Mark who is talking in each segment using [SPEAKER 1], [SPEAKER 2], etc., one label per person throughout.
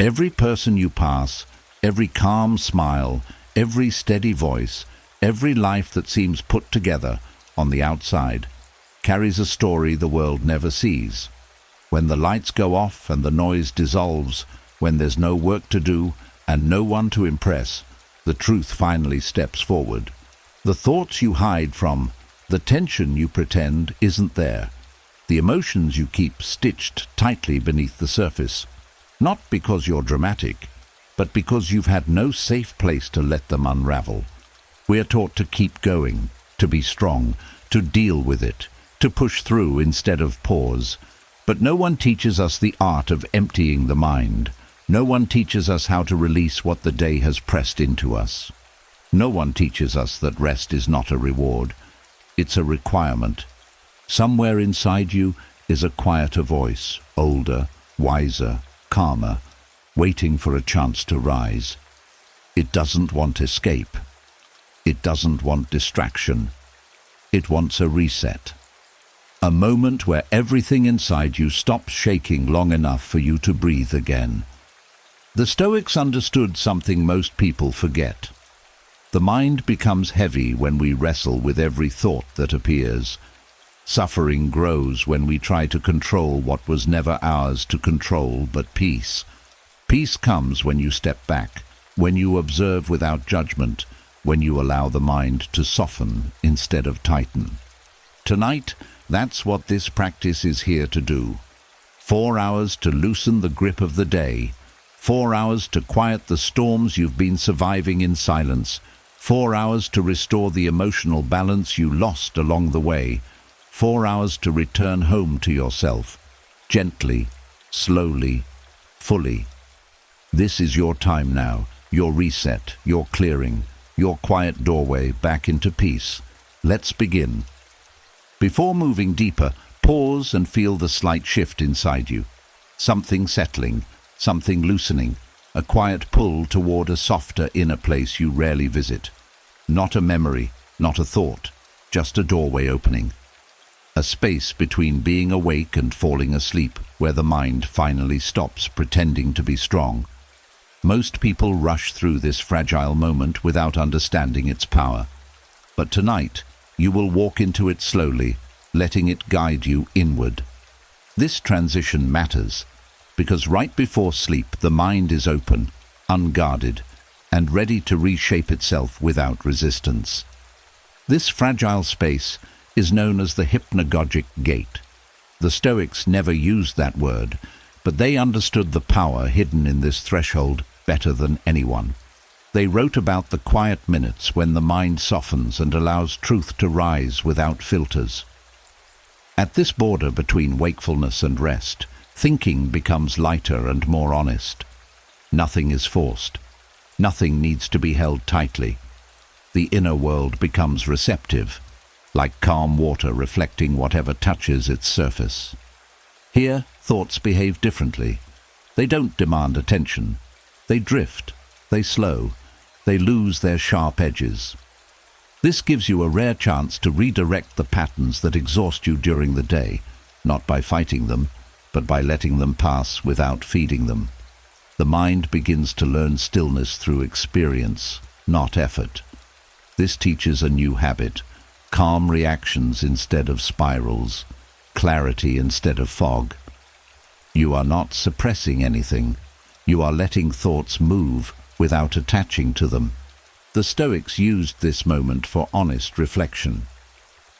[SPEAKER 1] Every person you pass, every calm smile, every steady voice, every life that seems put together on the outside, carries a story the world never sees. When the lights go off and the noise dissolves, when there's no work to do and no one to impress, the truth finally steps forward. The thoughts you hide from, the tension you pretend isn't there, the emotions you keep stitched tightly beneath the surface, not because you're dramatic, but because you've had no safe place to let them unravel. We're taught to keep going, to be strong, to deal with it, to push through instead of pause. But no one teaches us the art of emptying the mind. No one teaches us how to release what the day has pressed into us. No one teaches us that rest is not a reward. It's a requirement. Somewhere inside you is a quieter voice, older, wiser, calmer, waiting for a chance to rise. It doesn't want escape. It doesn't want distraction. It wants a reset. A moment where everything inside you stops shaking long enough for you to breathe again. The Stoics understood something most people forget. The mind becomes heavy when we wrestle with every thought that appears. Suffering grows when we try to control what was never ours to control but peace. Peace comes when you step back, when you observe without judgment, when you allow the mind to soften instead of tighten. Tonight, that's what this practice is here to do. 4 hours to loosen the grip of the day. 4 hours to quiet the storms you've been surviving in silence. 4 hours to restore the emotional balance you lost along the way. 4 hours to return home to yourself. Gently, slowly, fully. This is your time now, your reset, your clearing, your quiet doorway back into peace. Let's begin. Before moving deeper, pause and feel the slight shift inside you. Something settling, something loosening, a quiet pull toward a softer inner place you rarely visit. Not a memory, not a thought, just a doorway opening. A space between being awake and falling asleep, where the mind finally stops pretending to be strong. Most people rush through this fragile moment without understanding its power. But tonight, you will walk into it slowly, letting it guide you inward. This transition matters, because right before sleep the mind is open, unguarded, and ready to reshape itself without resistance. This fragile space is known as the hypnagogic gate. The Stoics never used that word, but they understood the power hidden in this threshold better than anyone. They wrote about the quiet minutes when the mind softens and allows truth to rise without filters. At this border between wakefulness and rest, thinking becomes lighter and more honest. Nothing is forced. Nothing needs to be held tightly. The inner world becomes receptive, like calm water reflecting whatever touches its surface. Here, thoughts behave differently. They don't demand attention. They drift. They slow. They lose their sharp edges. This gives you a rare chance to redirect the patterns that exhaust you during the day, not by fighting them, but by letting them pass without feeding them. The mind begins to learn stillness through experience, not effort. This teaches a new habit: calm reactions instead of spirals, clarity instead of fog. You are not suppressing anything. You are letting thoughts move without attaching to them. The Stoics used this moment for honest reflection,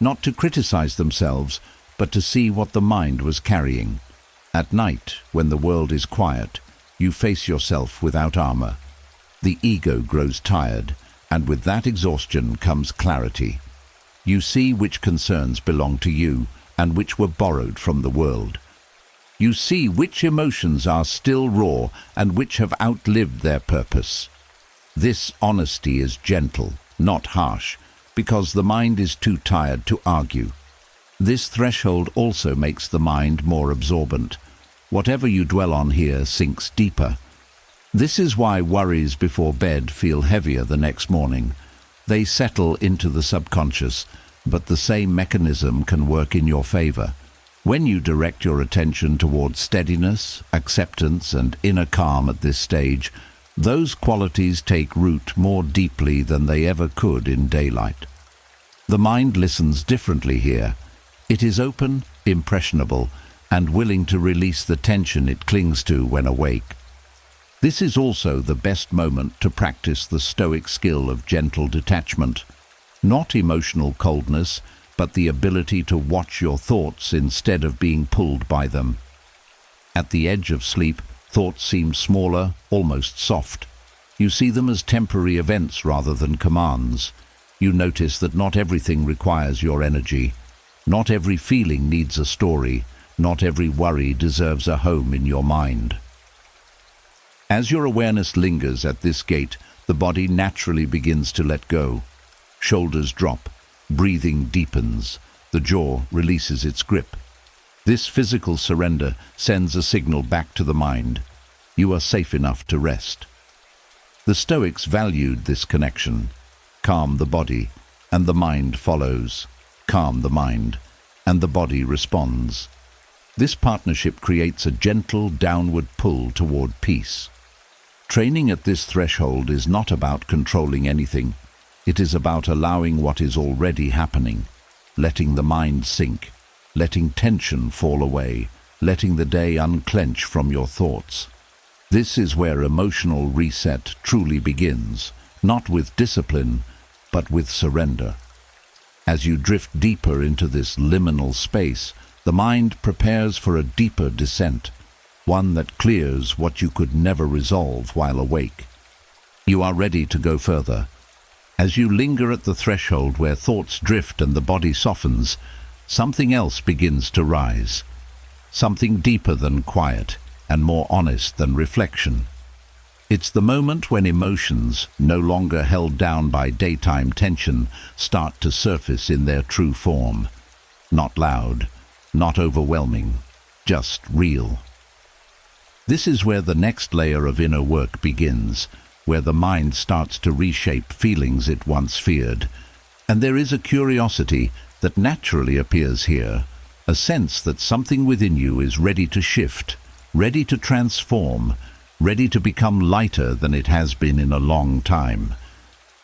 [SPEAKER 1] not to criticize themselves, but to see what the mind was carrying. At night, when the world is quiet, you face yourself without armor. The ego grows tired, and with that exhaustion comes clarity. You see which concerns belong to you and which were borrowed from the world. You see which emotions are still raw and which have outlived their purpose. This honesty is gentle, not harsh, because the mind is too tired to argue. This threshold also makes the mind more absorbent. Whatever you dwell on here sinks deeper. This is why worries before bed feel heavier the next morning. They settle into the subconscious, but the same mechanism can work in your favor. When you direct your attention towards steadiness, acceptance, and inner calm at this stage, those qualities take root more deeply than they ever could in daylight. The mind listens differently here. It is open, impressionable, and willing to release the tension it clings to when awake. This is also the best moment to practice the Stoic skill of gentle detachment. Not emotional coldness, but the ability to watch your thoughts instead of being pulled by them. At the edge of sleep, thoughts seem smaller, almost soft. You see them as temporary events rather than commands. You notice that not everything requires your energy. Not every feeling needs a story. Not every worry deserves a home in your mind. As your awareness lingers at this gate, the body naturally begins to let go. Shoulders drop, breathing deepens, the jaw releases its grip. This physical surrender sends a signal back to the mind. You are safe enough to rest. The Stoics valued this connection. Calm the body, and the mind follows. Calm the mind, and the body responds. This partnership creates a gentle downward pull toward peace. Training at this threshold is not about controlling anything. It is about allowing what is already happening, letting the mind sink, letting tension fall away, letting the day unclench from your thoughts. This is where emotional reset truly begins, not with discipline, but with surrender. As you drift deeper into this liminal space, the mind prepares for a deeper descent, one that clears what you could never resolve while awake. You are ready to go further. As you linger at the threshold where thoughts drift and the body softens, something else begins to rise. Something deeper than quiet and more honest than reflection. It's the moment when emotions, no longer held down by daytime tension, start to surface in their true form. Not loud, not overwhelming, just real. This is where the next layer of inner work begins, where the mind starts to reshape feelings it once feared. And there is a curiosity that naturally appears here, a sense that something within you is ready to shift, ready to transform, ready to become lighter than it has been in a long time.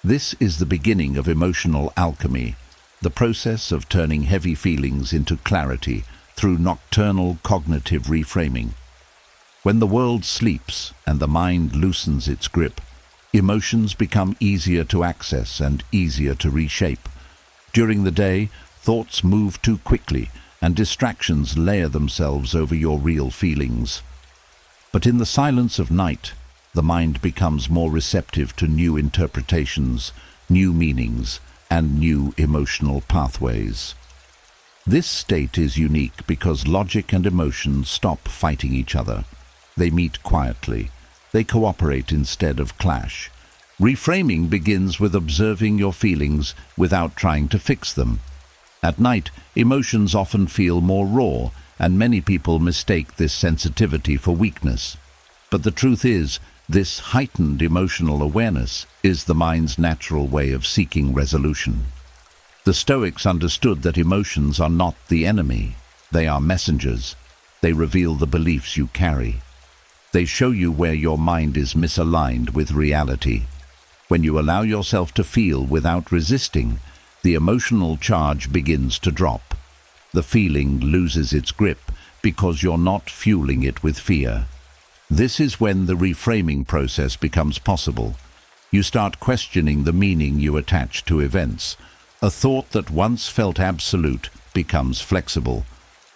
[SPEAKER 1] This is the beginning of emotional alchemy, the process of turning heavy feelings into clarity through nocturnal cognitive reframing. When the world sleeps and the mind loosens its grip, emotions become easier to access and easier to reshape. During the day, thoughts move too quickly and distractions layer themselves over your real feelings. But in the silence of night, the mind becomes more receptive to new interpretations, new meanings, and new emotional pathways. This state is unique because logic and emotion stop fighting each other. They meet quietly. They cooperate instead of clash. Reframing begins with observing your feelings without trying to fix them. At night, emotions often feel more raw, and many people mistake this sensitivity for weakness. But the truth is, this heightened emotional awareness is the mind's natural way of seeking resolution. The Stoics understood that emotions are not the enemy. They are messengers. They reveal the beliefs you carry. They show you where your mind is misaligned with reality. When you allow yourself to feel without resisting, the emotional charge begins to drop. The feeling loses its grip because you're not fueling it with fear. This is when the reframing process becomes possible. You start questioning the meaning you attach to events. A thought that once felt absolute becomes flexible.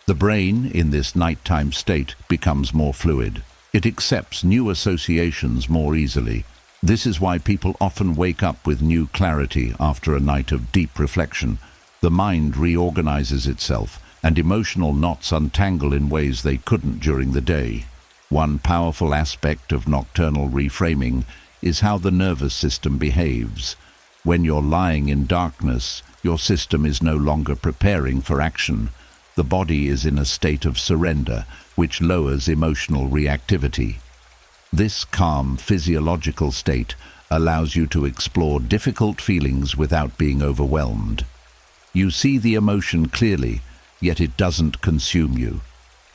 [SPEAKER 1] The brain, in this nighttime state, becomes more fluid. It accepts new associations more easily. This is why people often wake up with new clarity after a night of deep reflection. The mind reorganizes itself, and emotional knots untangle in ways they couldn't during the day. One powerful aspect of nocturnal reframing is how the nervous system behaves. When you're lying in darkness, your system is no longer preparing for action. The body is in a state of surrender, which lowers emotional reactivity. This calm physiological state allows you to explore difficult feelings without being overwhelmed. You see the emotion clearly, yet it doesn't consume you.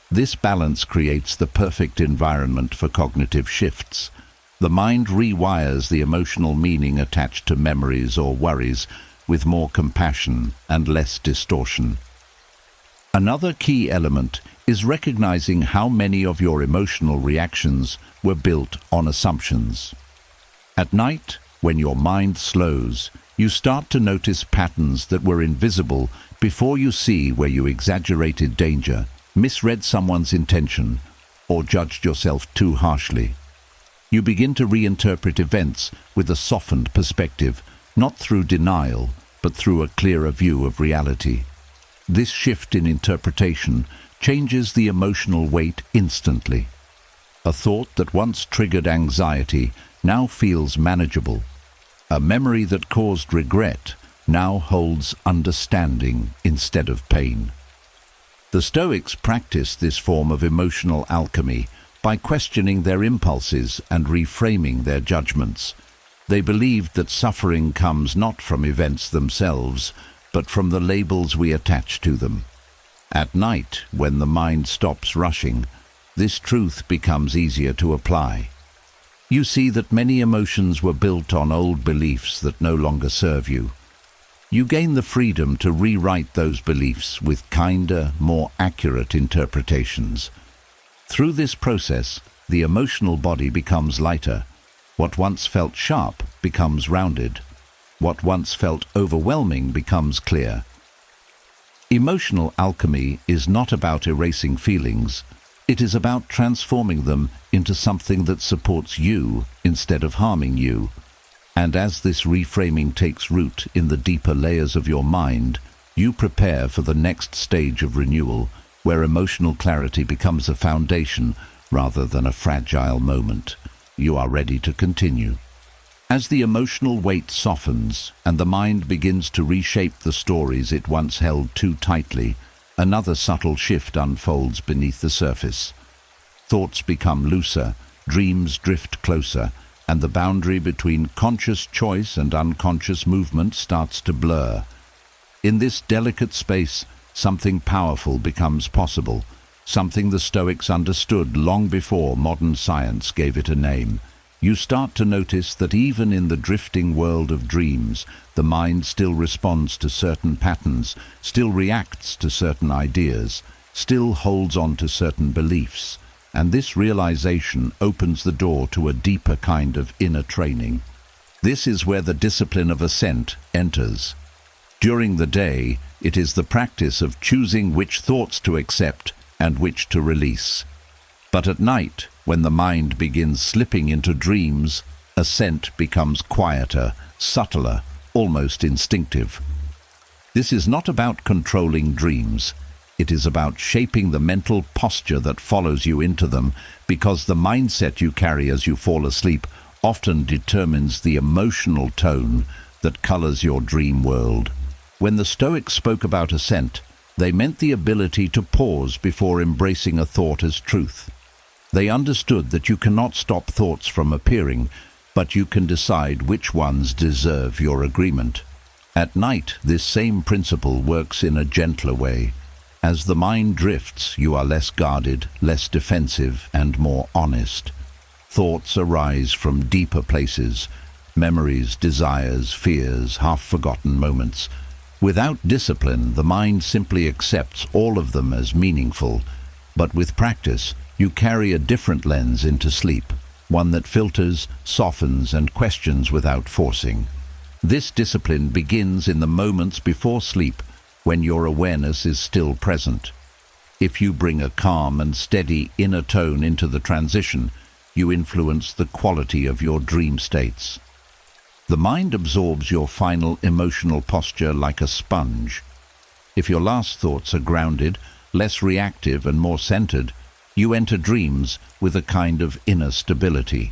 [SPEAKER 1] This balance creates the perfect environment for cognitive shifts. The mind rewires the emotional meaning attached to memories or worries with more compassion and less distortion. Another key element is recognizing how many of your emotional reactions were built on assumptions. At night, when your mind slows, you start to notice patterns that were invisible before you see where you exaggerated danger, misread someone's intention, or judged yourself too harshly. You begin to reinterpret events with a softened perspective, not through denial, but through a clearer view of reality. This shift in interpretation changes the emotional weight instantly. A thought that once triggered anxiety now feels manageable. A memory that caused regret now holds understanding instead of pain. The Stoics practiced this form of emotional alchemy by questioning their impulses and reframing their judgments. They believed that suffering comes not from events themselves, but from the labels we attach to them. At night, when the mind stops rushing, this truth becomes easier to apply. You see that many emotions were built on old beliefs that no longer serve you. You gain the freedom to rewrite those beliefs with kinder, more accurate interpretations. Through this process, the emotional body becomes lighter. What once felt sharp becomes rounded. What once felt overwhelming becomes clear. Emotional alchemy is not about erasing feelings. It is about transforming them into something that supports you instead of harming you. And as this reframing takes root in the deeper layers of your mind, you prepare for the next stage of renewal, where emotional clarity becomes a foundation rather than a fragile moment. You are ready to continue. As the emotional weight softens and the mind begins to reshape the stories it once held too tightly, another subtle shift unfolds beneath the surface. Thoughts become looser, dreams drift closer, and the boundary between conscious choice and unconscious movement starts to blur. In this delicate space, something powerful becomes possible, something the Stoics understood long before modern science gave it a name. You start to notice that even in the drifting world of dreams, the mind still responds to certain patterns, still reacts to certain ideas, still holds on to certain beliefs. And this realization opens the door to a deeper kind of inner training. This is where the discipline of assent enters. During the day, it is the practice of choosing which thoughts to accept and which to release. But at night, when the mind begins slipping into dreams, assent becomes quieter, subtler, almost instinctive. This is not about controlling dreams. It is about shaping the mental posture that follows you into them, because the mindset you carry as you fall asleep often determines the emotional tone that colors your dream world. When the Stoics spoke about assent, they meant the ability to pause before embracing a thought as truth. They understood that you cannot stop thoughts from appearing, but you can decide which ones deserve your agreement. At night, this same principle works in a gentler way. As the mind drifts, you are less guarded, less defensive, and more honest. Thoughts arise from deeper places, memories, desires, fears, half-forgotten moments. Without discipline, the mind simply accepts all of them as meaningful, but with practice, you carry a different lens into sleep, one that filters, softens, and questions without forcing. This discipline begins in the moments before sleep, when your awareness is still present. If you bring a calm and steady inner tone into the transition, you influence the quality of your dream states. The mind absorbs your final emotional posture like a sponge. If your last thoughts are grounded, less reactive and more centered, you enter dreams with a kind of inner stability.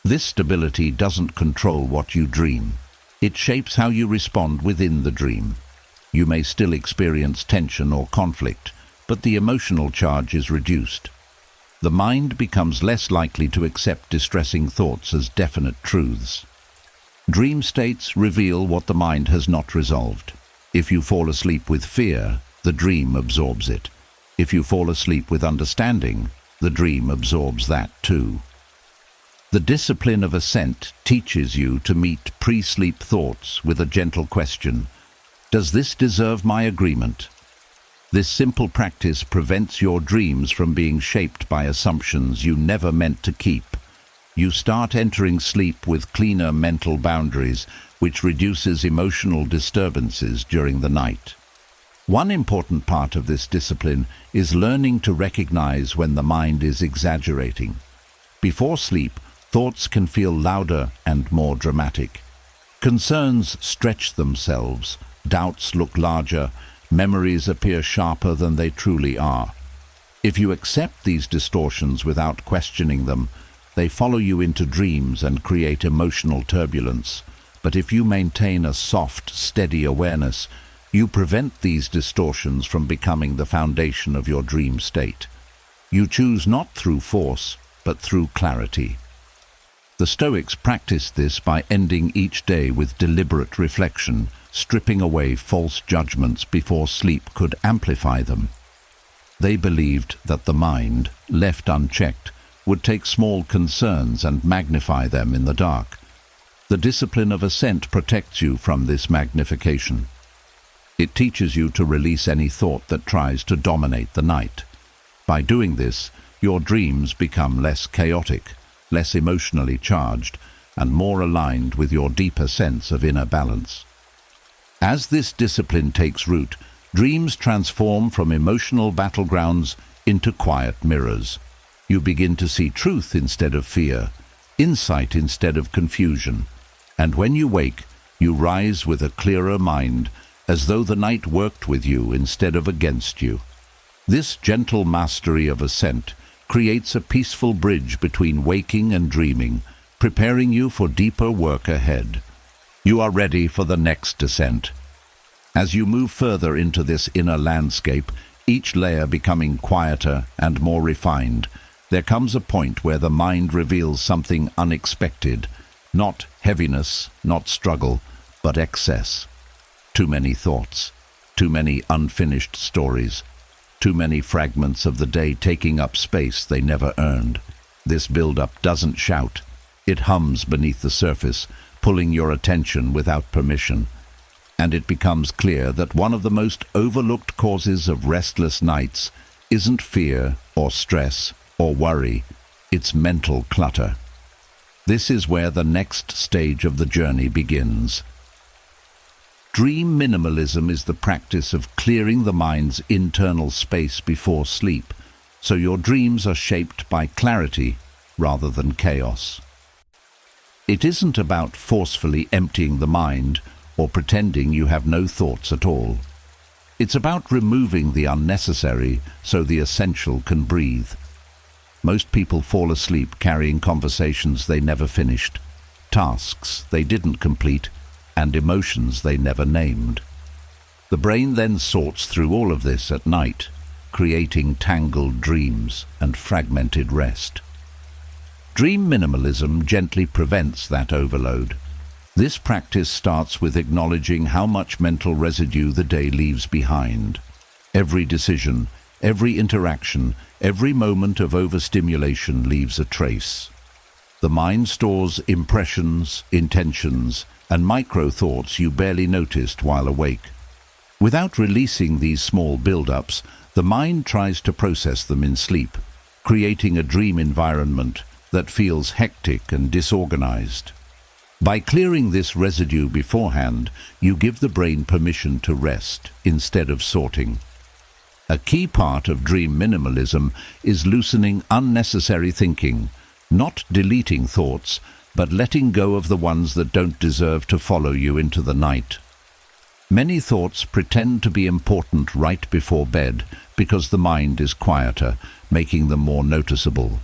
[SPEAKER 1] This stability doesn't control what you dream. It shapes how you respond within the dream. You may still experience tension or conflict, but the emotional charge is reduced. The mind becomes less likely to accept distressing thoughts as definite truths. Dream states reveal what the mind has not resolved. If you fall asleep with fear, the dream absorbs it. If you fall asleep with understanding, the dream absorbs that too. The discipline of ascent teaches you to meet pre-sleep thoughts with a gentle question. Does this deserve my agreement? This simple practice prevents your dreams from being shaped by assumptions you never meant to keep. You start entering sleep with cleaner mental boundaries, which reduces emotional disturbances during the night. One important part of this discipline is learning to recognize when the mind is exaggerating. Before sleep, thoughts can feel louder and more dramatic. Concerns stretch themselves, doubts look larger, memories appear sharper than they truly are. If you accept these distortions without questioning them, they follow you into dreams and create emotional turbulence. But if you maintain a soft, steady awareness, you prevent these distortions from becoming the foundation of your dream state. You choose not through force, but through clarity. The Stoics practiced this by ending each day with deliberate reflection, stripping away false judgments before sleep could amplify them. They believed that the mind, left unchecked, would take small concerns and magnify them in the dark. The discipline of ascent protects you from this magnification. It teaches you to release any thought that tries to dominate the night. By doing this, your dreams become less chaotic, less emotionally charged, and more aligned with your deeper sense of inner balance. As this discipline takes root, dreams transform from emotional battlegrounds into quiet mirrors. You begin to see truth instead of fear, insight instead of confusion, and when you wake, you rise with a clearer mind, as though the night worked with you instead of against you. This gentle mastery of ascent creates a peaceful bridge between waking and dreaming, preparing you for deeper work ahead. You are ready for the next descent. As you move further into this inner landscape, each layer becoming quieter and more refined, there comes a point where the mind reveals something unexpected, not heaviness, not struggle, but excess. Too many thoughts, too many unfinished stories, too many fragments of the day taking up space they never earned. This build-up doesn't shout. It hums beneath the surface, pulling your attention without permission. And it becomes clear that one of the most overlooked causes of restless nights isn't fear or stress or worry, it's mental clutter. This is where the next stage of the journey begins. Dream minimalism is the practice of clearing the mind's internal space before sleep, so your dreams are shaped by clarity rather than chaos. It isn't about forcefully emptying the mind or pretending you have no thoughts at all. It's about removing the unnecessary so the essential can breathe. Most people fall asleep carrying conversations they never finished, tasks they didn't complete, and emotions they never named. The brain then sorts through all of this at night, creating tangled dreams and fragmented rest. Dream minimalism gently prevents that overload. This practice starts with acknowledging how much mental residue the day leaves behind. Every decision, every interaction, every moment of overstimulation leaves a trace. The mind stores impressions, intentions, and micro-thoughts you barely noticed while awake. Without releasing these small build-ups, the mind tries to process them in sleep, creating a dream environment that feels hectic and disorganized. By clearing this residue beforehand, you give the brain permission to rest instead of sorting. A key part of dream minimalism is loosening unnecessary thinking, not deleting thoughts, but letting go of the ones that don't deserve to follow you into the night. Many thoughts pretend to be important right before bed because the mind is quieter, making them more noticeable.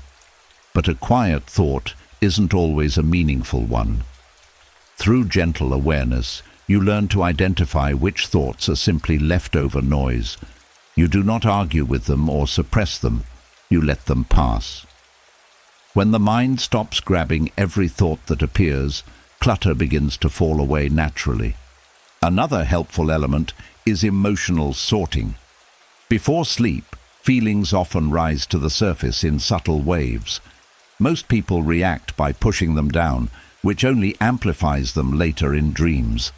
[SPEAKER 1] But a quiet thought isn't always a meaningful one. Through gentle awareness, you learn to identify which thoughts are simply leftover noise. You do not argue with them or suppress them, you let them pass. When the mind stops grabbing every thought that appears, clutter begins to fall away naturally. Another helpful element is emotional sorting. Before sleep, feelings often rise to the surface in subtle waves. Most people react by pushing them down, which only amplifies them later in dreams.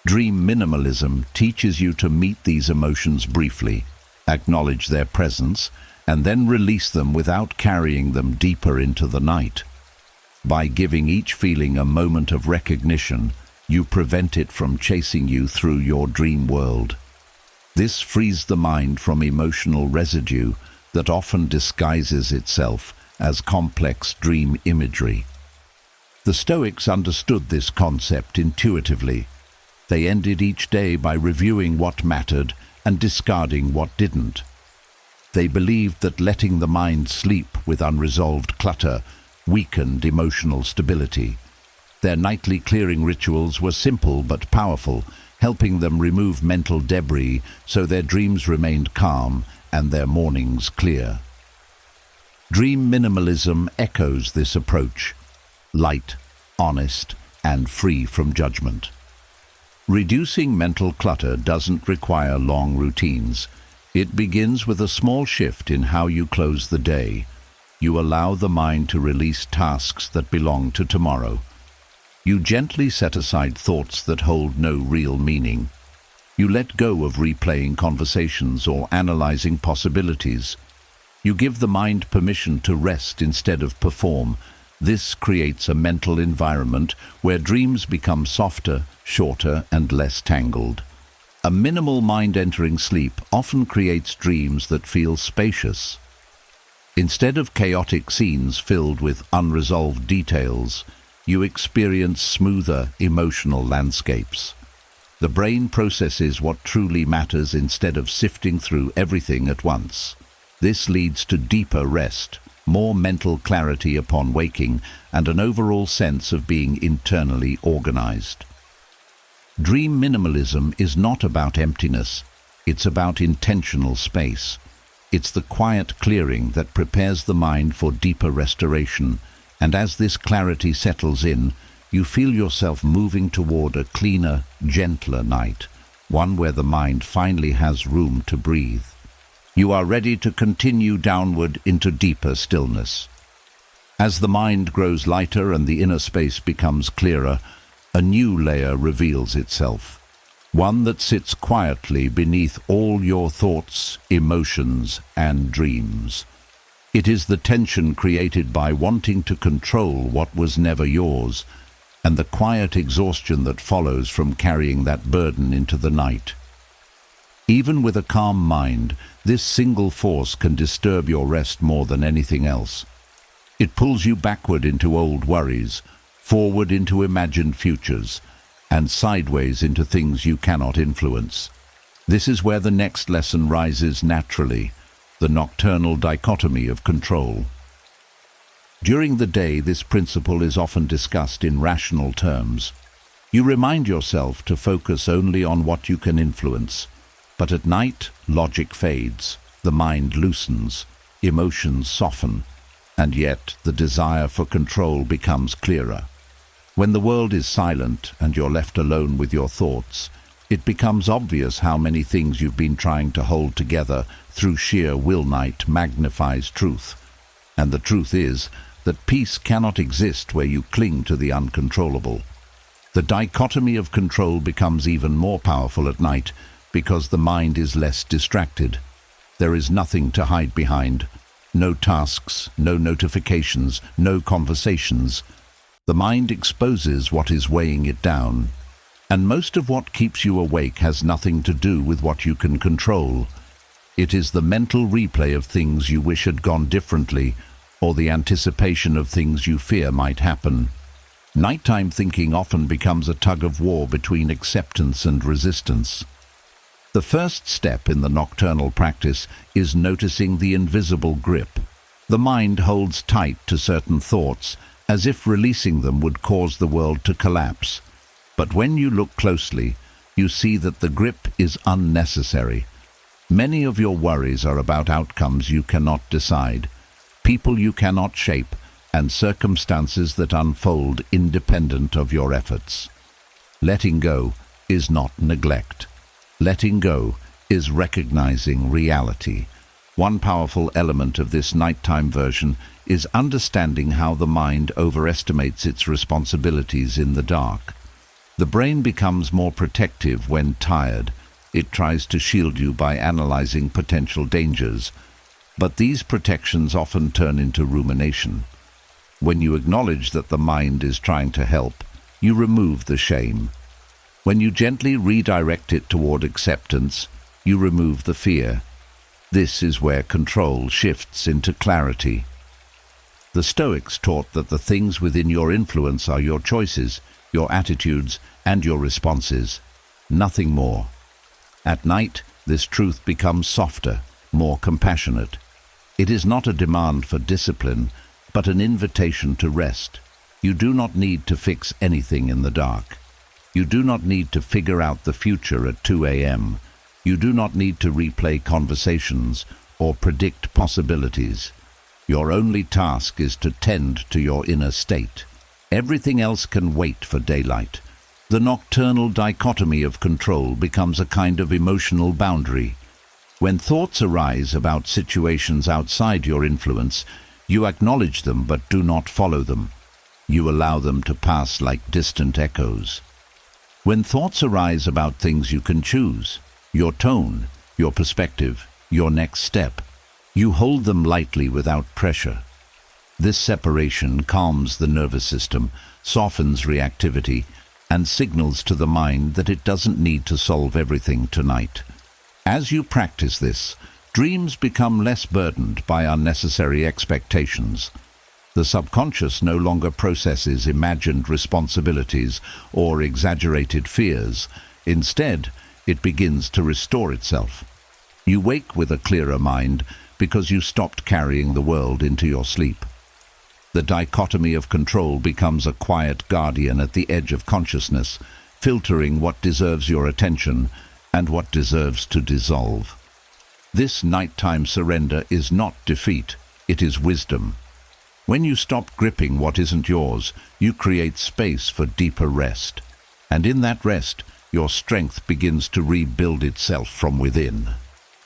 [SPEAKER 1] Dream minimalism teaches you to meet these emotions briefly, acknowledge their presence, and then release them without carrying them deeper into the night. By giving each feeling a moment of recognition, you prevent it from chasing you through your dream world. This frees the mind from emotional residue that often disguises itself as complex dream imagery. The Stoics understood this concept intuitively. They ended each day by reviewing what mattered and discarding what didn't. They believed that letting the mind sleep with unresolved clutter weakened emotional stability. Their nightly clearing rituals were simple but powerful, helping them remove mental debris so their dreams remained calm and their mornings clear. Dream minimalism echoes this approach: light, honest, and free from judgment. Reducing mental clutter doesn't require long routines. It begins with a small shift in how you close the day. You allow the mind to release tasks that belong to tomorrow. You gently set aside thoughts that hold no real meaning. You let go of replaying conversations or analyzing possibilities. You give the mind permission to rest instead of perform. This creates a mental environment where dreams become softer, shorter, and less tangled. A minimal mind entering sleep often creates dreams that feel spacious. Instead of chaotic scenes filled with unresolved details, you experience smoother emotional landscapes. The brain processes what truly matters instead of sifting through everything at once. This leads to deeper rest, more mental clarity upon waking, and an overall sense of being internally organized. Dream minimalism is not about emptiness, it's about intentional space. It's the quiet clearing that prepares the mind for deeper restoration, and as this clarity settles in, you feel yourself moving toward a cleaner, gentler night, one where the mind finally has room to breathe. You are ready to continue downward into deeper stillness. As the mind grows lighter and the inner space becomes clearer, a new layer reveals itself, one that sits quietly beneath all your thoughts, emotions, and dreams. It is the tension created by wanting to control what was never yours, and the quiet exhaustion that follows from carrying that burden into the night. Even with a calm mind, this single force can disturb your rest more than anything else. It pulls you backward into old worries, forward into imagined futures, and sideways into things you cannot influence. This is where the next lesson rises naturally, the nocturnal dichotomy of control. During the day, this principle is often discussed in rational terms. You remind yourself to focus only on what you can influence, but at night, logic fades, the mind loosens, emotions soften, and yet the desire for control becomes clearer. When the world is silent and you're left alone with your thoughts, it becomes obvious how many things you've been trying to hold together through sheer will night magnifies truth. And the truth is that peace cannot exist where you cling to the uncontrollable. The dichotomy of control becomes even more powerful at night because the mind is less distracted. There is nothing to hide behind. No tasks, no notifications, no conversations. The mind exposes what is weighing it down. And most of what keeps you awake has nothing to do with what you can control. It is the mental replay of things you wish had gone differently, or the anticipation of things you fear might happen. Nighttime thinking often becomes a tug-of-war between acceptance and resistance. The first step in the nocturnal practice is noticing the invisible grip. The mind holds tight to certain thoughts, as if releasing them would cause the world to collapse. But when you look closely, you see that the grip is unnecessary. Many of your worries are about outcomes you cannot decide, people you cannot shape, and circumstances that unfold independent of your efforts. Letting go is not neglect. Letting go is recognizing reality. One powerful element of this nighttime version is understanding how the mind overestimates its responsibilities in the dark. The brain becomes more protective when tired. It tries to shield you by analyzing potential dangers, but these protections often turn into rumination. When you acknowledge that the mind is trying to help, you remove the shame. When you gently redirect it toward acceptance, you remove the fear. This is where control shifts into clarity. The Stoics taught that the things within your influence are your choices, your attitudes, and your responses. Nothing more. At night, this truth becomes softer, more compassionate. It is not a demand for discipline, but an invitation to rest. You do not need to fix anything in the dark. You do not need to figure out the future at 2 a.m. You do not need to replay conversations or predict possibilities. Your only task is to tend to your inner state. Everything else can wait for daylight. The nocturnal dichotomy of control becomes a kind of emotional boundary. When thoughts arise about situations outside your influence, you acknowledge them but do not follow them. You allow them to pass like distant echoes. When thoughts arise about things you can choose, your tone, your perspective, your next step, you hold them lightly without pressure. This separation calms the nervous system, softens reactivity, and signals to the mind that it doesn't need to solve everything tonight. As you practice this, dreams become less burdened by unnecessary expectations. The subconscious no longer processes imagined responsibilities or exaggerated fears. Instead, it begins to restore itself. You wake with a clearer mind because you stopped carrying the world into your sleep. The dichotomy of control becomes a quiet guardian at the edge of consciousness, filtering what deserves your attention and what deserves to dissolve. This nighttime surrender is not defeat, it is wisdom. When you stop gripping what isn't yours, you create space for deeper rest. And in that rest, your strength begins to rebuild itself from within.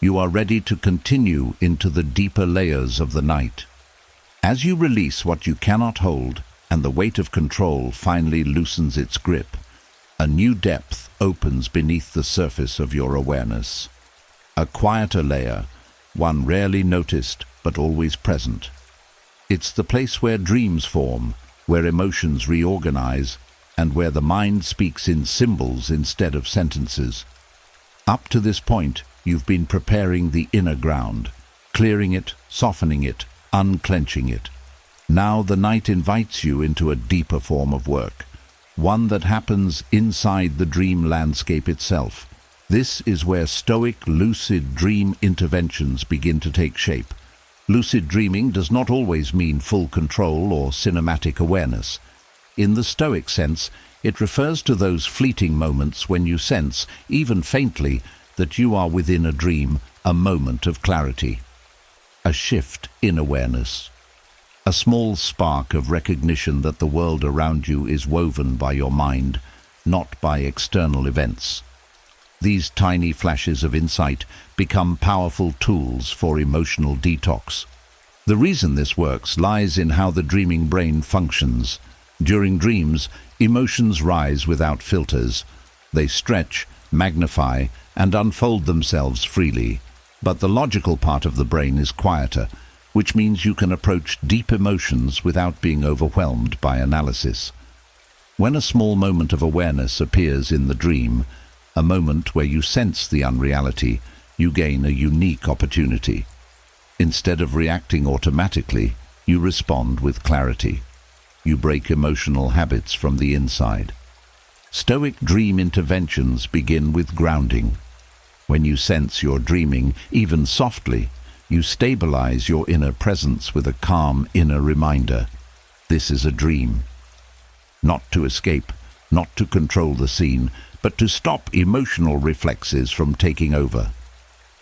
[SPEAKER 1] You are ready to continue into the deeper layers of the night. As you release what you cannot hold, and the weight of control finally loosens its grip, a new depth opens beneath the surface of your awareness. A quieter layer, one rarely noticed but always present. It's the place where dreams form, where emotions reorganize, and where the mind speaks in symbols instead of sentences. Up to this point, you've been preparing the inner ground, clearing it, softening it, unclenching it. Now the night invites you into a deeper form of work, one that happens inside the dream landscape itself. This is where Stoic lucid dream interventions begin to take shape. Lucid dreaming does not always mean full control or cinematic awareness. In the Stoic sense, it refers to those fleeting moments when you sense, even faintly, that you are within a dream, a moment of clarity. A shift in awareness. A small spark of recognition that the world around you is woven by your mind, not by external events. These tiny flashes of insight become powerful tools for emotional detox. The reason this works lies in how the dreaming brain functions. During dreams, emotions rise without filters. They stretch, magnify, and unfold themselves freely. But the logical part of the brain is quieter, which means you can approach deep emotions without being overwhelmed by analysis. When a small moment of awareness appears in the dream, a moment where you sense the unreality, you gain a unique opportunity. Instead of reacting automatically, you respond with clarity. You break emotional habits from the inside. Stoic dream interventions begin with grounding. When you sense you're dreaming, even softly, you stabilize your inner presence with a calm inner reminder. This is a dream. Not to escape, not to control the scene, but to stop emotional reflexes from taking over.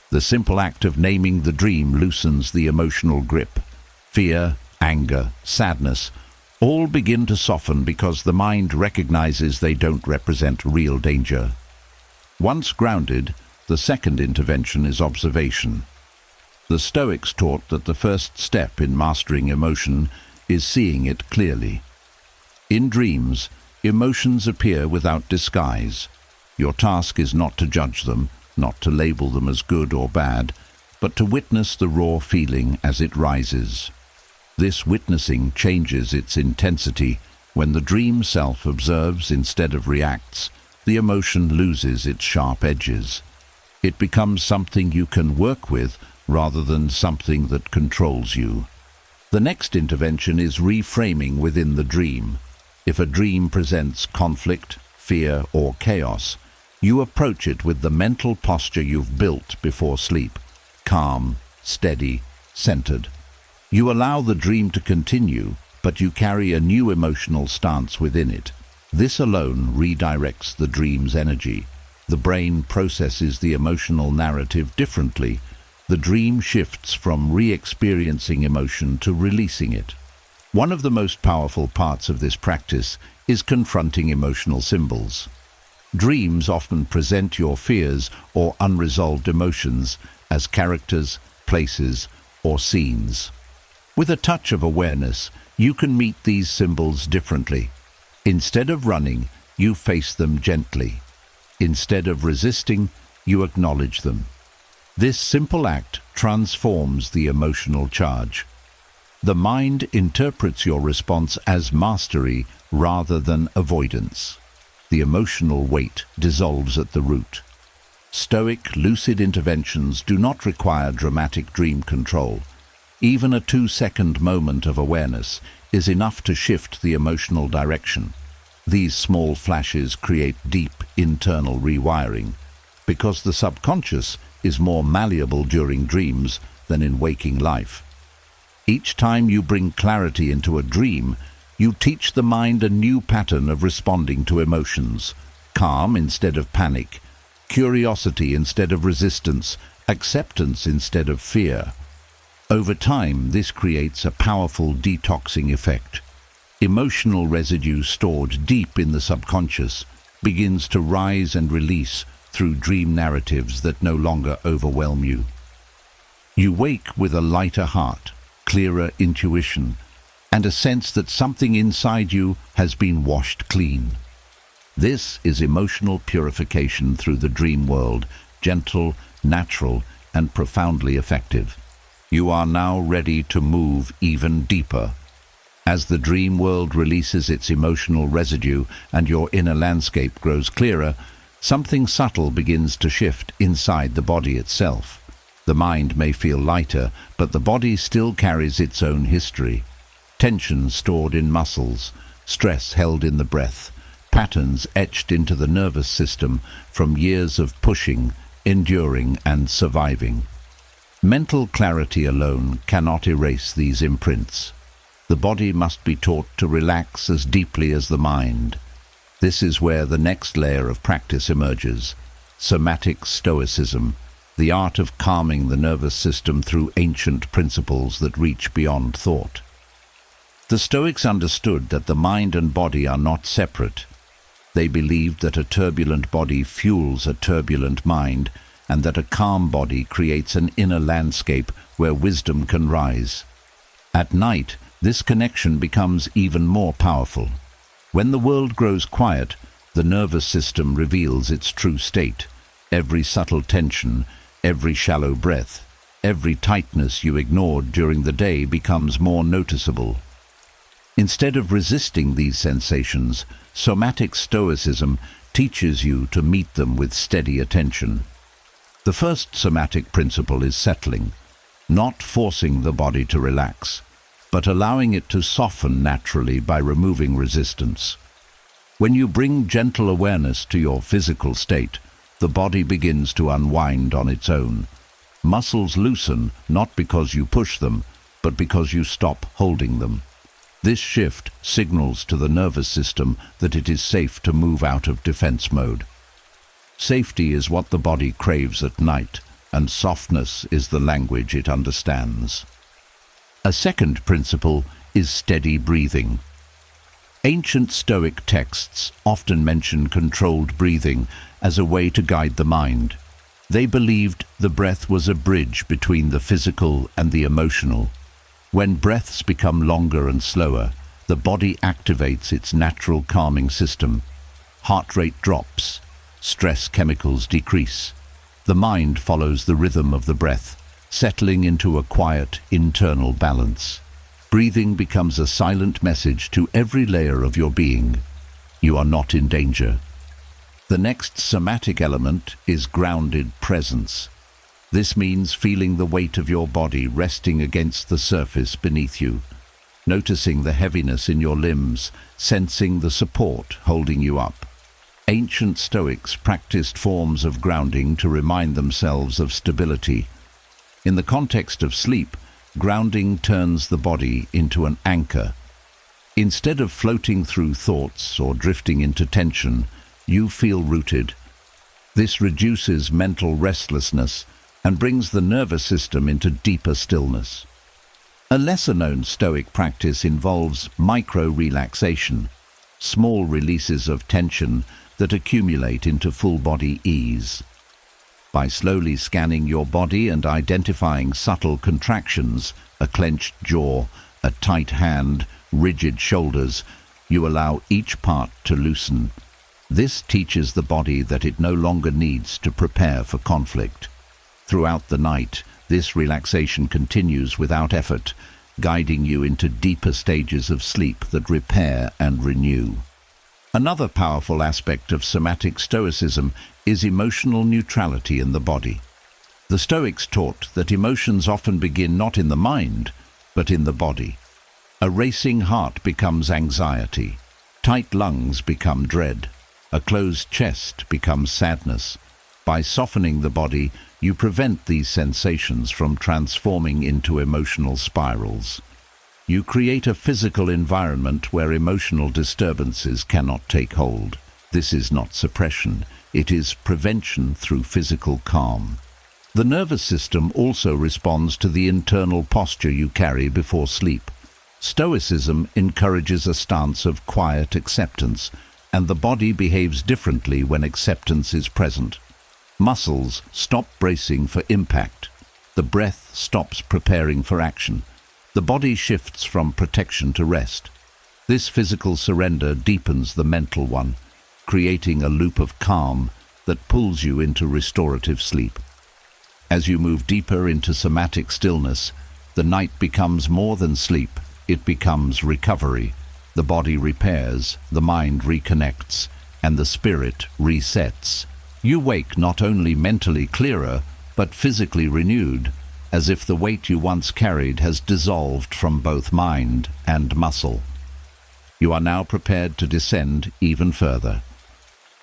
[SPEAKER 1] The simple act of naming the dream loosens the emotional grip. Fear, anger, sadness, all begin to soften because the mind recognizes they don't represent real danger. Once grounded, The second intervention is observation. The Stoics taught that the first step in mastering emotion is seeing it clearly. In dreams, emotions appear without disguise. Your task is not to judge them, not to label them as good or bad, but to witness the raw feeling as it rises. This witnessing changes its intensity. When the dream self observes instead of reacts, the emotion loses its sharp edges. It becomes something you can work with rather than something that controls you. The next intervention is reframing within the dream. If a dream presents conflict, fear, or chaos, you approach it with the mental posture you've built before sleep: calm, steady, centered. You allow the dream to continue, but you carry a new emotional stance within it. This alone redirects the dream's energy. The brain processes the emotional narrative differently. The dream shifts from re-experiencing emotion to releasing it. One of the most powerful parts of this practice is confronting emotional symbols. Dreams often present your fears or unresolved emotions as characters, places, or scenes. With a touch of awareness, you can meet these symbols differently. Instead of running, you face them gently. Instead of resisting, you acknowledge them. This simple act transforms the emotional charge. The mind interprets your response as mastery rather than avoidance. The emotional weight dissolves at the root. Stoic, lucid interventions do not require dramatic dream control. Even a 2-second moment of awareness is enough to shift the emotional direction. These small flashes create deep internal rewiring, because the subconscious is more malleable during dreams than in waking life. Each time you bring clarity into a dream, you teach the mind a new pattern of responding to emotions: calm instead of panic, curiosity instead of resistance, acceptance instead of fear. Over time, this creates a powerful detoxing effect. Emotional residue stored deep in the subconscious begins to rise and release through dream narratives that no longer overwhelm you. You wake with a lighter heart, clearer intuition, and a sense that something inside you has been washed clean. This is emotional purification through the dream world, gentle, natural, and profoundly effective. You are now ready to move even deeper. As the dream world releases its emotional residue and your inner landscape grows clearer, something subtle begins to shift inside the body itself. The mind may feel lighter, but the body still carries its own history. Tension stored in muscles, stress held in the breath, patterns etched into the nervous system from years of pushing, enduring, and surviving. Mental clarity alone cannot erase these imprints. The body must be taught to relax as deeply as the mind. This is where the next layer of practice emerges: somatic stoicism, the art of calming the nervous system through ancient principles that reach beyond thought. The Stoics understood that the mind and body are not separate. They believed that a turbulent body fuels a turbulent mind, and that a calm body creates an inner landscape where wisdom can rise. At night, this connection becomes even more powerful. When the world grows quiet, the nervous system reveals its true state. Every subtle tension, every shallow breath, every tightness you ignored during the day becomes more noticeable. Instead of resisting these sensations, somatic stoicism teaches you to meet them with steady attention. The first somatic principle is settling, not forcing the body to relax, but allowing it to soften naturally by removing resistance. When you bring gentle awareness to your physical state, the body begins to unwind on its own. Muscles loosen not because you push them, but because you stop holding them. This shift signals to the nervous system that it is safe to move out of defense mode. Safety is what the body craves at night, and softness is the language it understands. A second principle is steady breathing. Ancient Stoic texts often mention controlled breathing as a way to guide the mind. They believed the breath was a bridge between the physical and the emotional. When breaths become longer and slower, the body activates its natural calming system. Heart rate drops, stress chemicals decrease. The mind follows the rhythm of the breath, settling into a quiet internal balance. Breathing becomes a silent message to every layer of your being. You are not in danger. The next somatic element is grounded presence. This means feeling the weight of your body resting against the surface beneath you, noticing the heaviness in your limbs, sensing the support holding you up. Ancient Stoics practiced forms of grounding to remind themselves of stability. In the context of sleep, grounding turns the body into an anchor. Instead of floating through thoughts or drifting into tension, you feel rooted. This reduces mental restlessness and brings the nervous system into deeper stillness. A lesser-known Stoic practice involves micro-relaxation, small releases of tension that accumulate into full-body ease. By slowly scanning your body and identifying subtle contractions, a clenched jaw, a tight hand, rigid shoulders, you allow each part to loosen. This teaches the body that it no longer needs to prepare for conflict. Throughout the night, this relaxation continues without effort, guiding you into deeper stages of sleep that repair and renew. Another powerful aspect of somatic Stoicism is emotional neutrality in the body. The Stoics taught that emotions often begin not in the mind, but in the body. A racing heart becomes anxiety. Tight lungs become dread. A closed chest becomes sadness. By softening the body, you prevent these sensations from transforming into emotional spirals. You create a physical environment where emotional disturbances cannot take hold. This is not suppression, it is prevention through physical calm. The nervous system also responds to the internal posture you carry before sleep. Stoicism encourages a stance of quiet acceptance, and the body behaves differently when acceptance is present. Muscles stop bracing for impact. The breath stops preparing for action. The body shifts from protection to rest. This physical surrender deepens the mental one, creating a loop of calm that pulls you into restorative sleep. As you move deeper into somatic stillness, the night becomes more than sleep, it becomes recovery. The body repairs, the mind reconnects, and the spirit resets. You wake not only mentally clearer, but physically renewed, as if the weight you once carried has dissolved from both mind and muscle. You are now prepared to descend even further.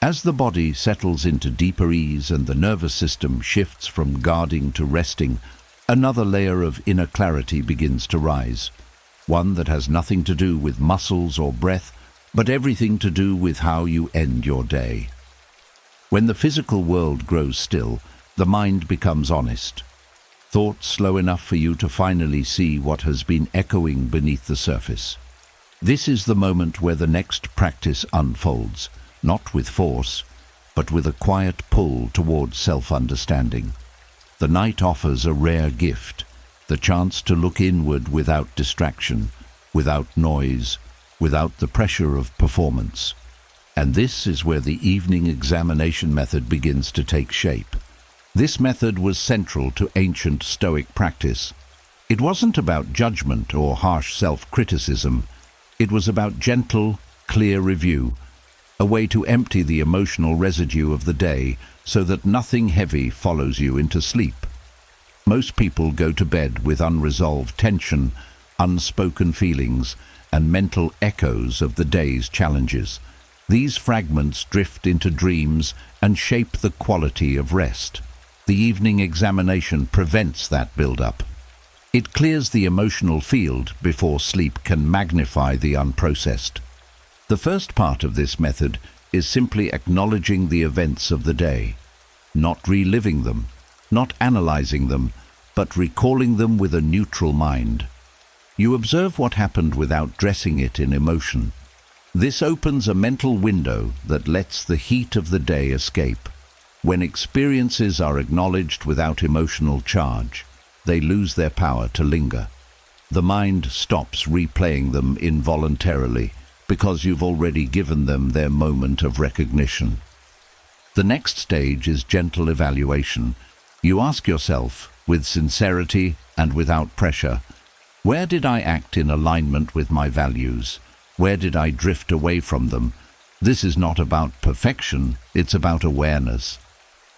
[SPEAKER 1] As the body settles into deeper ease and the nervous system shifts from guarding to resting, another layer of inner clarity begins to rise. One that has nothing to do with muscles or breath, but everything to do with how you end your day. When the physical world grows still, the mind becomes honest. Thoughts slow enough for you to finally see what has been echoing beneath the surface. This is the moment where the next practice unfolds, not with force, but with a quiet pull towards self-understanding. The night offers a rare gift, the chance to look inward without distraction, without noise, without the pressure of performance. And this is where the evening examination method begins to take shape. This method was central to ancient Stoic practice. It wasn't about judgment or harsh self-criticism. It was about gentle, clear review, a way to empty the emotional residue of the day so that nothing heavy follows you into sleep. Most people go to bed with unresolved tension, unspoken feelings, and mental echoes of the day's challenges. These fragments drift into dreams and shape the quality of rest. The evening examination prevents that build-up. It clears the emotional field before sleep can magnify the unprocessed. The first part of this method is simply acknowledging the events of the day, not reliving them, not analyzing them, but recalling them with a neutral mind. You observe what happened without dressing it in emotion. This opens a mental window that lets the heat of the day escape. When experiences are acknowledged without emotional charge, they lose their power to linger. The mind stops replaying them involuntarily because you've already given them their moment of recognition. The next stage is gentle evaluation. You ask yourself, with sincerity and without pressure, where did I act in alignment with my values? Where did I drift away from them? This is not about perfection, it's about awareness.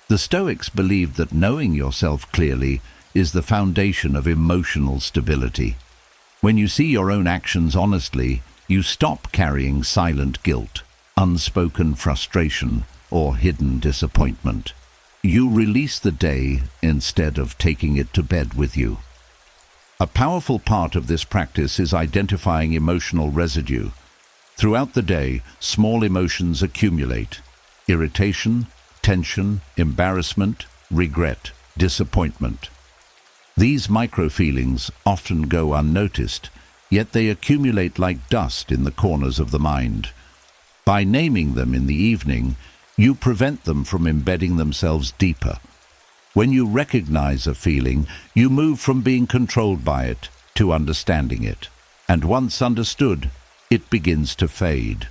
[SPEAKER 1] The Stoics believed that knowing yourself clearly is the foundation of emotional stability. When you see your own actions honestly, you stop carrying silent guilt, unspoken frustration, or hidden disappointment. You release the day instead of taking it to bed with you. A powerful part of this practice is identifying emotional residue. Throughout the day, small emotions accumulate: irritation, tension, embarrassment, regret, disappointment. These micro-feelings often go unnoticed, yet they accumulate like dust in the corners of the mind. By naming them in the evening, you prevent them from embedding themselves deeper. When you recognize a feeling, you move from being controlled by it to understanding it. And once understood, it begins to fade.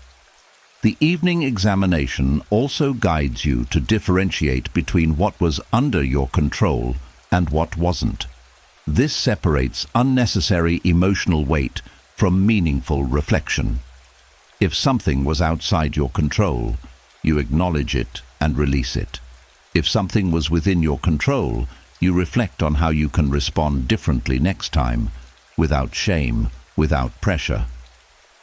[SPEAKER 1] The evening examination also guides you to differentiate between what was under your control and what wasn't. This separates unnecessary emotional weight from meaningful reflection. If something was outside your control, you acknowledge it and release it. If something was within your control, you reflect on how you can respond differently next time, without shame, without pressure.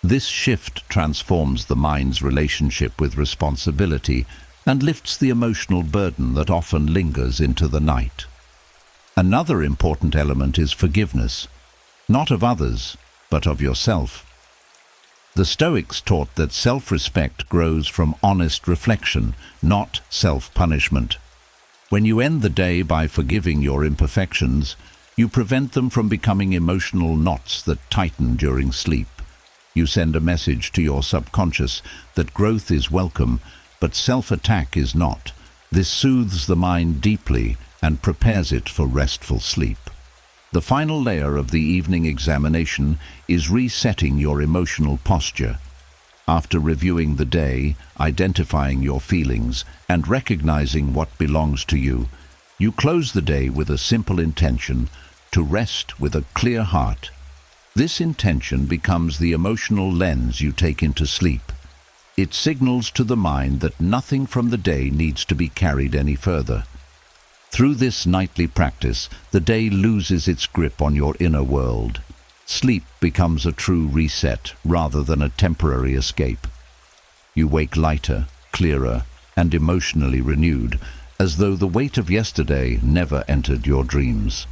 [SPEAKER 1] This shift transforms the mind's relationship with responsibility and lifts the emotional burden that often lingers into the night. Another important element is forgiveness, not of others, but of yourself. The Stoics taught that self-respect grows from honest reflection, not self-punishment. When you end the day by forgiving your imperfections, you prevent them from becoming emotional knots that tighten during sleep. You send a message to your subconscious that growth is welcome, but self-attack is not. This soothes the mind deeply and prepares it for restful sleep. The final layer of the evening examination is resetting your emotional posture. After reviewing the day, identifying your feelings, and recognizing what belongs to you, you close the day with a simple intention: to rest with a clear heart. This intention becomes the emotional lens you take into sleep. It signals to the mind that nothing from the day needs to be carried any further. Through this nightly practice, the day loses its grip on your inner world. Sleep becomes a true reset rather than a temporary escape. You wake lighter, clearer, and emotionally renewed, as though the weight of yesterday never entered your dreams.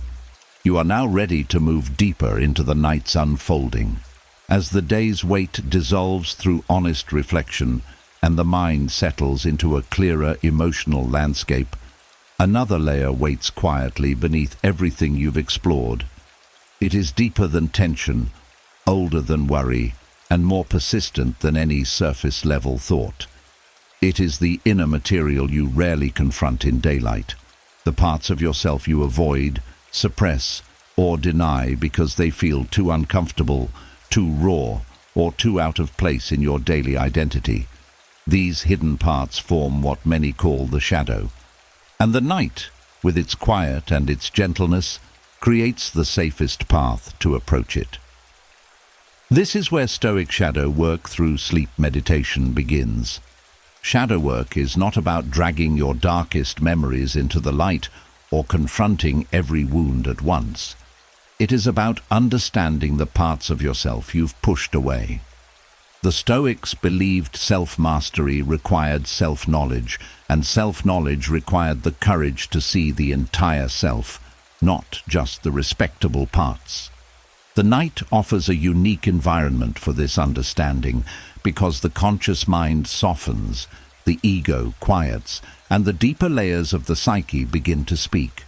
[SPEAKER 1] You are now ready to move deeper into the night's unfolding. As the day's weight dissolves through honest reflection and the mind settles into a clearer emotional landscape, another layer waits quietly beneath everything you've explored. It is deeper than tension, older than worry, and more persistent than any surface-level thought. It is the inner material you rarely confront in daylight, the parts of yourself you avoid, suppress, or deny because they feel too uncomfortable, too raw, or too out of place in your daily identity. These hidden parts form what many call the shadow. And the night, with its quiet and its gentleness, creates the safest path to approach it. This is where Stoic shadow work through sleep meditation begins. Shadow work is not about dragging your darkest memories into the light or confronting every wound at once. It is about understanding the parts of yourself you've pushed away. The Stoics believed self-mastery required self-knowledge, and self-knowledge required the courage to see the entire self, not just the respectable parts. The night offers a unique environment for this understanding because the conscious mind softens, the ego quiets, and the deeper layers of the psyche begin to speak.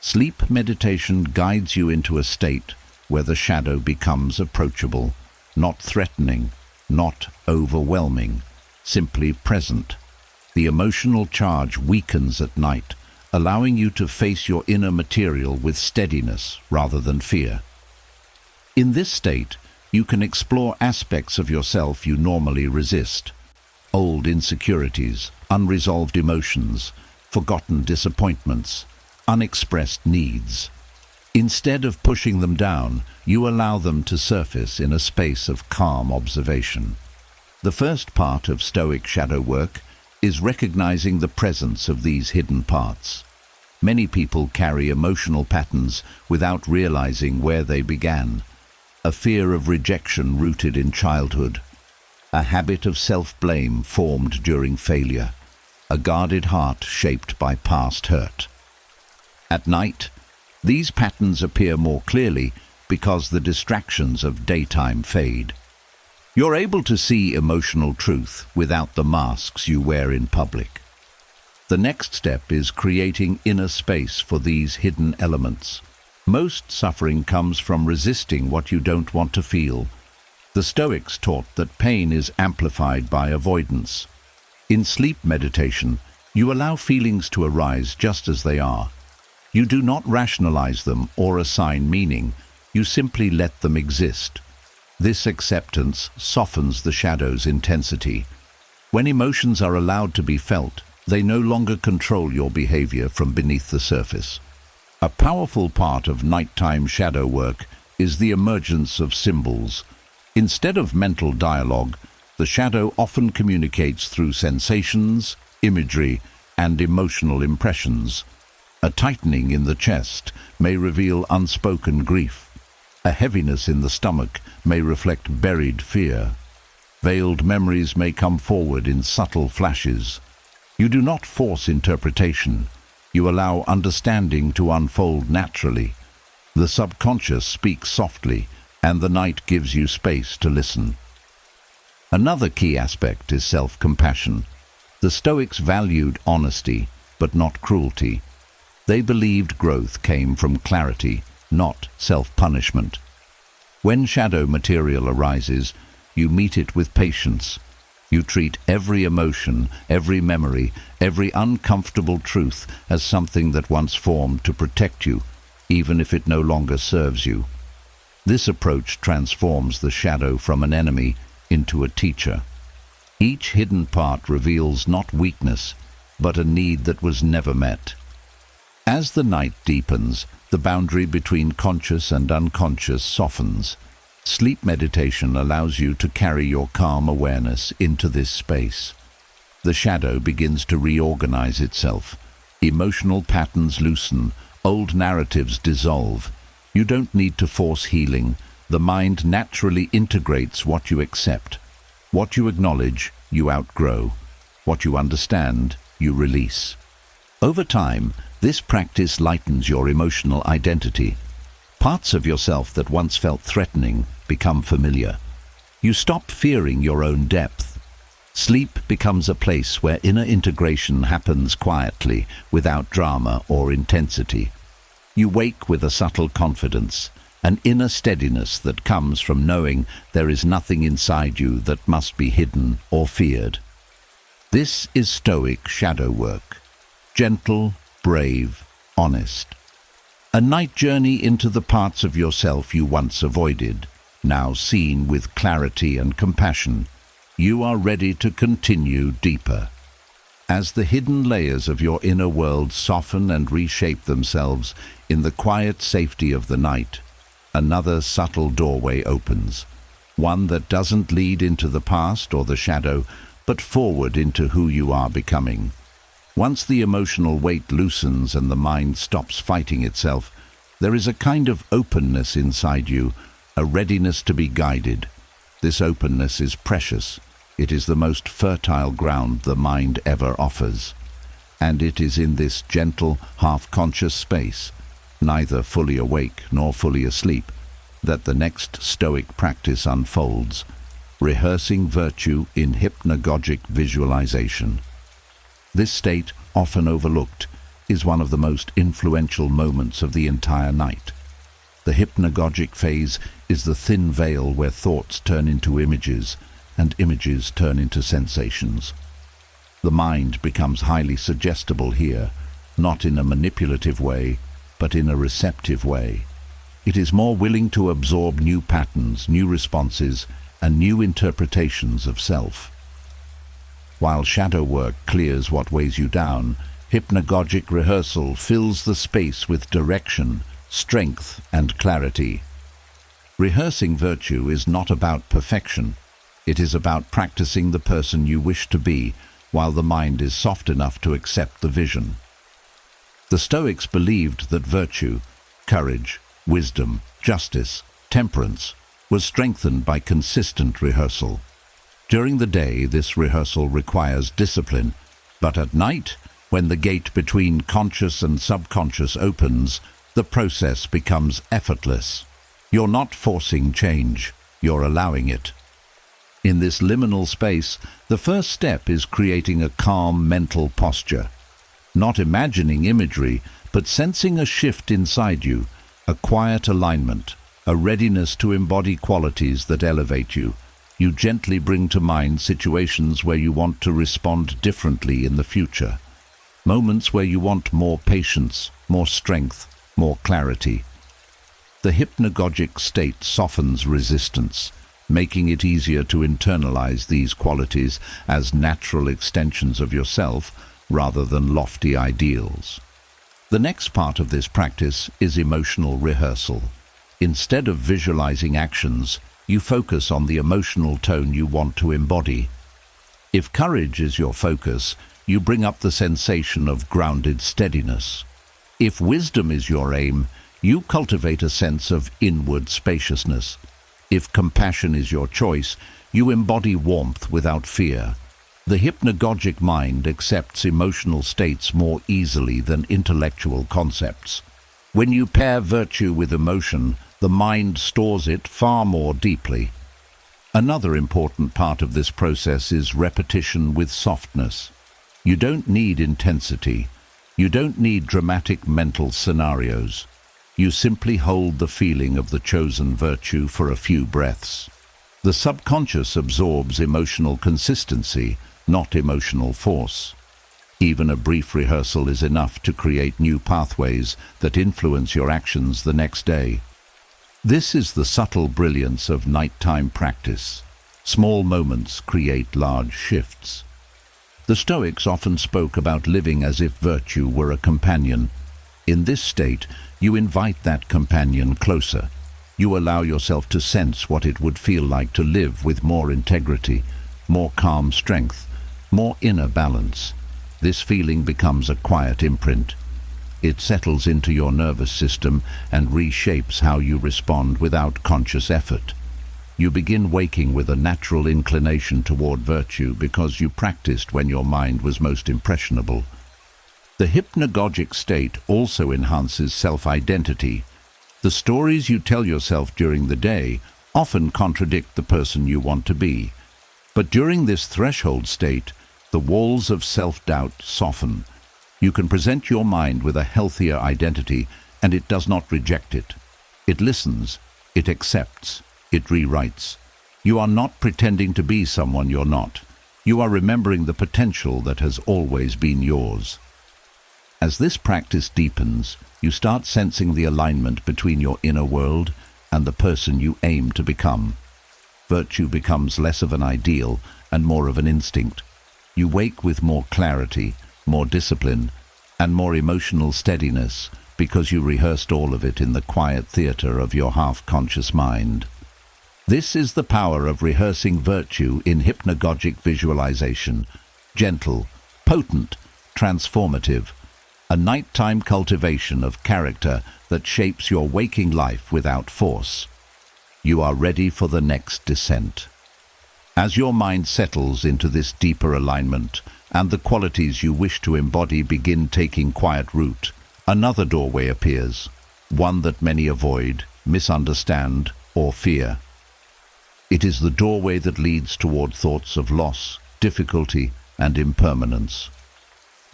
[SPEAKER 1] Sleep meditation guides you into a state where the shadow becomes approachable, not threatening, not overwhelming, simply present. The emotional charge weakens at night, allowing you to face your inner material with steadiness rather than fear. In this state, you can explore aspects of yourself you normally resist. Old insecurities, unresolved emotions, forgotten disappointments, unexpressed needs. Instead of pushing them down, you allow them to surface in a space of calm observation. The first part of Stoic shadow work is recognizing the presence of these hidden parts. Many people carry emotional patterns without realizing where they began. A fear of rejection rooted in childhood, a habit of self-blame formed during failure, a guarded heart shaped by past hurt. At night, these patterns appear more clearly because the distractions of daytime fade. You're able to see emotional truth without the masks you wear in public. The next step is creating inner space for these hidden elements. Most suffering comes from resisting what you don't want to feel. The Stoics taught that pain is amplified by avoidance. In sleep meditation, you allow feelings to arise just as they are. You do not rationalize them or assign meaning. You simply let them exist. This acceptance softens the shadow's intensity. When emotions are allowed to be felt, they no longer control your behavior from beneath the surface. A powerful part of nighttime shadow work is the emergence of symbols. Instead of mental dialogue, the shadow often communicates through sensations, imagery, and emotional impressions. A tightening in the chest may reveal unspoken grief. A heaviness in the stomach may reflect buried fear. Veiled memories may come forward in subtle flashes. You do not force interpretation. You allow understanding to unfold naturally. The subconscious speaks softly, and the night gives you space to listen. Another key aspect is self-compassion. The Stoics valued honesty, but not cruelty. They believed growth came from clarity, not self-punishment. When shadow material arises, you meet it with patience. You treat every emotion, every memory, every uncomfortable truth as something that once formed to protect you, even if it no longer serves you. This approach transforms the shadow from an enemy into a teacher. Each hidden part reveals not weakness, but a need that was never met. As the night deepens, the boundary between conscious and unconscious softens. Sleep meditation allows you to carry your calm awareness into this space. The shadow begins to reorganize itself. Emotional patterns loosen, old narratives dissolve. You don't need to force healing. The mind naturally integrates what you accept. What you acknowledge, you outgrow. What you understand, you release. Over time, this practice lightens your emotional identity. Parts of yourself that once felt threatening become familiar. You stop fearing your own depth. Sleep becomes a place where inner integration happens quietly, without drama or intensity. You wake with a subtle confidence, an inner steadiness that comes from knowing there is nothing inside you that must be hidden or feared. This is Stoic shadow work. Gentle, brave, honest. A night journey into the parts of yourself you once avoided, now seen with clarity and compassion. You are ready to continue deeper. As the hidden layers of your inner world soften and reshape themselves in the quiet safety of the night, another subtle doorway opens, one that doesn't lead into the past or the shadow, but forward into who you are becoming. Once the emotional weight loosens and the mind stops fighting itself, there is a kind of openness inside you, a readiness to be guided. This openness is precious. It is the most fertile ground the mind ever offers. And it is in this gentle, half-conscious space, neither fully awake nor fully asleep, that the next Stoic practice unfolds, rehearsing virtue in hypnagogic visualization. This state, often overlooked, is one of the most influential moments of the entire night. The hypnagogic phase is the thin veil where thoughts turn into images and images turn into sensations. The mind becomes highly suggestible here, not in a manipulative way, but in a receptive way. It is more willing to absorb new patterns, new responses, and new interpretations of self. While shadow work clears what weighs you down, hypnagogic rehearsal fills the space with direction, strength, and clarity. Rehearsing virtue is not about perfection. It is about practicing the person you wish to be, while the mind is soft enough to accept the vision. The Stoics believed that virtue, courage, wisdom, justice, temperance, was strengthened by consistent rehearsal. During the day, this rehearsal requires discipline, but at night, when the gate between conscious and subconscious opens, the process becomes effortless. You're not forcing change, you're allowing it. In this liminal space, the first step is creating a calm mental posture. Not imagining imagery, but sensing a shift inside you, a quiet alignment, a readiness to embody qualities that elevate you. You gently bring to mind situations where you want to respond differently in the future. Moments where you want more patience, more strength, more clarity. The hypnagogic state softens resistance, making it easier to internalize these qualities as natural extensions of yourself rather than lofty ideals. The next part of this practice is emotional rehearsal. Instead of visualizing actions, you focus on the emotional tone you want to embody. If courage is your focus, you bring up the sensation of grounded steadiness. If wisdom is your aim, you cultivate a sense of inward spaciousness. If compassion is your choice, you embody warmth without fear. The hypnagogic mind accepts emotional states more easily than intellectual concepts. When you pair virtue with emotion, the mind stores it far more deeply. Another important part of this process is repetition with softness. You don't need intensity. You don't need dramatic mental scenarios. You simply hold the feeling of the chosen virtue for a few breaths. The subconscious absorbs emotional consistency, not emotional force. Even a brief rehearsal is enough to create new pathways that influence your actions the next day. This is the subtle brilliance of nighttime practice. Small moments create large shifts. The Stoics often spoke about living as if virtue were a companion. In this state, you invite that companion closer. You allow yourself to sense what it would feel like to live with more integrity, more calm strength, more inner balance. This feeling becomes a quiet imprint. It settles into your nervous system and reshapes how you respond without conscious effort. You begin waking with a natural inclination toward virtue because you practiced when your mind was most impressionable. The hypnagogic state also enhances self-identity. The stories you tell yourself during the day often contradict the person you want to be. But during this threshold state, the walls of self-doubt soften. You can present your mind with a healthier identity, and it does not reject it. It listens, it accepts, it rewrites. You are not pretending to be someone you're not. You are remembering the potential that has always been yours. As this practice deepens, you start sensing the alignment between your inner world and the person you aim to become. Virtue becomes less of an ideal and more of an instinct. You wake with more clarity, more discipline, and more emotional steadiness because you rehearsed all of it in the quiet theater of your half-conscious mind. This is the power of rehearsing virtue in hypnagogic visualization. Gentle, potent, transformative. A nighttime cultivation of character that shapes your waking life without force. You are ready for the next descent. As your mind settles into this deeper alignment and the qualities you wish to embody begin taking quiet root, another doorway appears, one that many avoid, misunderstand, or fear. It is the doorway that leads toward thoughts of loss, difficulty, and impermanence.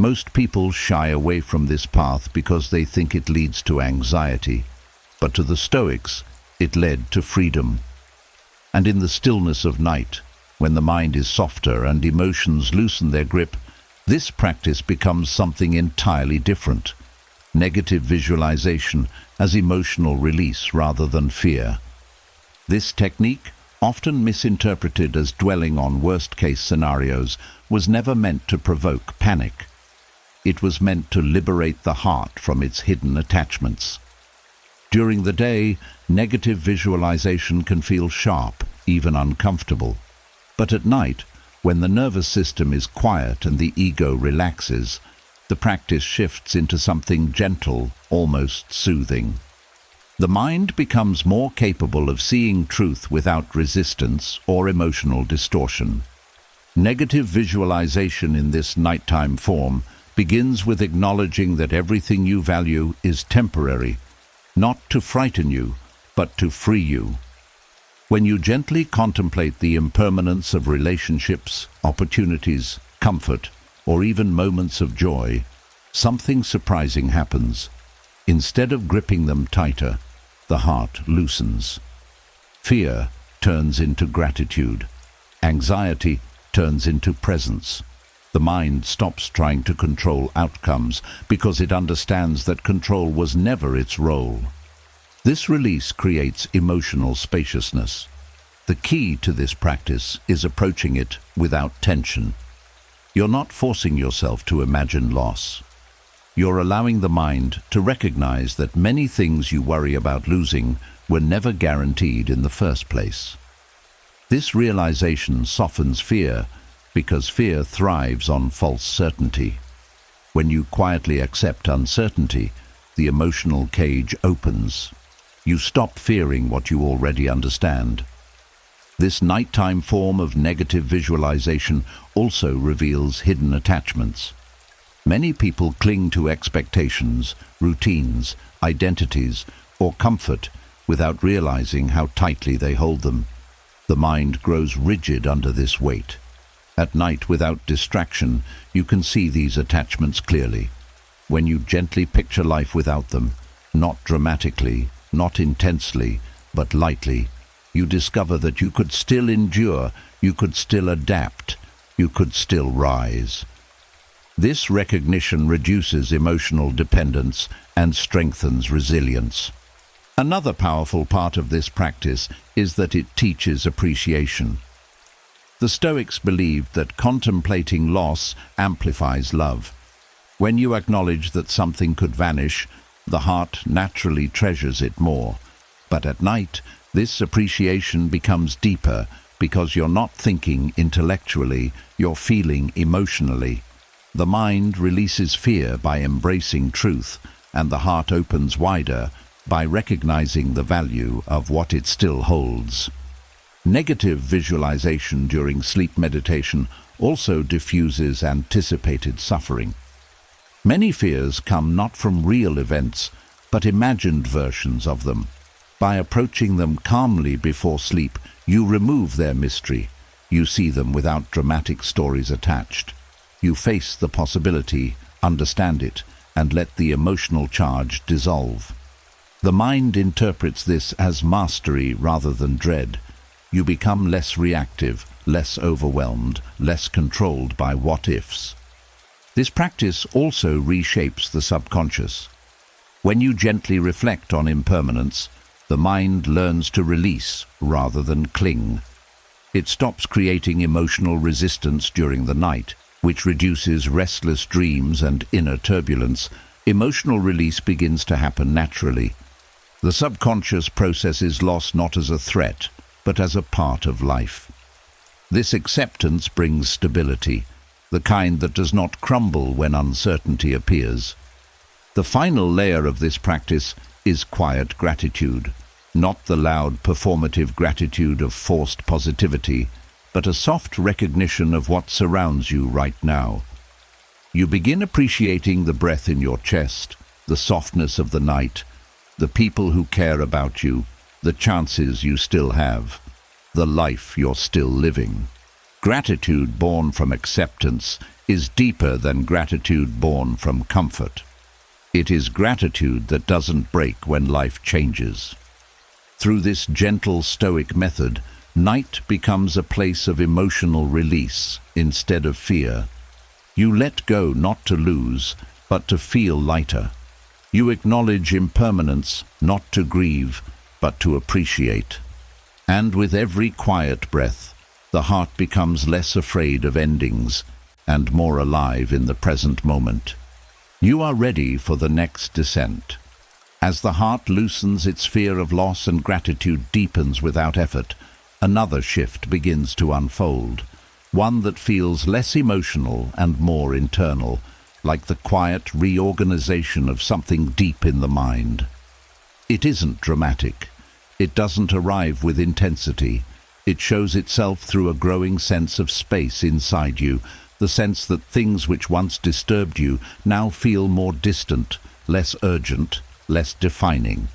[SPEAKER 1] Most people shy away from this path because they think it leads to anxiety, but to the Stoics, it led to freedom. And in the stillness of night, when the mind is softer and emotions loosen their grip, This practice becomes something entirely different. Negative visualization as emotional release rather than fear. This technique, often misinterpreted as dwelling on worst-case scenarios, was never meant to provoke panic. It was meant to liberate the heart from its hidden attachments. During the day, negative visualization can feel sharp, even uncomfortable. But at night, when the nervous system is quiet and the ego relaxes, the practice shifts into something gentle, almost soothing. The mind becomes more capable of seeing truth without resistance or emotional distortion. Negative visualization in this nighttime form begins with acknowledging that everything you value is temporary, not to frighten you, but to free you. When you gently contemplate the impermanence of relationships, opportunities, comfort, or even moments of joy, something surprising happens. Instead of gripping them tighter, the heart loosens. Fear turns into gratitude. Anxiety turns into presence. The mind stops trying to control outcomes because it understands that control was never its role. This release creates emotional spaciousness. The key to this practice is approaching it without tension. You're not forcing yourself to imagine loss. You're allowing the mind to recognize that many things you worry about losing were never guaranteed in the first place. This realization softens fear because fear thrives on false certainty. When you quietly accept uncertainty, the emotional cage opens. You stop fearing what you already understand. This nighttime form of negative visualization also reveals hidden attachments. Many people cling to expectations, routines, identities, or comfort without realizing how tightly they hold them. The mind grows rigid under this weight. At night, without distraction, you can see these attachments clearly. When you gently picture life without them, not dramatically, not intensely, but lightly, you discover that you could still endure, you could still adapt, you could still rise. This recognition reduces emotional dependence and strengthens resilience. Another powerful part of this practice is that it teaches appreciation. The Stoics believed that contemplating loss amplifies love. When you acknowledge that something could vanish, the heart naturally treasures it more. But at night, this appreciation becomes deeper because you're not thinking intellectually, you're feeling emotionally. The mind releases fear by embracing truth, and the heart opens wider by recognizing the value of what it still holds. Negative visualization during sleep meditation also diffuses anticipated suffering. Many fears come not from real events, but imagined versions of them. By approaching them calmly before sleep, you remove their mystery. You see them without dramatic stories attached. You face the possibility, understand it, and let the emotional charge dissolve. The mind interprets this as mastery rather than dread. You become less reactive, less overwhelmed, less controlled by what-ifs. This practice also reshapes the subconscious. When you gently reflect on impermanence, the mind learns to release rather than cling. It stops creating emotional resistance during the night, which reduces restless dreams and inner turbulence. Emotional release begins to happen naturally. The subconscious processes loss not as a threat, but as a part of life. This acceptance brings stability, the kind that does not crumble when uncertainty appears. The final layer of this practice is quiet gratitude, not the loud performative gratitude of forced positivity, but a soft recognition of what surrounds you right now. You begin appreciating the breath in your chest, the softness of the night, the people who care about you, the chances you still have, the life you're still living. Gratitude born from acceptance is deeper than gratitude born from comfort. It is gratitude that doesn't break when life changes. Through this gentle Stoic method, night becomes a place of emotional release instead of fear. You let go not to lose, but to feel lighter. You acknowledge impermanence not to grieve, but to appreciate. And with every quiet breath, the heart becomes less afraid of endings and more alive in the present moment. You are ready for the next descent. As the heart loosens, its fear of loss and gratitude deepens without effort, another shift begins to unfold, one that feels less emotional and more internal, like the quiet reorganization of something deep in the mind. It isn't dramatic. It doesn't arrive with intensity. It shows itself through a growing sense of space inside you, the sense that things which once disturbed you now feel more distant, less urgent, less defining.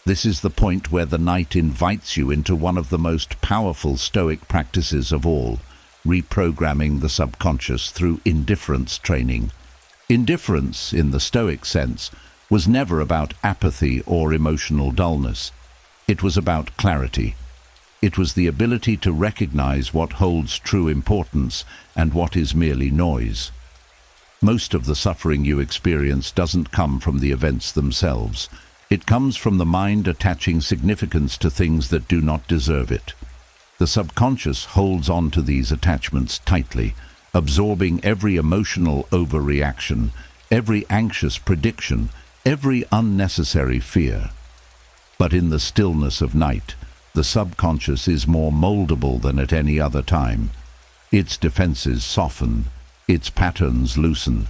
[SPEAKER 1] This is the point where the night invites you into one of the most powerful Stoic practices of all, reprogramming the subconscious through indifference training. Indifference, in the Stoic sense, was never about apathy or emotional dullness. It was about clarity. It was the ability to recognize what holds true importance and what is merely noise. Most of the suffering you experience doesn't come from the events themselves. It comes from the mind attaching significance to things that do not deserve it. The subconscious holds on to these attachments tightly, absorbing every emotional overreaction, every anxious prediction, every unnecessary fear. But in the stillness of night, the subconscious is more moldable than at any other time. Its defenses soften, its patterns loosen.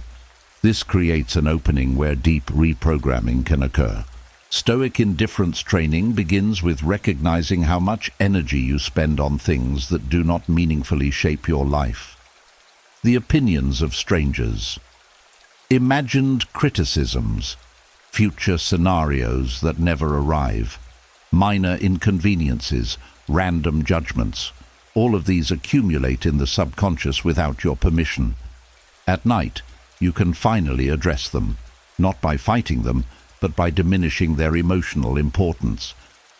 [SPEAKER 1] This creates an opening where deep reprogramming can occur. Stoic indifference training begins with recognizing how much energy you spend on things that do not meaningfully shape your life. The opinions of strangers, imagined criticisms, future scenarios that never arrive, minor inconveniences, random judgments. All of these accumulate in the subconscious without your permission. At night, you can finally address them, not by fighting them, but by diminishing their emotional importance.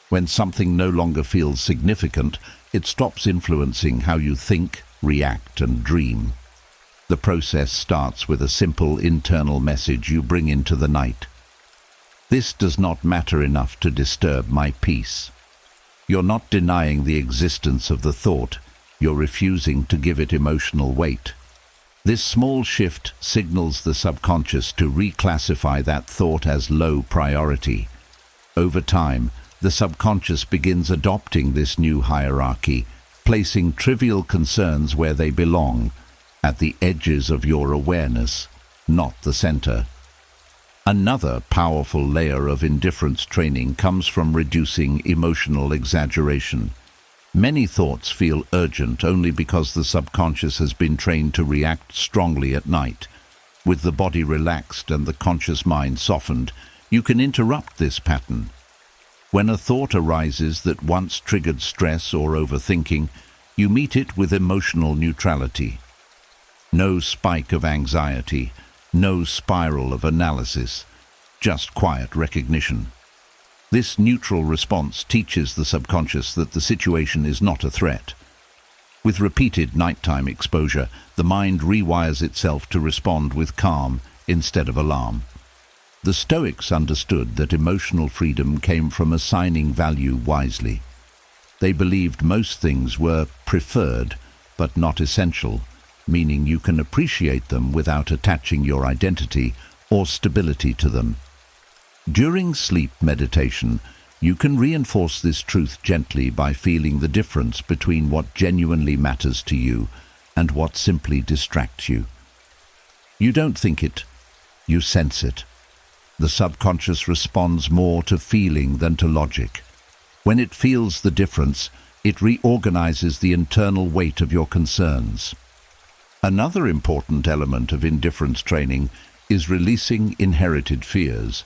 [SPEAKER 1] When something no longer feels significant, it stops influencing how you think, react, and dream. The process starts with a simple internal message you bring into the night. This does not matter enough to disturb my peace. You're not denying the existence of the thought, you're refusing to give it emotional weight. This small shift signals the subconscious to reclassify that thought as low priority. Over time, the subconscious begins adopting this new hierarchy, placing trivial concerns where they belong, at the edges of your awareness, not the center. Another powerful layer of indifference training comes from reducing emotional exaggeration. Many thoughts feel urgent only because the subconscious has been trained to react strongly at night. With the body relaxed and the conscious mind softened, you can interrupt this pattern. When a thought arises that once triggered stress or overthinking, you meet it with emotional neutrality. No spike of anxiety, no spiral of analysis, just quiet recognition. This neutral response teaches the subconscious that the situation is not a threat. With repeated nighttime exposure, the mind rewires itself to respond with calm instead of alarm. The Stoics understood that emotional freedom came from assigning value wisely. They believed most things were preferred, but not essential, meaning you can appreciate them without attaching your identity or stability to them. During sleep meditation, you can reinforce this truth gently by feeling the difference between what genuinely matters to you and what simply distracts you. You don't think it, you sense it. The subconscious responds more to feeling than to logic. When it feels the difference, it reorganizes the internal weight of your concerns. Another important element of indifference training is releasing inherited fears.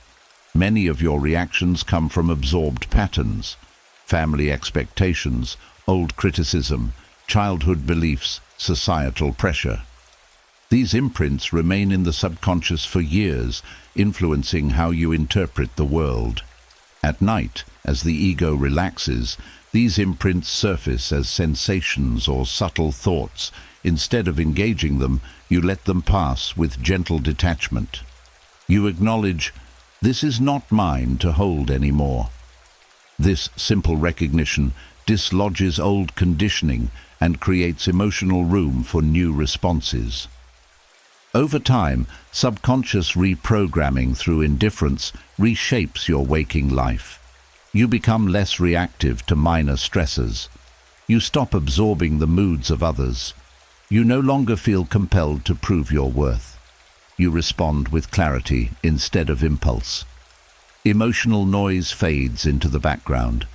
[SPEAKER 1] Many of your reactions come from absorbed patterns, family expectations, old criticism, childhood beliefs, societal pressure. These imprints remain in the subconscious for years, influencing how you interpret the world. At night, as the ego relaxes, These imprints surface as sensations or subtle thoughts. Instead of engaging them, you let them pass with gentle detachment. You acknowledge, "This is not mine to hold anymore." This simple recognition dislodges old conditioning and creates emotional room for new responses. Over time, subconscious reprogramming through indifference reshapes your waking life. You become less reactive to minor stressors. You stop absorbing the moods of others. You no longer feel compelled to prove your worth. You respond with clarity instead of impulse. Emotional noise fades into the background,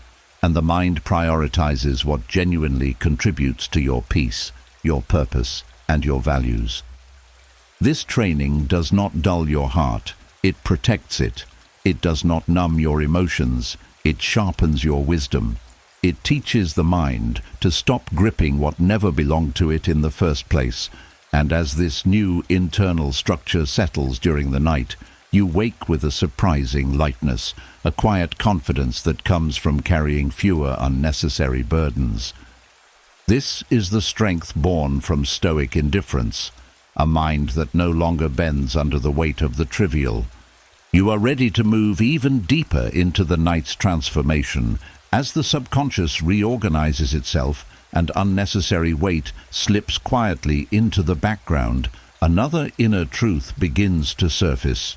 [SPEAKER 1] and the mind prioritizes what genuinely contributes to your peace, your purpose, and your values. This training does not dull your heart, it protects it. It does not numb your emotions, it sharpens your wisdom. It teaches the mind to stop gripping what never belonged to it in the first place, and as this new internal structure settles during the night, you wake with a surprising lightness, a quiet confidence that comes from carrying fewer unnecessary burdens. This is the strength born from Stoic indifference, a mind that no longer bends under the weight of the trivial. You are ready to move even deeper into the night's transformation. As the subconscious reorganizes itself and unnecessary weight slips quietly into the background, another inner truth begins to surface.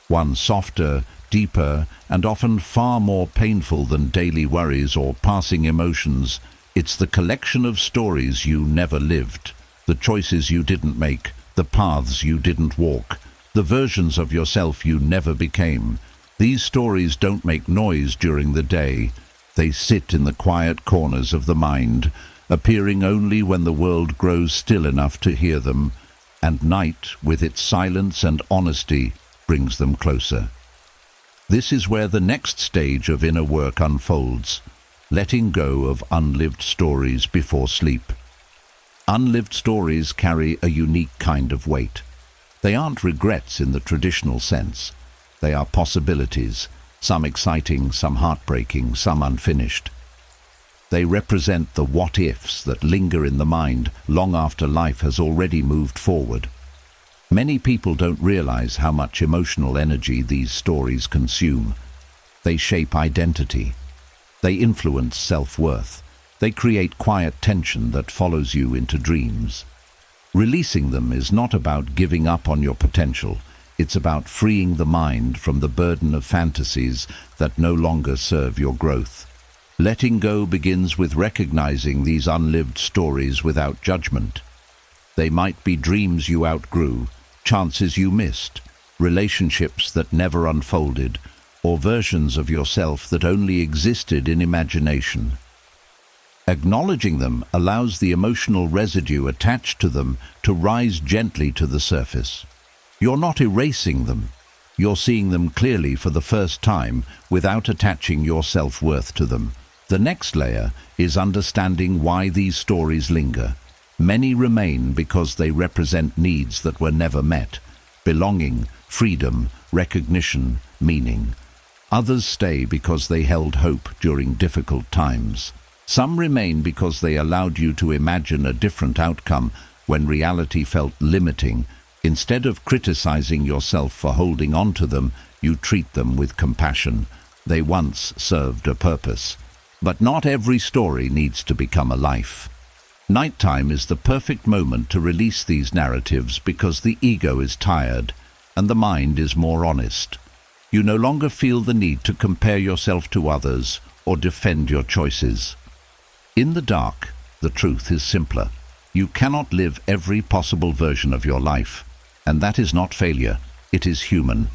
[SPEAKER 1] One softer, deeper, and often far more painful than daily worries or passing emotions. It's the collection of stories you never lived, the choices you didn't make, the paths you didn't walk, the versions of yourself you never became. These stories don't make noise during the day. They sit in the quiet corners of the mind, appearing only when the world grows still enough to hear them, and night, with its silence and honesty, brings them closer. This is where the next stage of inner work unfolds, letting go of unlived stories before sleep. Unlived stories carry a unique kind of weight. They aren't regrets in the traditional sense. They are possibilities, some exciting, some heartbreaking, some unfinished. They represent the what-ifs that linger in the mind long after life has already moved forward. Many people don't realize how much emotional energy these stories consume. They shape identity. They influence self-worth. They create quiet tension that follows you into dreams. Releasing them is not about giving up on your potential. It's about freeing the mind from the burden of fantasies that no longer serve your growth. Letting go begins with recognizing these unlived stories without judgment. They might be dreams you outgrew, chances you missed, relationships that never unfolded, or versions of yourself that only existed in imagination. Acknowledging them allows the emotional residue attached to them to rise gently to the surface. You're not erasing them. You're seeing them clearly for the first time without attaching your self-worth to them. The next layer is understanding why these stories linger. Many remain because they represent needs that were never met: belonging, freedom, recognition, meaning. Others stay because they held hope during difficult times. Some remain because they allowed you to imagine a different outcome when reality felt limiting. Instead of criticizing yourself for holding on to them, you treat them with compassion. They once served a purpose. But not every story needs to become a life. Nighttime is the perfect moment to release these narratives because the ego is tired and the mind is more honest. You no longer feel the need to compare yourself to others or defend your choices. In the dark, the truth is simpler. You cannot live every possible version of your life, and that is not failure, it is human.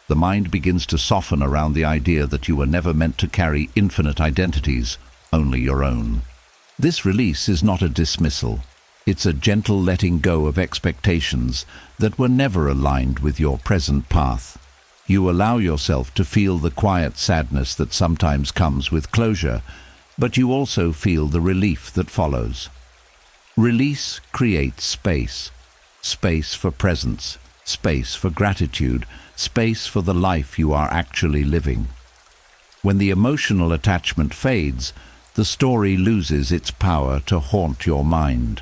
[SPEAKER 1] The mind begins to soften around the idea that you were never meant to carry infinite identities, only your own. This release is not a dismissal. It's a gentle letting go of expectations that were never aligned with your present path. You allow yourself to feel the quiet sadness that sometimes comes with closure, but you also feel the relief that follows. Release creates space. Space for presence, space for gratitude, space for the life you are actually living. When the emotional attachment fades, the story loses its power to haunt your mind.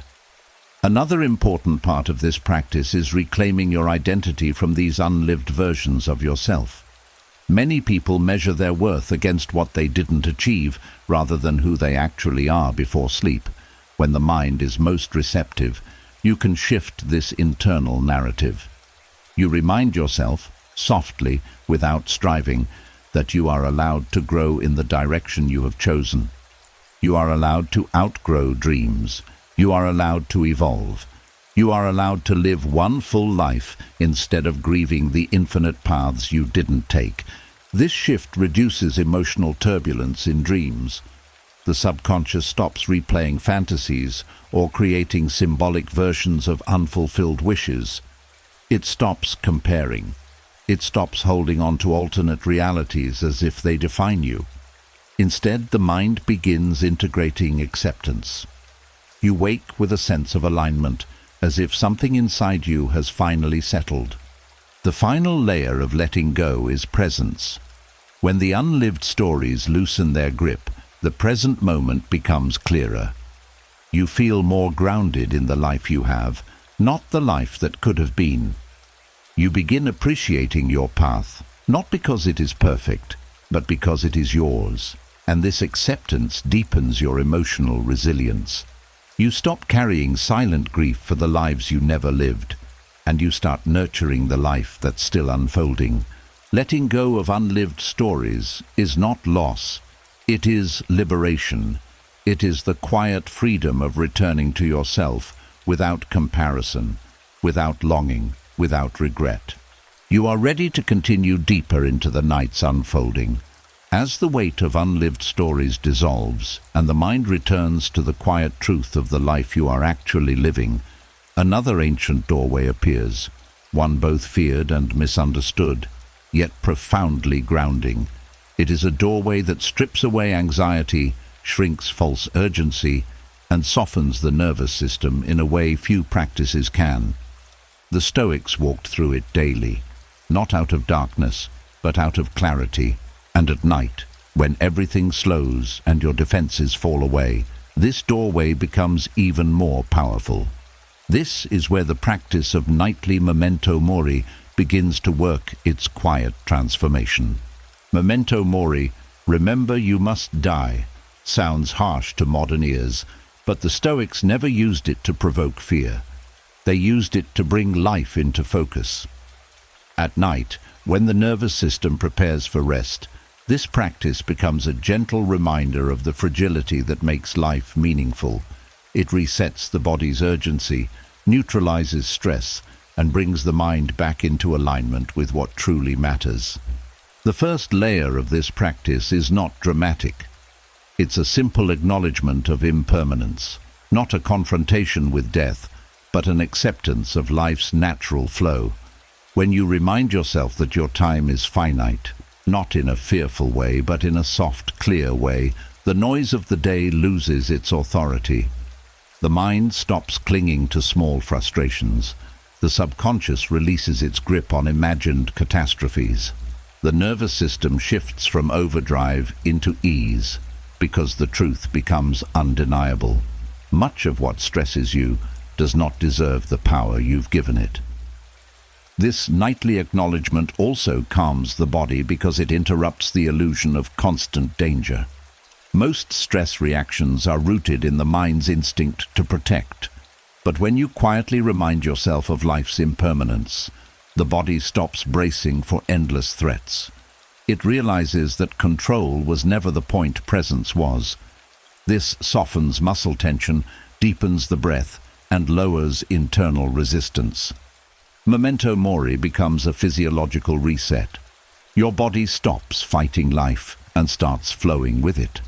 [SPEAKER 1] Another important part of this practice is reclaiming your identity from these unlived versions of yourself. Many people measure their worth against what they didn't achieve rather than who they actually are before sleep. When the mind is most receptive, you can shift this internal narrative. You remind yourself, softly, without striving, that you are allowed to grow in the direction you have chosen. You are allowed to outgrow dreams. You are allowed to evolve. You are allowed to live one full life instead of grieving the infinite paths you didn't take. This shift reduces emotional turbulence in dreams. The subconscious stops replaying fantasies or creating symbolic versions of unfulfilled wishes. It stops comparing. It stops holding on to alternate realities as if they define you. Instead, the mind begins integrating acceptance. You wake with a sense of alignment, as if something inside you has finally settled. The final layer of letting go is presence. When the unlived stories loosen their grip, the present moment becomes clearer. You feel more grounded in the life you have, not the life that could have been. You begin appreciating your path, not because it is perfect, but because it is yours, and this acceptance deepens your emotional resilience. You stop carrying silent grief for the lives you never lived, and you start nurturing the life that's still unfolding. Letting go of unlived stories is not loss, it is liberation. It is the quiet freedom of returning to yourself without comparison, without longing, without regret. You are ready to continue deeper into the night's unfolding. As the weight of unlived stories dissolves and the mind returns to the quiet truth of the life you are actually living, another ancient doorway appears, one both feared and misunderstood, yet profoundly grounding. It is a doorway that strips away anxiety, shrinks false urgency, and softens the nervous system in a way few practices can. The Stoics walked through it daily, not out of darkness, but out of clarity. And at night, when everything slows and your defenses fall away, this doorway becomes even more powerful. This is where the practice of nightly memento mori begins to work its quiet transformation. Memento mori, remember you must die, sounds harsh to modern ears, but the Stoics never used it to provoke fear. They used it to bring life into focus. At night, when the nervous system prepares for rest, this practice becomes a gentle reminder of the fragility that makes life meaningful. It resets the body's urgency, neutralizes stress, and brings the mind back into alignment with what truly matters. The first layer of this practice is not dramatic. It's a simple acknowledgement of impermanence, not a confrontation with death, but an acceptance of life's natural flow. When you remind yourself that your time is finite, not in a fearful way, but in a soft, clear way, the noise of the day loses its authority. The mind stops clinging to small frustrations. The subconscious releases its grip on imagined catastrophes. The nervous system shifts from overdrive into ease, because the truth becomes undeniable. Much of what stresses you does not deserve the power you've given it. This nightly acknowledgement also calms the body because it interrupts the illusion of constant danger. Most stress reactions are rooted in the mind's instinct to protect. But when you quietly remind yourself of life's impermanence, the body stops bracing for endless threats. It realizes that control was never the point presence was. This softens muscle tension, deepens the breath, and lowers internal resistance. Memento mori becomes a physiological reset. Your body stops fighting life and starts flowing with it.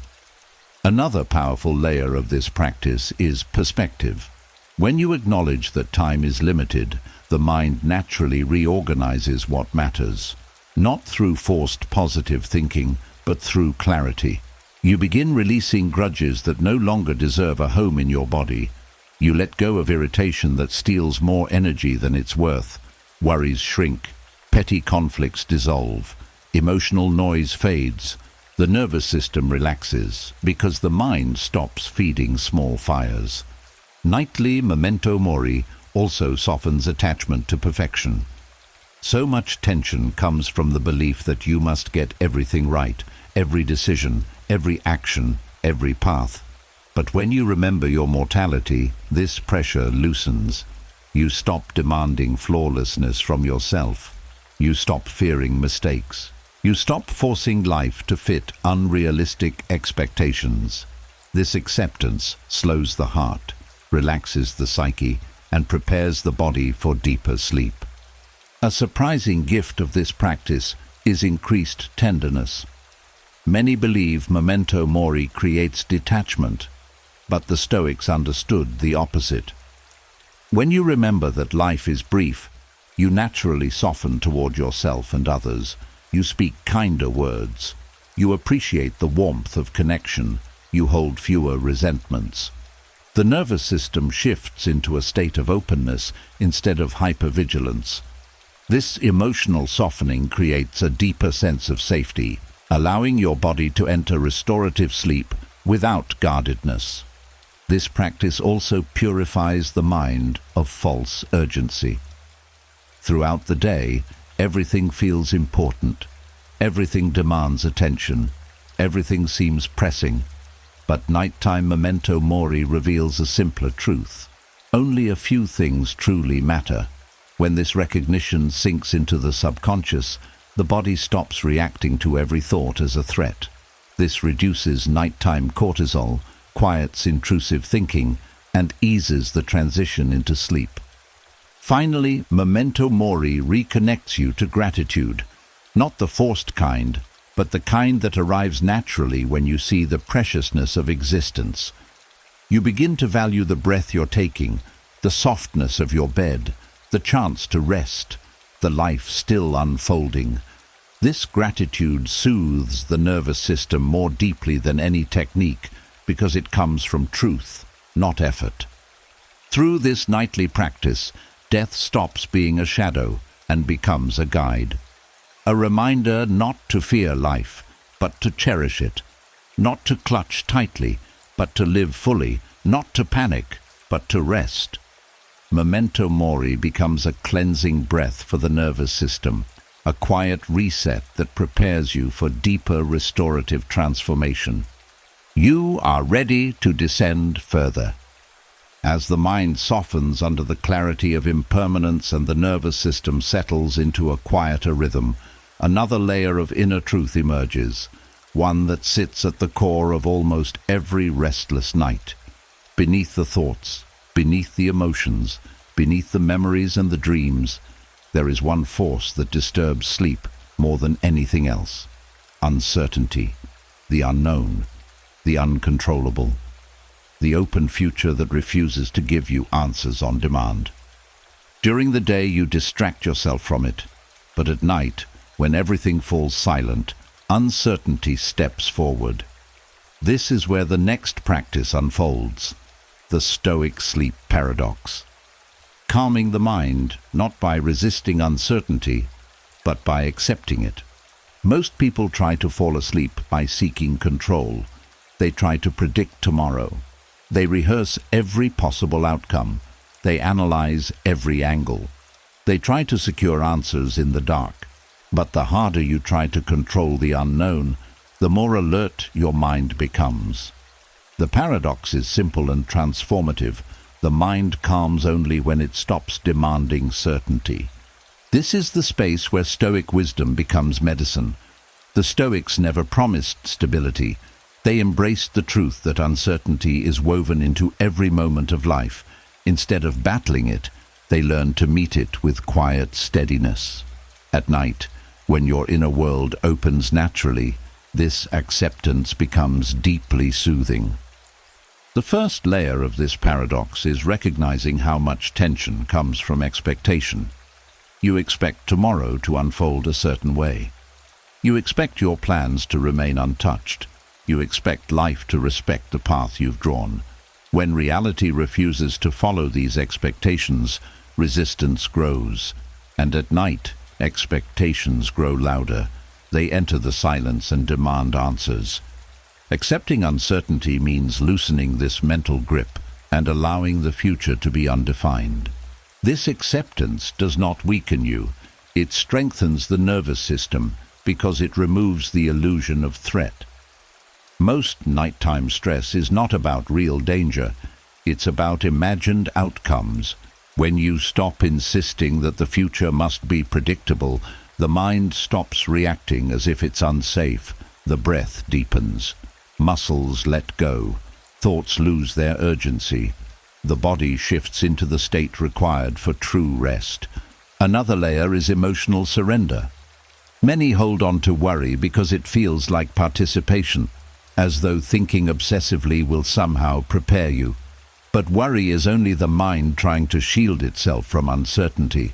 [SPEAKER 1] Another powerful layer of this practice is perspective. When you acknowledge that time is limited, the mind naturally reorganizes what matters, not through forced positive thinking, but through clarity. You begin releasing grudges that no longer deserve a home in your body. You let go of irritation that steals more energy than it's worth. Worries shrink, petty conflicts dissolve, emotional noise fades, The nervous system relaxes because the mind stops feeding small fires. Nightly memento mori also softens attachment to perfection. So much tension comes from the belief that you must get everything right, every decision, every action, every path. But when you remember your mortality, this pressure loosens. You stop demanding flawlessness from yourself. You stop fearing mistakes. You stop forcing life to fit unrealistic expectations. This acceptance slows the heart, relaxes the psyche, and prepares the body for deeper sleep. A surprising gift of this practice is increased tenderness. Many believe memento mori creates detachment, but the Stoics understood the opposite. When you remember that life is brief, you naturally soften toward yourself and others. You speak kinder words. You appreciate the warmth of connection. You hold fewer resentments. The nervous system shifts into a state of openness instead of hypervigilance. This emotional softening creates a deeper sense of safety, allowing your body to enter restorative sleep without guardedness. This practice also purifies the mind of false urgency. Throughout the day, everything feels important. Everything demands attention. Everything seems pressing. But nighttime memento mori reveals a simpler truth. Only a few things truly matter. When this recognition sinks into the subconscious, the body stops reacting to every thought as a threat. This reduces nighttime cortisol, quiets intrusive thinking, and eases the transition into sleep. Finally, memento mori reconnects you to gratitude, not the forced kind, but the kind that arrives naturally when you see the preciousness of existence. You begin to value the breath you're taking, the softness of your bed, the chance to rest, the life still unfolding. This gratitude soothes the nervous system more deeply than any technique because it comes from truth, not effort. Through this nightly practice, death stops being a shadow and becomes a guide. A reminder not to fear life, but to cherish it. Not to clutch tightly, but to live fully. Not to panic, but to rest. Memento mori becomes a cleansing breath for the nervous system, a quiet reset that prepares you for deeper restorative transformation. You are ready to descend further. As the mind softens under the clarity of impermanence and the nervous system settles into a quieter rhythm, another layer of inner truth emerges, one that sits at the core of almost every restless night. Beneath the thoughts, beneath the emotions, beneath the memories and the dreams, there is one force that disturbs sleep more than anything else: uncertainty, the unknown, the uncontrollable, the open future that refuses to give you answers on demand. During the day you distract yourself from it, but at night, when everything falls silent, uncertainty steps forward. This is where the next practice unfolds, the Stoic sleep paradox. Calming the mind, not by resisting uncertainty, but by accepting it. Most people try to fall asleep by seeking control. They try to predict tomorrow. They rehearse every possible outcome. They analyze every angle. They try to secure answers in the dark. But the harder you try to control the unknown, the more alert your mind becomes. The paradox is simple and transformative. The mind calms only when it stops demanding certainty. This is the space where Stoic wisdom becomes medicine. The Stoics never promised stability. They embraced the truth that uncertainty is woven into every moment of life. Instead of battling it, they learned to meet it with quiet steadiness. At night, when your inner world opens naturally, this acceptance becomes deeply soothing. The first layer of this paradox is recognizing how much tension comes from expectation. You expect tomorrow to unfold a certain way. You expect your plans to remain untouched. You expect life to respect the path you've drawn. When reality refuses to follow these expectations, resistance grows. And at night, expectations grow louder. They enter the silence and demand answers. Accepting uncertainty means loosening this mental grip and allowing the future to be undefined. This acceptance does not weaken you. It strengthens the nervous system because it removes the illusion of threat. Most nighttime stress is not about real danger. It's about imagined outcomes. When you stop insisting that the future must be predictable, the mind stops reacting as if it's unsafe. The breath deepens. Muscles let go. Thoughts lose their urgency. The body shifts into the state required for true rest. Another layer is emotional surrender. Many hold on to worry because it feels like participation, as though thinking obsessively will somehow prepare you. But worry is only the mind trying to shield itself from uncertainty.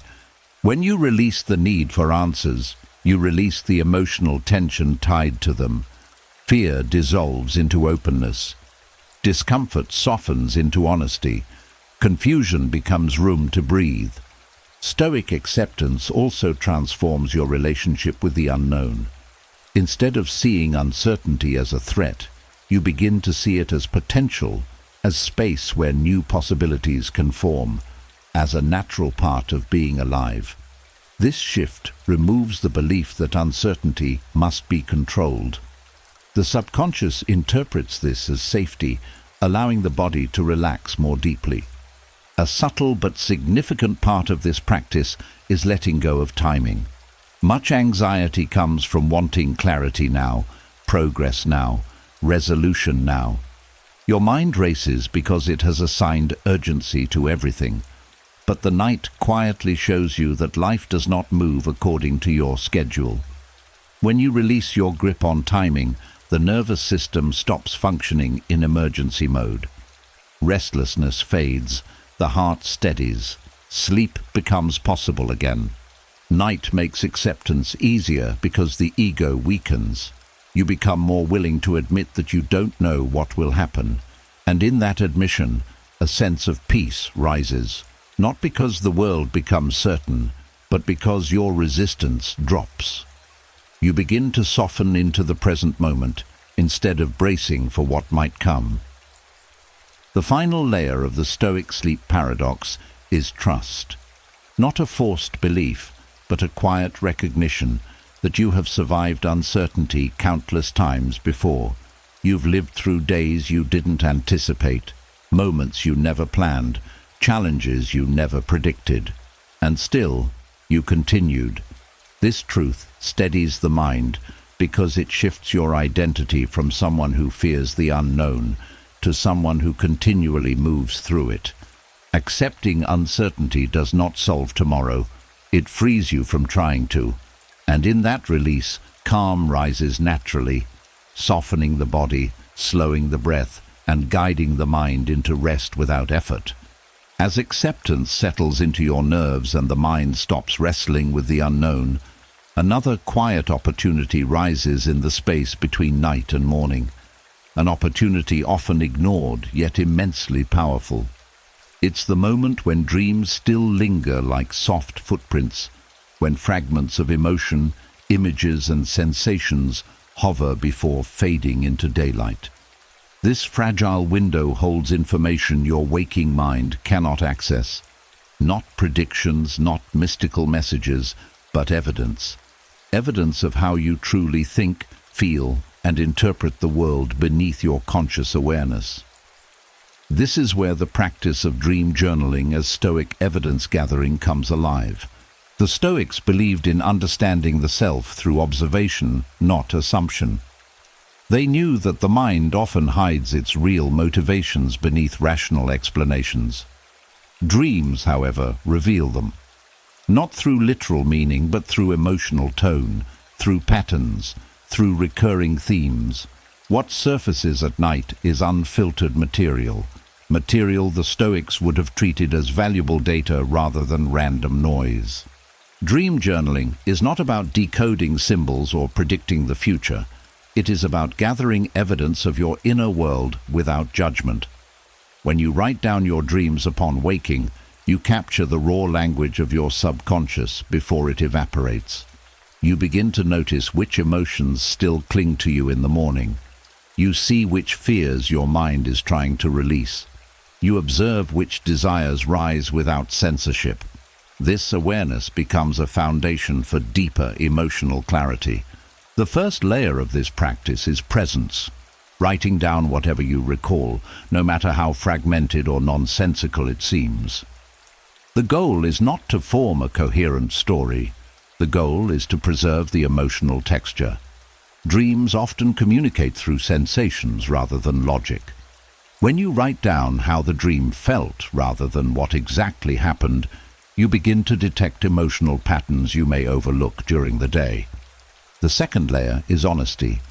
[SPEAKER 1] When you release the need for answers, you release the emotional tension tied to them. Fear dissolves into openness. Discomfort softens into honesty. Confusion becomes room to breathe. Stoic acceptance also transforms your relationship with the unknown. Instead of seeing uncertainty as a threat, you begin to see it as potential, as space where new possibilities can form, as a natural part of being alive. This shift removes the belief that uncertainty must be controlled. The subconscious interprets this as safety, allowing the body to relax more deeply. A subtle but significant part of this practice is letting go of timing. Much anxiety comes from wanting clarity now, progress now, resolution now. Your mind races because it has assigned urgency to everything. But the night quietly shows you that life does not move according to your schedule. When you release your grip on timing, the nervous system stops functioning in emergency mode. Restlessness fades, the heart steadies, sleep becomes possible again. Night makes acceptance easier because the ego weakens. You become more willing to admit that you don't know what will happen, and in that admission, a sense of peace rises, not because the world becomes certain, but because your resistance drops. You begin to soften into the present moment instead of bracing for what might come. The final layer of the Stoic sleep paradox is trust. Not a forced belief, but a quiet recognition that you have survived uncertainty countless times before. You've lived through days you didn't anticipate, moments you never planned, challenges you never predicted. And still, you continued. This truth steadies the mind because it shifts your identity from someone who fears the unknown to someone who continually moves through it. Accepting uncertainty does not solve tomorrow. It frees you from trying to. And in that release, calm rises naturally, softening the body, slowing the breath, and guiding the mind into rest without effort. As acceptance settles into your nerves and the mind stops wrestling with the unknown, another quiet opportunity rises in the space between night and morning, an opportunity often ignored yet immensely powerful. It's the moment when dreams still linger like soft footprints, when fragments of emotion, images and sensations hover before fading into daylight. This fragile window holds information your waking mind cannot access. Not predictions, not mystical messages, but evidence. Evidence of how you truly think, feel, and interpret the world beneath your conscious awareness. This is where the practice of dream journaling as Stoic evidence gathering comes alive. The Stoics believed in understanding the self through observation, not assumption. They knew that the mind often hides its real motivations beneath rational explanations. Dreams, however, reveal them. Not through literal meaning, but through emotional tone, through patterns, through recurring themes. What surfaces at night is unfiltered material the Stoics would have treated as valuable data rather than random noise. Dream journaling is not about decoding symbols or predicting the future. It is about gathering evidence of your inner world without judgment. When you write down your dreams upon waking, you capture the raw language of your subconscious before it evaporates. You begin to notice which emotions still cling to you in the morning. You see which fears your mind is trying to release. You observe which desires rise without censorship. This awareness becomes a foundation for deeper emotional clarity. The first layer of this practice is presence, writing down whatever you recall, no matter how fragmented or nonsensical it seems. The goal is not to form a coherent story. The goal is to preserve the emotional texture. Dreams often communicate through sensations rather than logic. When you write down how the dream felt rather than what exactly happened, you begin to detect emotional patterns you may overlook during the day. The second layer is honesty.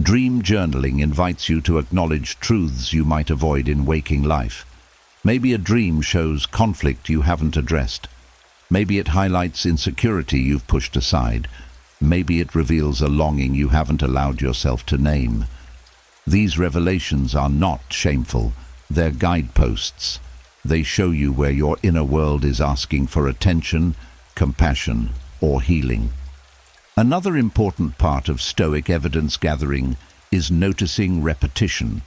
[SPEAKER 1] Dream journaling invites you to acknowledge truths you might avoid in waking life. Maybe a dream shows conflict you haven't addressed. Maybe it highlights insecurity you've pushed aside. Maybe it reveals a longing you haven't allowed yourself to name. These revelations are not shameful. They're guideposts. They show you where your inner world is asking for attention, compassion, or healing. Another important part of Stoic evidence gathering is noticing repetition.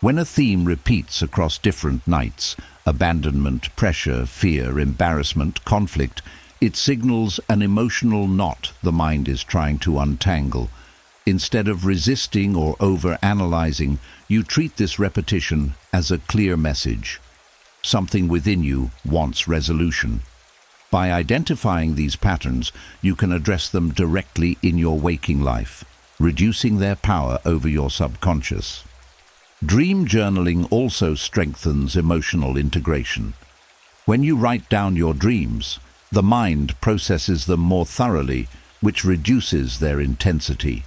[SPEAKER 1] When a theme repeats across different nights, abandonment, pressure, fear, embarrassment, conflict, it signals an emotional knot the mind is trying to untangle. Instead of resisting or over-analyzing, you treat this repetition as a clear message. Something within you wants resolution. By identifying these patterns, you can address them directly in your waking life, reducing their power over your subconscious. Dream journaling also strengthens emotional integration. When you write down your dreams, the mind processes them more thoroughly, which reduces their intensity.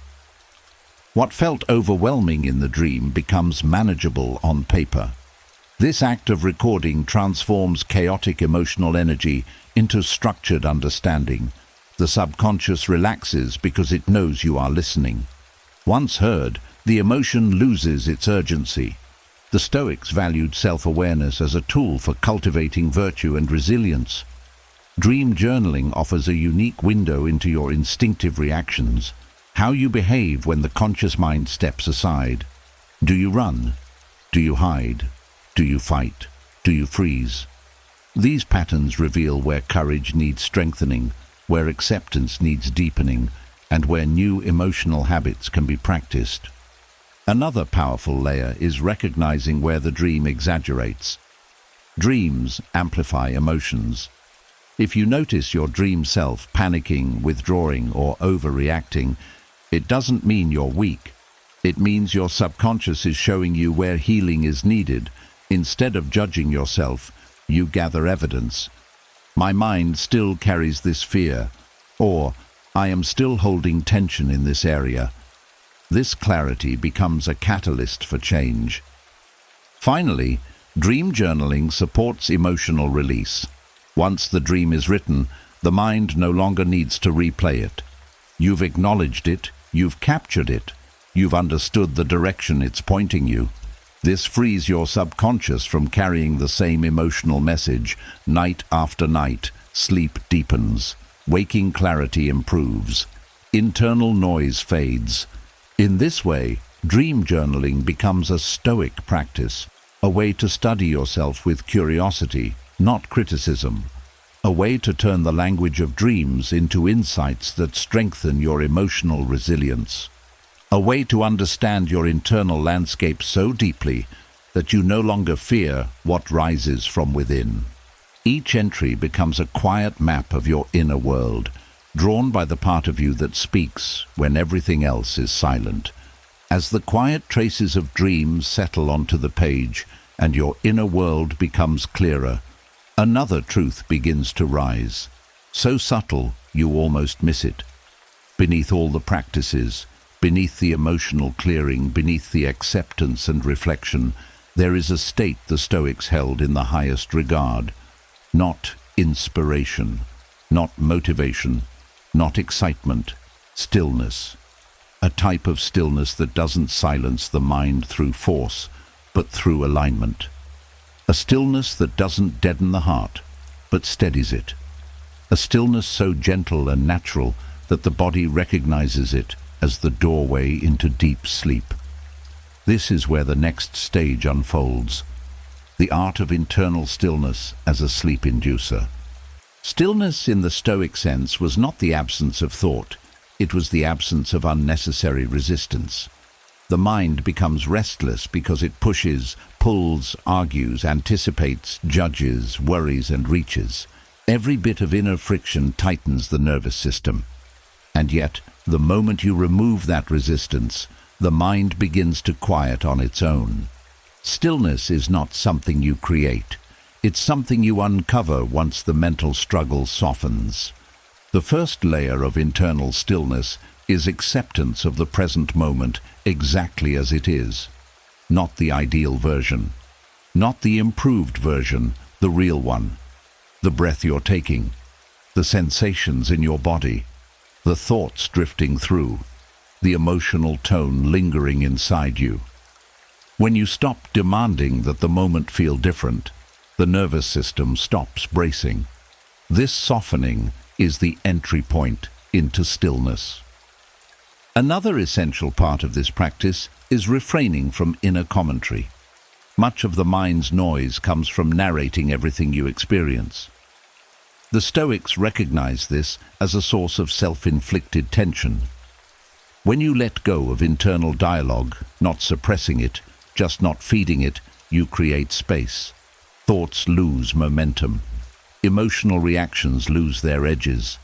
[SPEAKER 1] What felt overwhelming in the dream becomes manageable on paper. This act of recording transforms chaotic emotional energy into structured understanding. The subconscious relaxes because it knows you are listening. Once heard, the emotion loses its urgency. The Stoics valued self-awareness as a tool for cultivating virtue and resilience. Dream journaling offers a unique window into your instinctive reactions, how you behave when the conscious mind steps aside. Do you run? Do you hide? Do you fight? Do you freeze? These patterns reveal where courage needs strengthening, where acceptance needs deepening, and where new emotional habits can be practiced. Another powerful layer is recognizing where the dream exaggerates. Dreams amplify emotions. If you notice your dream self panicking, withdrawing, or overreacting, it doesn't mean you're weak. It means your subconscious is showing you where healing is needed. Instead of judging yourself, you gather evidence. My mind still carries this fear, or I am still holding tension in this area. This clarity becomes a catalyst for change. Finally, dream journaling supports emotional release. Once the dream is written, the mind no longer needs to replay it. You've acknowledged it, you've captured it, you've understood the direction it's pointing you. This frees your subconscious from carrying the same emotional message night after night. Sleep deepens, waking clarity improves, internal noise fades. In this way, dream journaling becomes a Stoic practice, a way to study yourself with curiosity, not criticism, a way to turn the language of dreams into insights that strengthen your emotional resilience, a way to understand your internal landscape so deeply that you no longer fear what rises from within. Each entry becomes a quiet map of your inner world, drawn by the part of you that speaks when everything else is silent. As the quiet traces of dreams settle onto the page and your inner world becomes clearer, another truth begins to rise, so subtle you almost miss it. Beneath all the practices, beneath the emotional clearing, beneath the acceptance and reflection, there is a state the Stoics held in the highest regard. Not inspiration, not motivation, not excitement, stillness. A type of stillness that doesn't silence the mind through force, but through alignment. A stillness that doesn't deaden the heart, but steadies it. A stillness so gentle and natural that the body recognizes it as the doorway into deep sleep. This is where the next stage unfolds, the art of internal stillness as a sleep inducer. Stillness in the Stoic sense was not the absence of thought, it was the absence of unnecessary resistance. The mind becomes restless because it pushes, pulls, argues, anticipates, judges, worries, and reaches. Every bit of inner friction tightens the nervous system. And yet, the moment you remove that resistance, the mind begins to quiet on its own. Stillness is not something you create. It's something you uncover once the mental struggle softens. The first layer of internal stillness is acceptance of the present moment exactly as it is. Not the ideal version. Not the improved version, the real one. The breath you're taking. The sensations in your body. The thoughts drifting through. The emotional tone lingering inside you. When you stop demanding that the moment feel different, the nervous system stops bracing. This softening is the entry point into stillness. Another essential part of this practice is refraining from inner commentary. Much of the mind's noise comes from narrating everything you experience. The Stoics recognize this as a source of self-inflicted tension. When you let go of internal dialogue, not suppressing it, just not feeding it, you create space. Thoughts lose momentum. Emotional reactions lose their edges.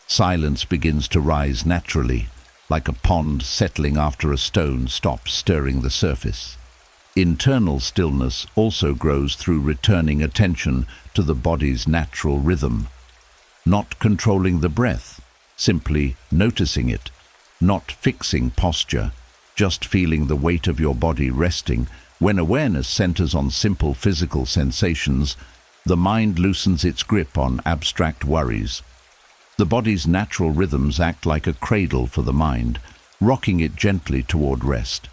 [SPEAKER 1] Silence begins to rise naturally, like a pond settling after a stone stops stirring the surface. Internal stillness also grows through returning attention to the body's natural rhythm. Not controlling the breath, simply noticing it. Not fixing posture, just feeling the weight of your body resting. When awareness centers on simple physical sensations, the mind loosens its grip on abstract worries. The body's natural rhythms act like a cradle for the mind, rocking it gently toward rest.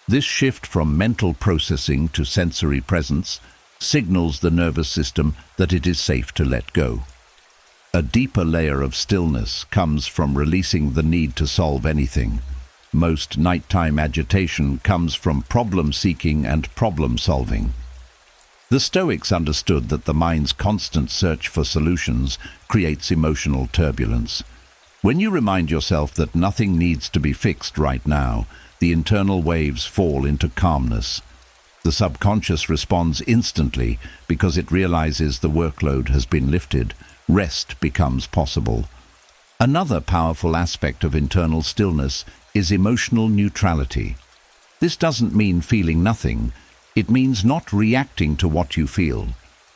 [SPEAKER 1] This shift from mental processing to sensory presence signals the nervous system that it is safe to let go. A deeper layer of stillness comes from releasing the need to solve anything. Most nighttime agitation comes from problem-seeking and problem-solving. The Stoics understood that the mind's constant search for solutions creates emotional turbulence. When you remind yourself that nothing needs to be fixed right now, the internal waves fall into calmness. The subconscious responds instantly because it realizes the workload has been lifted. Rest becomes possible. Another powerful aspect of internal stillness is emotional neutrality. This doesn't mean feeling nothing. It means not reacting to what you feel.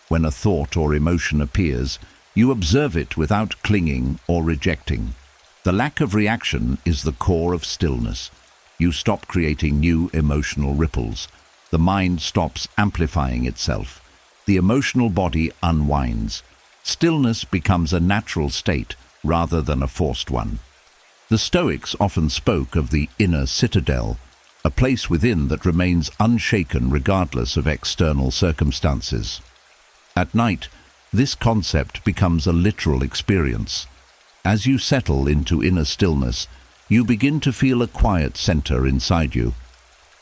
[SPEAKER 1] When a thought or emotion appears, you observe it without clinging or rejecting. The lack of reaction is the core of stillness. You stop creating new emotional ripples. The mind stops amplifying itself. The emotional body unwinds. Stillness becomes a natural state rather than a forced one. The Stoics often spoke of the inner citadel, a place within that remains unshaken regardless of external circumstances. At night, this concept becomes a literal experience. As you settle into inner stillness, you begin to feel a quiet center inside you,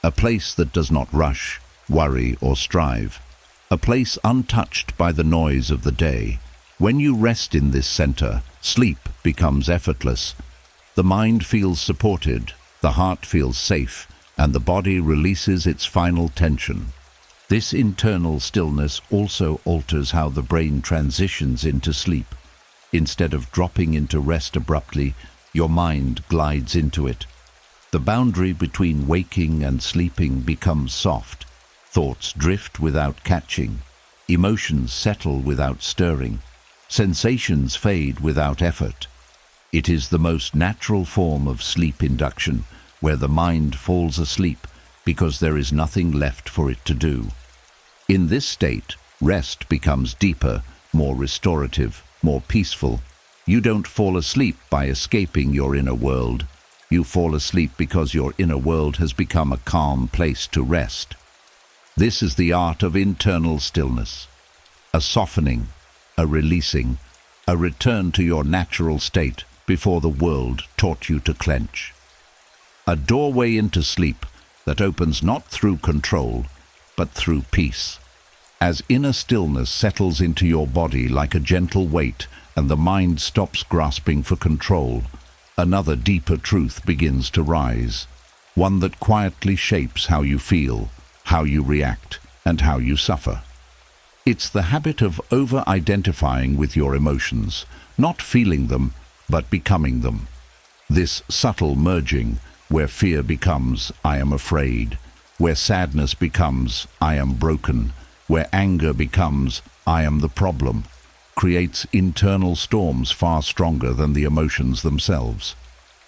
[SPEAKER 1] a place that does not rush, worry, or strive, a place untouched by the noise of the day. When you rest in this center, sleep becomes effortless. The mind feels supported, the heart feels safe, and the body releases its final tension. This internal stillness also alters how the brain transitions into sleep. Instead of dropping into rest abruptly, your mind glides into it. The boundary between waking and sleeping becomes soft. Thoughts drift without catching. Emotions settle without stirring. Sensations fade without effort. It is the most natural form of sleep induction, where the mind falls asleep because there is nothing left for it to do. In this state, rest becomes deeper, more restorative, more peaceful. You don't fall asleep by escaping your inner world. You fall asleep because your inner world has become a calm place to rest. This is the art of internal stillness. A softening, a releasing, a return to your natural state before the world taught you to clench. A doorway into sleep that opens not through control, but through peace. As inner stillness settles into your body like a gentle weight and the mind stops grasping for control, another deeper truth begins to rise, one that quietly shapes how you feel, how you react, and how you suffer. It's the habit of over-identifying with your emotions, not feeling them, but becoming them. This subtle merging, where fear becomes, "I am afraid," where sadness becomes, "I am broken," where anger becomes, "I am the problem," creates internal storms far stronger than the emotions themselves.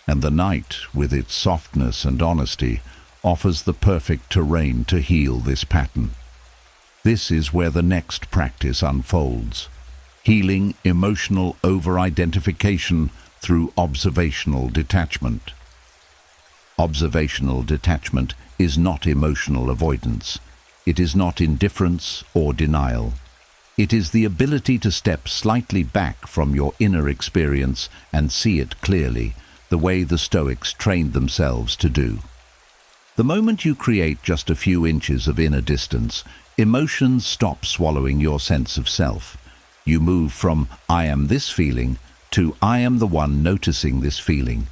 [SPEAKER 1] And the night, with its softness and honesty, offers the perfect terrain to heal this pattern. This is where the next practice unfolds, healing emotional over-identification through observational detachment. Observational detachment is not emotional avoidance. It is not indifference or denial. It is the ability to step slightly back from your inner experience and see it clearly, the way the Stoics trained themselves to do. The moment you create just a few inches of inner distance, emotions stop swallowing your sense of self. You move from "I am this feeling" to "I am the one noticing this feeling."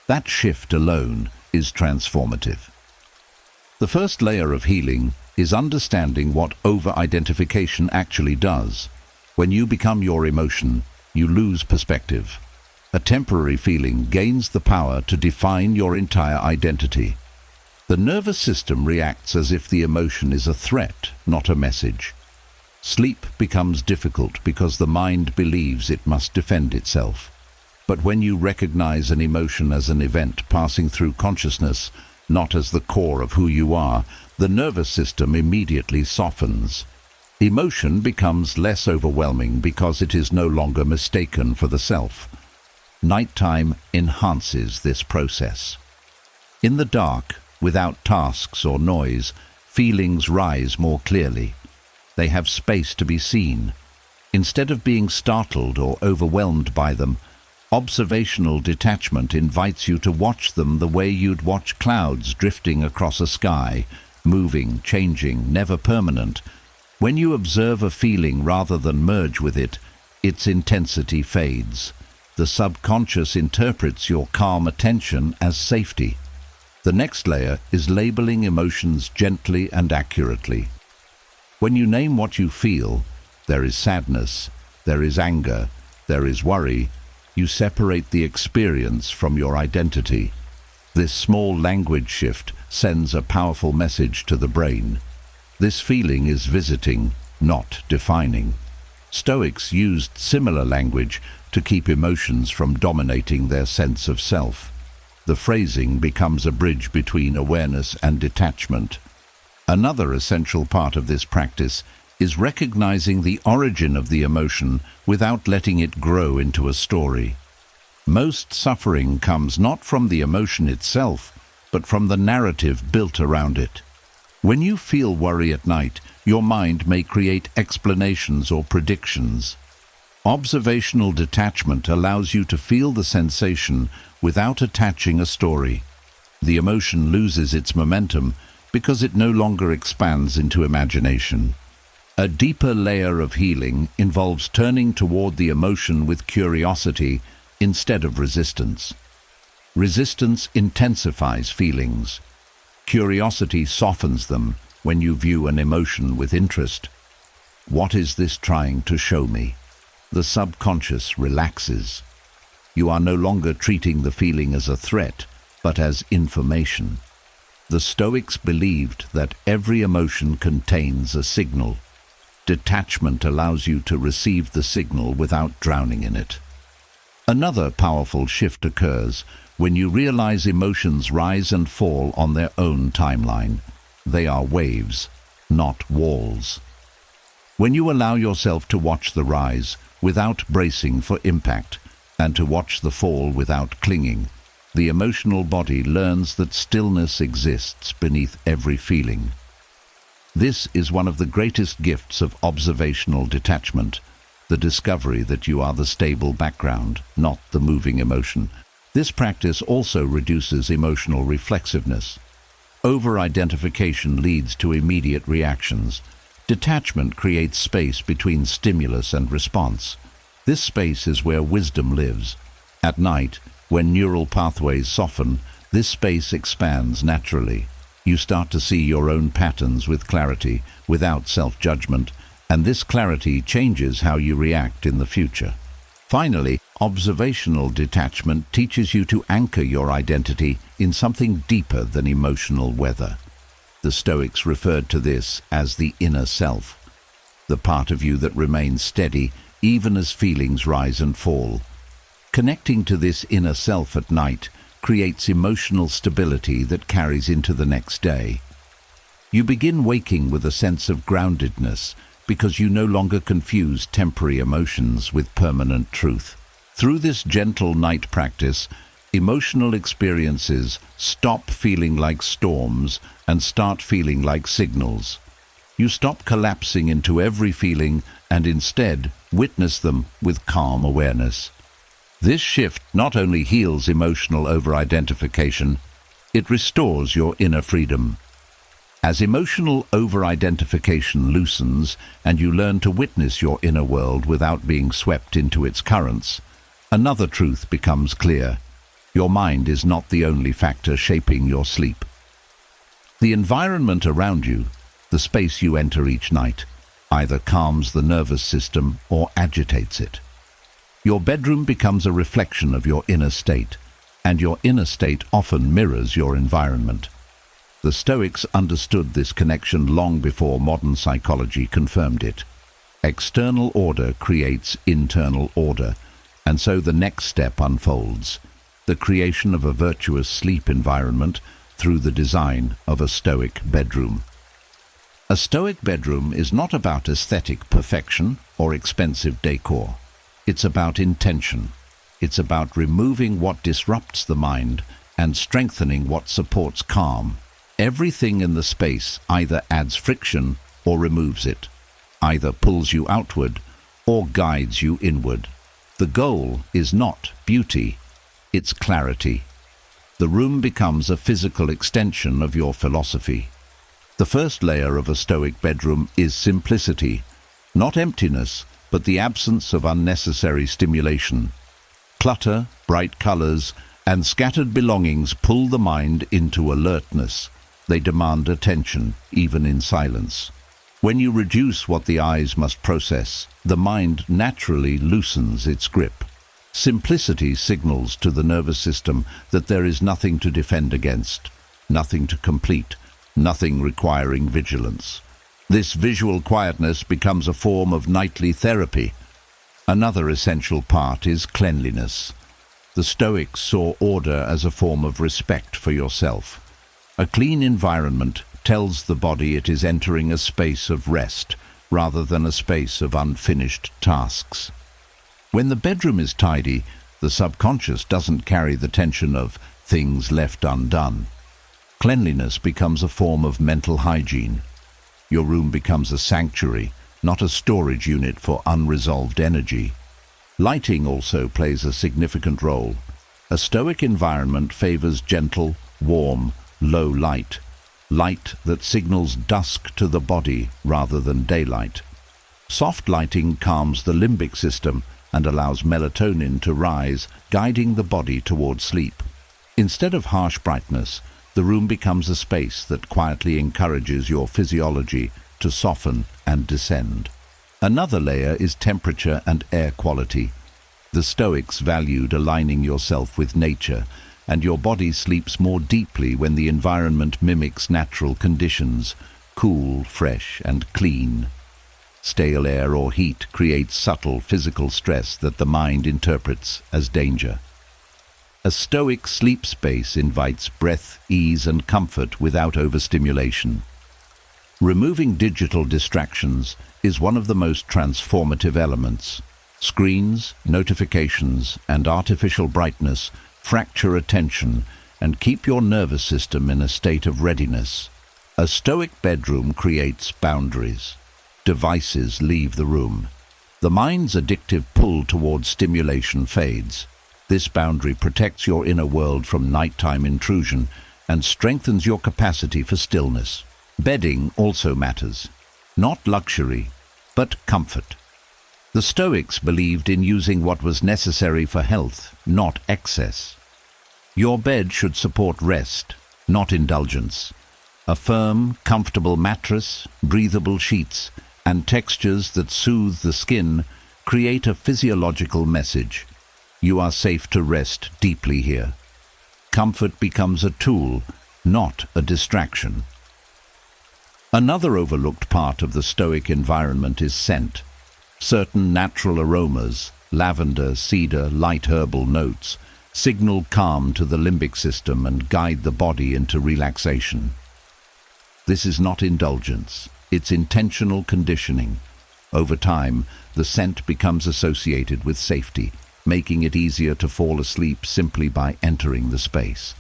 [SPEAKER 1] That shift alone is transformative. The first layer of healing is understanding what over-identification actually does. When you become your emotion, you lose perspective. A temporary feeling gains the power to define your entire identity. The nervous system reacts as if the emotion is a threat, not a message. Sleep becomes difficult because the mind believes it must defend itself. But when you recognize an emotion as an event passing through consciousness, not as the core of who you are, the nervous system immediately softens. Emotion becomes less overwhelming because it is no longer mistaken for the self. Nighttime enhances this process. In the dark, without tasks or noise, feelings rise more clearly. They have space to be seen. Instead of being startled or overwhelmed by them, observational detachment invites you to watch them the way you'd watch clouds drifting across a sky, moving, changing, never permanent. When you observe a feeling rather than merge with it, its intensity fades. The subconscious interprets your calm attention as safety. The next layer is labeling emotions gently and accurately. When you name what you feel, there is sadness, there is anger, there is worry, you separate the experience from your identity. This small language shift sends a powerful message to the brain. This feeling is visiting, not defining. Stoics used similar language to keep emotions from dominating their sense of self. The phrasing becomes a bridge between awareness and detachment. Another essential part of this practice is recognizing the origin of the emotion without letting it grow into a story. Most suffering comes not from the emotion itself, but from the narrative built around it. When you feel worry at night, your mind may create explanations or predictions. Observational detachment allows you to feel the sensation without attaching a story. The emotion loses its momentum because it no longer expands into imagination. A deeper layer of healing involves turning toward the emotion with curiosity instead of resistance. Resistance intensifies feelings. Curiosity softens them when you view an emotion with interest. What is this trying to show me? The subconscious relaxes. You are no longer treating the feeling as a threat, but as information. The Stoics believed that every emotion contains a signal. Detachment allows you to receive the signal without drowning in it. Another powerful shift occurs when you realize emotions rise and fall on their own timeline. They are waves, not walls. When you allow yourself to watch the rise without bracing for impact, and to watch the fall without clinging, the emotional body learns that stillness exists beneath every feeling. This is one of the greatest gifts of observational detachment. the discovery that you are the stable background, not the moving emotion. This practice also reduces emotional reflexiveness. Over-identification leads to immediate reactions. Detachment creates space between stimulus and response. This space is where wisdom lives. At night, when neural pathways soften, this space expands naturally. You start to see your own patterns with clarity, without self-judgment, and this clarity changes how you react in the future. Finally, observational detachment teaches you to anchor your identity in something deeper than emotional weather. The Stoics referred to this as the inner self, the part of you that remains steady even as feelings rise and fall. Connecting to this inner self at night creates emotional stability that carries into the next day. You begin waking with a sense of groundedness because you no longer confuse temporary emotions with permanent truth. Through this gentle night practice, emotional experiences stop feeling like storms and start feeling like signals. You stop collapsing into every feeling and instead witness them with calm awareness. This shift not only heals emotional over-identification, it restores your inner freedom. As emotional over-identification loosens and you learn to witness your inner world without being swept into its currents, another truth becomes clear. Your mind is not the only factor shaping your sleep. The environment around you, the space you enter each night, either calms the nervous system or agitates it. Your bedroom becomes a reflection of your inner state, and your inner state often mirrors your environment. The Stoics understood this connection long before modern psychology confirmed it. External order creates internal order, and so the next step unfolds, the creation of a virtuous sleep environment through the design of a Stoic bedroom. A Stoic bedroom is not about aesthetic perfection or expensive decor. It's about intention. It's about removing what disrupts the mind and strengthening what supports calm. Everything in the space either adds friction or removes it, either pulls you outward or guides you inward. The goal is not beauty, it's clarity. The room becomes a physical extension of your philosophy. The first layer of a Stoic bedroom is simplicity, not emptiness, but the absence of unnecessary stimulation. Clutter, bright colors, and scattered belongings pull the mind into alertness. They demand attention, even in silence. When you reduce what the eyes must process, the mind naturally loosens its grip. Simplicity signals to the nervous system that there is nothing to defend against, nothing to complete, nothing requiring vigilance. This visual quietness becomes a form of nightly therapy. Another essential part is cleanliness. The Stoics saw order as a form of respect for yourself. A clean environment tells the body it is entering a space of rest rather than a space of unfinished tasks. When the bedroom is tidy, the subconscious doesn't carry the tension of things left undone. Cleanliness becomes a form of mental hygiene. Your room becomes a sanctuary, not a storage unit for unresolved energy. Lighting also plays a significant role. A Stoic environment favors gentle, warm, low light, light that signals dusk to the body rather than daylight. Soft lighting calms the limbic system and allows melatonin to rise, guiding the body toward sleep. Instead of harsh brightness, the room becomes a space that quietly encourages your physiology to soften and descend. Another layer is temperature and air quality. The Stoics valued aligning yourself with nature, and your body sleeps more deeply when the environment mimics natural conditions, cool, fresh, and clean. Stale air or heat creates subtle physical stress that the mind interprets as danger. A Stoic sleep space invites breath, ease, and comfort without overstimulation. Removing digital distractions is one of the most transformative elements. Screens, notifications, and artificial brightness fracture attention and keep your nervous system in a state of readiness. A Stoic bedroom creates boundaries. Devices leave the room. The mind's addictive pull towards stimulation fades. This boundary protects your inner world from nighttime intrusion and strengthens your capacity for stillness. Bedding also matters. Not luxury, but comfort. The Stoics believed in using what was necessary for health, not excess. Your bed should support rest, not indulgence. A firm, comfortable mattress, breathable sheets, and textures that soothe the skin create a physiological message. You are safe to rest deeply here. Comfort becomes a tool, not a distraction. Another overlooked part of the Stoic environment is scent. Certain natural aromas, lavender, cedar, light herbal notes, signal calm to the limbic system and guide the body into relaxation. This is not indulgence, it's intentional conditioning. Over time, the scent becomes associated with safety, making it easier to fall asleep simply by entering the space.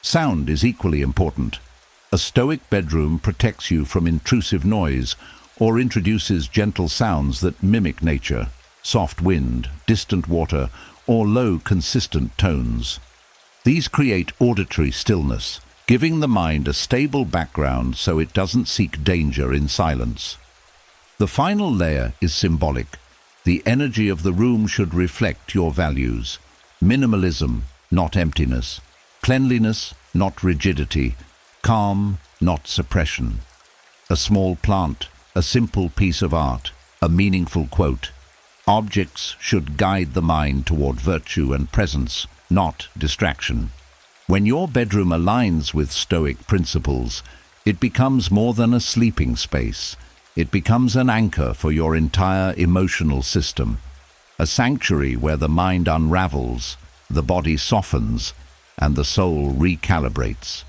[SPEAKER 1] Sound is equally important. A Stoic bedroom protects you from intrusive noise or introduces gentle sounds that mimic nature, soft wind, distant water, or low, consistent tones. These create auditory stillness, giving the mind a stable background so it doesn't seek danger in silence. The final layer is symbolic. The energy of the room should reflect your values. Minimalism, not emptiness. Cleanliness, not rigidity. Calm, not suppression. A small plant, a simple piece of art, a meaningful quote. Objects should guide the mind toward virtue and presence, not distraction. When your bedroom aligns with Stoic principles, it becomes more than a sleeping space. It becomes an anchor for your entire emotional system, a sanctuary where the mind unravels, the body softens, and the soul recalibrates.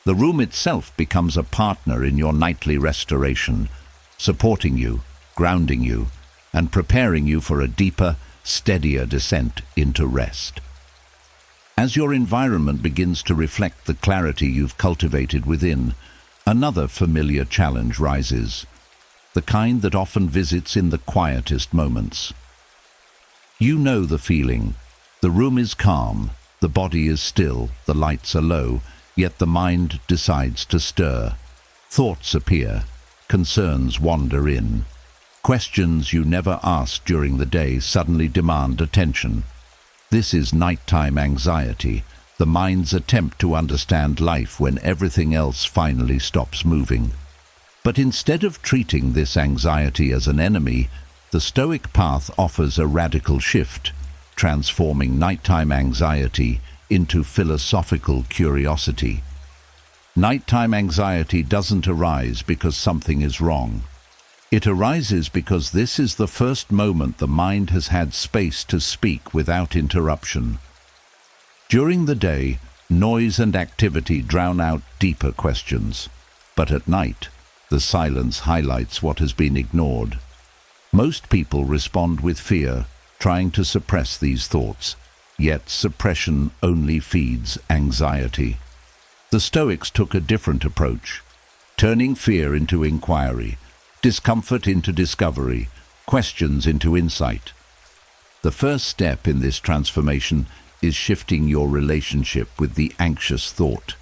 [SPEAKER 1] The room itself becomes a partner in your nightly restoration, supporting you, grounding you, and preparing you for a deeper, steadier descent into rest. As your environment begins to reflect the clarity you've cultivated within, another familiar challenge rises, the kind that often visits in the quietest moments. You know the feeling. The room is calm, the body is still, the lights are low, yet the mind decides to stir. Thoughts appear, concerns wander in. Questions you never asked during the day suddenly demand attention. This is nighttime anxiety, the mind's attempt to understand life when everything else finally stops moving. But instead of treating this anxiety as an enemy, the Stoic path offers a radical shift, transforming nighttime anxiety into philosophical curiosity. Nighttime anxiety doesn't arise because something is wrong. It arises because this is the first moment the mind has had space to speak without interruption. During the day, noise and activity drown out deeper questions, but at night, the silence highlights what has been ignored. Most people respond with fear, trying to suppress these thoughts, yet suppression only feeds anxiety. The Stoics took a different approach, turning fear into inquiry, discomfort into discovery, questions into insight. The first step in this transformation is shifting your relationship with the anxious thought.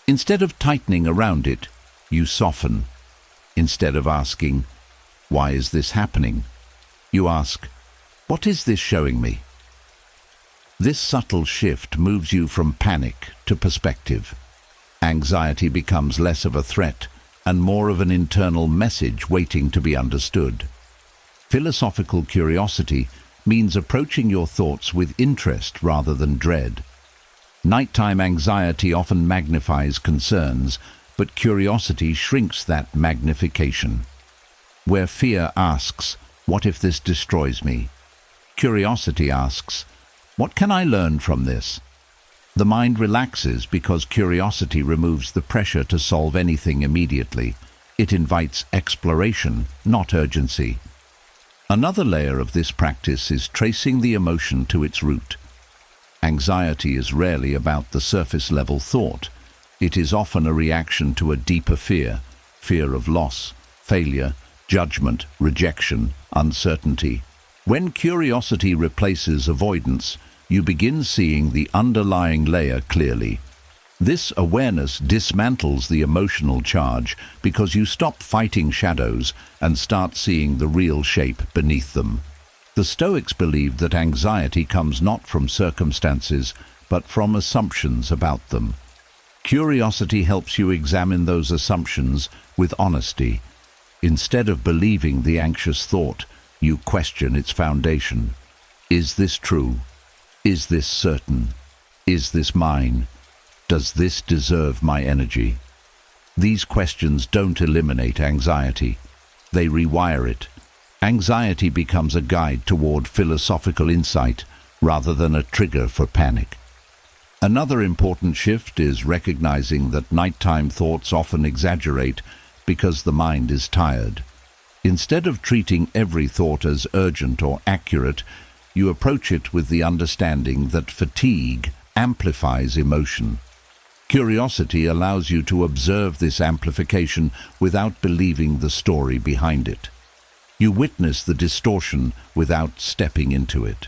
[SPEAKER 1] Instead of tightening around it, you soften. Instead of asking, "Why is this happening?" you ask, "What is this showing me?" This subtle shift moves you from panic to perspective. Anxiety becomes less of a threat and more of an internal message waiting to be understood. Philosophical curiosity means approaching your thoughts with interest rather than dread. Nighttime anxiety often magnifies concerns, but curiosity shrinks that magnification. Where fear asks, "What if this destroys me?" Curiosity asks, "What can I learn from this?" The mind relaxes because curiosity removes the pressure to solve anything immediately. It invites exploration, not urgency. Another layer of this practice is tracing the emotion to its root. Anxiety is rarely about the surface-level thought. It is often a reaction to a deeper fear, fear of loss, failure, judgment, rejection, uncertainty. When curiosity replaces avoidance, you begin seeing the underlying layer clearly. This awareness dismantles the emotional charge because you stop fighting shadows and start seeing the real shape beneath them. The Stoics believed that anxiety comes not from circumstances, but from assumptions about them. Curiosity helps you examine those assumptions with honesty. Instead of believing the anxious thought, you question its foundation. Is this true? Is this certain? Is this mine? Does this deserve my energy? These questions don't eliminate anxiety. They rewire it. Anxiety becomes a guide toward philosophical insight rather than a trigger for panic. Another important shift is recognizing that nighttime thoughts often exaggerate because the mind is tired. Instead of treating every thought as urgent or accurate, you approach it with the understanding that fatigue amplifies emotion. Curiosity allows you to observe this amplification without believing the story behind it. You witness the distortion without stepping into it.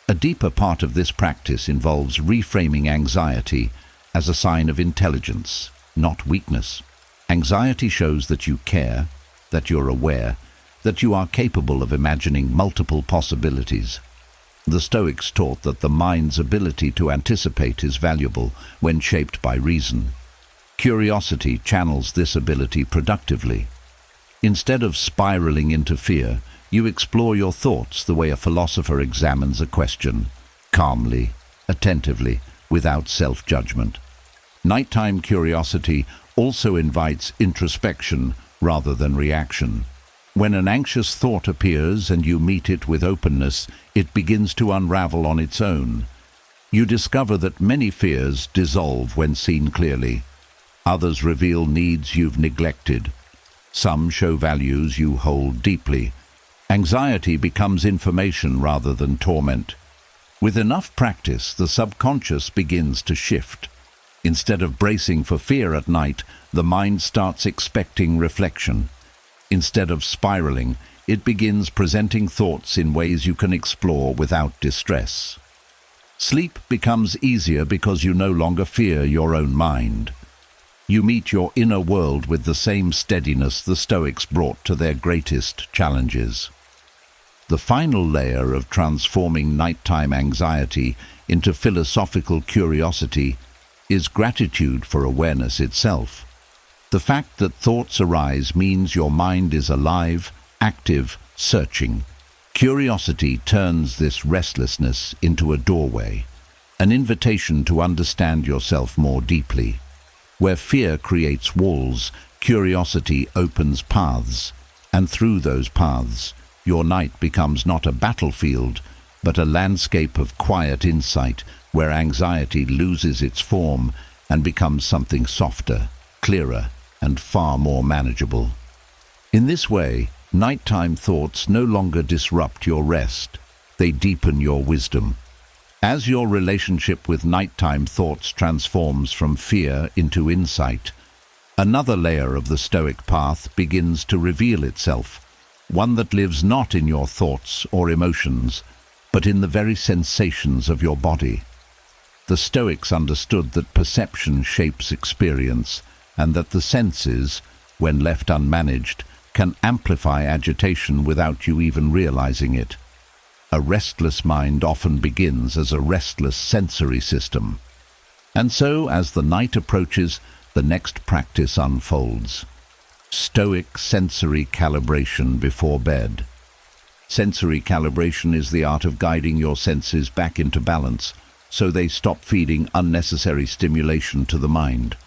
[SPEAKER 1] A deeper part of this practice involves reframing anxiety as a sign of intelligence, not weakness. Anxiety shows that you care, that you're aware, that you are capable of imagining multiple possibilities. The Stoics taught that the mind's ability to anticipate is valuable when shaped by reason. Curiosity channels this ability productively. Instead of spiraling into fear, you explore your thoughts the way a philosopher examines a question, calmly, attentively, without self-judgment. Nighttime curiosity also invites introspection rather than reaction. When an anxious thought appears and you meet it with openness, it begins to unravel on its own. You discover that many fears dissolve when seen clearly. Others reveal needs you've neglected. Some show values you hold deeply. Anxiety becomes information rather than torment. With enough practice, the subconscious begins to shift. Instead of bracing for fear at night, the mind starts expecting reflection. Instead of spiraling, it begins presenting thoughts in ways you can explore without distress. Sleep becomes easier because you no longer fear your own mind. You meet your inner world with the same steadiness the Stoics brought to their greatest challenges. The final layer of transforming nighttime anxiety into philosophical curiosity is gratitude for awareness itself. The fact that thoughts arise means your mind is alive, active, searching. Curiosity turns this restlessness into a doorway, an invitation to understand yourself more deeply. Where fear creates walls, curiosity opens paths, and through those paths, your night becomes not a battlefield, but a landscape of quiet insight where anxiety loses its form and becomes something softer, clearer, and far more manageable. In this way, nighttime thoughts no longer disrupt your rest, they deepen your wisdom. As your relationship with nighttime thoughts transforms from fear into insight, another layer of the Stoic path begins to reveal itself, one that lives not in your thoughts or emotions, but in the very sensations of your body. The Stoics understood that perception shapes experience, and that the senses, when left unmanaged, can amplify agitation without you even realizing it. A restless mind often begins as a restless sensory system. And so, as the night approaches, the next practice unfolds. Stoic sensory calibration before bed. Sensory calibration is the art of guiding your senses back into balance, so they stop feeding unnecessary stimulation to the mind.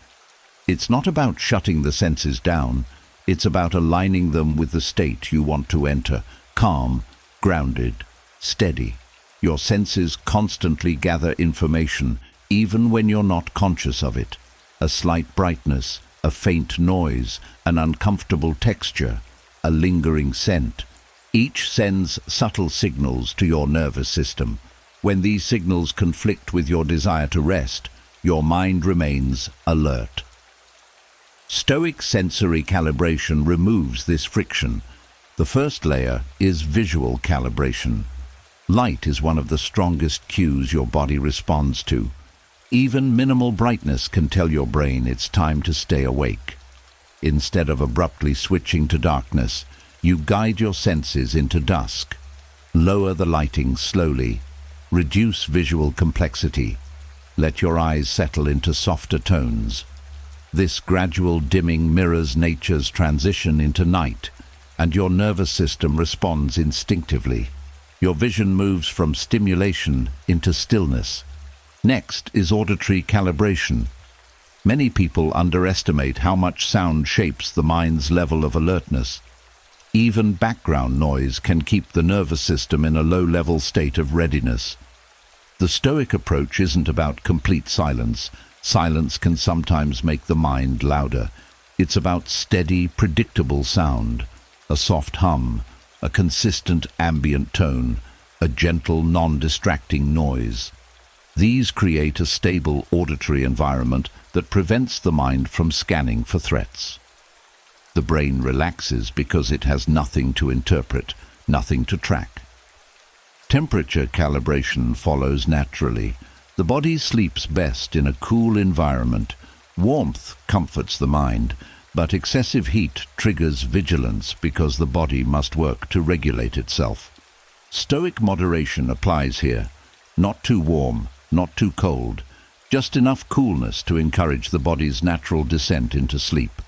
[SPEAKER 1] It's not about shutting the senses down, it's about aligning them with the state you want to enter, calm, grounded, steady. Your senses constantly gather information, even when you're not conscious of it. A slight brightness, a faint noise, an uncomfortable texture, a lingering scent. Each sends subtle signals to your nervous system. When these signals conflict with your desire to rest, your mind remains alert. Stoic sensory calibration removes this friction, The first layer is visual calibration. Light is one of the strongest cues your body responds to. Even minimal brightness can tell your brain it's time to stay awake. Instead of abruptly switching to darkness, you guide your senses into dusk. Lower the lighting slowly. Reduce visual complexity. Let your eyes settle into softer tones. This gradual dimming mirrors nature's transition into night, and your nervous system responds instinctively. Your vision moves from stimulation into stillness. Next is auditory calibration. Many people underestimate how much sound shapes the mind's level of alertness. Even background noise can keep the nervous system in a low-level state of readiness. The Stoic approach isn't about complete silence. Silence can sometimes make the mind louder. It's about steady, predictable sound, a soft hum, a consistent ambient tone, a gentle, non-distracting noise. These create a stable auditory environment that prevents the mind from scanning for threats. The brain relaxes because it has nothing to interpret, nothing to track. Temperature calibration follows naturally. The body sleeps best in a cool environment. Warmth comforts the mind, but excessive heat triggers vigilance because the body must work to regulate itself. Stoic moderation applies here. Not too warm, not too cold, just enough coolness to encourage the body's natural descent into sleep.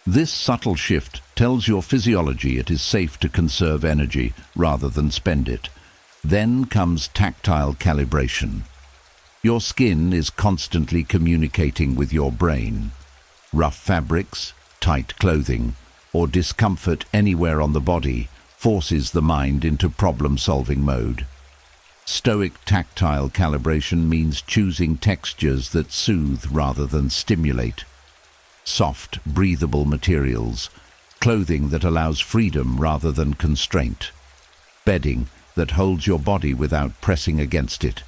[SPEAKER 1] This subtle shift tells your physiology it is safe to conserve energy rather than spend it. Then comes tactile calibration. Your skin is constantly communicating with your brain. Rough fabrics, tight clothing, or discomfort anywhere on the body forces the mind into problem-solving mode. Stoic tactile calibration means choosing textures that soothe rather than stimulate. Soft, breathable materials, clothing that allows freedom rather than constraint. Bedding that holds your body without pressing against it.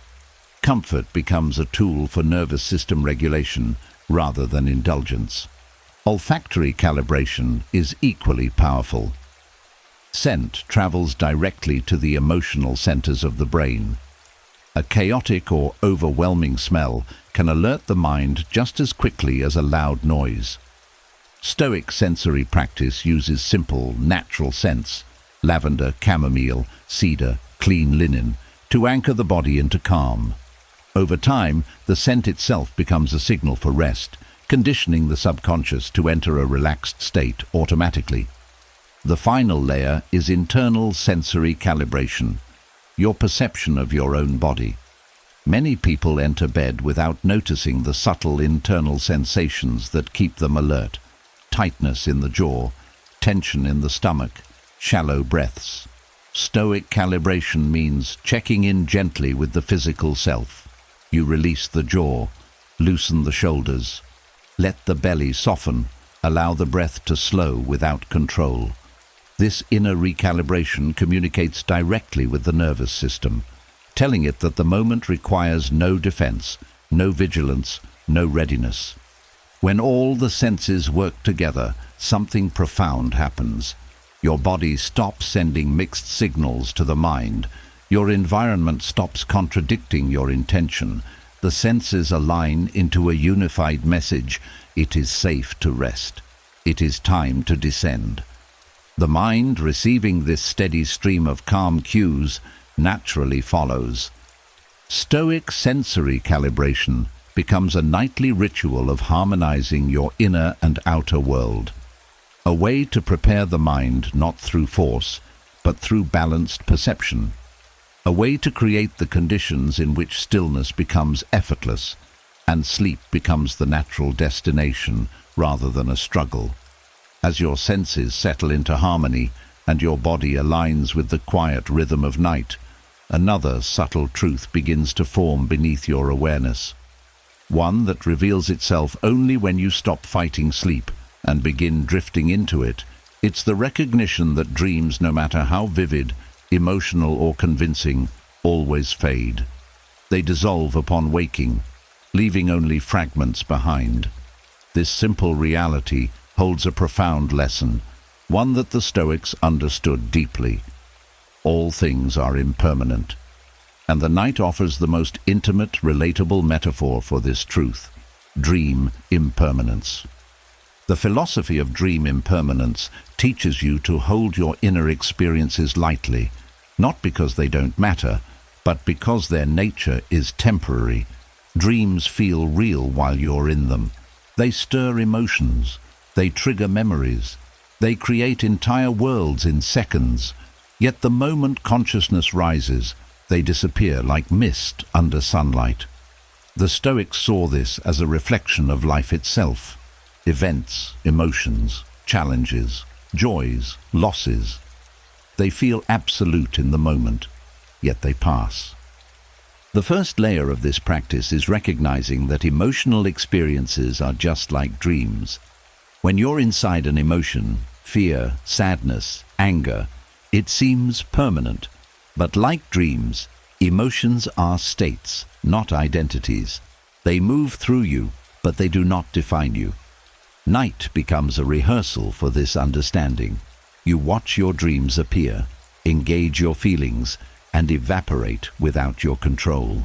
[SPEAKER 1] Comfort becomes a tool for nervous system regulation rather than indulgence. Olfactory calibration is equally powerful. Scent travels directly to the emotional centers of the brain. A chaotic or overwhelming smell can alert the mind just as quickly as a loud noise. Stoic sensory practice uses simple, natural scents, lavender, chamomile, cedar, clean linen, to anchor the body into calm. Over time, the scent itself becomes a signal for rest, conditioning the subconscious to enter a relaxed state automatically. The final layer is internal sensory calibration, your perception of your own body. Many people enter bed without noticing the subtle internal sensations that keep them alert. Tightness in the jaw, tension in the stomach, shallow breaths. Stoic calibration means checking in gently with the physical self. You release the jaw, loosen the shoulders, let the belly soften, allow the breath to slow without control. This inner recalibration communicates directly with the nervous system, telling it that the moment requires no defense, no vigilance, no readiness. When all the senses work together, something profound happens. Your body stops sending mixed signals to the mind. Your environment stops contradicting your intention. The senses align into a unified message. It is safe to rest. It is time to descend. The mind, receiving this steady stream of calm cues, naturally follows. Stoic sensory calibration becomes a nightly ritual of harmonizing your inner and outer world. A way to prepare the mind not through force, but through balanced perception. A way to create the conditions in which stillness becomes effortless and sleep becomes the natural destination rather than a struggle. As your senses settle into harmony and your body aligns with the quiet rhythm of night, another subtle truth begins to form beneath your awareness. One that reveals itself only when you stop fighting sleep and begin drifting into it. It's the recognition that dreams, no matter how vivid, emotional or convincing, always fade. They dissolve upon waking, leaving only fragments behind. This simple reality holds a profound lesson. one that the Stoics understood deeply. All things are impermanent, and the night offers the most intimate, relatable metaphor for this truth: dream impermanence. The philosophy of dream impermanence teaches you to hold your inner experiences lightly, not because they don't matter, but because their nature is temporary. Dreams feel real while you're in them. They stir emotions. They trigger memories. They create entire worlds in seconds. Yet the moment consciousness rises, they disappear like mist under sunlight. The Stoics saw this as a reflection of life itself. Events, emotions, challenges, joys, losses. They feel absolute in the moment, yet they pass. The first layer of this practice is recognizing that emotional experiences are just like dreams. When you're inside an emotion, fear, sadness, anger, it seems permanent. But like dreams, emotions are states, not identities. They move through you, but they do not define you. Night becomes a rehearsal for this understanding. You watch your dreams appear, engage your feelings, and evaporate without your control.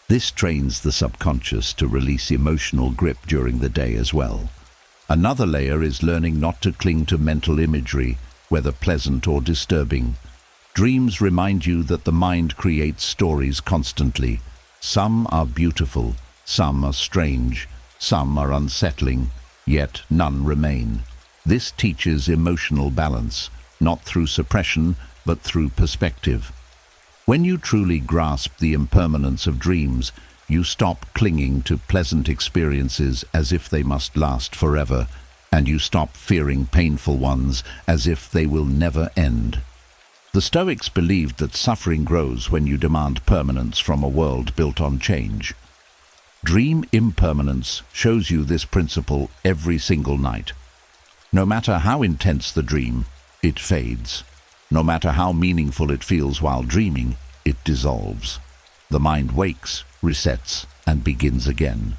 [SPEAKER 1] This trains the subconscious to release emotional grip during the day as well. Another layer is learning not to cling to mental imagery, whether pleasant or disturbing. Dreams remind you that the mind creates stories constantly. Some are beautiful, some are strange, some are unsettling, yet none remain. This teaches emotional balance, not through suppression, but through perspective. When you truly grasp the impermanence of dreams, you stop clinging to pleasant experiences as if they must last forever, and you stop fearing painful ones as if they will never end. The Stoics believed that suffering grows when you demand permanence from a world built on change. Dream impermanence shows you this principle every single night. No matter how intense the dream, it fades. No matter how meaningful it feels while dreaming, it dissolves. The mind wakes, resets, and begins again.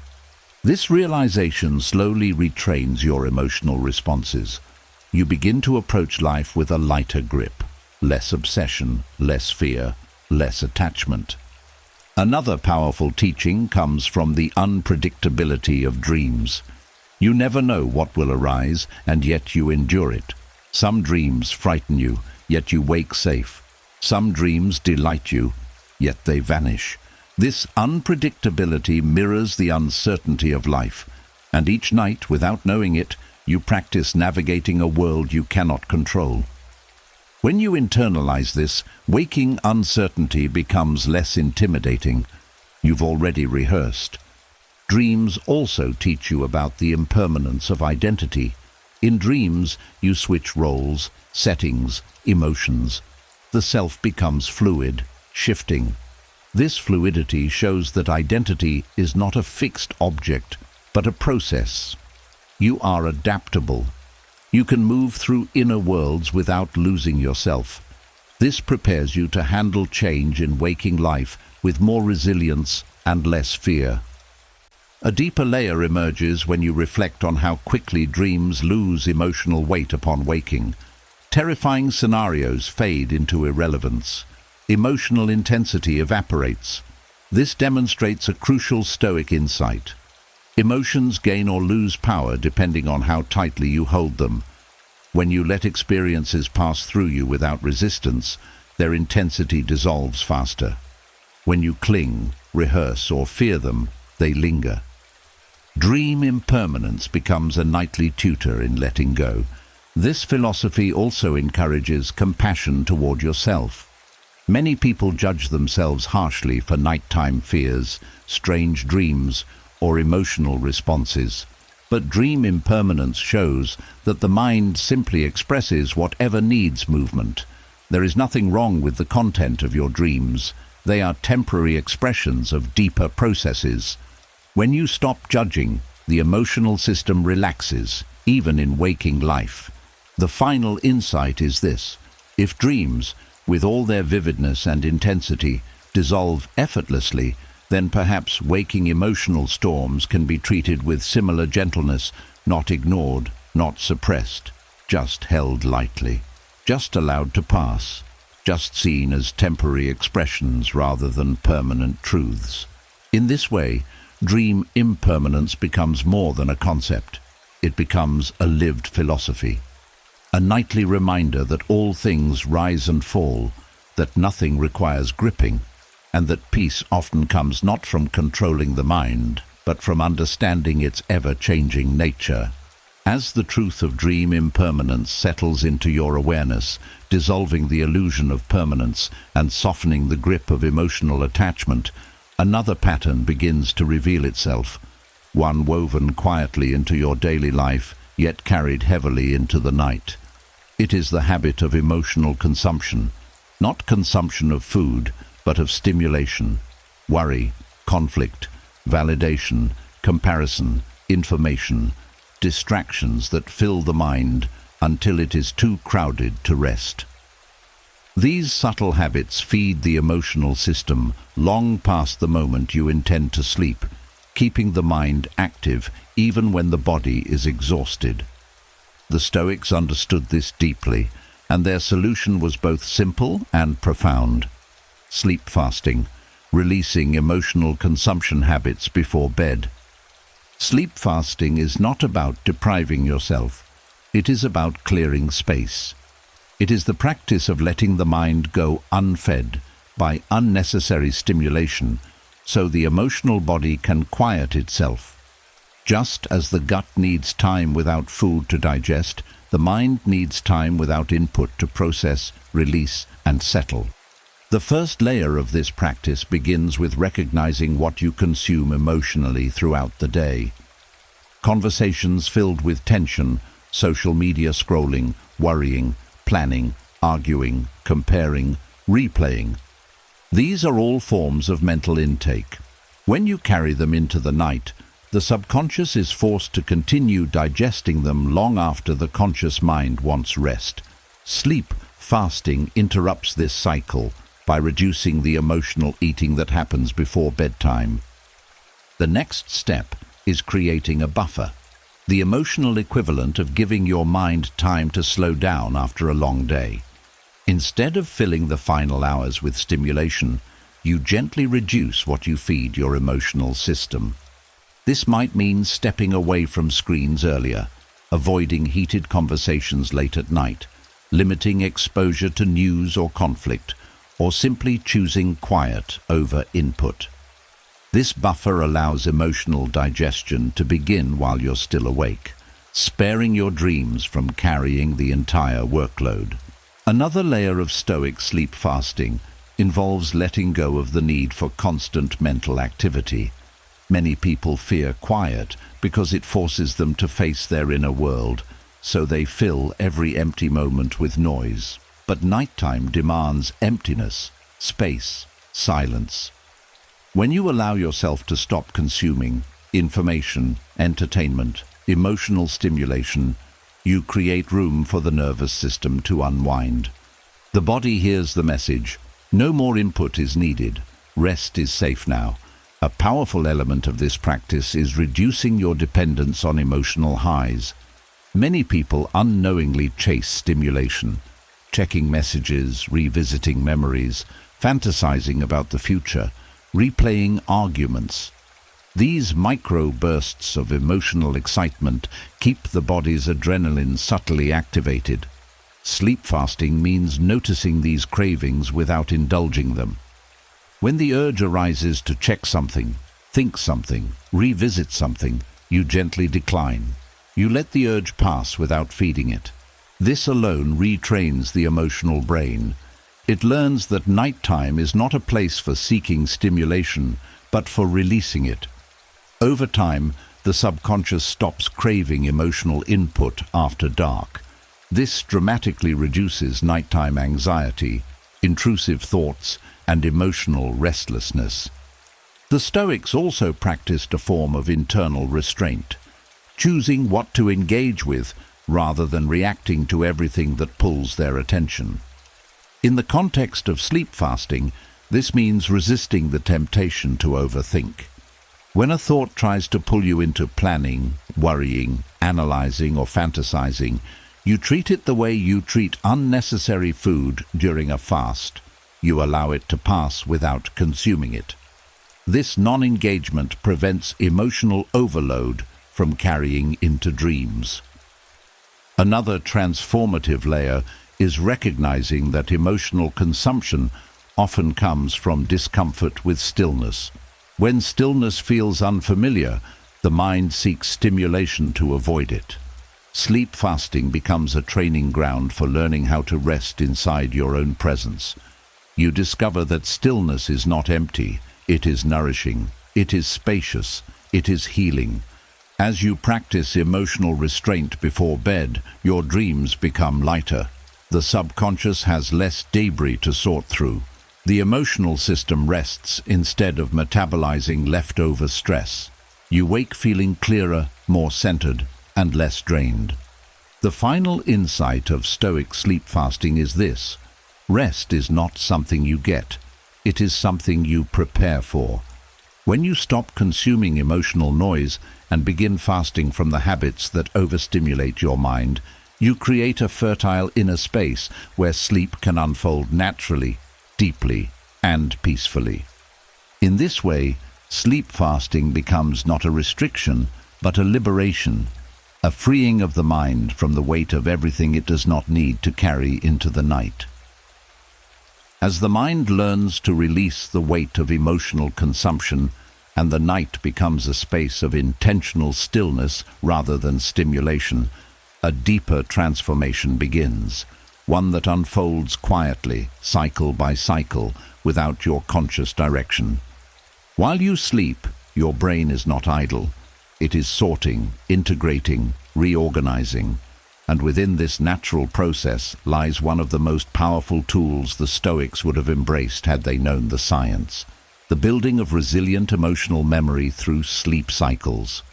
[SPEAKER 1] This realization slowly retrains your emotional responses. You begin to approach life with a lighter grip, less obsession, less fear, less attachment. Another powerful teaching comes from the unpredictability of dreams. You never know what will arise, and yet you endure it. Some dreams frighten you, yet you wake safe. Some dreams delight you, yet they vanish. This unpredictability mirrors the uncertainty of life, and each night, without knowing it, you practice navigating a world you cannot control. When you internalize this, waking uncertainty becomes less intimidating. You've already rehearsed. Dreams also teach you about the impermanence of identity. In dreams, you switch roles, settings, emotions. The self becomes fluid, shifting. This fluidity shows that identity is not a fixed object, but a process. You are adaptable. You can move through inner worlds without losing yourself. This prepares you to handle change in waking life with more resilience and less fear. A deeper layer emerges when you reflect on how quickly dreams lose emotional weight upon waking. Terrifying scenarios fade into irrelevance. Emotional intensity evaporates. This demonstrates a crucial Stoic insight. Emotions gain or lose power depending on how tightly you hold them. When you let experiences pass through you without resistance, their intensity dissolves faster. When you cling, rehearse, or fear them, they linger. Dream impermanence becomes a nightly tutor in letting go. This philosophy also encourages compassion toward yourself. Many people judge themselves harshly for nighttime fears, strange dreams, or emotional responses. But dream impermanence shows that the mind simply expresses whatever needs movement. There is nothing wrong with the content of your dreams. They are temporary expressions of deeper processes. When you stop judging, the emotional system relaxes, even in waking life. The final insight is this: if dreams, with all their vividness and intensity, dissolve effortlessly, then perhaps waking emotional storms can be treated with similar gentleness, not ignored, not suppressed. just held lightly, just allowed to pass, just seen as temporary expressions rather than permanent truths. In this way, dream impermanence becomes more than a concept. It becomes a lived philosophy, a nightly reminder that all things rise and fall, that nothing requires gripping, and that peace often comes not from controlling the mind, but from understanding its ever-changing nature. As the truth of dream impermanence settles into your awareness, dissolving the illusion of permanence and softening the grip of emotional attachment, another pattern begins to reveal itself, one woven quietly into your daily life, yet carried heavily into the night. It is the habit of emotional consumption, not consumption of food, but of stimulation, worry, conflict, validation, comparison, information, distractions that fill the mind until it is too crowded to rest. These subtle habits feed the emotional system long past the moment you intend to sleep, keeping the mind active even when the body is exhausted. The Stoics understood this deeply, and their solution was both simple and profound. Sleep fasting, releasing emotional consumption habits before bed. Sleep fasting is not about depriving yourself. It is about clearing space. It is the practice of letting the mind go unfed by unnecessary stimulation, so the emotional body can quiet itself. Just as the gut needs time without food to digest, the mind needs time without input to process, release, and settle. The first layer of this practice begins with recognizing what you consume emotionally throughout the day. Conversations filled with tension, social media scrolling, worrying, planning, arguing, comparing, replaying. These are all forms of mental intake. When you carry them into the night, the subconscious is forced to continue digesting them long after the conscious mind wants rest. Sleep fasting interrupts this cycle by reducing the emotional eating that happens before bedtime. The next step is creating a buffer, the emotional equivalent of giving your mind time to slow down after a long day. Instead of filling the final hours with stimulation, you gently reduce what you feed your emotional system. This might mean stepping away from screens earlier, avoiding heated conversations late at night, limiting exposure to news or conflict, or simply choosing quiet over input. This buffer allows emotional digestion to begin while you're still awake, sparing your dreams from carrying the entire workload. Another layer of Stoic sleep fasting involves letting go of the need for constant mental activity. Many people fear quiet because it forces them to face their inner world, so they fill every empty moment with noise. But nighttime demands emptiness, space, silence. When you allow yourself to stop consuming information, entertainment, emotional stimulation, you create room for the nervous system to unwind. The body hears the message, no more input is needed, rest is safe now. A powerful element of this practice is reducing your dependence on emotional highs. Many people unknowingly chase stimulation, checking messages, revisiting memories, fantasizing about the future, replaying arguments. These micro-bursts of emotional excitement keep the body's adrenaline subtly activated. Sleep fasting means noticing these cravings without indulging them. When the urge arises to check something, think something, revisit something, you gently decline. You let the urge pass without feeding it. This alone retrains the emotional brain. It learns that nighttime is not a place for seeking stimulation, but for releasing it. Over time, the subconscious stops craving emotional input after dark. This dramatically reduces nighttime anxiety, intrusive thoughts, and emotional restlessness. The Stoics also practiced a form of internal restraint, choosing what to engage with rather than reacting to everything that pulls their attention. In the context of sleep fasting, this means resisting the temptation to overthink. When a thought tries to pull you into planning, worrying, analyzing, or fantasizing, You treat it the way you treat unnecessary food during a fast. You allow it to pass without consuming it. This non-engagement prevents emotional overload from carrying into dreams. Another transformative layer is recognizing that emotional consumption often comes from discomfort with stillness. When stillness feels unfamiliar, the mind seeks stimulation to avoid it. Sleep fasting becomes a training ground for learning how to rest inside your own presence. You discover that stillness is not empty, it is nourishing, it is spacious, it is healing. As you practice emotional restraint before bed, your dreams become lighter. The subconscious has less debris to sort through. The emotional system rests instead of metabolizing leftover stress. You wake feeling clearer, more centered, and less drained. The final insight of Stoic sleep fasting is this: rest is not something you get, it is something you prepare for. When you stop consuming emotional noise and begin fasting from the habits that overstimulate your mind, you create a fertile inner space where sleep can unfold naturally, deeply, and peacefully. In this way, sleep fasting becomes not a restriction, but a liberation, a freeing of the mind from the weight of everything it does not need to carry into the night. As the mind learns to release the weight of emotional consumption, and the night becomes a space of intentional stillness rather than stimulation, a deeper transformation begins, one that unfolds quietly, cycle by cycle, without your conscious direction. While you sleep, your brain is not idle. It is sorting, integrating, reorganizing, and within this natural process lies one of the most powerful tools the Stoics would have embraced had they known the science: the building of resilient emotional memory through sleep cycles.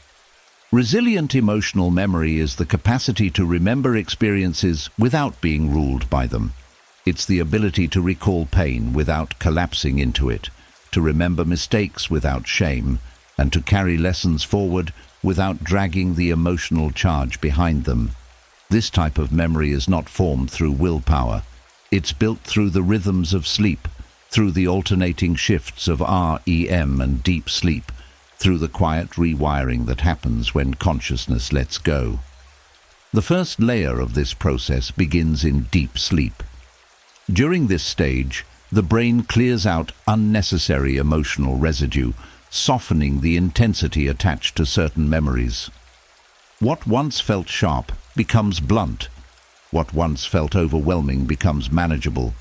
[SPEAKER 1] Resilient emotional memory is the capacity to remember experiences without being ruled by them. It's the ability to recall pain without collapsing into it, to remember mistakes without shame, and to carry lessons forward without dragging the emotional charge behind them. This type of memory is not formed through willpower. It's built through the rhythms of sleep, through the alternating shifts of REM and deep sleep, through the quiet rewiring that happens when consciousness lets go. The first layer of this process begins in deep sleep. During this stage, the brain clears out unnecessary emotional residue, softening the intensity attached to certain memories. What once felt sharp becomes blunt. What once felt overwhelming becomes manageable.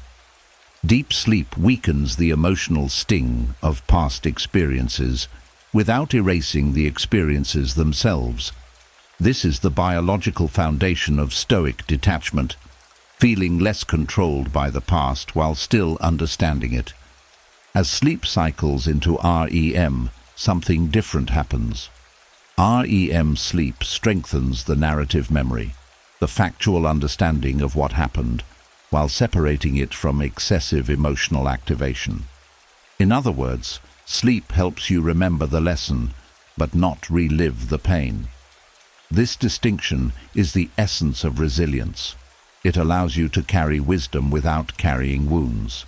[SPEAKER 1] Deep sleep weakens the emotional sting of past experiences without erasing the experiences themselves. This is the biological foundation of Stoic detachment, feeling less controlled by the past while still understanding it. As sleep cycles into REM, something different happens. REM sleep strengthens the narrative memory, the factual understanding of what happened, while separating it from excessive emotional activation. In other words, sleep helps you remember the lesson, but not relive the pain. This distinction is the essence of resilience. It allows you to carry wisdom without carrying wounds.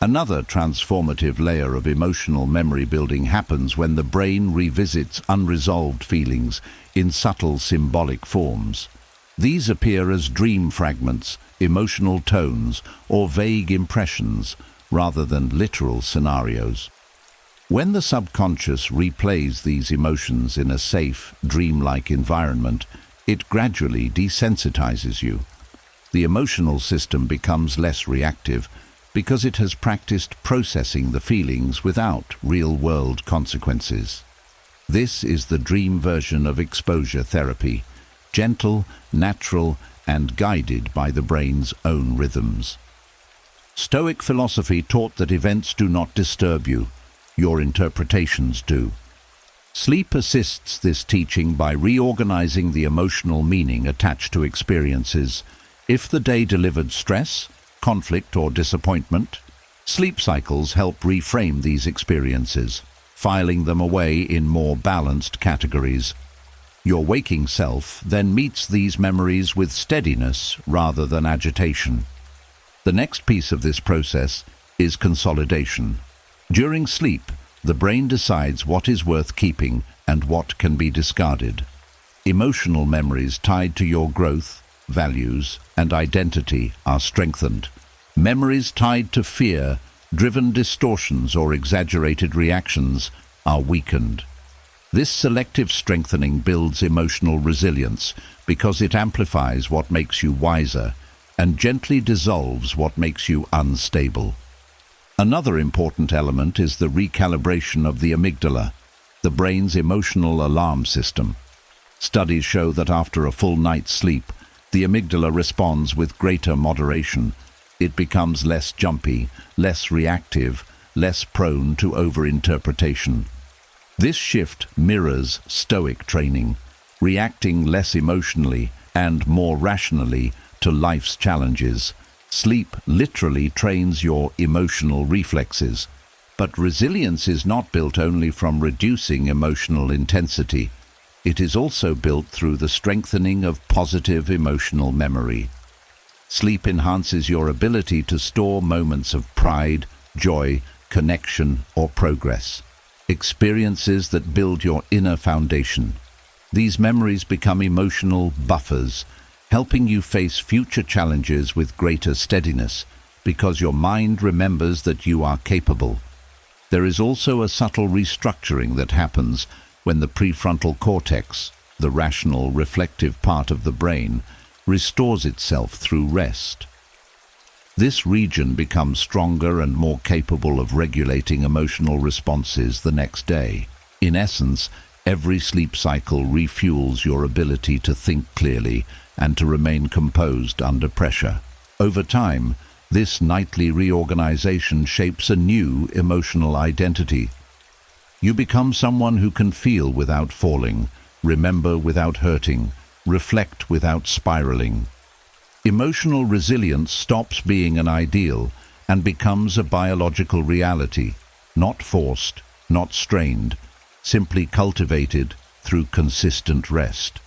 [SPEAKER 1] Another transformative layer of emotional memory building happens when the brain revisits unresolved feelings in subtle symbolic forms. These appear as dream fragments, emotional tones, or vague impressions, rather than literal scenarios. When the subconscious replays these emotions in a safe, dreamlike environment, it gradually desensitizes you. The emotional system becomes less reactive because it has practiced processing the feelings without real-world consequences. This is the dream version of exposure therapy, gentle, natural, and guided by the brain's own rhythms. Stoic philosophy taught that events do not disturb you, your interpretations do. Sleep assists this teaching by reorganizing the emotional meaning attached to experiences. If the day delivered stress, conflict, or disappointment, sleep cycles help reframe these experiences, filing them away in more balanced categories. Your waking self then meets these memories with steadiness rather than agitation. The next piece of this process is consolidation. During sleep, the brain decides what is worth keeping and what can be discarded. Emotional memories tied to your growth, values, and identity are strengthened. Memories tied to fear, driven distortions or exaggerated reactions are weakened. This selective strengthening builds emotional resilience because it amplifies what makes you wiser and gently dissolves what makes you unstable. Another important element is the recalibration of the amygdala, the brain's emotional alarm system. Studies show that after a full night's sleep, the amygdala responds with greater moderation. It becomes less jumpy, less reactive, less prone to overinterpretation. This shift mirrors Stoic training, reacting less emotionally and more rationally to life's challenges. Sleep literally trains your emotional reflexes, but resilience is not built only from reducing emotional intensity. It is also built through the strengthening of positive emotional memory. Sleep enhances your ability to store moments of pride, joy, connection, or progress. Experiences that build your inner foundation. These memories become emotional buffers, helping you face future challenges with greater steadiness, because your mind remembers that you are capable. There is also a subtle restructuring that happens when the prefrontal cortex, the rational, reflective part of the brain, restores itself through rest. This region becomes stronger and more capable of regulating emotional responses the next day. In essence, every sleep cycle refuels your ability to think clearly and to remain composed under pressure. Over time, this nightly reorganization shapes a new emotional identity. You become someone who can feel without falling, remember without hurting, reflect without spiraling. Emotional resilience stops being an ideal and becomes a biological reality, not forced, not strained, simply cultivated through consistent rest.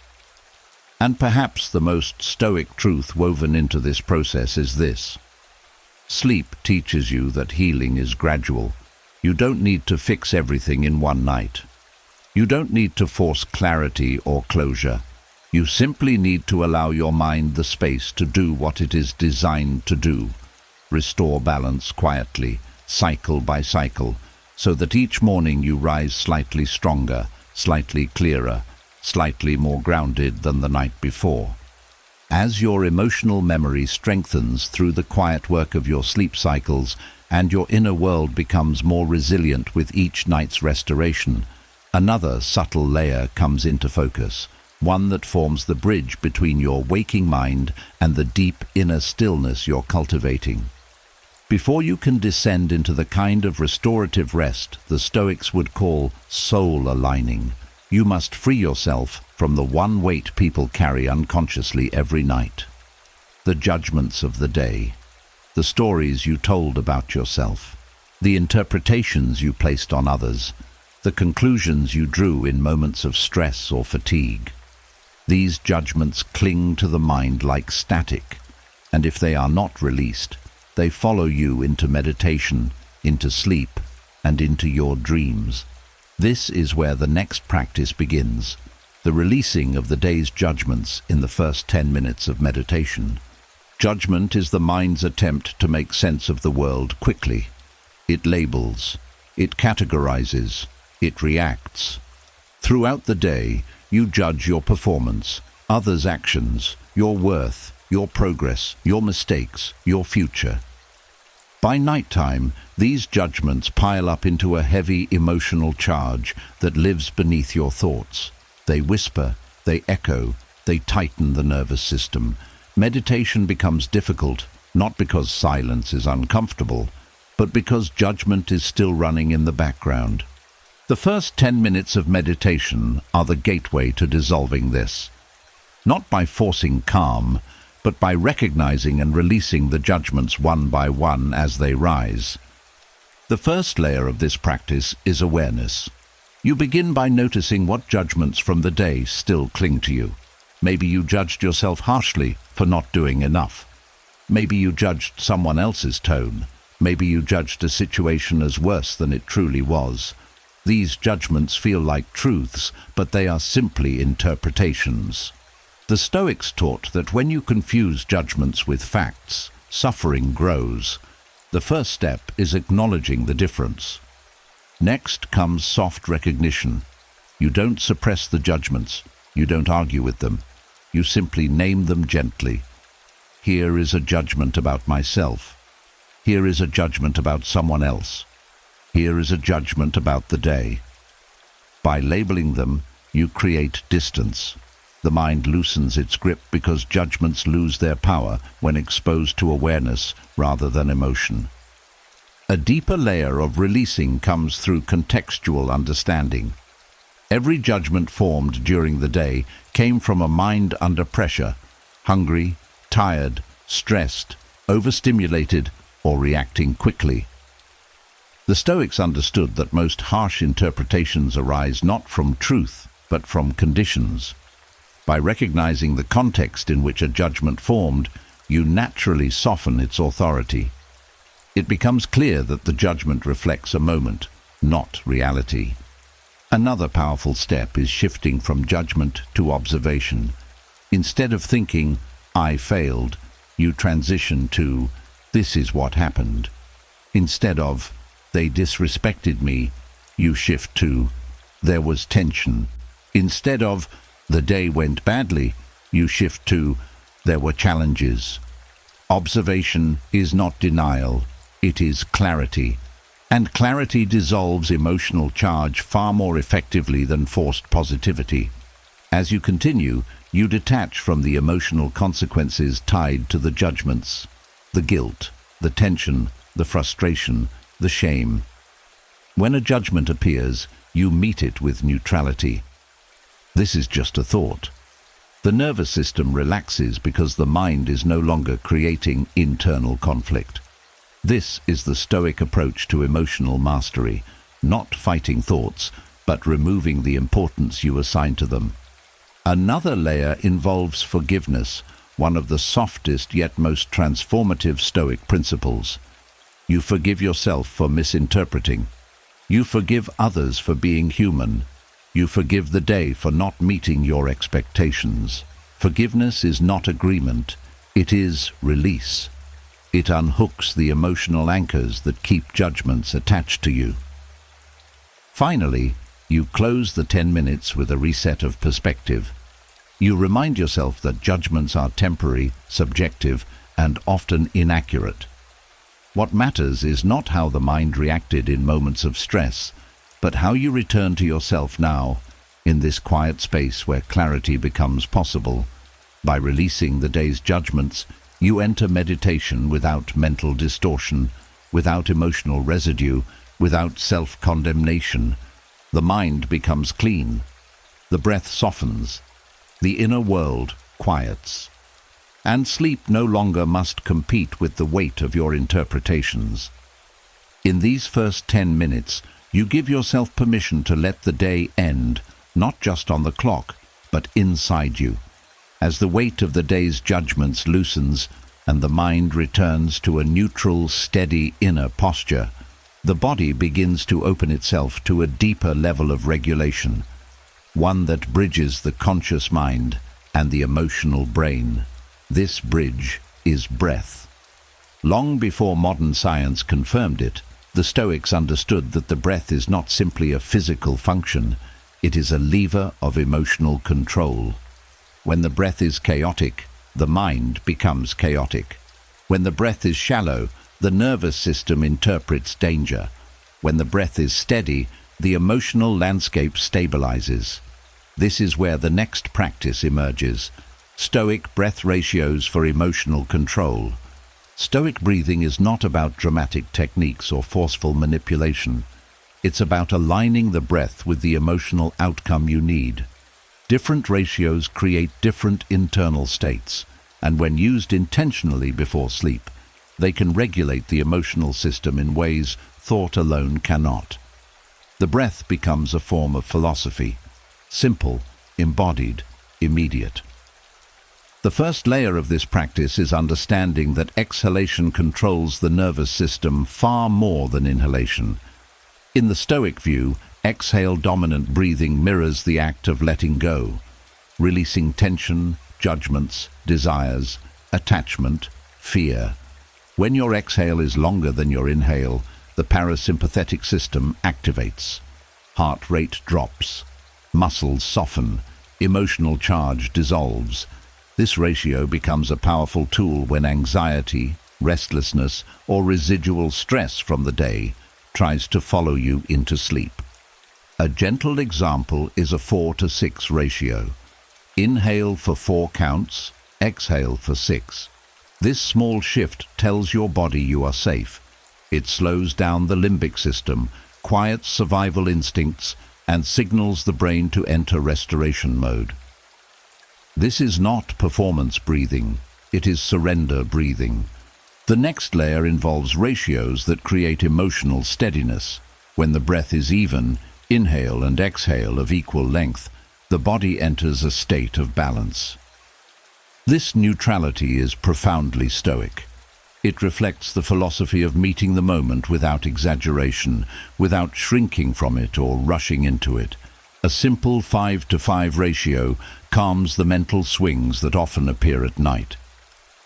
[SPEAKER 1] And perhaps the most Stoic truth woven into this process is this: sleep teaches you that healing is gradual. You don't need to fix everything in one night. You don't need to force clarity or closure. You simply need to allow your mind the space to do what it is designed to do. Restore balance quietly, cycle by cycle, so that each morning you rise slightly stronger, slightly clearer, slightly more grounded than the night before. As your emotional memory strengthens through the quiet work of your sleep cycles and your inner world becomes more resilient with each night's restoration, another subtle layer comes into focus, one that forms the bridge between your waking mind and the deep inner stillness you're cultivating. Before you can descend into the kind of restorative rest the Stoics would call soul aligning, you must free yourself from the one weight people carry unconsciously every night: the judgments of the day, the stories you told about yourself, the interpretations you placed on others, the conclusions you drew in moments of stress or fatigue. These judgments cling to the mind like static, and if they are not released, they follow you into meditation, into sleep, and into your dreams. This is where the next practice begins, the releasing of the day's judgments in the first 10 minutes of meditation. Judgment is the mind's attempt to make sense of the world quickly. It labels, it categorizes, it reacts. Throughout the day, you judge your performance, others' actions, your worth, your progress, your mistakes, your future. By nighttime, these judgments pile up into a heavy emotional charge that lives beneath your thoughts. They whisper, they echo, they tighten the nervous system. Meditation becomes difficult, not because silence is uncomfortable, but because judgment is still running in the background. The first 10 minutes of meditation are the gateway to dissolving this. Not by forcing calm, but by recognizing and releasing the judgments one by one as they rise. The first layer of this practice is awareness. You begin by noticing what judgments from the day still cling to you. Maybe you judged yourself harshly for not doing enough. Maybe you judged someone else's tone. Maybe you judged a situation as worse than it truly was. These judgments feel like truths, but they are simply interpretations. The Stoics taught that when you confuse judgments with facts, suffering grows. The first step is acknowledging the difference. Next comes soft recognition. You don't suppress the judgments. You don't argue with them. You simply name them gently. Here is a judgment about myself. Here is a judgment about someone else. Here is a judgment about the day. By labeling them, you create distance. The mind loosens its grip because judgments lose their power when exposed to awareness rather than emotion. A deeper layer of releasing comes through contextual understanding. Every judgment formed during the day came from a mind under pressure, hungry, tired, stressed, overstimulated, or reacting quickly. The Stoics understood that most harsh interpretations arise not from truth, but from conditions. By recognizing the context in which a judgment formed, you naturally soften its authority. It becomes clear that the judgment reflects a moment, not reality. Another powerful step is shifting from judgment to observation. Instead of thinking, "I failed," you transition to, "This is what happened." Instead of, "They disrespected me," you shift to, "There was tension." Instead of, "The day went badly," you shift to, "There were challenges." Observation is not denial, it is clarity. And clarity dissolves emotional charge far more effectively than forced positivity. As you continue, you detach from the emotional consequences tied to the judgments, the guilt, the tension, the frustration, the shame. When a judgment appears, you meet it with neutrality. This is just a thought. The nervous system relaxes because the mind is no longer creating internal conflict. This is the Stoic approach to emotional mastery, not fighting thoughts, but removing the importance you assign to them. Another layer involves forgiveness, one of the softest yet most transformative Stoic principles. You forgive yourself for misinterpreting. You forgive others for being human. You forgive the day for not meeting your expectations. Forgiveness is not agreement, it is release. It unhooks the emotional anchors that keep judgments attached to you. Finally, you close the 10 minutes with a reset of perspective. You remind yourself that judgments are temporary, subjective, and often inaccurate. What matters is not how the mind reacted in moments of stress, but how you return to yourself now, in this quiet space where clarity becomes possible. By releasing the day's judgments, you enter meditation without mental distortion, without emotional residue, without self-condemnation. The mind becomes clean. The breath softens. The inner world quiets. And sleep no longer must compete with the weight of your interpretations. In these first 10 minutes, you give yourself permission to let the day end, not just on the clock, but inside you. As the weight of the day's judgments loosens and the mind returns to a neutral, steady inner posture, the body begins to open itself to a deeper level of regulation, one that bridges the conscious mind and the emotional brain. This bridge is breath. Long before modern science confirmed it, the Stoics understood that the breath is not simply a physical function, it is a lever of emotional control. When the breath is chaotic, the mind becomes chaotic. When the breath is shallow, the nervous system interprets danger. When the breath is steady, the emotional landscape stabilizes. This is where the next practice emerges: Stoic breath ratios for emotional control. Stoic breathing is not about dramatic techniques or forceful manipulation. It's about aligning the breath with the emotional outcome you need. Different ratios create different internal states, and when used intentionally before sleep, they can regulate the emotional system in ways thought alone cannot. The breath becomes a form of philosophy, simple, embodied, immediate. The first layer of this practice is understanding that exhalation controls the nervous system far more than inhalation. In the Stoic view, exhale-dominant breathing mirrors the act of letting go, releasing tension, judgments, desires, attachment, fear. When your exhale is longer than your inhale, the parasympathetic system activates. Heart rate drops, muscles soften, emotional charge dissolves. This ratio becomes a powerful tool when anxiety, restlessness, or residual stress from the day tries to follow you into sleep. A gentle example is a 4-to-6 ratio. Inhale for 4 counts, exhale for 6. This small shift tells your body you are safe. It slows down the limbic system, quiets survival instincts, and signals the brain to enter restoration mode. This is not performance breathing, it is surrender breathing. The next layer involves ratios that create emotional steadiness. When the breath is even, inhale and exhale of equal length, the body enters a state of balance. This neutrality is profoundly Stoic. It reflects the philosophy of meeting the moment without exaggeration, without shrinking from it or rushing into it. A simple 5-to-5 ratio calms the mental swings that often appear at night.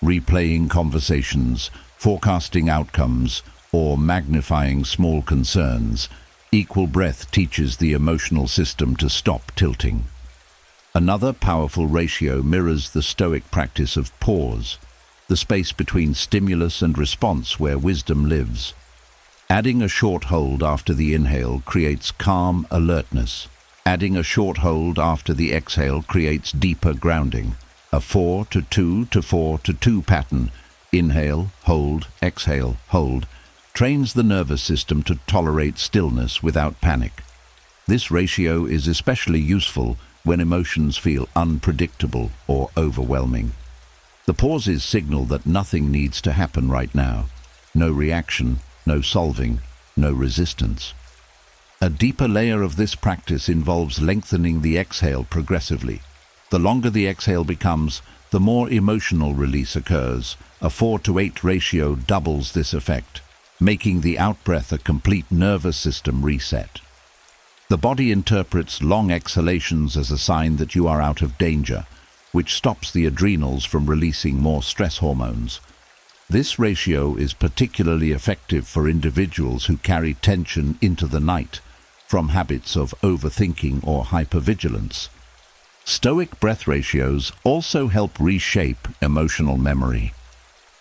[SPEAKER 1] Replaying conversations, forecasting outcomes, or magnifying small concerns, equal breath teaches the emotional system to stop tilting. Another powerful ratio mirrors the Stoic practice of pause, the space between stimulus and response where wisdom lives. Adding a short hold after the inhale creates calm alertness. Adding a short hold after the exhale creates deeper grounding. A 4-to-2 to 4-to-2 pattern, inhale, hold, exhale, hold, trains the nervous system to tolerate stillness without panic. This ratio is especially useful when emotions feel unpredictable or overwhelming. The pauses signal that nothing needs to happen right now. No reaction, no solving, no resistance. A deeper layer of this practice involves lengthening the exhale progressively. The longer the exhale becomes, the more emotional release occurs. A 4-to-8 ratio doubles this effect, making the outbreath a complete nervous system reset. The body interprets long exhalations as a sign that you are out of danger, which stops the adrenals from releasing more stress hormones. This ratio is particularly effective for individuals who carry tension into the night from habits of overthinking or hypervigilance. Stoic breath ratios also help reshape emotional memory.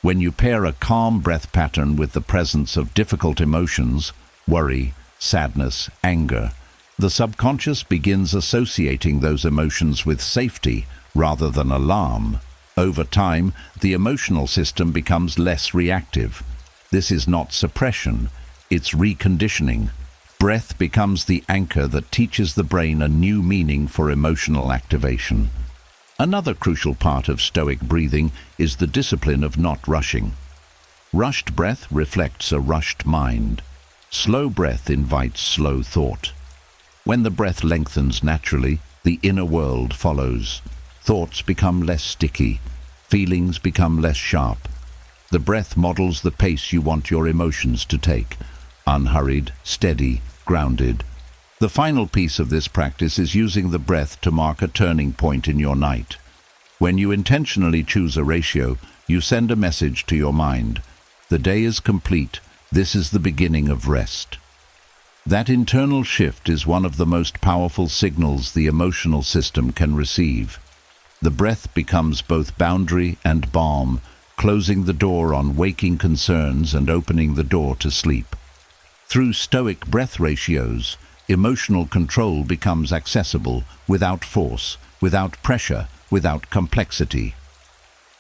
[SPEAKER 1] When you pair a calm breath pattern with the presence of difficult emotions, worry, sadness, anger, the subconscious begins associating those emotions with safety rather than alarm. Over time, the emotional system becomes less reactive. This is not suppression, it's reconditioning. Breath becomes the anchor that teaches the brain a new meaning for emotional activation. Another crucial part of Stoic breathing is the discipline of not rushing. Rushed breath reflects a rushed mind. Slow breath invites slow thought. When the breath lengthens naturally, the inner world follows. Thoughts become less sticky. Feelings become less sharp. The breath models the pace you want your emotions to take. Unhurried, steady, grounded. The final piece of this practice is using the breath to mark a turning point in your night. When you intentionally choose a ratio, you send a message to your mind. The day is complete. This is the beginning of rest. That internal shift is one of the most powerful signals the emotional system can receive. The breath becomes both boundary and balm, closing the door on waking concerns and opening the door to sleep. Through Stoic breath ratios, emotional control becomes accessible without force, without pressure, without complexity.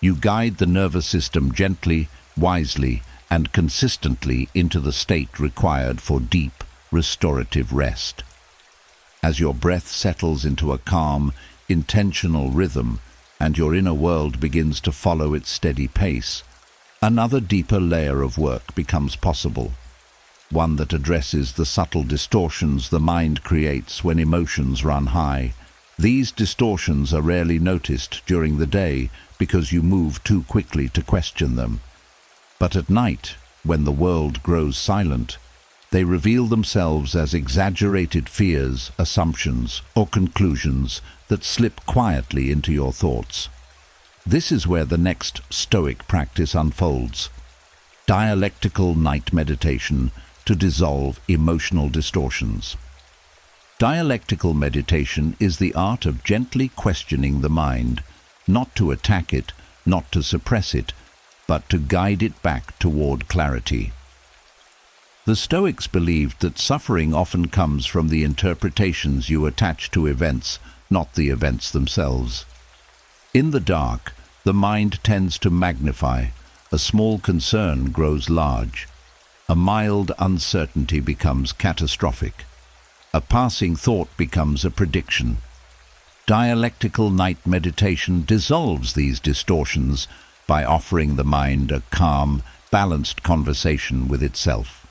[SPEAKER 1] You guide the nervous system gently, wisely, and consistently into the state required for deep, restorative rest. As your breath settles into a calm, intentional rhythm, and your inner world begins to follow its steady pace, another deeper layer of work becomes possible. one that addresses the subtle distortions the mind creates when emotions run high. These distortions are rarely noticed during the day because you move too quickly to question them. But at night, when the world grows silent, they reveal themselves as exaggerated fears, assumptions, or conclusions that slip quietly into your thoughts. This is where the next Stoic practice unfolds: dialectical night meditation to dissolve emotional distortions. Dialectical meditation is the art of gently questioning the mind, not to attack it, not to suppress it, but to guide it back toward clarity. The Stoics believed that suffering often comes from the interpretations you attach to events, not the events themselves. In the dark, the mind tends to magnify. A small concern grows large. A mild uncertainty becomes catastrophic. A passing thought becomes a prediction. Dialectical night meditation dissolves these distortions by offering the mind a calm, balanced conversation with itself.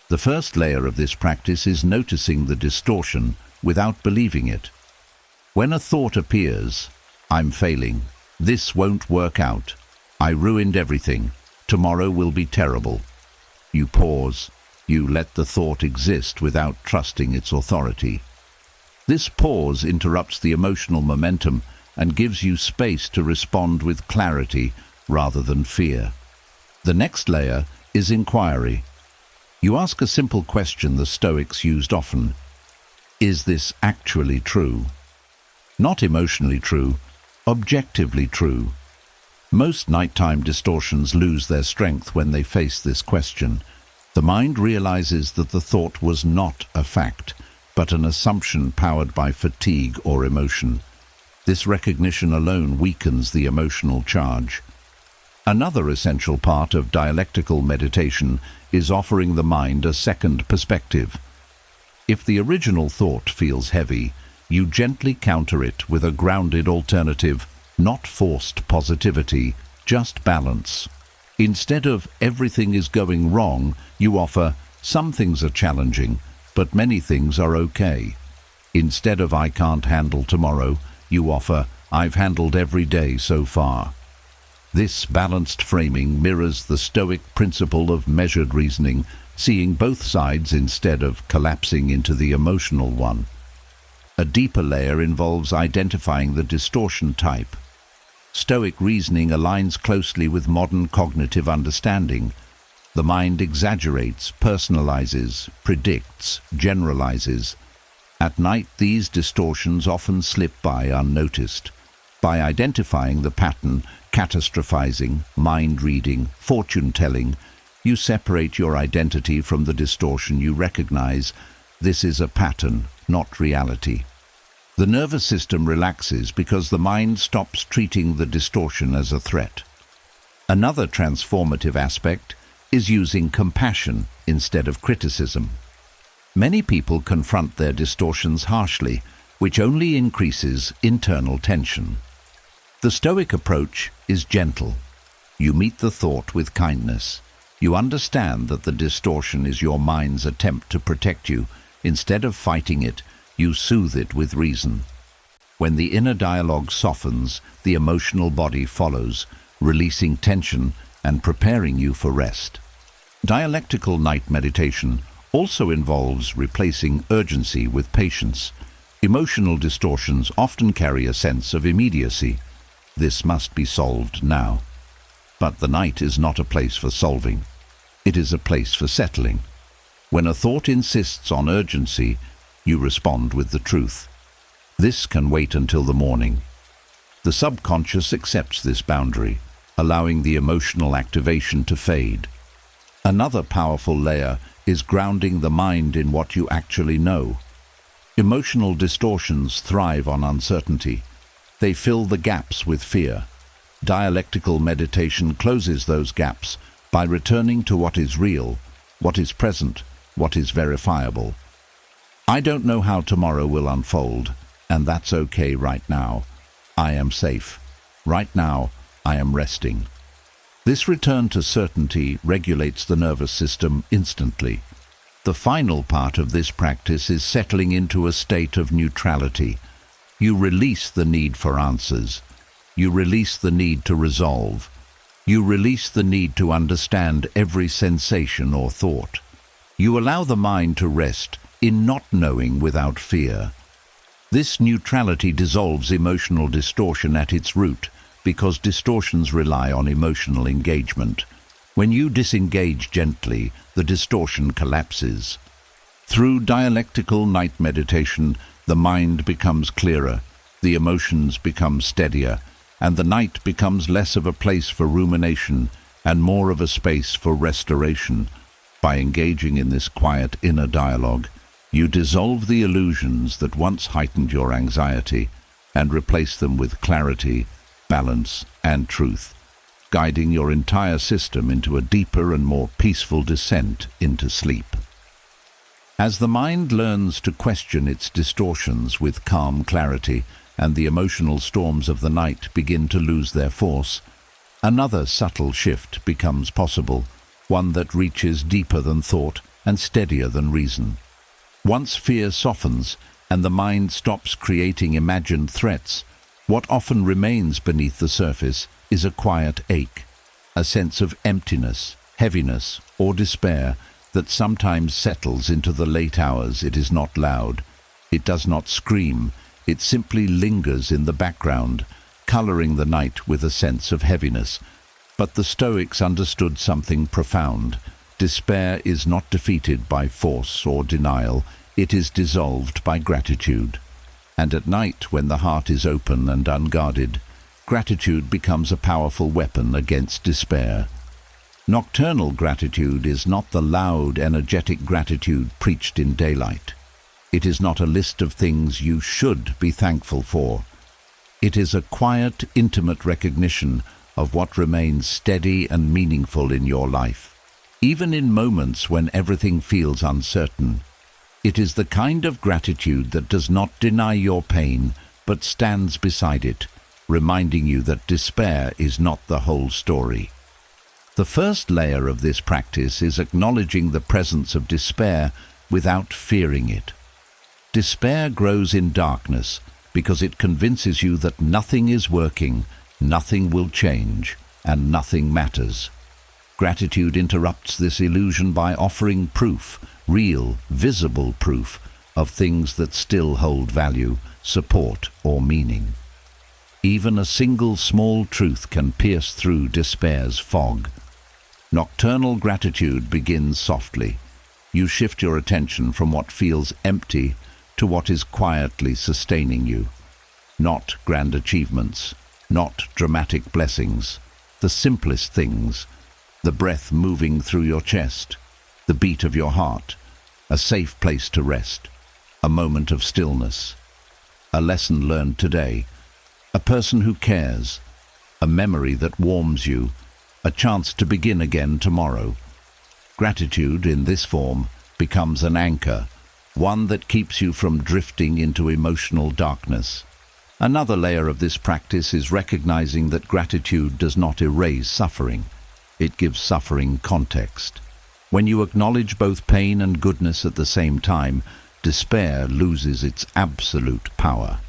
[SPEAKER 1] The first layer of this practice is noticing the distortion without believing it. When a thought appears, "I'm failing, this won't work out, I ruined everything, tomorrow will be terrible," you pause. You let the thought exist without trusting its authority. This pause interrupts the emotional momentum and gives you space to respond with clarity rather than fear. The next layer is inquiry. You ask a simple question the Stoics used often: is this actually true? Not emotionally true, objectively true. Most nighttime distortions lose their strength when they face this question. The mind realizes that the thought was not a fact, but an assumption powered by fatigue or emotion. This recognition alone weakens the emotional charge. Another essential part of dialectical meditation is offering the mind a second perspective. If the original thought feels heavy, you gently counter it with a grounded alternative, not forced positivity, just balance. Instead of "everything is going wrong," you offer "some things are challenging, but many things are okay." Instead of "I can't handle tomorrow," you offer "I've handled every day so far." This balanced framing mirrors the Stoic principle of measured reasoning, seeing both sides instead of collapsing into the emotional one. A deeper layer involves identifying the distortion type. Stoic reasoning aligns closely with modern cognitive understanding. The mind exaggerates, personalizes, predicts, generalizes. At night, these distortions often slip by unnoticed. By identifying the pattern, catastrophizing, mind-reading, fortune-telling, you separate your identity from the distortion you recognize. This is a pattern, not reality. The nervous system relaxes because the mind stops treating the distortion as a threat. Another transformative aspect is using compassion instead of criticism. Many people confront their distortions harshly, which only increases internal tension. The Stoic approach is gentle. You meet the thought with kindness. You understand that the distortion is your mind's attempt to protect you. Instead of fighting it, you soothe it with reason. When the inner dialogue softens, the emotional body follows, releasing tension and preparing you for rest. Dialectical night meditation also involves replacing urgency with patience. Emotional distortions often carry a sense of immediacy. This must be solved now. But the night is not a place for solving. It is a place for settling. When a thought insists on urgency, you respond with the truth. This can wait until the morning. The subconscious accepts this boundary, allowing the emotional activation to fade. Another powerful layer is grounding the mind in what you actually know. Emotional distortions thrive on uncertainty. They fill the gaps with fear. Dialectical meditation closes those gaps by returning to what is real, what is present, what is verifiable. I don't know how tomorrow will unfold, and that's okay right now. I am safe. Right now, I am resting. This return to certainty regulates the nervous system instantly. The final part of this practice is settling into a state of neutrality. You release the need for answers. You release the need to resolve. You release the need to understand every sensation or thought. You allow the mind to rest in not knowing without fear. This neutrality dissolves emotional distortion at its root, because distortions rely on emotional engagement. When you disengage gently, the distortion collapses. Through dialectical night meditation, the mind becomes clearer, the emotions become steadier, and the night becomes less of a place for rumination and more of a space for restoration. By engaging in this quiet inner dialogue, you dissolve the illusions that once heightened your anxiety and replace them with clarity, balance, and truth, guiding your entire system into a deeper and more peaceful descent into sleep. As the mind learns to question its distortions with calm clarity and the emotional storms of the night begin to lose their force, another subtle shift becomes possible, one that reaches deeper than thought and steadier than reason. Once fear softens and the mind stops creating imagined threats, what often remains beneath the surface is a quiet ache, a sense of emptiness, heaviness, or despair that sometimes settles into the late hours. It is not loud, it does not scream, it simply lingers in the background, coloring the night with a sense of heaviness. But the Stoics understood something profound. Despair is not defeated by force or denial, it is dissolved by gratitude. And at night, when the heart is open and unguarded, gratitude becomes a powerful weapon against despair. Nocturnal gratitude is not the loud, energetic gratitude preached in daylight. It is not a list of things you should be thankful for. It is a quiet, intimate recognition of what remains steady and meaningful in your life, even in moments when everything feels uncertain. It is the kind of gratitude that does not deny your pain, but stands beside it, reminding you that despair is not the whole story. The first layer of this practice is acknowledging the presence of despair without fearing it. Despair grows in darkness because it convinces you that nothing is working, nothing will change, and nothing matters. Gratitude interrupts this illusion by offering proof, real, visible proof, of things that still hold value, support, or meaning. Even a single small truth can pierce through despair's fog. Nocturnal gratitude begins softly. You shift your attention from what feels empty to what is quietly sustaining you. Not grand achievements, not dramatic blessings, the simplest things, the breath moving through your chest, the beat of your heart, a safe place to rest, a moment of stillness, a lesson learned today, a person who cares, a memory that warms you, a chance to begin again tomorrow. Gratitude in this form becomes an anchor, one that keeps you from drifting into emotional darkness. Another layer of this practice is recognizing that gratitude does not erase suffering. It gives suffering context. When you acknowledge both pain and goodness at the same time, despair loses its absolute power.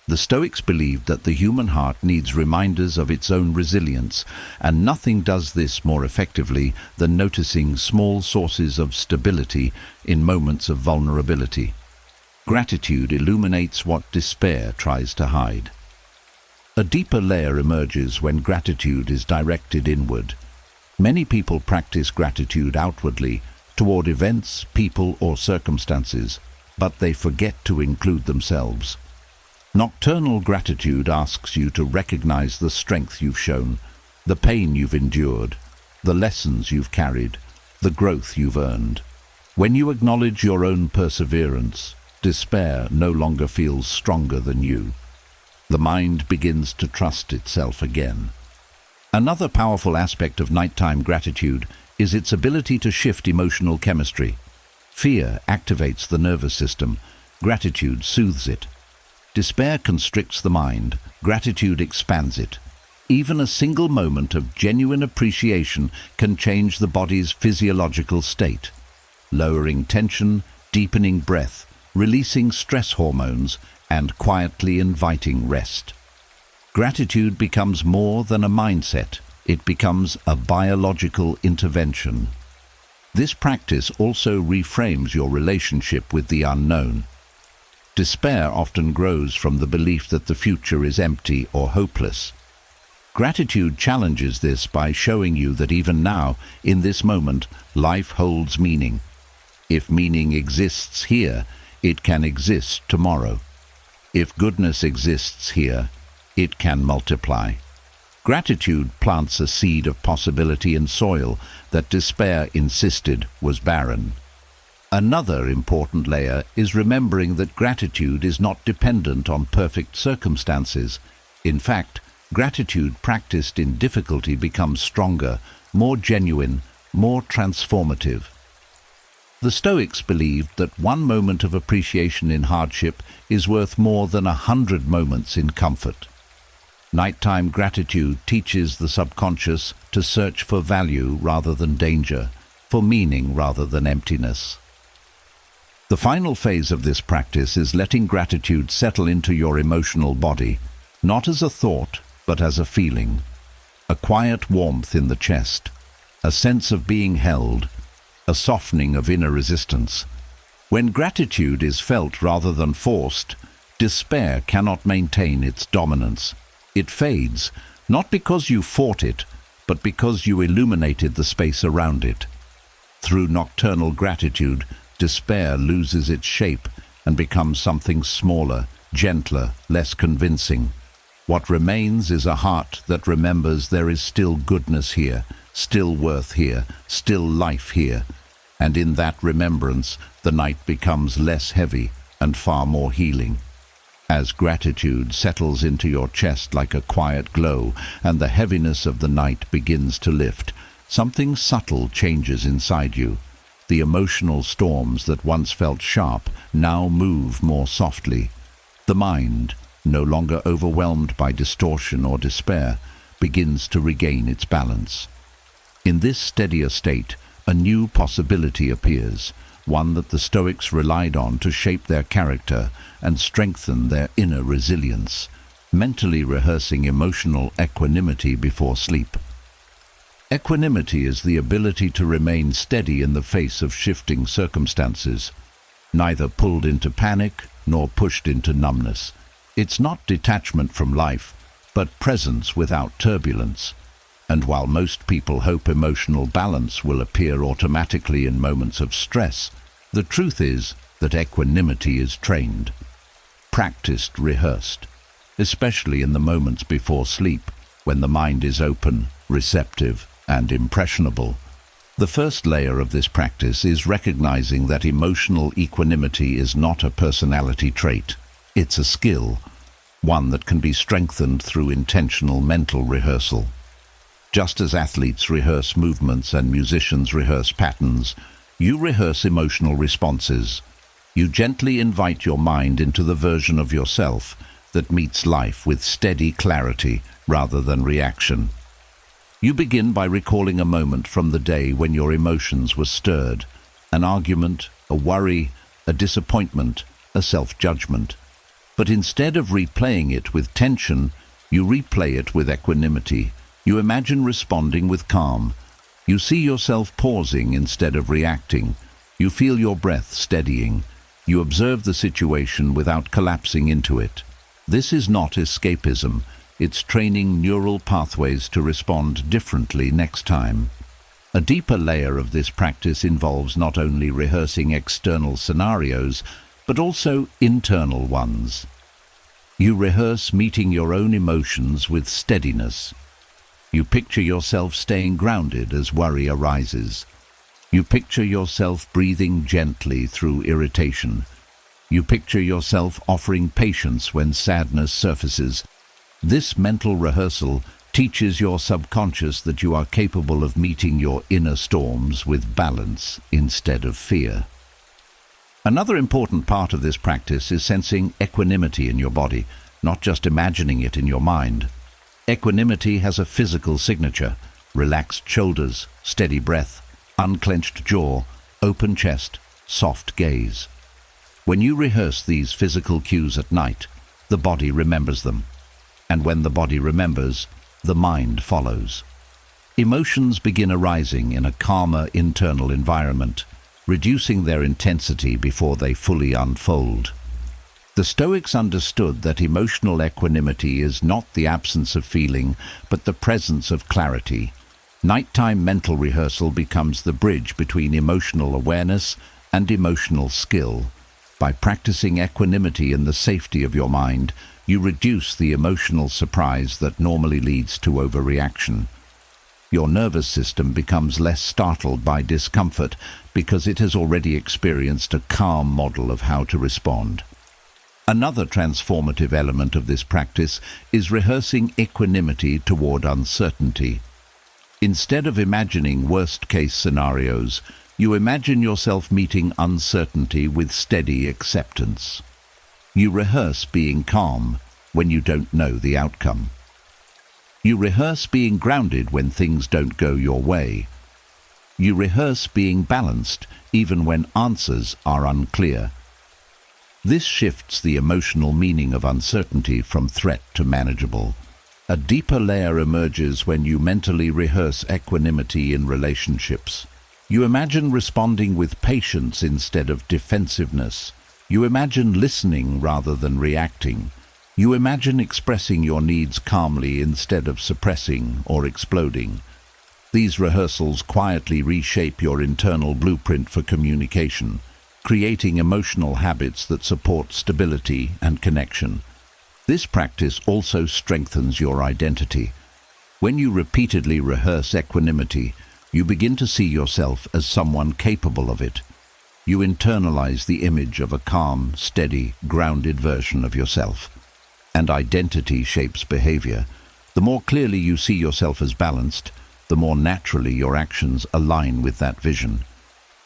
[SPEAKER 1] The Stoics believed that the human heart needs reminders of its own resilience, and nothing does this more effectively than noticing small sources of stability in moments of vulnerability. Gratitude illuminates what despair tries to hide. A deeper layer emerges when gratitude is directed inward. Many people practice gratitude outwardly, toward events, people, or circumstances, but they forget to include themselves. Nocturnal gratitude asks you to recognize the strength you've shown, the pain you've endured, the lessons you've carried, the growth you've earned. When you acknowledge your own perseverance, despair no longer feels stronger than you. The mind begins to trust itself again. Another powerful aspect of nighttime gratitude is its ability to shift emotional chemistry. Fear activates the nervous system. Gratitude soothes it. Despair constricts the mind. Gratitude expands it. Even a single moment of genuine appreciation can change the body's physiological state. lowering tension, deepening breath, releasing stress hormones, and quietly inviting rest. Gratitude becomes more than a mindset. It becomes a biological intervention. This practice also reframes your relationship with the unknown. Despair often grows from the belief that the future is empty or hopeless. Gratitude challenges this by showing you that even now, in this moment, life holds meaning. If meaning exists here, it can exist tomorrow. If goodness exists here, it can multiply. Gratitude plants a seed of possibility in soil that despair insisted was barren. Another important layer is remembering that gratitude is not dependent on perfect circumstances. In fact, gratitude practiced in difficulty becomes stronger, more genuine, more transformative. The Stoics believed that one moment of appreciation in hardship is worth more than 100 moments in comfort. Nighttime gratitude teaches the subconscious to search for value rather than danger, for meaning rather than emptiness. The final phase of this practice is letting gratitude settle into your emotional body, not as a thought, but as a feeling. A quiet warmth in the chest, a sense of being held, a softening of inner resistance. When gratitude is felt rather than forced, despair cannot maintain its dominance. It fades, not because you fought it, but because you illuminated the space around it. Through nocturnal gratitude, despair loses its shape and becomes something smaller, gentler, less convincing. What remains is a heart that remembers there is still goodness here, still worth here, still life here. And in that remembrance, the night becomes less heavy and far more healing. As gratitude settles into your chest like a quiet glow and the heaviness of the night begins to lift, something subtle changes inside you. The emotional storms that once felt sharp now move more softly. The mind, no longer overwhelmed by distortion or despair, begins to regain its balance. In this steadier state, a new possibility appears, one that the Stoics relied on to shape their character and strengthen their inner resilience, mentally rehearsing emotional equanimity before sleep. Equanimity is the ability to remain steady in the face of shifting circumstances, neither pulled into panic nor pushed into numbness. It's not detachment from life, but presence without turbulence. And while most people hope emotional balance will appear automatically in moments of stress, the truth is that equanimity is trained, practiced, rehearsed, especially in the moments before sleep, when the mind is open, receptive, and impressionable. The first layer of this practice is recognizing that emotional equanimity is not a personality trait. It's a skill, one that can be strengthened through intentional mental rehearsal. Just as athletes rehearse movements and musicians rehearse patterns, you rehearse emotional responses. You gently invite your mind into the version of yourself that meets life with steady clarity rather than reaction. You begin by recalling a moment from the day when your emotions were stirred, an argument, a worry, a disappointment, a self-judgment. But instead of replaying it with tension, you replay it with equanimity. You imagine responding with calm. You see yourself pausing instead of reacting. You feel your breath steadying. You observe the situation without collapsing into it. This is not escapism. It's training neural pathways to respond differently next time. A deeper layer of this practice involves not only rehearsing external scenarios, but also internal ones. You rehearse meeting your own emotions with steadiness. You picture yourself staying grounded as worry arises. You picture yourself breathing gently through irritation. You picture yourself offering patience when sadness surfaces. This mental rehearsal teaches your subconscious that you are capable of meeting your inner storms with balance instead of fear. Another important part of this practice is sensing equanimity in your body, not just imagining it in your mind. Equanimity has a physical signature: relaxed shoulders, steady breath, unclenched jaw, open chest, soft gaze. When you rehearse these physical cues at night, the body remembers them. And when the body remembers, the mind follows. Emotions begin arising in a calmer internal environment, reducing their intensity before they fully unfold. The Stoics understood that emotional equanimity is not the absence of feeling, but the presence of clarity. Nighttime mental rehearsal becomes the bridge between emotional awareness and emotional skill. By practicing equanimity in the safety of your mind, you reduce the emotional surprise that normally leads to overreaction. Your nervous system becomes less startled by discomfort because it has already experienced a calm model of how to respond. Another transformative element of this practice is rehearsing equanimity toward uncertainty. Instead of imagining worst-case scenarios, you imagine yourself meeting uncertainty with steady acceptance. You rehearse being calm when you don't know the outcome. You rehearse being grounded when things don't go your way. You rehearse being balanced even when answers are unclear. This shifts the emotional meaning of uncertainty from threat to manageable. A deeper layer emerges when you mentally rehearse equanimity in relationships. You imagine responding with patience instead of defensiveness. You imagine listening rather than reacting. You imagine expressing your needs calmly instead of suppressing or exploding. These rehearsals quietly reshape your internal blueprint for communication, creating emotional habits that support stability and connection. This practice also strengthens your identity. When you repeatedly rehearse equanimity, you begin to see yourself as someone capable of it. You internalize the image of a calm, steady, grounded version of yourself. And identity shapes behavior. The more clearly you see yourself as balanced, the more naturally your actions align with that vision.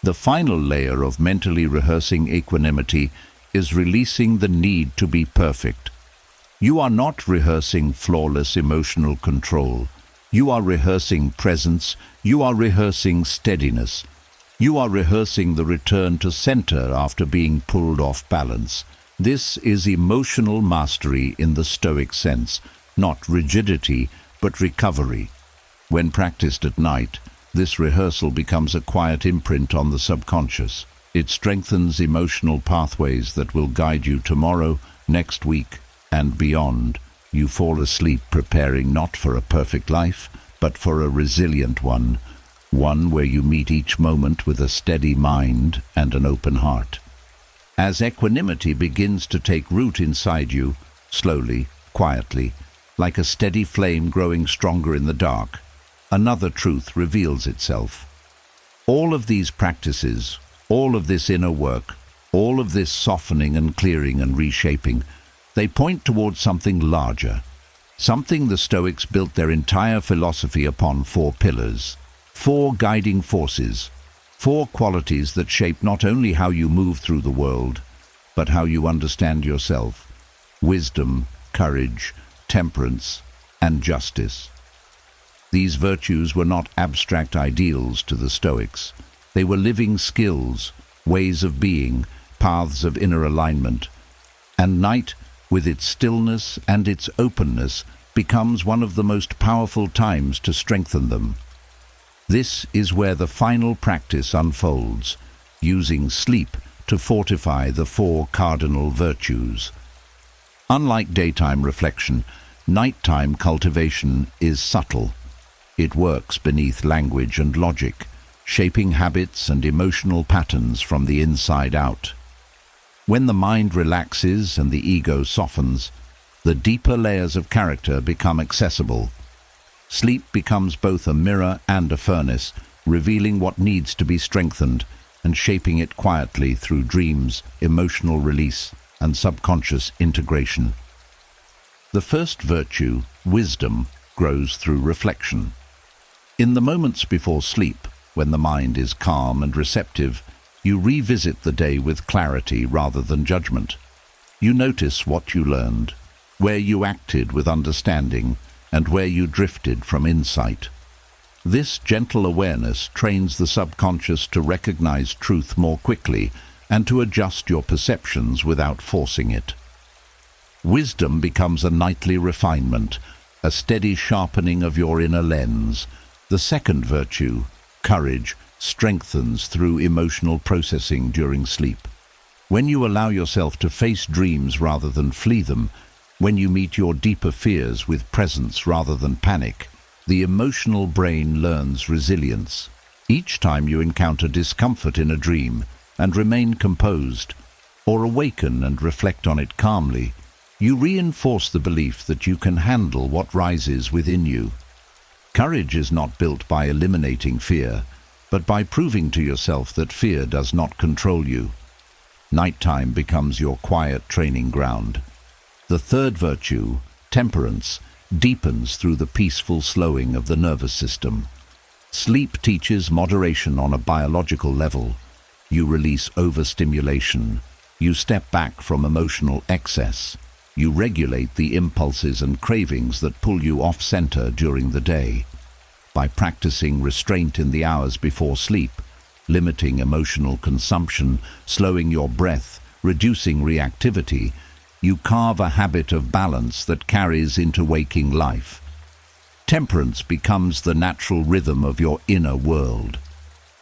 [SPEAKER 1] The final layer of mentally rehearsing equanimity is releasing the need to be perfect. You are not rehearsing flawless emotional control. You are rehearsing presence. You are rehearsing steadiness. You are rehearsing the return to center after being pulled off balance. This is emotional mastery in the Stoic sense, not rigidity, but recovery. When practiced at night, this rehearsal becomes a quiet imprint on the subconscious. It strengthens emotional pathways that will guide you tomorrow, next week, and beyond. You fall asleep preparing not for a perfect life, but for a resilient one where you meet each moment with a steady mind and an open heart. As equanimity begins to take root inside you, slowly, quietly, like a steady flame growing stronger in the dark, another truth reveals itself. All of these practices, all of this inner work, all of this softening and clearing and reshaping, they point towards something larger, something the Stoics built their entire philosophy upon: 4 pillars, 4 guiding forces, 4 qualities that shape not only how you move through the world, but how you understand yourself: wisdom, courage, temperance, and justice. These virtues were not abstract ideals to the Stoics. They were living skills, ways of being, paths of inner alignment. And night, with its stillness and its openness, becomes one of the most powerful times to strengthen them. This is where the final practice unfolds, using sleep to fortify the 4 cardinal virtues. Unlike daytime reflection, nighttime cultivation is subtle. It works beneath language and logic, shaping habits and emotional patterns from the inside out. When the mind relaxes and the ego softens, the deeper layers of character become accessible. Sleep becomes both a mirror and a furnace, revealing what needs to be strengthened and shaping it quietly through dreams, emotional release, and subconscious integration. The first virtue, wisdom, grows through reflection. In the moments before sleep, when the mind is calm and receptive, you revisit the day with clarity rather than judgment. You notice what you learned, where you acted with understanding, and where you drifted from insight. This gentle awareness trains the subconscious to recognize truth more quickly and to adjust your perceptions without forcing it. Wisdom becomes a nightly refinement, a steady sharpening of your inner lens. The second virtue, courage, strengthens through emotional processing during sleep. When you allow yourself to face dreams rather than flee them, when you meet your deeper fears with presence rather than panic, the emotional brain learns resilience. Each time you encounter discomfort in a dream and remain composed, or awaken and reflect on it calmly, you reinforce the belief that you can handle what rises within you. Courage is not built by eliminating fear, but by proving to yourself that fear does not control you. Nighttime becomes your quiet training ground. The third virtue, temperance, deepens through the peaceful slowing of the nervous system. Sleep teaches moderation on a biological level. You release overstimulation. You step back from emotional excess. You regulate the impulses and cravings that pull you off-center during the day. By practicing restraint in the hours before sleep, limiting emotional consumption, slowing your breath, reducing reactivity, you carve a habit of balance that carries into waking life. Temperance becomes the natural rhythm of your inner world.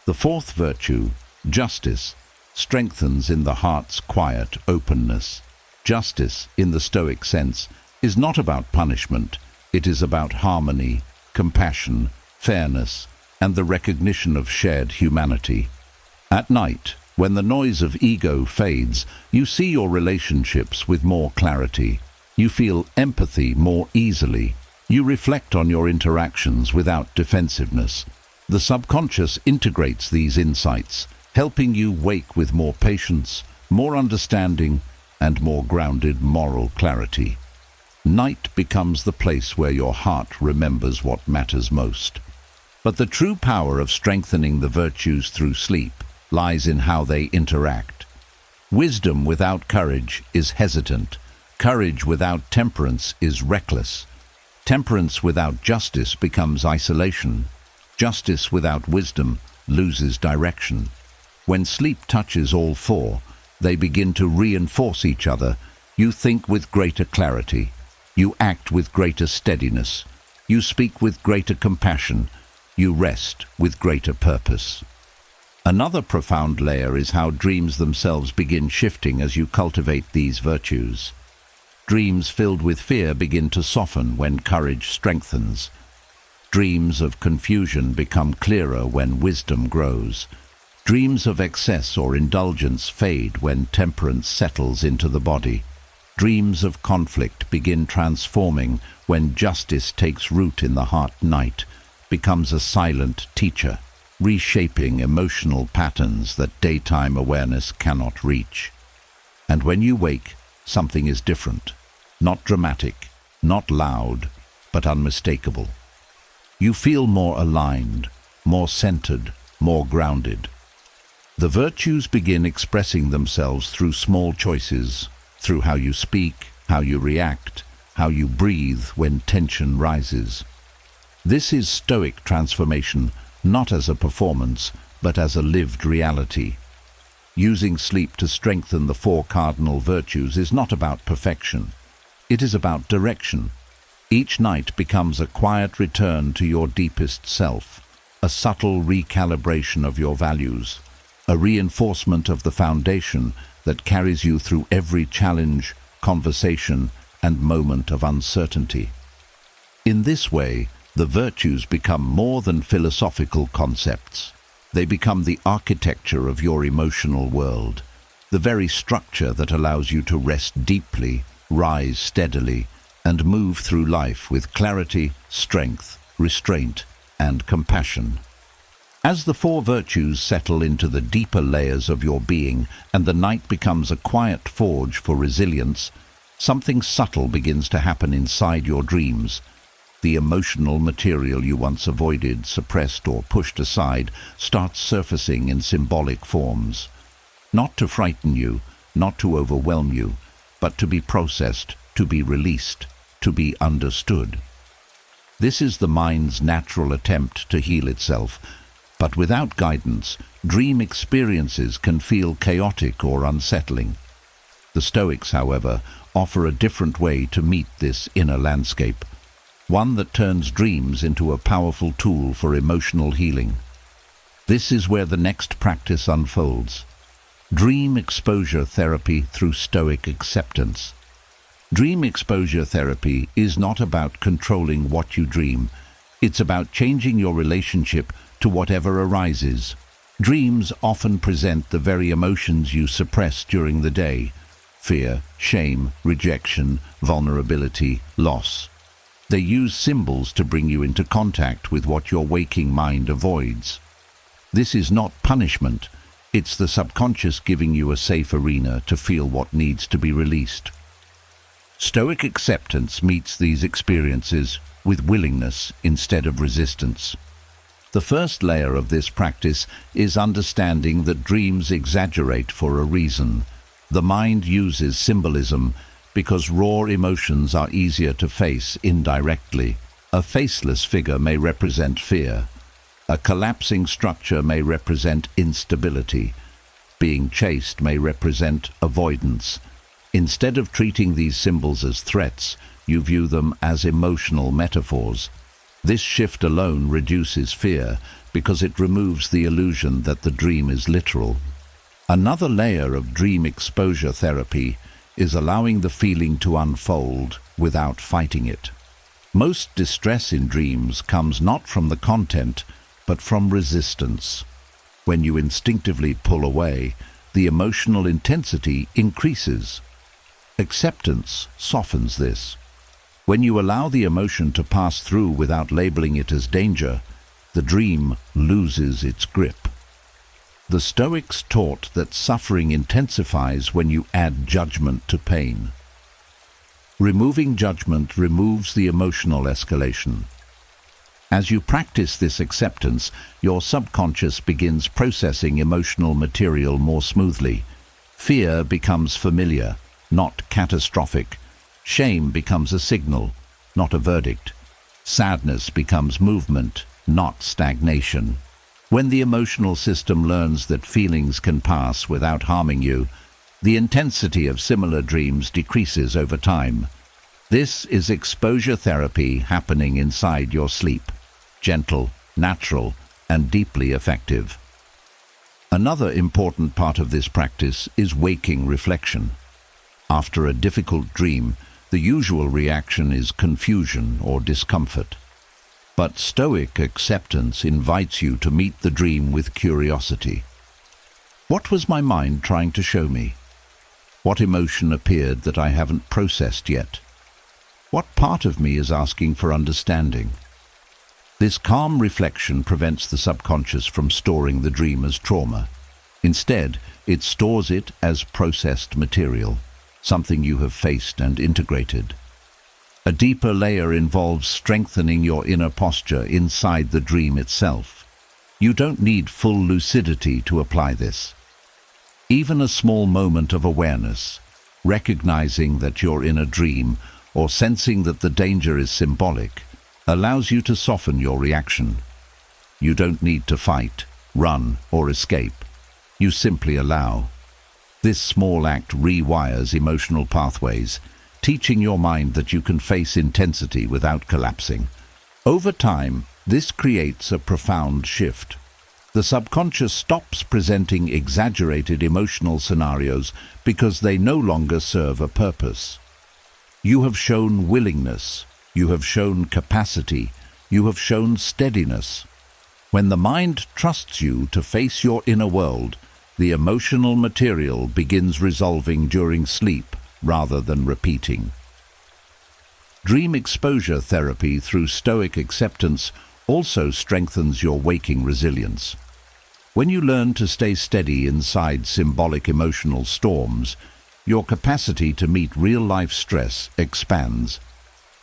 [SPEAKER 1] The fourth virtue, justice, strengthens in the heart's quiet openness. Justice, in the Stoic sense, is not about punishment. It is about harmony, compassion, fairness, and the recognition of shared humanity. At night, when the noise of ego fades, you see your relationships with more clarity. You feel empathy more easily. You reflect on your interactions without defensiveness. The subconscious integrates these insights, helping you wake with more patience, more understanding, and more grounded moral clarity. Night becomes the place where your heart remembers what matters most. But the true power of strengthening the virtues through sleep lies in how they interact. Wisdom without courage is hesitant. Courage without temperance is reckless. Temperance without justice becomes isolation. Justice without wisdom loses direction. When sleep touches all four, they begin to reinforce each other. You think with greater clarity. You act with greater steadiness. You speak with greater compassion. You rest with greater purpose. Another profound layer is how dreams themselves begin shifting as you cultivate these virtues. Dreams filled with fear begin to soften when courage strengthens. Dreams of confusion become clearer when wisdom grows. Dreams of excess or indulgence fade when temperance settles into the body. Dreams of conflict begin transforming when justice takes root in the heart. Night becomes a silent teacher, reshaping emotional patterns that daytime awareness cannot reach. And when you wake, something is different. Not dramatic, not loud, but unmistakable. You feel more aligned, more centered, more grounded. The virtues begin expressing themselves through small choices, through how you speak, how you react, how you breathe when tension rises. This is Stoic transformation, not as a performance, but as a lived reality. Using sleep to strengthen the four cardinal virtues is not about perfection. It is about direction. Each night becomes a quiet return to your deepest self, a subtle recalibration of your values, a reinforcement of the foundation that carries you through every challenge, conversation, and moment of uncertainty. In this way, the virtues become more than philosophical concepts. They become the architecture of your emotional world, the very structure that allows you to rest deeply, rise steadily, and move through life with clarity, strength, restraint, and compassion. As the four virtues settle into the deeper layers of your being and the night becomes a quiet forge for resilience, something subtle begins to happen inside your dreams. The emotional material you once avoided, suppressed, or pushed aside starts surfacing in symbolic forms. Not to frighten you, not to overwhelm you, but to be processed, to be released, to be understood. This is the mind's natural attempt to heal itself, but without guidance, dream experiences can feel chaotic or unsettling. The Stoics, however, offer a different way to meet this inner landscape, one that turns dreams into a powerful tool for emotional healing. This is where the next practice unfolds: dream exposure therapy through Stoic acceptance. Dream exposure therapy is not about controlling what you dream. It's about changing your relationship to whatever arises. Dreams often present the very emotions you suppress during the day: fear, shame, rejection, vulnerability, loss. They use symbols to bring you into contact with what your waking mind avoids. This is not punishment. It's the subconscious giving you a safe arena to feel what needs to be released. Stoic acceptance meets these experiences with willingness instead of resistance. The first layer of this practice is understanding that dreams exaggerate for a reason. The mind uses symbolism because raw emotions are easier to face indirectly. A faceless figure may represent fear. A collapsing structure may represent instability. Being chased may represent avoidance. Instead of treating these symbols as threats, you view them as emotional metaphors. This shift alone reduces fear because it removes the illusion that the dream is literal. Another layer of dream exposure therapy is allowing the feeling to unfold without fighting it. Most distress in dreams comes not from the content, but from resistance. When you instinctively pull away, the emotional intensity increases. Acceptance softens this. When you allow the emotion to pass through without labeling it as danger, the dream loses its grip. The Stoics taught that suffering intensifies when you add judgment to pain. Removing judgment removes the emotional escalation. As you practice this acceptance, your subconscious begins processing emotional material more smoothly. Fear becomes familiar, not catastrophic. Shame becomes a signal, not a verdict. Sadness becomes movement, not stagnation. When the emotional system learns that feelings can pass without harming you, the intensity of similar dreams decreases over time. This is exposure therapy happening inside your sleep. Gentle, natural, and deeply effective. Another important part of this practice is waking reflection. After a difficult dream, the usual reaction is confusion or discomfort. But Stoic acceptance invites you to meet the dream with curiosity. What was my mind trying to show me? What emotion appeared that I haven't processed yet? What part of me is asking for understanding? This calm reflection prevents the subconscious from storing the dream as trauma. Instead, it stores it as processed material, something you have faced and integrated. A deeper layer involves strengthening your inner posture inside the dream itself. You don't need full lucidity to apply this. Even a small moment of awareness, recognizing that you're in a dream or sensing that the danger is symbolic, allows you to soften your reaction. You don't need to fight, run, or escape. You simply allow. This small act rewires emotional pathways, teaching your mind that you can face intensity without collapsing. Over time, this creates a profound shift. The subconscious stops presenting exaggerated emotional scenarios because they no longer serve a purpose. You have shown willingness. You have shown capacity. You have shown steadiness. When the mind trusts you to face your inner world, the emotional material begins resolving during sleep rather than repeating. Dream exposure therapy through Stoic acceptance also strengthens your waking resilience. When you learn to stay steady inside symbolic emotional storms, your capacity to meet real-life stress expands.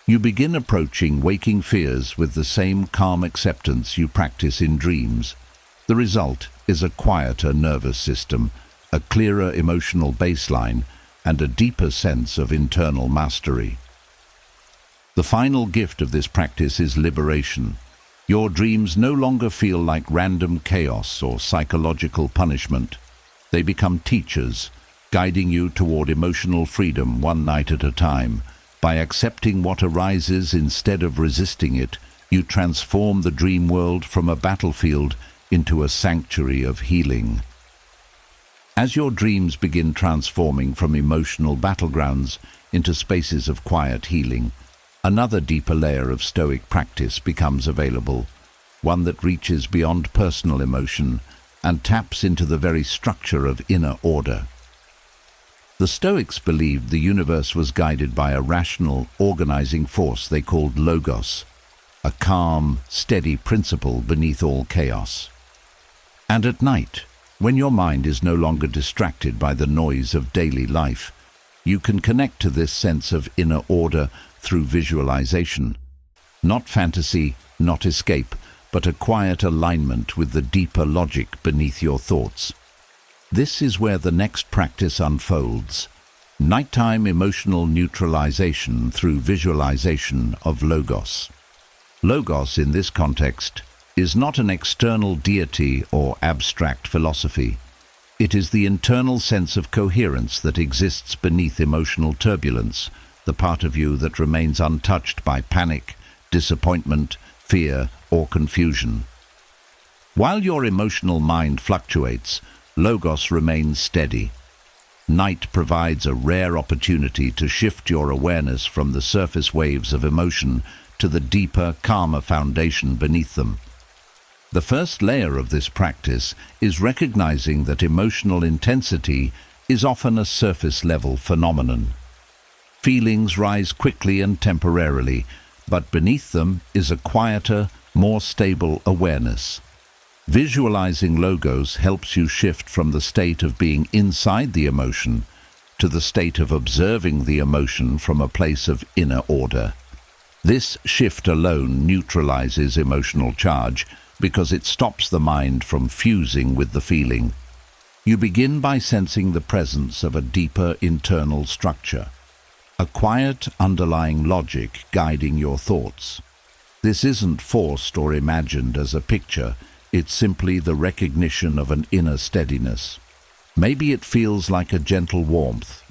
[SPEAKER 1] You begin approaching waking fears with the same calm acceptance you practice in dreams. The result is a quieter nervous system, a clearer emotional baseline, and a deeper sense of internal mastery. The final gift of this practice is liberation. Your dreams no longer feel like random chaos or psychological punishment. They become teachers, guiding you toward emotional freedom one night at a time. By accepting what arises instead of resisting it, you transform the dream world from a battlefield into a sanctuary of healing. As your dreams begin transforming from emotional battlegrounds into spaces of quiet healing, another deeper layer of Stoic practice becomes available, one that reaches beyond personal emotion and taps into the very structure of inner order. The Stoics believed the universe was guided by a rational, organizing force they called logos, a calm, steady principle beneath all chaos. And at night, when your mind is no longer distracted by the noise of daily life, you can connect to this sense of inner order through visualization. Not fantasy, not escape, but a quiet alignment with the deeper logic beneath your thoughts. This is where the next practice unfolds: nighttime emotional neutralization through visualization of Logos. Logos, in this context, is not an external deity or abstract philosophy. It is the internal sense of coherence that exists beneath emotional turbulence, the part of you that remains untouched by panic, disappointment, fear, or confusion. While your emotional mind fluctuates, Logos remains steady. Night provides a rare opportunity to shift your awareness from the surface waves of emotion to the deeper, calmer foundation beneath them. The first layer of this practice is recognizing that emotional intensity is often a surface-level phenomenon. Feelings rise quickly and temporarily, but beneath them is a quieter, more stable awareness. Visualizing Logos helps you shift from the state of being inside the emotion to the state of observing the emotion from a place of inner order. This shift alone neutralizes emotional charge because it stops the mind from fusing with the feeling. You begin by sensing the presence of a deeper internal structure, a quiet underlying logic guiding your thoughts. This isn't forced or imagined as a picture. It's simply the recognition of an inner steadiness. Maybe it feels like a gentle warmth.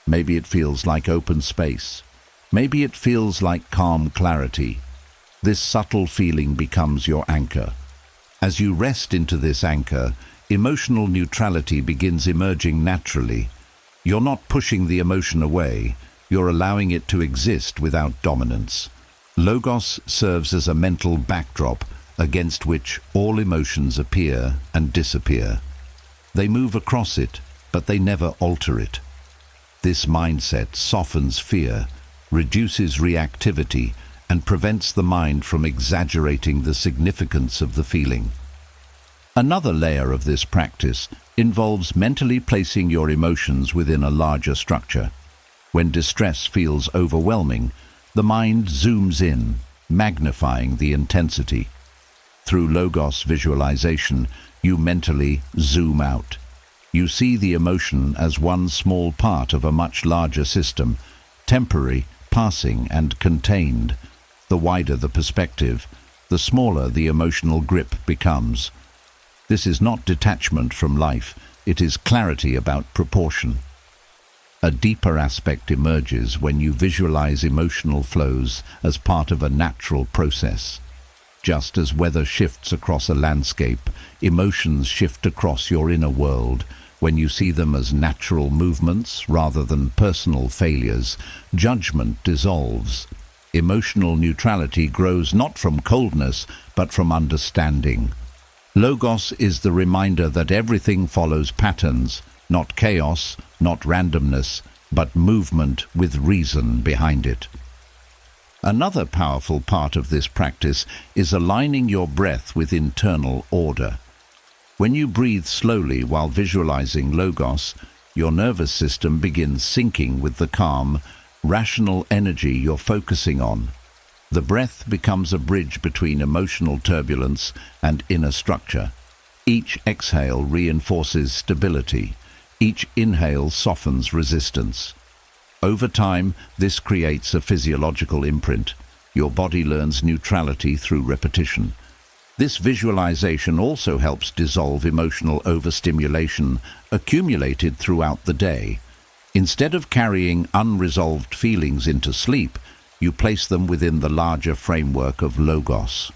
[SPEAKER 1] Maybe it feels like open space. Maybe it feels like calm clarity. This subtle feeling becomes your anchor. As you rest into this anchor, emotional neutrality begins emerging naturally. You're not pushing the emotion away. You're allowing it to exist without dominance. Logos serves as a mental backdrop against which all emotions appear and disappear. They move across it, but they never alter it. This mindset softens fear, reduces reactivity, and prevents the mind from exaggerating the significance of the feeling. Another layer of this practice involves mentally placing your emotions within a larger structure. When distress feels overwhelming, the mind zooms in, magnifying the intensity. Through Logos visualization, you mentally zoom out. You see the emotion as one small part of a much larger system, temporary, passing, and contained. The wider the perspective, the smaller the emotional grip becomes. This is not detachment from life, it is clarity about proportion. A deeper aspect emerges when you visualize emotional flows as part of a natural process. Just as weather shifts across a landscape, emotions shift across your inner world. When you see them as natural movements rather than personal failures, judgment dissolves. Emotional neutrality grows not from coldness, but from understanding. Logos is the reminder that everything follows patterns, not chaos, not randomness, but movement with reason behind it. Another powerful part of this practice is aligning your breath with internal order. When you breathe slowly while visualizing Logos, your nervous system begins syncing with the calm, rational energy you're focusing on. The breath becomes a bridge between emotional turbulence and inner structure. Each exhale reinforces stability. Each inhale softens resistance. Over time, this creates a physiological imprint. Your body learns neutrality through repetition. This visualization also helps dissolve emotional overstimulation accumulated throughout the day. Instead of carrying unresolved feelings into sleep, you place them within the larger framework of logos.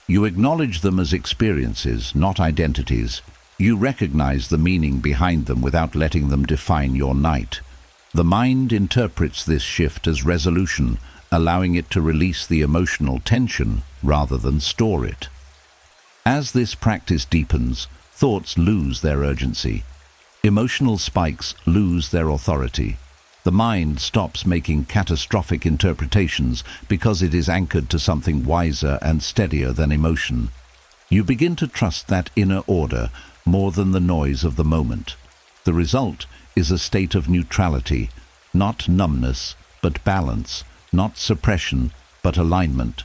[SPEAKER 1] You acknowledge them as experiences, not identities. You recognize the meaning behind them without letting them define your night. The mind interprets this shift as resolution, allowing it to release the emotional tension rather than store it. As this practice deepens, thoughts lose their urgency. Emotional spikes lose their authority. The mind stops making catastrophic interpretations because it is anchored to something wiser and steadier than emotion. You begin to trust that inner order more than the noise of the moment. The result is a state of neutrality, not numbness, but balance, not suppression, but alignment.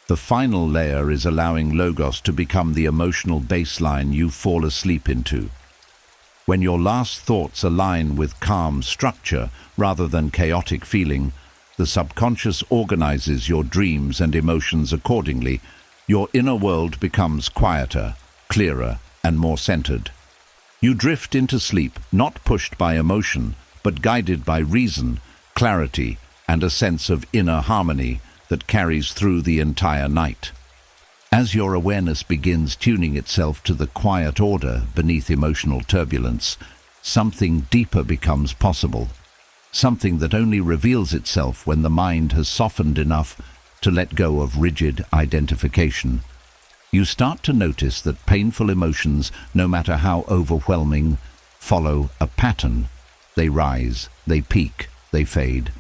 [SPEAKER 1] The final layer is allowing logos to become the emotional baseline you fall asleep into. When your last thoughts align with calm structure rather than chaotic feeling, the subconscious organizes your dreams and emotions accordingly. Your inner world becomes quieter, clearer, and more centered. You drift into sleep, not pushed by emotion, but guided by reason, clarity, and a sense of inner harmony that carries through the entire night. As your awareness begins tuning itself to the quiet order beneath emotional turbulence, something deeper becomes possible, something that only reveals itself when the mind has softened enough to let go of rigid identification. You start to notice that painful emotions, no matter how overwhelming, follow a pattern. They rise, they peak, they fade.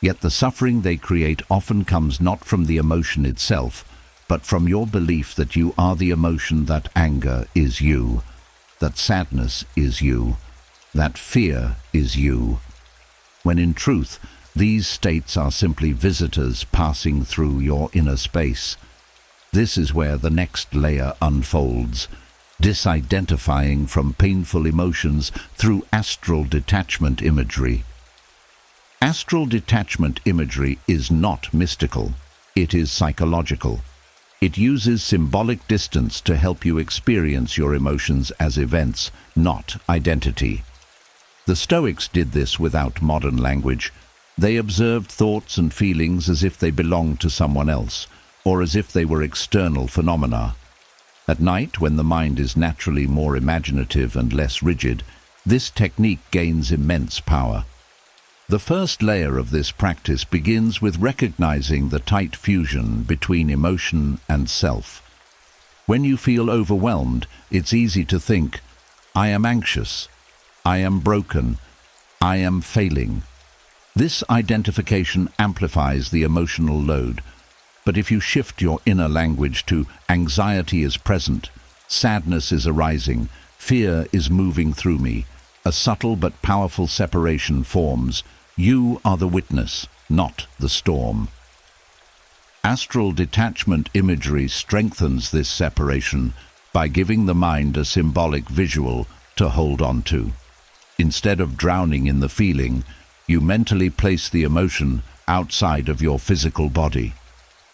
[SPEAKER 1] Yet the suffering they create often comes not from the emotion itself, but from your belief that you are the emotion, that anger is you, that sadness is you, that fear is you. When in truth, these states are simply visitors passing through your inner space. This is where the next layer unfolds, disidentifying from painful emotions through astral detachment imagery. Astral detachment imagery is not mystical, it is psychological. It uses symbolic distance to help you experience your emotions as events, not identity. The Stoics did this without modern language. They observed thoughts and feelings as if they belonged to someone else, or as if they were external phenomena. At night, when the mind is naturally more imaginative and less rigid, this technique gains immense power. The first layer of this practice begins with recognizing the tight fusion between emotion and self. When you feel overwhelmed, it's easy to think, "I am anxious, I am broken, I am failing." This identification amplifies the emotional load. But if you shift your inner language to "anxiety is present, sadness is arising, fear is moving through me," a subtle but powerful separation forms. You are the witness, not the storm. Astral detachment imagery strengthens this separation by giving the mind a symbolic visual to hold on to. Instead of drowning in the feeling, you mentally place the emotion outside of your physical body.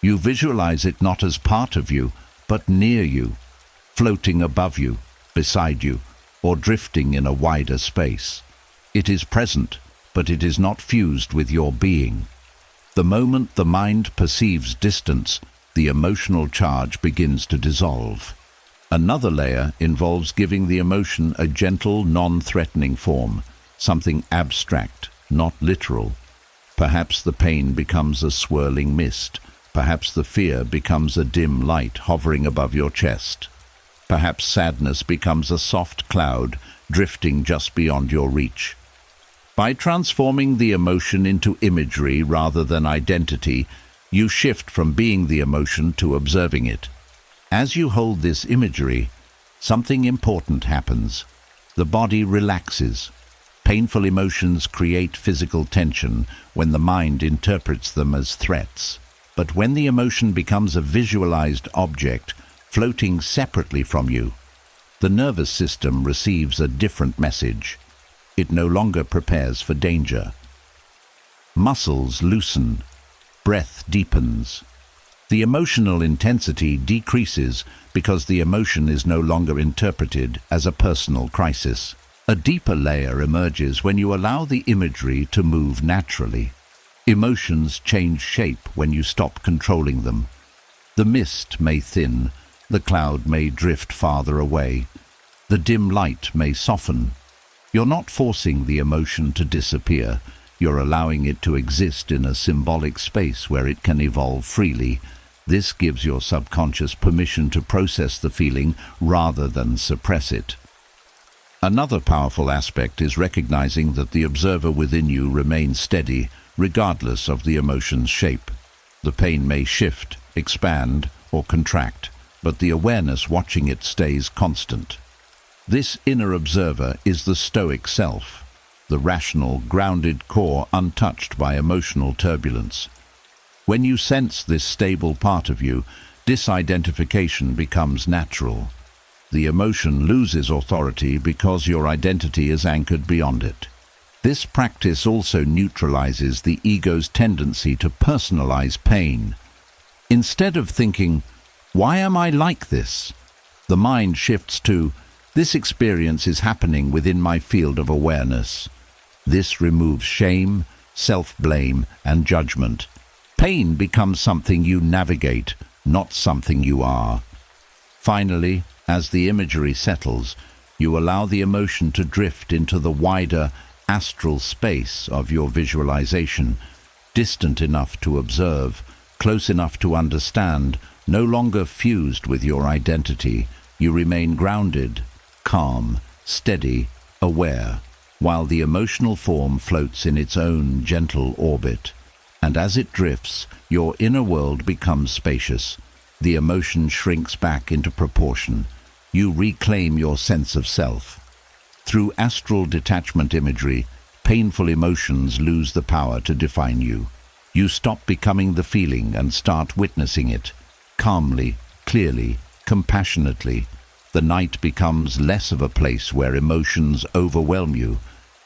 [SPEAKER 1] You visualize it not as part of you, but near you, floating above you, beside you, or drifting in a wider space. It is present, but it is not fused with your being. The moment the mind perceives distance, the emotional charge begins to dissolve. Another layer involves giving the emotion a gentle, non-threatening form, something abstract, not literal. Perhaps the pain becomes a swirling mist. Perhaps the fear becomes a dim light hovering above your chest. Perhaps sadness becomes a soft cloud drifting just beyond your reach. By transforming the emotion into imagery rather than identity, you shift from being the emotion to observing it. As you hold this imagery, something important happens. The body relaxes. Painful emotions create physical tension when the mind interprets them as threats. But when the emotion becomes a visualized object, floating separately from you, the nervous system receives a different message. It no longer prepares for danger. Muscles loosen. Breath deepens. The emotional intensity decreases because the emotion is no longer interpreted as a personal crisis. A deeper layer emerges when you allow the imagery to move naturally. Emotions change shape when you stop controlling them. The mist may thin, the cloud may drift farther away, the dim light may soften. You're not forcing the emotion to disappear, you're allowing it to exist in a symbolic space where it can evolve freely. This gives your subconscious permission to process the feeling rather than suppress it. Another powerful aspect is recognizing that the observer within you remains steady, regardless of the emotion's shape. The pain may shift, expand, or contract, but the awareness watching it stays constant. This inner observer is the Stoic self, the rational, grounded core untouched by emotional turbulence. When you sense this stable part of you, disidentification becomes natural. The emotion loses authority because your identity is anchored beyond it. This practice also neutralizes the ego's tendency to personalize pain. Instead of thinking, "Why am I like this?" the mind shifts to, "This experience is happening within my field of awareness." This removes shame, self-blame, and judgment. Pain becomes something you navigate, not something you are. Finally, as the imagery settles, you allow the emotion to drift into the wider astral space of your visualization, distant enough to observe, close enough to understand, no longer fused with your identity. You remain grounded, calm, steady, aware, while the emotional form floats in its own gentle orbit. And as it drifts, your inner world becomes spacious. The emotion shrinks back into proportion. You reclaim your sense of self. Through astral detachment imagery, painful emotions lose the power to define you. You stop becoming the feeling and start witnessing it. Calmly, clearly, compassionately. The night becomes less of a place where emotions overwhelm you,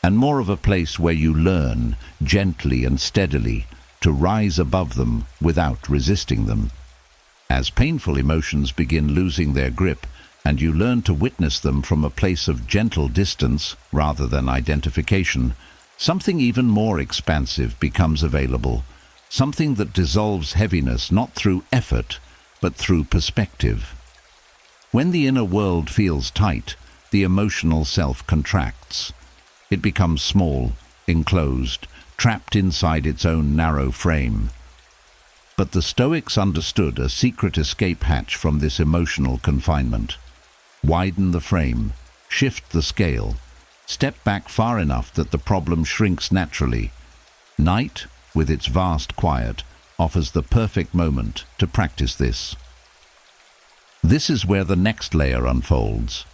[SPEAKER 1] and more of a place where you learn, gently and steadily, to rise above them without resisting them. As painful emotions begin losing their grip, and you learn to witness them from a place of gentle distance rather than identification, something even more expansive becomes available, something that dissolves heaviness not through effort, but through perspective. When the inner world feels tight, the emotional self contracts. It becomes small, enclosed, trapped inside its own narrow frame. But the Stoics understood a secret escape hatch from this emotional confinement. Widen the frame, shift the scale, step back far enough that the problem shrinks naturally. Night, with its vast quiet, offers the perfect moment to practice this. This is where the next layer unfolds,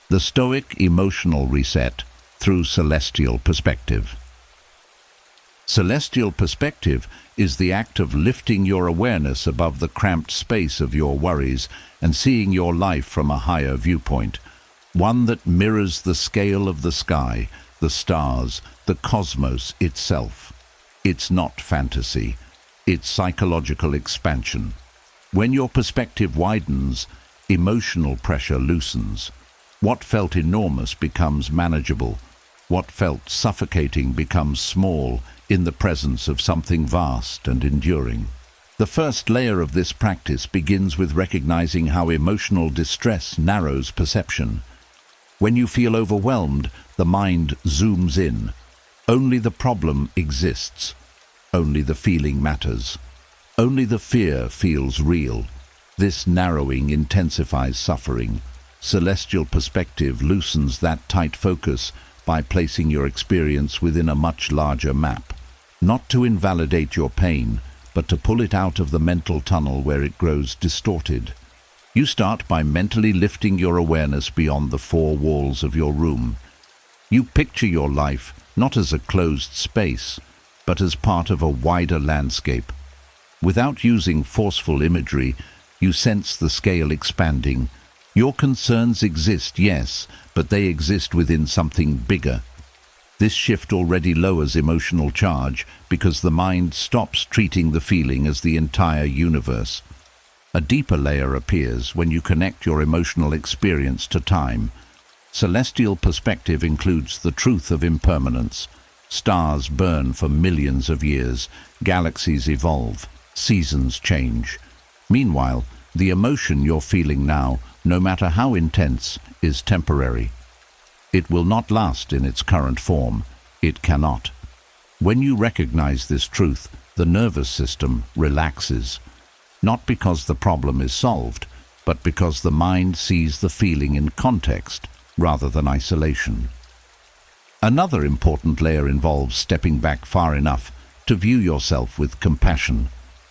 [SPEAKER 1] the Stoic emotional reset through celestial perspective. Celestial perspective is the act of lifting your awareness above the cramped space of your worries and seeing your life from a higher viewpoint, one that mirrors the scale of the sky, the stars, the cosmos itself. It's not fantasy, it's psychological expansion. When your perspective widens, emotional pressure loosens. What felt enormous becomes manageable. What felt suffocating becomes small in the presence of something vast and enduring. The first layer of this practice begins with recognizing how emotional distress narrows perception. When you feel overwhelmed, the mind zooms in. Only the problem exists. Only the feeling matters. Only the fear feels real. This narrowing intensifies suffering. Celestial perspective loosens that tight focus by placing your experience within a much larger map, not to invalidate your pain, but to pull it out of the mental tunnel where it grows distorted. You start by mentally lifting your awareness beyond the four walls of your room. You picture your life not as a closed space, but as part of a wider landscape. Without using forceful imagery, you sense the scale expanding. Your concerns exist, yes, but they exist within something bigger. This shift already lowers emotional charge because the mind stops treating the feeling as the entire universe. A deeper layer appears when you connect your emotional experience to time. Celestial perspective includes the truth of impermanence. Stars burn for millions of years, galaxies evolve, seasons change. Meanwhile, the emotion you're feeling now, no matter how intense, is temporary. It will not last in its current form. It cannot. When you recognize this truth, the nervous system relaxes. Not because the problem is solved, but because the mind sees the feeling in context rather than isolation. Another important layer involves stepping back far enough to view yourself with compassion.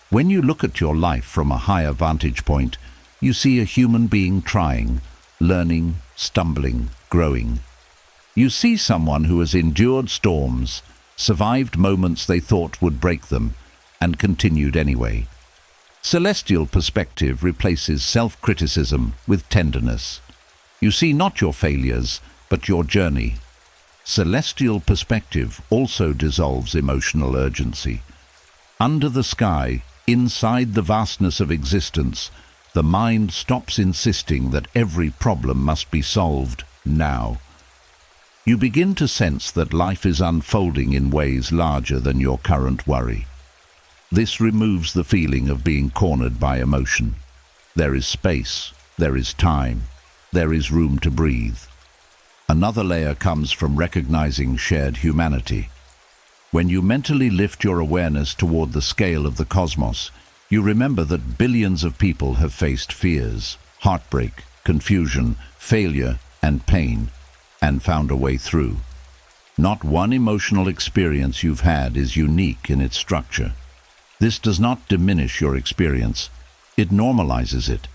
[SPEAKER 1] When you look at your life from a higher vantage point, you see a human being trying, learning, stumbling, growing. You see someone who has endured storms, survived moments they thought would break them, and continued anyway. Celestial perspective replaces self-criticism with tenderness. You see not your failures, but your journey. Celestial perspective also dissolves emotional urgency. Under the sky, inside the vastness of existence, the mind stops insisting that every problem must be solved now. You begin to sense that life is unfolding in ways larger than your current worry. This removes the feeling of being cornered by emotion. There is space, there is time, there is room to breathe. Another layer comes from recognizing shared humanity. When you mentally lift your awareness toward the scale of the cosmos, you remember that billions of people have faced fears, heartbreak, confusion, failure, and pain, and found a way through. Not one emotional experience you've had is unique in its structure. This does not diminish your experience. It normalizes it.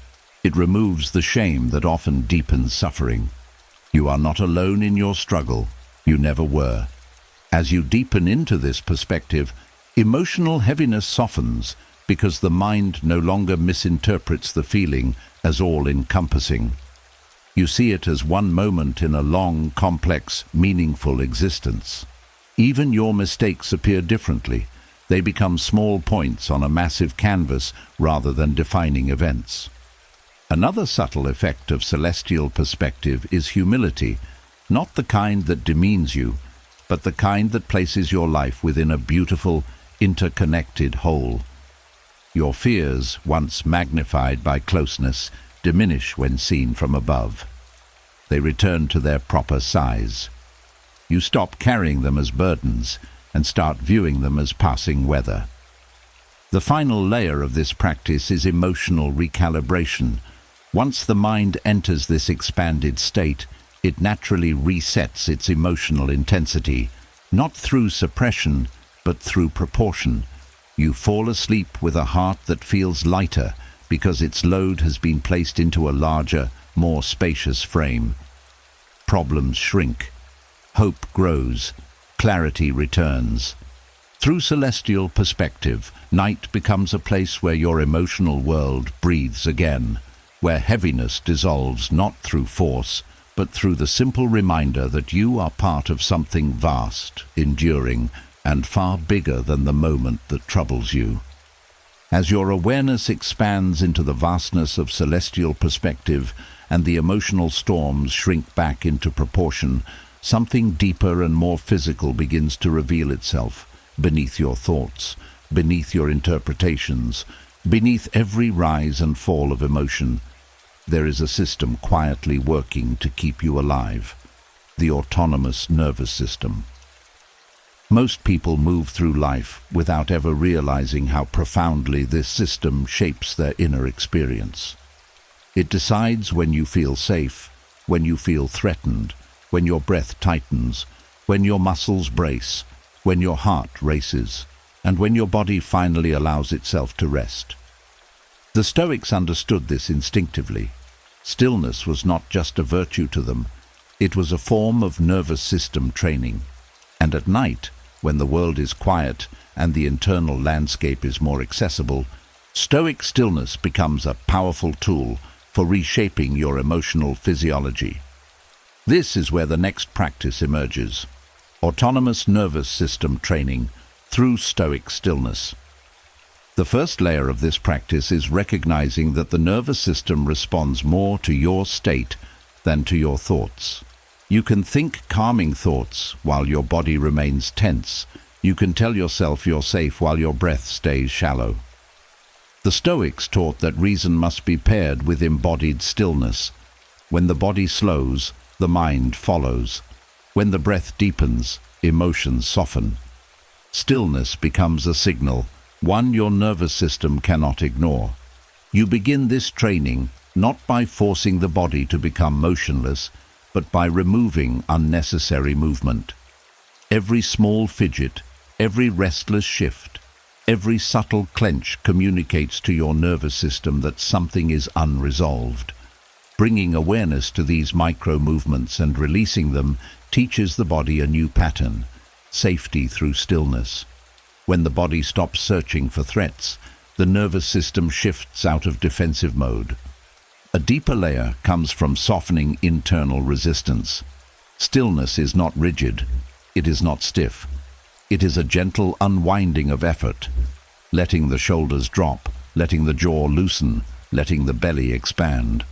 [SPEAKER 1] It removes the shame that often deepens suffering. You are not alone in your struggle. You never were. As you deepen into this perspective, emotional heaviness softens because the mind no longer misinterprets the feeling as all-encompassing. You see it as one moment in a long, complex, meaningful existence. Even your mistakes appear differently. They become small points on a massive canvas rather than defining events. Another subtle effect of celestial perspective is humility, not the kind that demeans you, but the kind that places your life within a beautiful, interconnected whole. Your fears, once magnified by closeness, diminish when seen from above. They return to their proper size. You stop carrying them as burdens and start viewing them as passing weather. The final layer of this practice is emotional recalibration. Once the mind enters this expanded state, it naturally resets its emotional intensity, not through suppression, but through proportion. You fall asleep with a heart that feels lighter because its load has been placed into a larger, more spacious frame. Problems shrink. Hope grows. Clarity returns. Through celestial perspective, night becomes a place where your emotional world breathes again, where heaviness dissolves not through force, but through the simple reminder that you are part of something vast, enduring, and far bigger than the moment that troubles you. As your awareness expands into the vastness of celestial perspective and the emotional storms shrink back into proportion, something deeper and more physical begins to reveal itself beneath your thoughts, beneath your interpretations, beneath every rise and fall of emotion. There is a system quietly working to keep you alive, the autonomous nervous system. Most people move through life without ever realizing how profoundly this system shapes their inner experience. It decides when you feel safe, when you feel threatened, when your breath tightens, when your muscles brace, when your heart races, and when your body finally allows itself to rest. The Stoics understood this instinctively. Stillness was not just a virtue to them, it was a form of nervous system training. And at night, when the world is quiet and the internal landscape is more accessible, Stoic stillness becomes a powerful tool for reshaping your emotional physiology. This is where the next practice emerges. Autonomous nervous system training through Stoic stillness. The first layer of this practice is recognizing that the nervous system responds more to your state than to your thoughts. You can think calming thoughts while your body remains tense. You can tell yourself you're safe while your breath stays shallow. The Stoics taught that reason must be paired with embodied stillness. When the body slows, the mind follows. When the breath deepens, emotions soften. Stillness becomes a signal, one your nervous system cannot ignore. You begin this training not by forcing the body to become motionless, but by removing unnecessary movement. Every small fidget, every restless shift, every subtle clench communicates to your nervous system that something is unresolved. Bringing awareness to these micro-movements and releasing them teaches the body a new pattern, safety through stillness. When the body stops searching for threats, the nervous system shifts out of defensive mode. A deeper layer comes from softening internal resistance. Stillness is not rigid, it is not stiff. It is a gentle unwinding of effort, letting the shoulders drop, letting the jaw loosen, letting the belly expand.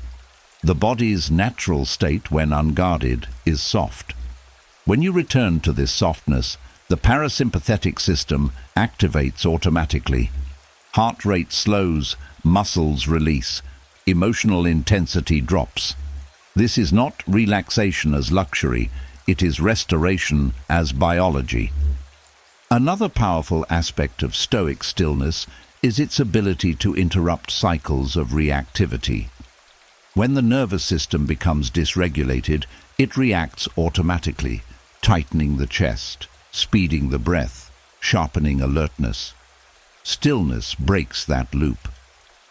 [SPEAKER 1] The body's natural state, when unguarded, is soft. When you return to this softness, the parasympathetic system activates automatically. Heart rate slows, muscles release, emotional intensity drops. This is not relaxation as luxury, it is restoration as biology. Another powerful aspect of Stoic stillness is its ability to interrupt cycles of reactivity. When the nervous system becomes dysregulated, it reacts automatically, tightening the chest, speeding the breath, sharpening alertness. Stillness breaks that loop.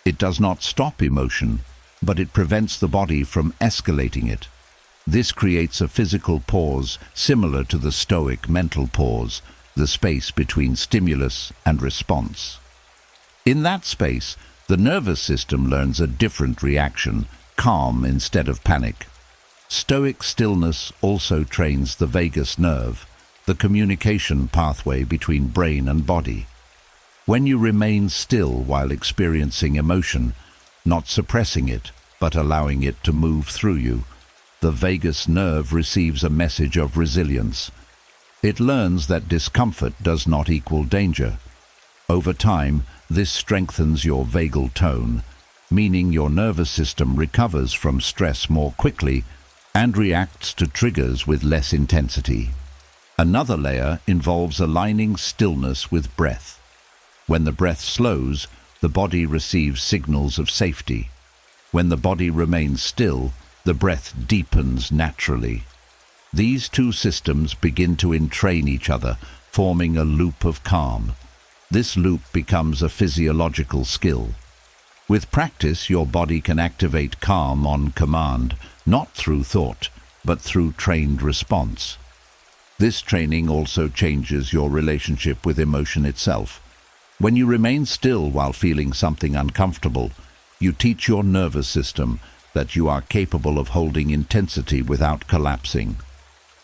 [SPEAKER 1] It does not stop emotion, but it prevents the body from escalating it. This creates a physical pause similar to the Stoic mental pause, the space between stimulus and response. In that space, the nervous system learns a different reaction, calm instead of panic. Stoic stillness also trains the vagus nerve, the communication pathway between brain and body. When you remain still while experiencing emotion, not suppressing it, but allowing it to move through you, the vagus nerve receives a message of resilience. It learns that discomfort does not equal danger. Over time, this strengthens your vagal tone, meaning your nervous system recovers from stress more quickly and reacts to triggers with less intensity. Another layer involves aligning stillness with breath. When the breath slows, the body receives signals of safety. When the body remains still, the breath deepens naturally. These two systems begin to entrain each other, forming a loop of calm. This loop becomes a physiological skill. With practice, your body can activate calm on command, not through thought, but through trained response. This training also changes your relationship with emotion itself. When you remain still while feeling something uncomfortable, you teach your nervous system that you are capable of holding intensity without collapsing.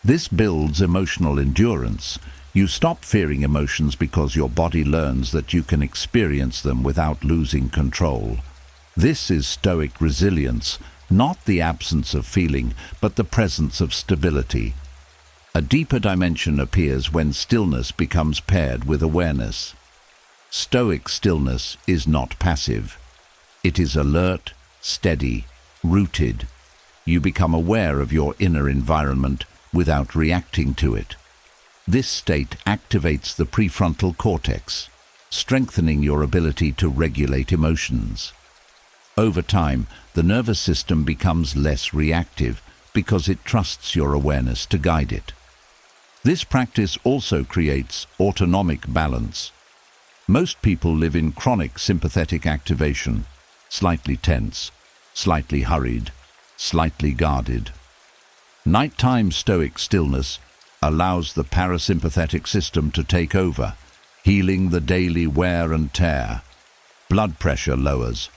[SPEAKER 1] This builds emotional endurance. You stop fearing emotions because your body learns that you can experience them without losing control. This is Stoic resilience, not the absence of feeling, but the presence of stability. A deeper dimension appears when stillness becomes paired with awareness. Stoic stillness is not passive. It is alert, steady, rooted. You become aware of your inner environment without reacting to it. This state activates the prefrontal cortex, strengthening your ability to regulate emotions. Over time, the nervous system becomes less reactive because it trusts your awareness to guide it. This practice also creates autonomic balance. Most people live in chronic sympathetic activation, slightly tense, slightly hurried, slightly guarded. Nighttime Stoic stillness allows the parasympathetic system to take over, healing the daily wear and tear. Blood pressure lowers,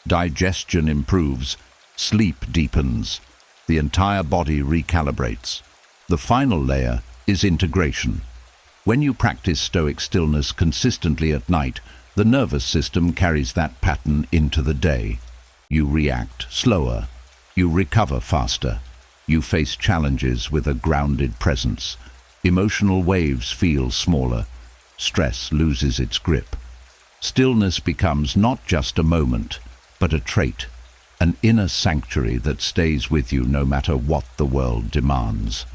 [SPEAKER 1] digestion improves, sleep deepens, the entire body recalibrates. The final layer is integration. When you practice Stoic stillness consistently at night, the nervous system carries that pattern into the day. You react slower. You recover faster. You face challenges with a grounded presence. Emotional waves feel smaller. Stress loses its grip. Stillness becomes not just a moment, but a trait, an inner sanctuary that stays with you no matter what the world demands.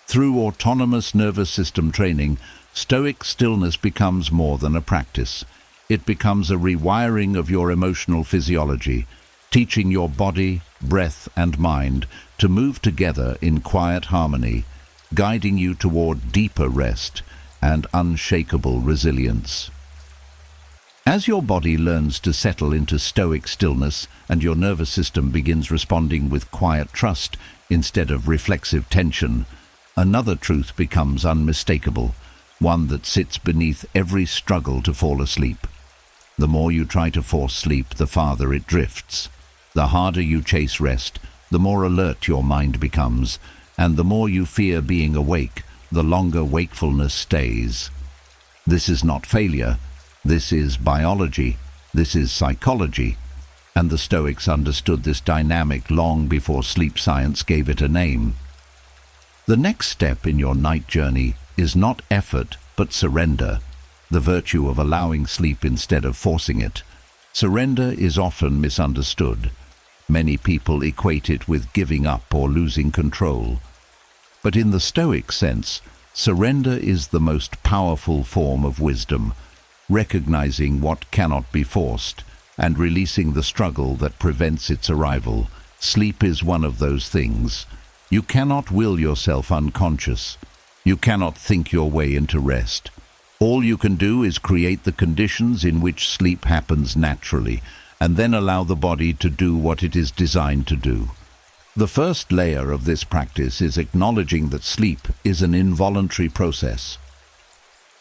[SPEAKER 1] Through autonomous nervous system training, Stoic stillness becomes more than a practice. It becomes a rewiring of your emotional physiology, teaching your body, breath, and mind to move together in quiet harmony, guiding you toward deeper rest and unshakable resilience. As your body learns to settle into Stoic stillness and your nervous system begins responding with quiet trust instead of reflexive tension, another truth becomes unmistakable, one that sits beneath every struggle to fall asleep. The more you try to force sleep, the farther it drifts. The harder you chase rest, the more alert your mind becomes, and the more you fear being awake, the longer wakefulness stays. This is not failure. This is biology. This is psychology. And the Stoics understood this dynamic long before sleep science gave it a name. The next step in your night journey is not effort, but surrender, the virtue of allowing sleep instead of forcing it. Surrender is often misunderstood. Many people equate it with giving up or losing control. But in the Stoic sense, surrender is the most powerful form of wisdom, recognizing what cannot be forced and releasing the struggle that prevents its arrival. Sleep is one of those things. You cannot will yourself unconscious. You cannot think your way into rest. All you can do is create the conditions in which sleep happens naturally, and then allow the body to do what it is designed to do. The first layer of this practice is acknowledging that sleep is an involuntary process.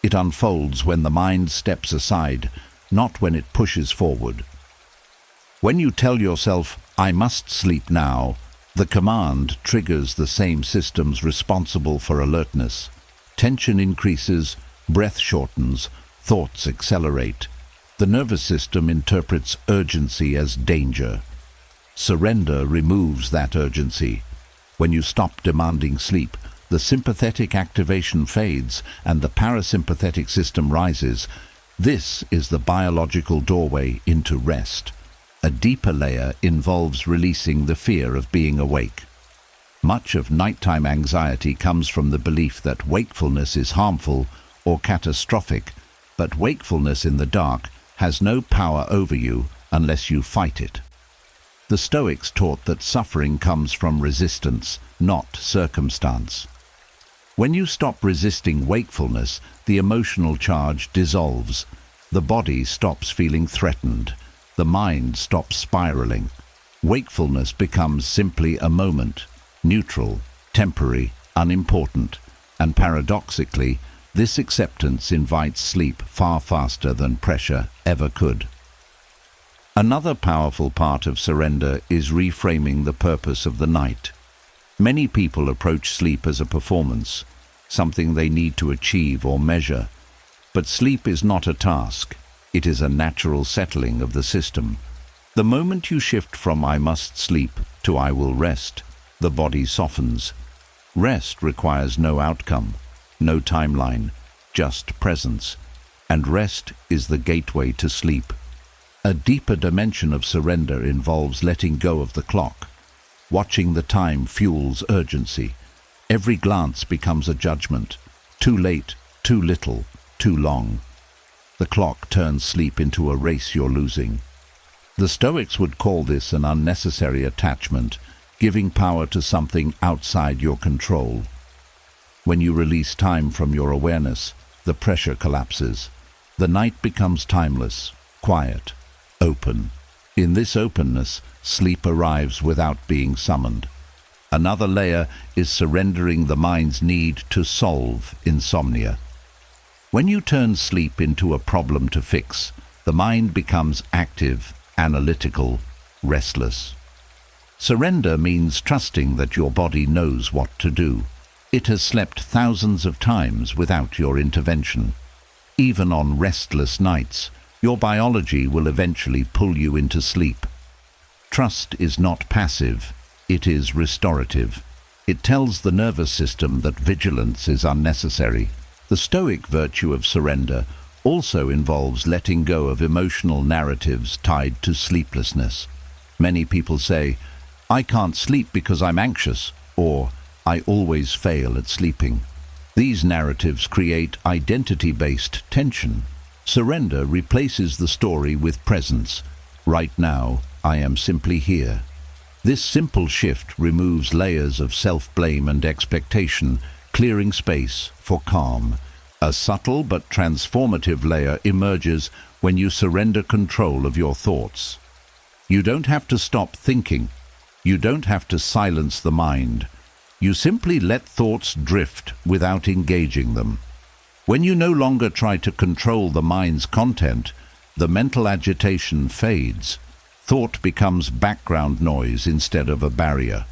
[SPEAKER 1] It unfolds when the mind steps aside, not when it pushes forward. When you tell yourself, "I must sleep now," the command triggers the same systems responsible for alertness. Tension increases, breath shortens, thoughts accelerate. The nervous system interprets urgency as danger. Surrender removes that urgency. When you stop demanding sleep, the sympathetic activation fades and the parasympathetic system rises. This is the biological doorway into rest. A deeper layer involves releasing the fear of being awake. Much of nighttime anxiety comes from the belief that wakefulness is harmful or catastrophic, but wakefulness in the dark has no power over you unless you fight it. The Stoics taught that suffering comes from resistance, not circumstance. When you stop resisting wakefulness, the emotional charge dissolves. The body stops feeling threatened. The mind stops spiraling. Wakefulness becomes simply a moment, neutral, temporary, unimportant, and paradoxically, this acceptance invites sleep far faster than pressure ever could. Another powerful part of surrender is reframing the purpose of the night. Many people approach sleep as a performance, something they need to achieve or measure. But sleep is not a task. It is a natural settling of the system. The moment you shift from "I must sleep" to "I will rest," the body softens. Rest requires no outcome, no timeline, just presence. And rest is the gateway to sleep. A deeper dimension of surrender involves letting go of the clock. Watching the time fuels urgency. Every glance becomes a judgment. Too late, too little, too long. The clock turns sleep into a race you're losing. The Stoics would call this an unnecessary attachment, giving power to something outside your control. When you release time from your awareness, the pressure collapses. The night becomes timeless, quiet, open. In this openness, sleep arrives without being summoned. Another layer is surrendering the mind's need to solve insomnia. When you turn sleep into a problem to fix, the mind becomes active, analytical, restless. Surrender means trusting that your body knows what to do. It has slept thousands of times without your intervention. Even on restless nights, your biology will eventually pull you into sleep. Trust is not passive, it is restorative. It tells the nervous system that vigilance is unnecessary. The Stoic virtue of surrender also involves letting go of emotional narratives tied to sleeplessness. Many people say, "I can't sleep because I'm anxious," or "I always fail at sleeping." These narratives create identity-based tension. Surrender replaces the story with presence. Right now, I am simply here. This simple shift removes layers of self-blame and expectation, clearing space for calm. A subtle but transformative layer emerges when you surrender control of your thoughts. You don't have to stop thinking. You don't have to silence the mind. You simply let thoughts drift without engaging them. When you no longer try to control the mind's content, the mental agitation fades. Thought becomes background noise instead of a barrier.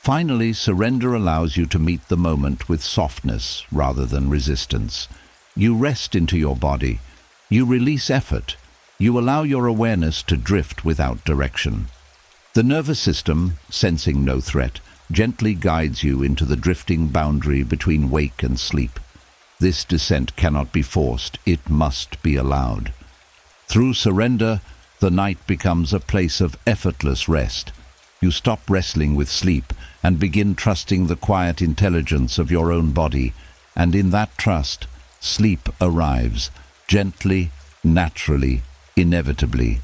[SPEAKER 1] Finally, surrender allows you to meet the moment with softness rather than resistance. You rest into your body. You release effort. You allow your awareness to drift without direction. The nervous system, sensing no threat, gently guides you into the drifting boundary between wake and sleep. This descent cannot be forced, it must be allowed. Through surrender, the night becomes a place of effortless rest. You stop wrestling with sleep and begin trusting the quiet intelligence of your own body, and in that trust, sleep arrives, gently, naturally, inevitably.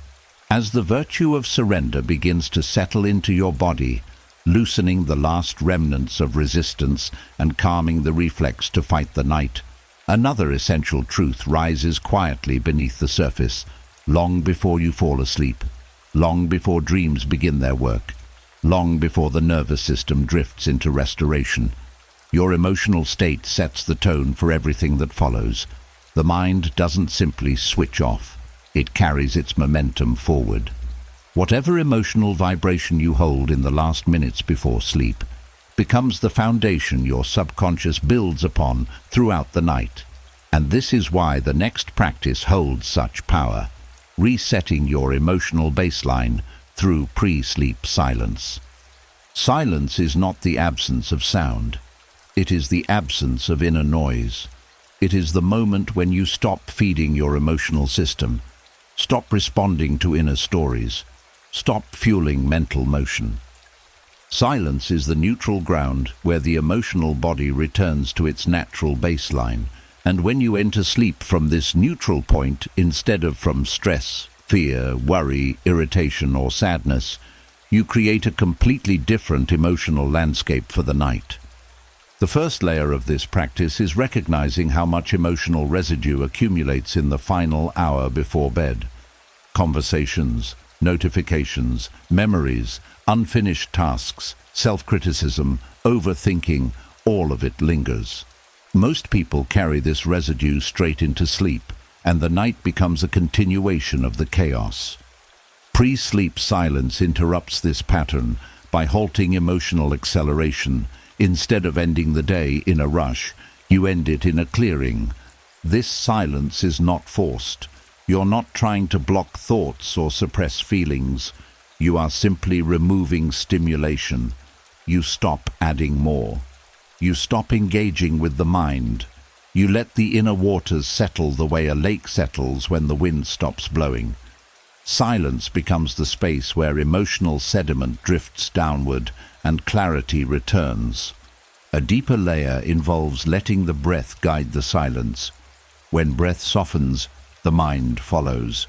[SPEAKER 1] As the virtue of surrender begins to settle into your body, loosening the last remnants of resistance and calming the reflex to fight the night, another essential truth rises quietly beneath the surface, long before you fall asleep, long before dreams begin their work, long before the nervous system drifts into restoration. Your emotional state sets the tone for everything that follows. The mind doesn't simply switch off, it carries its momentum forward. Whatever emotional vibration you hold in the last minutes before sleep becomes the foundation your subconscious builds upon throughout the night. And this is why the next practice holds such power: resetting your emotional baseline through pre-sleep silence. Silence is not the absence of sound. It is the absence of inner noise. It is the moment when you stop feeding your emotional system, stop responding to inner stories, stop fueling mental motion. Silence is the neutral ground where the emotional body returns to its natural baseline, and when you enter sleep from this neutral point instead of from stress, fear, worry, irritation, or sadness, you create a completely different emotional landscape for the night. The first layer of this practice is recognizing how much emotional residue accumulates in the final hour before bed. Conversations, notifications, memories, unfinished tasks, self-criticism, overthinking, all of it lingers. Most people carry this residue straight into sleep, and the night becomes a continuation of the chaos. Pre-sleep silence interrupts this pattern by halting emotional acceleration. Instead of ending the day in a rush, you end it in a clearing. This silence is not forced. You're not trying to block thoughts or suppress feelings. You are simply removing stimulation. You stop adding more. You stop engaging with the mind. You let the inner waters settle the way a lake settles when the wind stops blowing. Silence becomes the space where emotional sediment drifts downward and clarity returns. A deeper layer involves letting the breath guide the silence. When breath softens, the mind follows.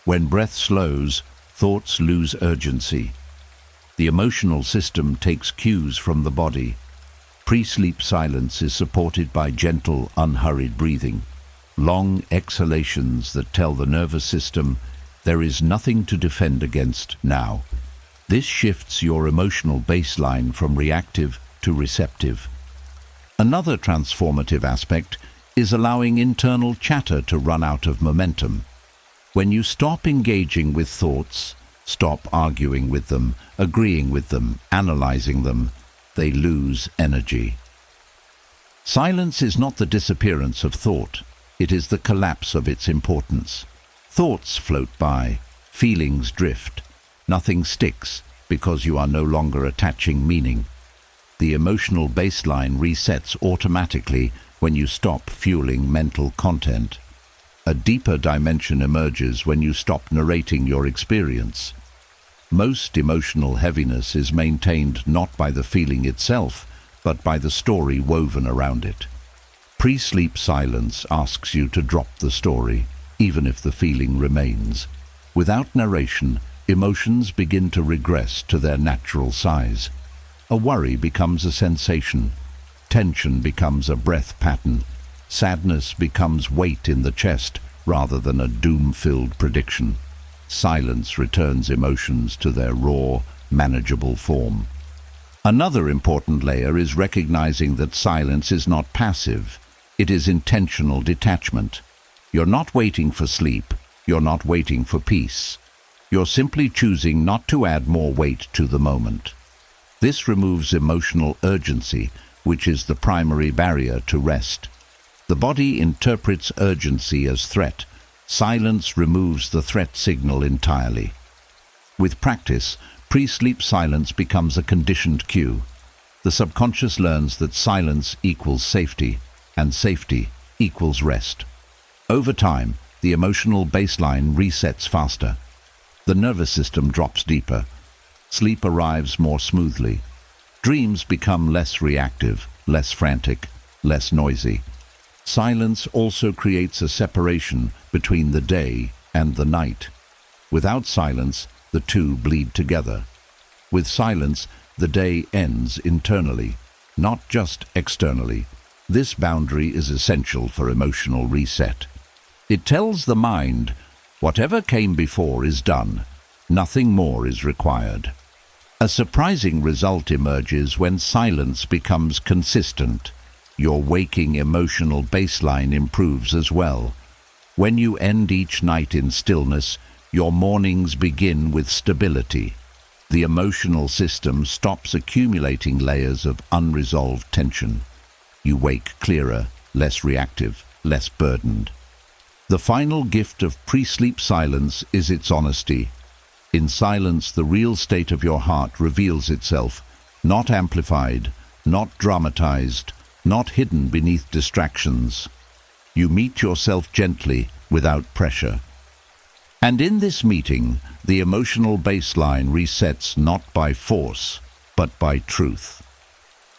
[SPEAKER 1] When breath slows, thoughts lose urgency. The emotional system takes cues from the body. Pre-sleep silence is supported by gentle, unhurried breathing, long exhalations that tell the nervous system there is nothing to defend against now. This shifts your emotional baseline from reactive to receptive. Another transformative aspect is allowing internal chatter to run out of momentum. When you stop engaging with thoughts, stop arguing with them, agreeing with them, analyzing them, they lose energy. Silence is not the disappearance of thought. It is the collapse of its importance. Thoughts float by, feelings drift. Nothing sticks because you are no longer attaching meaning. The emotional baseline resets automatically when you stop fueling mental content. A deeper dimension emerges when you stop narrating your experience. Most emotional heaviness is maintained not by the feeling itself, but by the story woven around it. Pre-sleep silence asks you to drop the story, even if the feeling remains. Without narration, emotions begin to regress to their natural size. A worry becomes a sensation. Tension becomes a breath pattern. Sadness becomes weight in the chest rather than a doom-filled prediction. Silence returns emotions to their raw, manageable form. Another important layer is recognizing that silence is not passive. It is intentional detachment. You're not waiting for sleep. You're not waiting for peace. You're simply choosing not to add more weight to the moment. This removes emotional urgency, which is the primary barrier to rest. The body interprets urgency as threat. Silence removes the threat signal entirely. With practice, pre-sleep silence becomes a conditioned cue. The subconscious learns that silence equals safety, and safety equals rest. Over time, the emotional baseline resets faster. The nervous system drops deeper. Sleep arrives more smoothly. Dreams become less reactive, less frantic, less noisy. Silence also creates a separation between the day and the night. Without silence, the two bleed together. With silence, the day ends internally, not just externally. This boundary is essential for emotional reset. It tells the mind, whatever came before is done. Nothing more is required. A surprising result emerges when silence becomes consistent. Your waking emotional baseline improves as well. When you end each night in stillness, your mornings begin with stability. The emotional system stops accumulating layers of unresolved tension. You wake clearer, less reactive, less burdened. The final gift of pre-sleep silence is its honesty. In silence, the real state of your heart reveals itself, not amplified, not dramatized, not hidden beneath distractions. You meet yourself gently, without pressure. And in this meeting, the emotional baseline resets not by force, but by truth.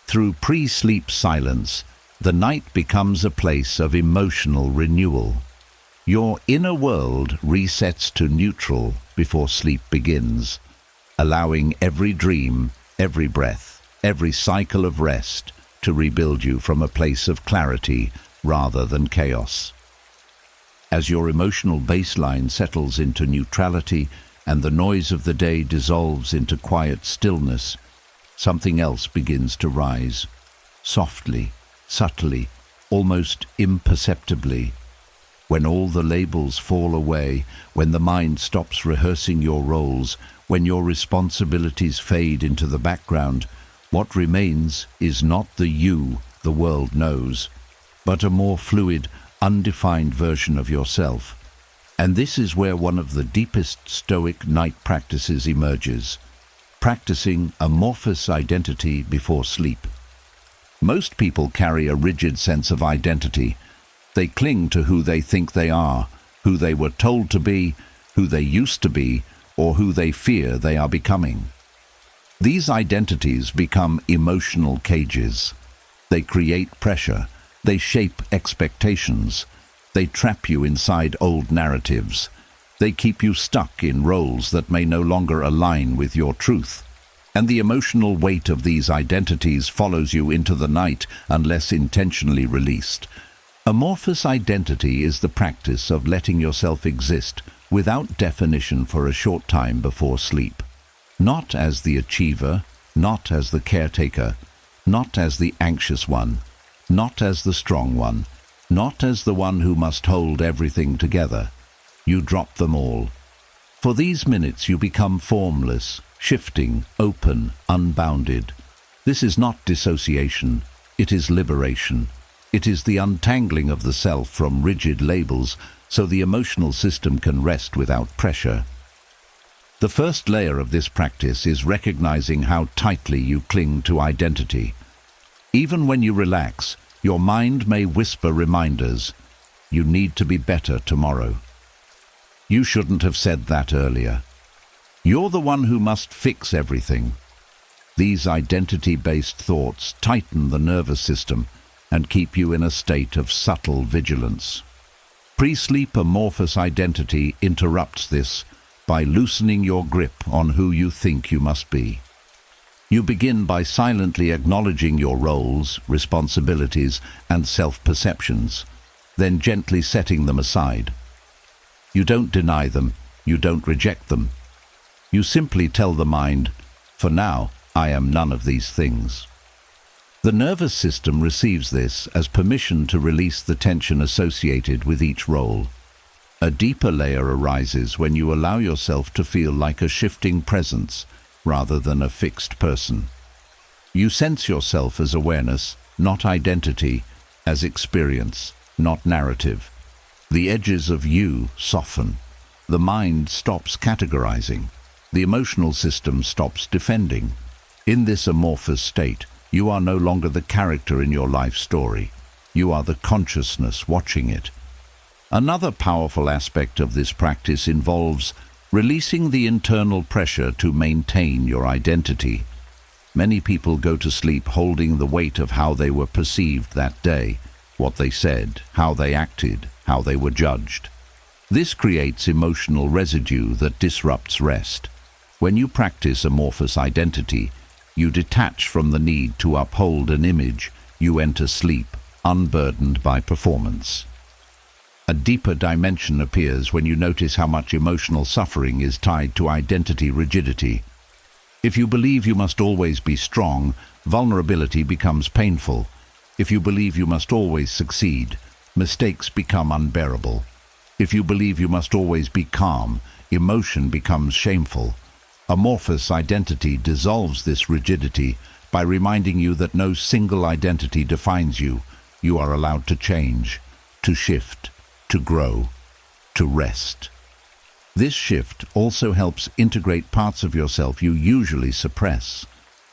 [SPEAKER 1] Through pre-sleep silence, the night becomes a place of emotional renewal. Your inner world resets to neutral before sleep begins, allowing every dream, every breath, every cycle of rest to rebuild you from a place of clarity rather than chaos. As your emotional baseline settles into neutrality and the noise of the day dissolves into quiet stillness, something else begins to rise, softly, subtly, almost imperceptibly. When all the labels fall away, when the mind stops rehearsing your roles, when your responsibilities fade into the background, what remains is not the you the world knows, but a more fluid, undefined version of yourself. And this is where one of the deepest Stoic night practices emerges, practicing amorphous identity before sleep. Most people carry a rigid sense of identity. They cling to who they think they are, who they were told to be, who they used to be, or who they fear they are becoming. These identities become emotional cages. They create pressure. They shape expectations. They trap you inside old narratives. They keep you stuck in roles that may no longer align with your truth. And the emotional weight of these identities follows you into the night unless intentionally released. Amorphous identity is the practice of letting yourself exist without definition for a short time before sleep. Not as the achiever, not as the caretaker, not as the anxious one, not as the strong one, not as the one who must hold everything together. You drop them all. For these minutes you become formless, shifting, open, unbounded. This is not dissociation. It is liberation. It is the untangling of the self from rigid labels so the emotional system can rest without pressure. The first layer of this practice is recognizing how tightly you cling to identity. Even when you relax, your mind may whisper reminders. You need to be better tomorrow. You shouldn't have said that earlier. You're the one who must fix everything. These identity-based thoughts tighten the nervous system and keep you in a state of subtle vigilance. Pre-sleep amorphous identity interrupts this by loosening your grip on who you think you must be. You begin by silently acknowledging your roles, responsibilities, and self-perceptions, then gently setting them aside. You don't deny them, you don't reject them. You simply tell the mind, "For now, I am none of these things." The nervous system receives this as permission to release the tension associated with each role. A deeper layer arises when you allow yourself to feel like a shifting presence rather than a fixed person. You sense yourself as awareness, not identity, as experience, not narrative. The edges of you soften. The mind stops categorizing. The emotional system stops defending. In this amorphous state, you are no longer the character in your life story. You are the consciousness watching it. Another powerful aspect of this practice involves releasing the internal pressure to maintain your identity. Many people go to sleep holding the weight of how they were perceived that day, what they said, how they acted, how they were judged. This creates emotional residue that disrupts rest. When you practice amorphous identity, you detach from the need to uphold an image. You enter sleep, unburdened by performance. A deeper dimension appears when you notice how much emotional suffering is tied to identity rigidity. If you believe you must always be strong, vulnerability becomes painful. If you believe you must always succeed, mistakes become unbearable. If you believe you must always be calm, emotion becomes shameful. Amorphous identity dissolves this rigidity by reminding you that no single identity defines you. You are allowed to change, to shift, to grow, to rest. This shift also helps integrate parts of yourself you usually suppress.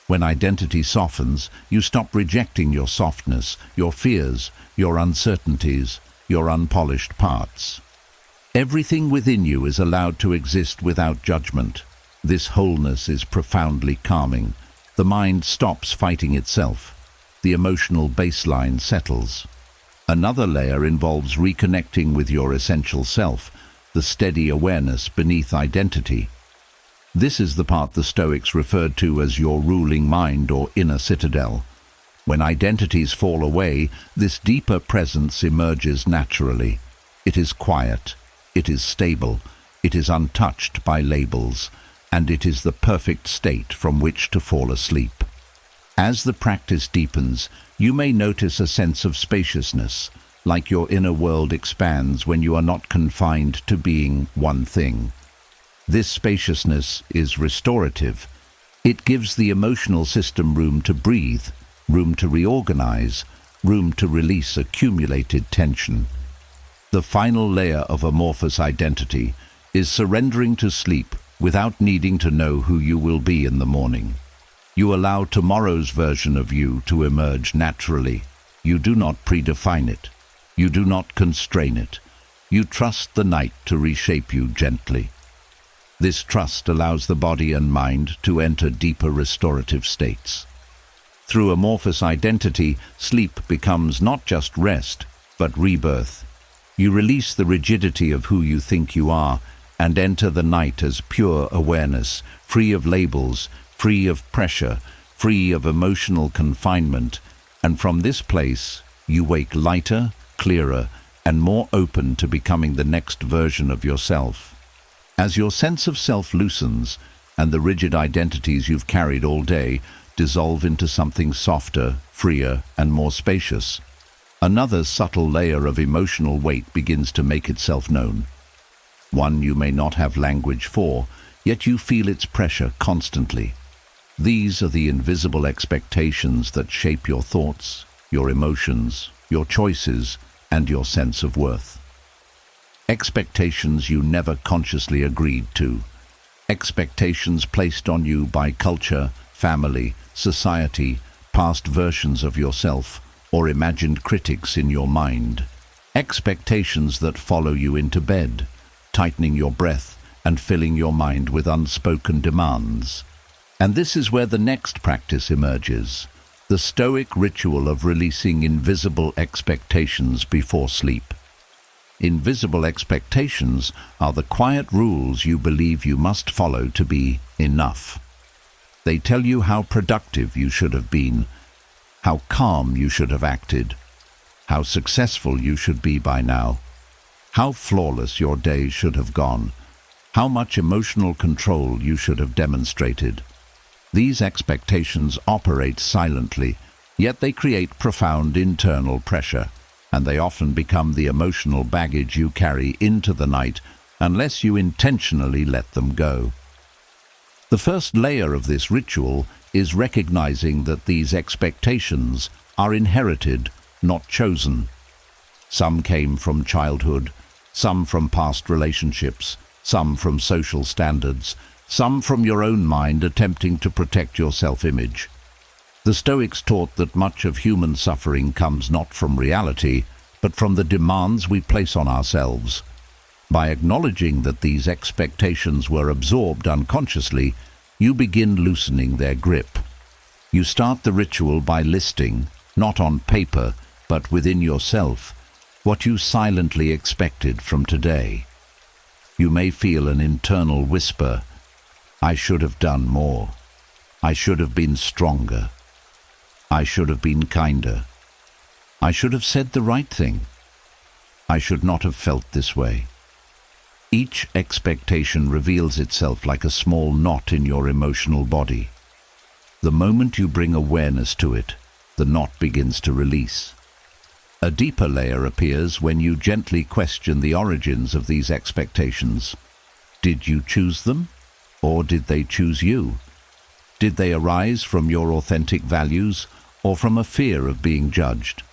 [SPEAKER 1] When identity softens, you stop rejecting your softness, your fears, your uncertainties, your unpolished parts. Everything within you is allowed to exist without judgment. This wholeness is profoundly calming. The mind stops fighting itself. The emotional baseline settles. Another layer involves reconnecting with your essential self, the steady awareness beneath identity. This is the part the Stoics referred to as your ruling mind or inner citadel. When identities fall away, this deeper presence emerges naturally. It is quiet, it is stable, it is untouched by labels, and it is the perfect state from which to fall asleep. As the practice deepens, you may notice a sense of spaciousness, like your inner world expands when you are not confined to being one thing. This spaciousness is restorative. It gives the emotional system room to breathe, room to reorganize, room to release accumulated tension. The final layer of amorphous identity is surrendering to sleep without needing to know who you will be in the morning. You allow tomorrow's version of you to emerge naturally. You do not predefine it. You do not constrain it. You trust the night to reshape you gently. This trust allows the body and mind to enter deeper restorative states. Through amorphous identity, sleep becomes not just rest, but rebirth. You release the rigidity of who you think you are and enter the night as pure awareness, free of labels, free of pressure, free of emotional confinement, and from this place you wake lighter, clearer, and more open to becoming the next version of yourself. As your sense of self loosens and the rigid identities you've carried all day dissolve into something softer, freer, and more spacious, another subtle layer of emotional weight begins to make itself known. One you may not have language for, yet you feel its pressure constantly. These are the invisible expectations that shape your thoughts, your emotions, your choices, and your sense of worth. Expectations you never consciously agreed to. Expectations placed on you by culture, family, society, past versions of yourself, or imagined critics in your mind. Expectations that follow you into bed, tightening your breath and filling your mind with unspoken demands. And this is where the next practice emerges, the Stoic ritual of releasing invisible expectations before sleep. Invisible expectations are the quiet rules you believe you must follow to be enough. They tell you how productive you should have been, how calm you should have acted, how successful you should be by now, how flawless your day should have gone, how much emotional control you should have demonstrated. These expectations operate silently, yet they create profound internal pressure, and they often become the emotional baggage you carry into the night unless you intentionally let them go. The first layer of this ritual is recognizing that these expectations are inherited, not chosen. Some came from childhood, some from past relationships, some from social standards, some from your own mind attempting to protect your self-image. The Stoics taught that much of human suffering comes not from reality, but from the demands we place on ourselves. By acknowledging that these expectations were absorbed unconsciously, you begin loosening their grip. You start the ritual by listing, not on paper, but within yourself, what you silently expected from today. You may feel an internal whisper, "I should have done more. I should have been stronger. I should have been kinder. I should have said the right thing. I should not have felt this way." Each expectation reveals itself like a small knot in your emotional body. The moment you bring awareness to it, the knot begins to release. A deeper layer appears when you gently question the origins of these expectations. Did you choose them, or did they choose you? Did they arise from your authentic values, or from a fear of being judged?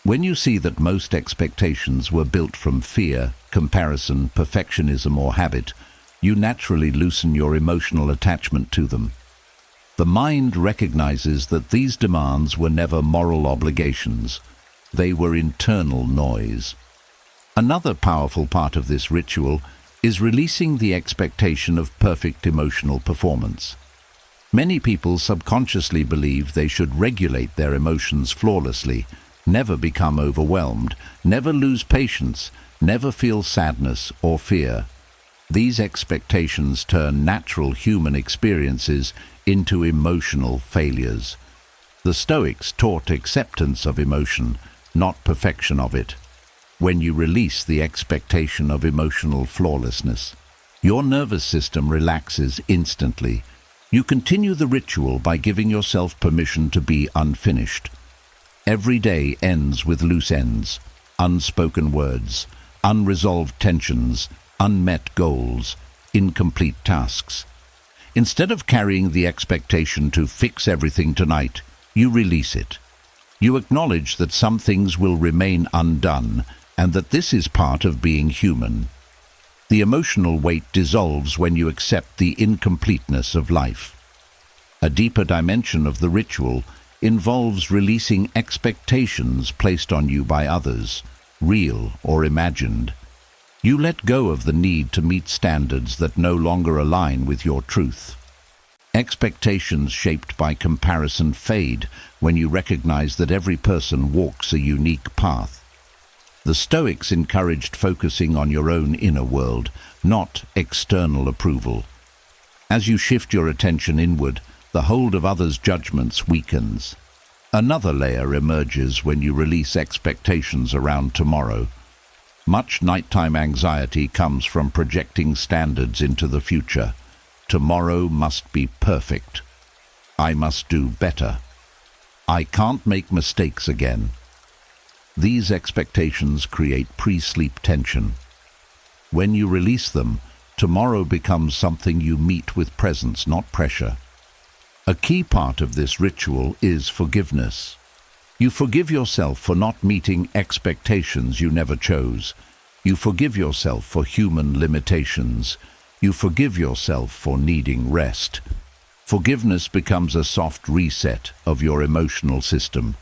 [SPEAKER 1] When you see that most expectations were built from fear, comparison, perfectionism, or habit, you naturally loosen your emotional attachment to them. The mind recognizes that these demands were never moral obligations. They were internal noise. Another powerful part of this ritual is releasing the expectation of perfect emotional performance. Many people subconsciously believe they should regulate their emotions flawlessly, never become overwhelmed, never lose patience, never feel sadness or fear. These expectations turn natural human experiences into emotional failures. The Stoics taught acceptance of emotion, not perfection of it. When you release the expectation of emotional flawlessness, your nervous system relaxes instantly. You continue the ritual by giving yourself permission to be unfinished. Every day ends with loose ends, unspoken words, unresolved tensions, unmet goals, incomplete tasks. Instead of carrying the expectation to fix everything tonight, you release it. You acknowledge that some things will remain undone and that this is part of being human. The emotional weight dissolves when you accept the incompleteness of life. A deeper dimension of the ritual involves releasing expectations placed on you by others, real or imagined. You let go of the need to meet standards that no longer align with your truth. Expectations shaped by comparison fade when you recognize that every person walks a unique path. The Stoics encouraged focusing on your own inner world, not external approval. As you shift your attention inward, the hold of others' judgments weakens. Another layer emerges when you release expectations around tomorrow. Much nighttime anxiety comes from projecting standards into the future. Tomorrow must be perfect. I must do better. I can't make mistakes again. These expectations create pre-sleep tension. When you release them, tomorrow becomes something you meet with presence, not pressure. A key part of this ritual is forgiveness. You forgive yourself for not meeting expectations you never chose. You forgive yourself for human limitations. You forgive yourself for needing rest. Forgiveness becomes a soft reset of your emotional system.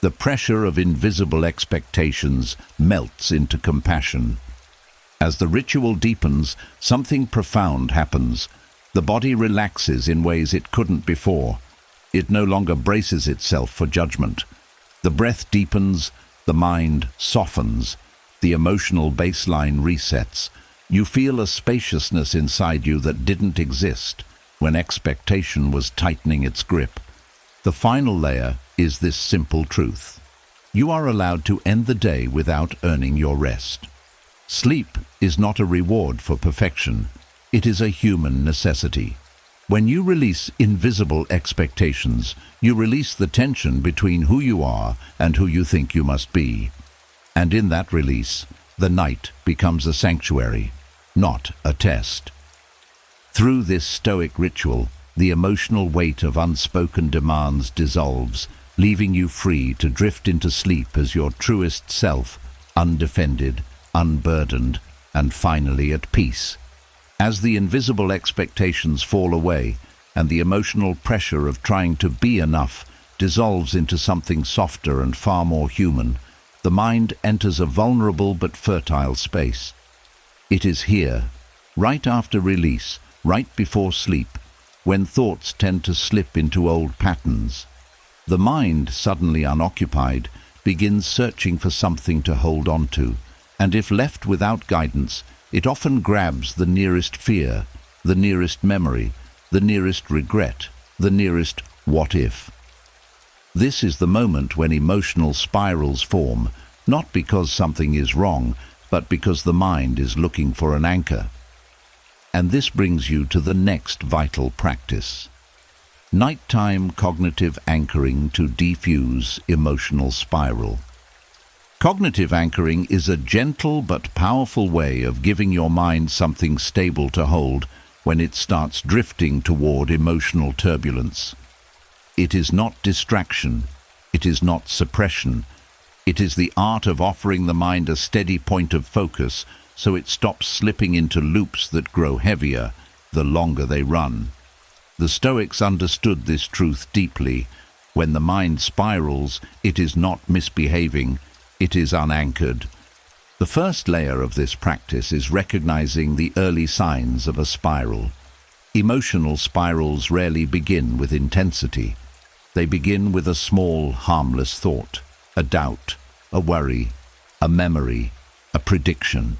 [SPEAKER 1] The pressure of invisible expectations melts into compassion. As the ritual deepens, something profound happens. The body relaxes in ways it couldn't before. It no longer braces itself for judgment. The breath deepens, the mind softens, the emotional baseline resets. You feel a spaciousness inside you that didn't exist when expectation was tightening its grip. The final layer is this simple truth. You are allowed to end the day without earning your rest. Sleep is not a reward for perfection. It is a human necessity. When you release invisible expectations, you release the tension between who you are and who you think you must be. And in that release, the night becomes a sanctuary, not a test. Through this Stoic ritual, the emotional weight of unspoken demands dissolves, leaving you free to drift into sleep as your truest self, undefended, unburdened, and finally at peace. As the invisible expectations fall away and the emotional pressure of trying to be enough dissolves into something softer and far more human, the mind enters a vulnerable but fertile space. It is here, right after release, right before sleep, when thoughts tend to slip into old patterns. The mind, suddenly unoccupied, begins searching for something to hold on to, and if left without guidance, it often grabs the nearest fear, the nearest memory, the nearest regret, the nearest what if. This is the moment when emotional spirals form, not because something is wrong, but because the mind is looking for an anchor. And this brings you to the next vital practice. Nighttime cognitive anchoring to defuse emotional spiral. Cognitive anchoring is a gentle but powerful way of giving your mind something stable to hold when it starts drifting toward emotional turbulence. It is not distraction. It is not suppression. It is the art of offering the mind a steady point of focus so it stops slipping into loops that grow heavier the longer they run. The Stoics understood this truth deeply. When the mind spirals, it is not misbehaving, it is unanchored. The first layer of this practice is recognizing the early signs of a spiral. Emotional spirals rarely begin with intensity. They begin with a small, harmless thought, a doubt, a worry, a memory, a prediction.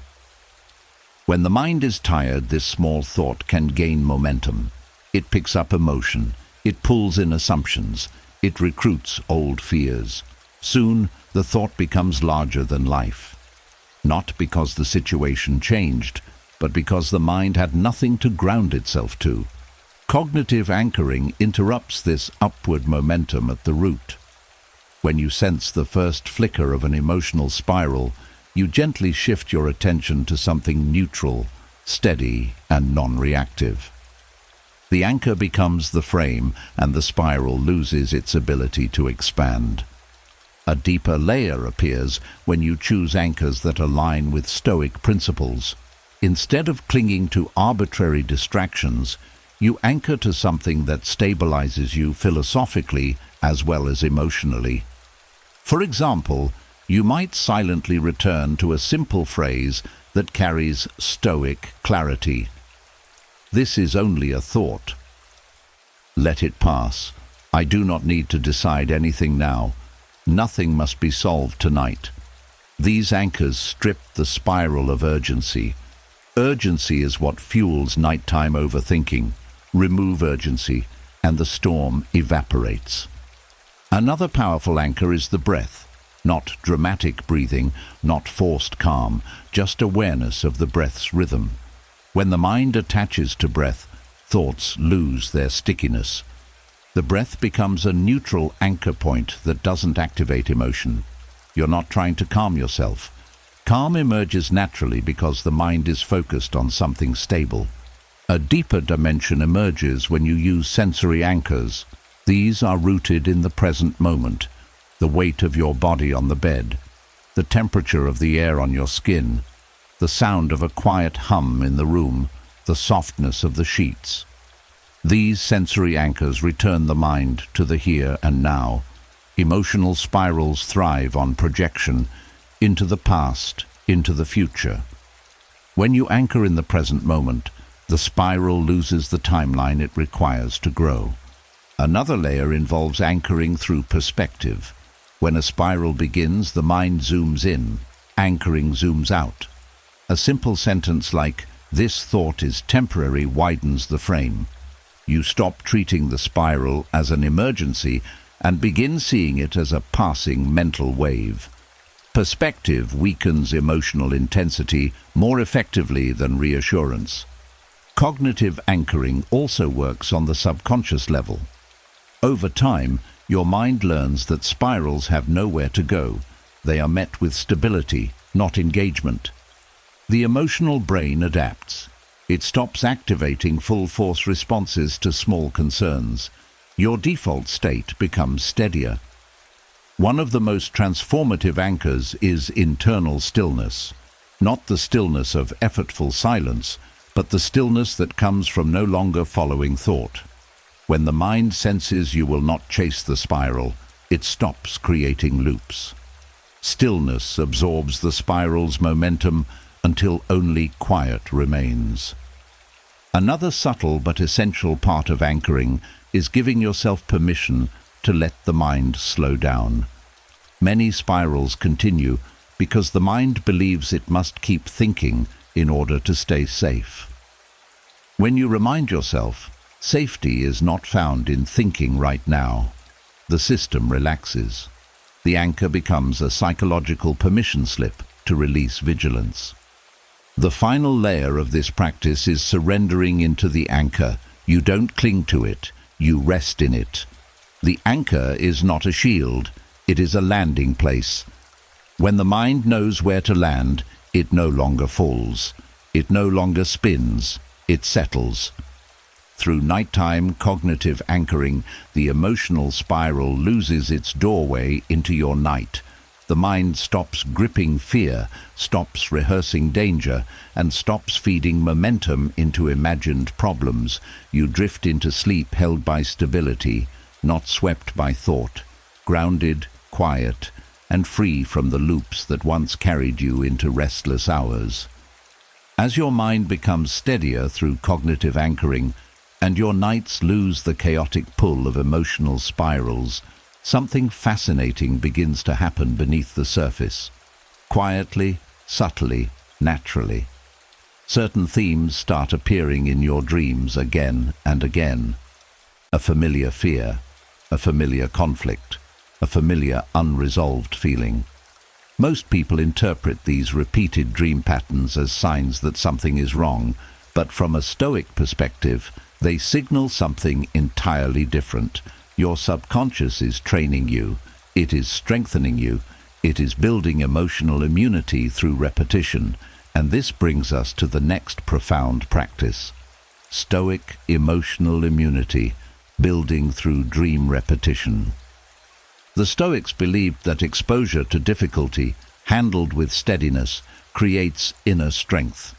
[SPEAKER 1] When the mind is tired, this small thought can gain momentum. It picks up emotion, it pulls in assumptions, it recruits old fears. Soon, the thought becomes larger than life. Not because the situation changed, but because the mind had nothing to ground itself to. Cognitive anchoring interrupts this upward momentum at the root. When you sense the first flicker of an emotional spiral, you gently shift your attention to something neutral, steady, and non-reactive. The anchor becomes the frame, and the spiral loses its ability to expand. A deeper layer appears when you choose anchors that align with Stoic principles. Instead of clinging to arbitrary distractions, you anchor to something that stabilizes you philosophically as well as emotionally. For example, you might silently return to a simple phrase that carries Stoic clarity. This is only a thought. Let it pass. I do not need to decide anything now. Nothing must be solved tonight. These anchors strip the spiral of urgency. Urgency is what fuels nighttime overthinking. Remove urgency, and the storm evaporates. Another powerful anchor is the breath. Not dramatic breathing, not forced calm, just awareness of the breath's rhythm. When the mind attaches to breath, thoughts lose their stickiness. The breath becomes a neutral anchor point that doesn't activate emotion. You're not trying to calm yourself. Calm emerges naturally because the mind is focused on something stable. A deeper dimension emerges when you use sensory anchors. These are rooted in the present moment. the weight of your body on the bed, the temperature of the air on your skin, the sound of a quiet hum in the room, the softness of the sheets. These sensory anchors return the mind to the here and now. Emotional spirals thrive on projection into the past, into the future. When you anchor in the present moment, the spiral loses the timeline it requires to grow. Another layer involves anchoring through perspective. When a spiral begins, the mind zooms in, anchoring zooms out. A simple sentence like, "This thought is temporary," widens the frame. You stop treating the spiral as an emergency and begin seeing it as a passing mental wave. Perspective weakens emotional intensity more effectively than reassurance. Cognitive anchoring also works on the subconscious level. Over time, your mind learns that spirals have nowhere to go. They are met with stability, not engagement. The emotional brain adapts. It stops activating full-force responses to small concerns. Your default state becomes steadier. One of the most transformative anchors is internal stillness. Not the stillness of effortful silence, but the stillness that comes from no longer following thought. When the mind senses you will not chase the spiral, it stops creating loops. Stillness absorbs the spiral's momentum until only quiet remains. Another subtle but essential part of anchoring is giving yourself permission to let the mind slow down. Many spirals continue because the mind believes it must keep thinking in order to stay safe. When you remind yourself, safety is not found in thinking right now, the system relaxes. The anchor becomes a psychological permission slip to release vigilance. The final layer of this practice is surrendering into the anchor. You don't cling to it, you rest in it. The anchor is not a shield, it is a landing place. When the mind knows where to land, it no longer falls. It no longer spins, it settles. Through nighttime cognitive anchoring, the emotional spiral loses its doorway into your night. The mind stops gripping fear, stops rehearsing danger, and stops feeding momentum into imagined problems. You drift into sleep held by stability, not swept by thought, grounded, quiet, and free from the loops that once carried you into restless hours. As your mind becomes steadier through cognitive anchoring, and your nights lose the chaotic pull of emotional spirals, something fascinating begins to happen beneath the surface. Quietly, subtly, naturally. Certain themes start appearing in your dreams again and again. A familiar fear, a familiar conflict, a familiar unresolved feeling. Most people interpret these repeated dream patterns as signs that something is wrong, but from a Stoic perspective, they signal something entirely different. Your subconscious is training you, it is strengthening you, it is building emotional immunity through repetition, and this brings us to the next profound practice. Stoic emotional immunity, building through dream repetition. The Stoics believed that exposure to difficulty, handled with steadiness, creates inner strength.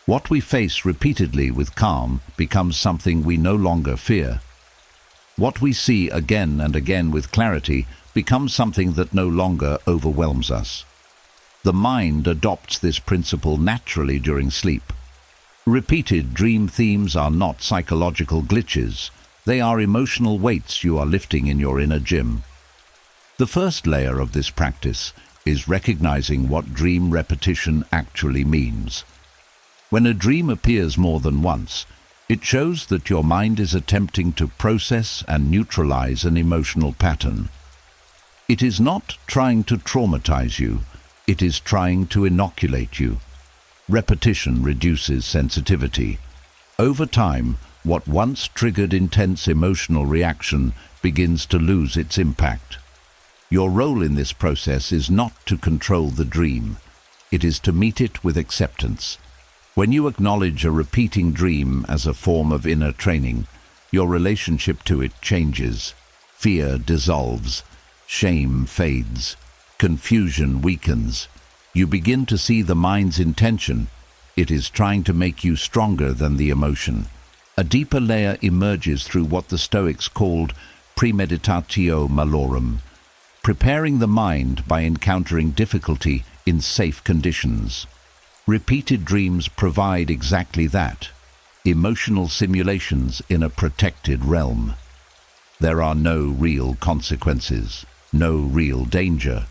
[SPEAKER 1] What we face repeatedly with calm becomes something we no longer fear. What we see again and again with clarity becomes something that no longer overwhelms us. The mind adopts this principle naturally during sleep. Repeated dream themes are not psychological glitches. They are emotional weights you are lifting in your inner gym. The first layer of this practice is recognizing what dream repetition actually means. When a dream appears more than once, it shows that your mind is attempting to process and neutralize an emotional pattern. It is not trying to traumatize you, it is trying to inoculate you. Repetition reduces sensitivity. Over time, what once triggered intense emotional reaction begins to lose its impact. Your role in this process is not to control the dream. It is to meet it with acceptance. When you acknowledge a repeating dream as a form of inner training, your relationship to it changes. Fear dissolves. Shame fades. Confusion weakens. You begin to see the mind's intention. It is trying to make you stronger than the emotion. A deeper layer emerges through what the Stoics called premeditatio malorum, preparing the mind by encountering difficulty in safe conditions. Repeated dreams provide exactly that, emotional simulations in a protected realm. There are no real consequences, no real danger,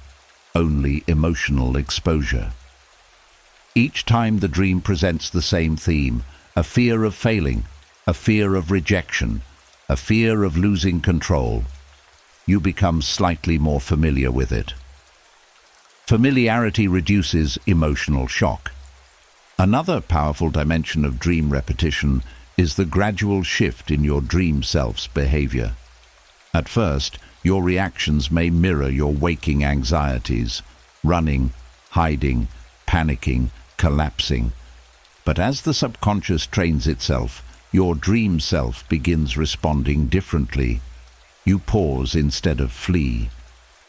[SPEAKER 1] only emotional exposure. Each time the dream presents the same theme, a fear of failing, a fear of rejection, a fear of losing control, you become slightly more familiar with it. Familiarity reduces emotional shock. Another powerful dimension of dream repetition is the gradual shift in your dream self's behavior. At first, your reactions may mirror your waking anxieties, running, hiding, panicking, collapsing. But as the subconscious trains itself, your dream self begins responding differently. You pause instead of flee.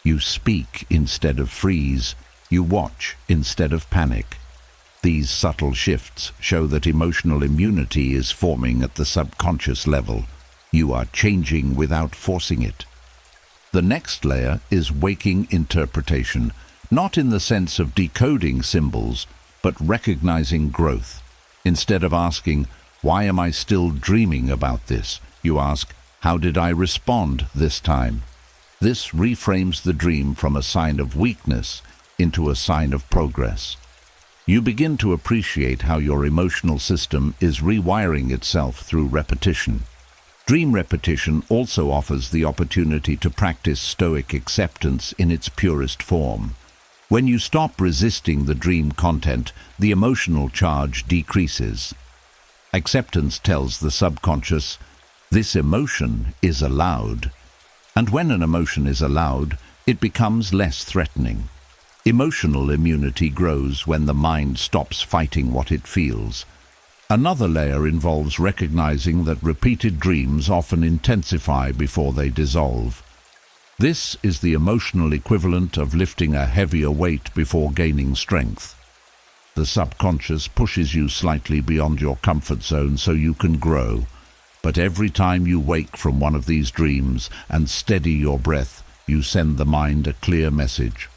[SPEAKER 1] You speak instead of freeze. You watch instead of panic. These subtle shifts show that emotional immunity is forming at the subconscious level. You are changing without forcing it. The next layer is waking interpretation, not in the sense of decoding symbols, but recognizing growth. Instead of asking, "Why am I still dreaming about this?" you ask, "How did I respond this time?" This reframes the dream from a sign of weakness into a sign of progress. You begin to appreciate how your emotional system is rewiring itself through repetition. Dream repetition also offers the opportunity to practice Stoic acceptance in its purest form. When you stop resisting the dream content, the emotional charge decreases. Acceptance tells the subconscious, "This emotion is allowed." And when an emotion is allowed, it becomes less threatening. Emotional immunity grows when the mind stops fighting what it feels. Another layer involves recognizing that repeated dreams often intensify before they dissolve. This is the emotional equivalent of lifting a heavier weight before gaining strength. The subconscious pushes you slightly beyond your comfort zone so you can grow. But every time you wake from one of these dreams and steady your breath, you send the mind a clear message.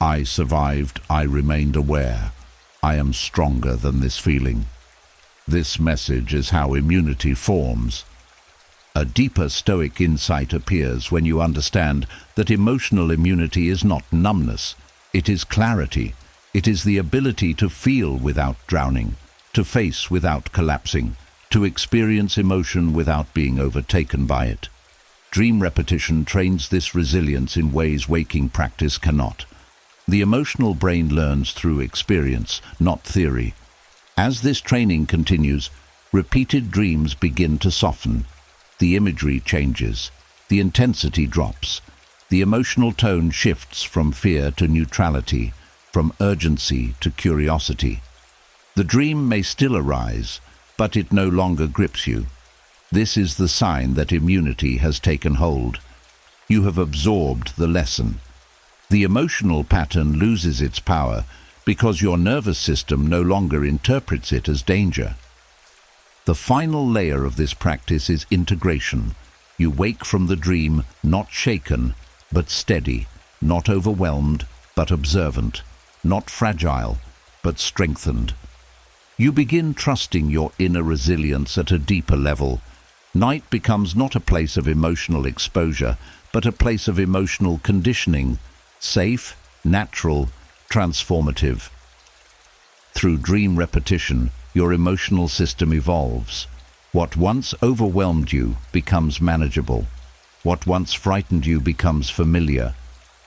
[SPEAKER 1] I survived, I remained aware. I am stronger than this feeling. This message is how immunity forms. A deeper Stoic insight appears when you understand that emotional immunity is not numbness, it is clarity. It is the ability to feel without drowning, to face without collapsing, to experience emotion without being overtaken by it. Dream repetition trains this resilience in ways waking practice cannot. The emotional brain learns through experience, not theory. As this training continues, repeated dreams begin to soften. The imagery changes. The intensity drops. The emotional tone shifts from fear to neutrality, from urgency to curiosity. The dream may still arise, but it no longer grips you. This is the sign that immunity has taken hold. You have absorbed the lesson. The emotional pattern loses its power because your nervous system no longer interprets it as danger. The final layer of this practice is integration. You wake from the dream not shaken, but steady, not overwhelmed, but observant, not fragile, but strengthened. You begin trusting your inner resilience at a deeper level. Night becomes not a place of emotional exposure, but a place of emotional conditioning, safe, natural, transformative. Through dream repetition, your emotional system evolves. What once overwhelmed you becomes manageable. What once frightened you becomes familiar.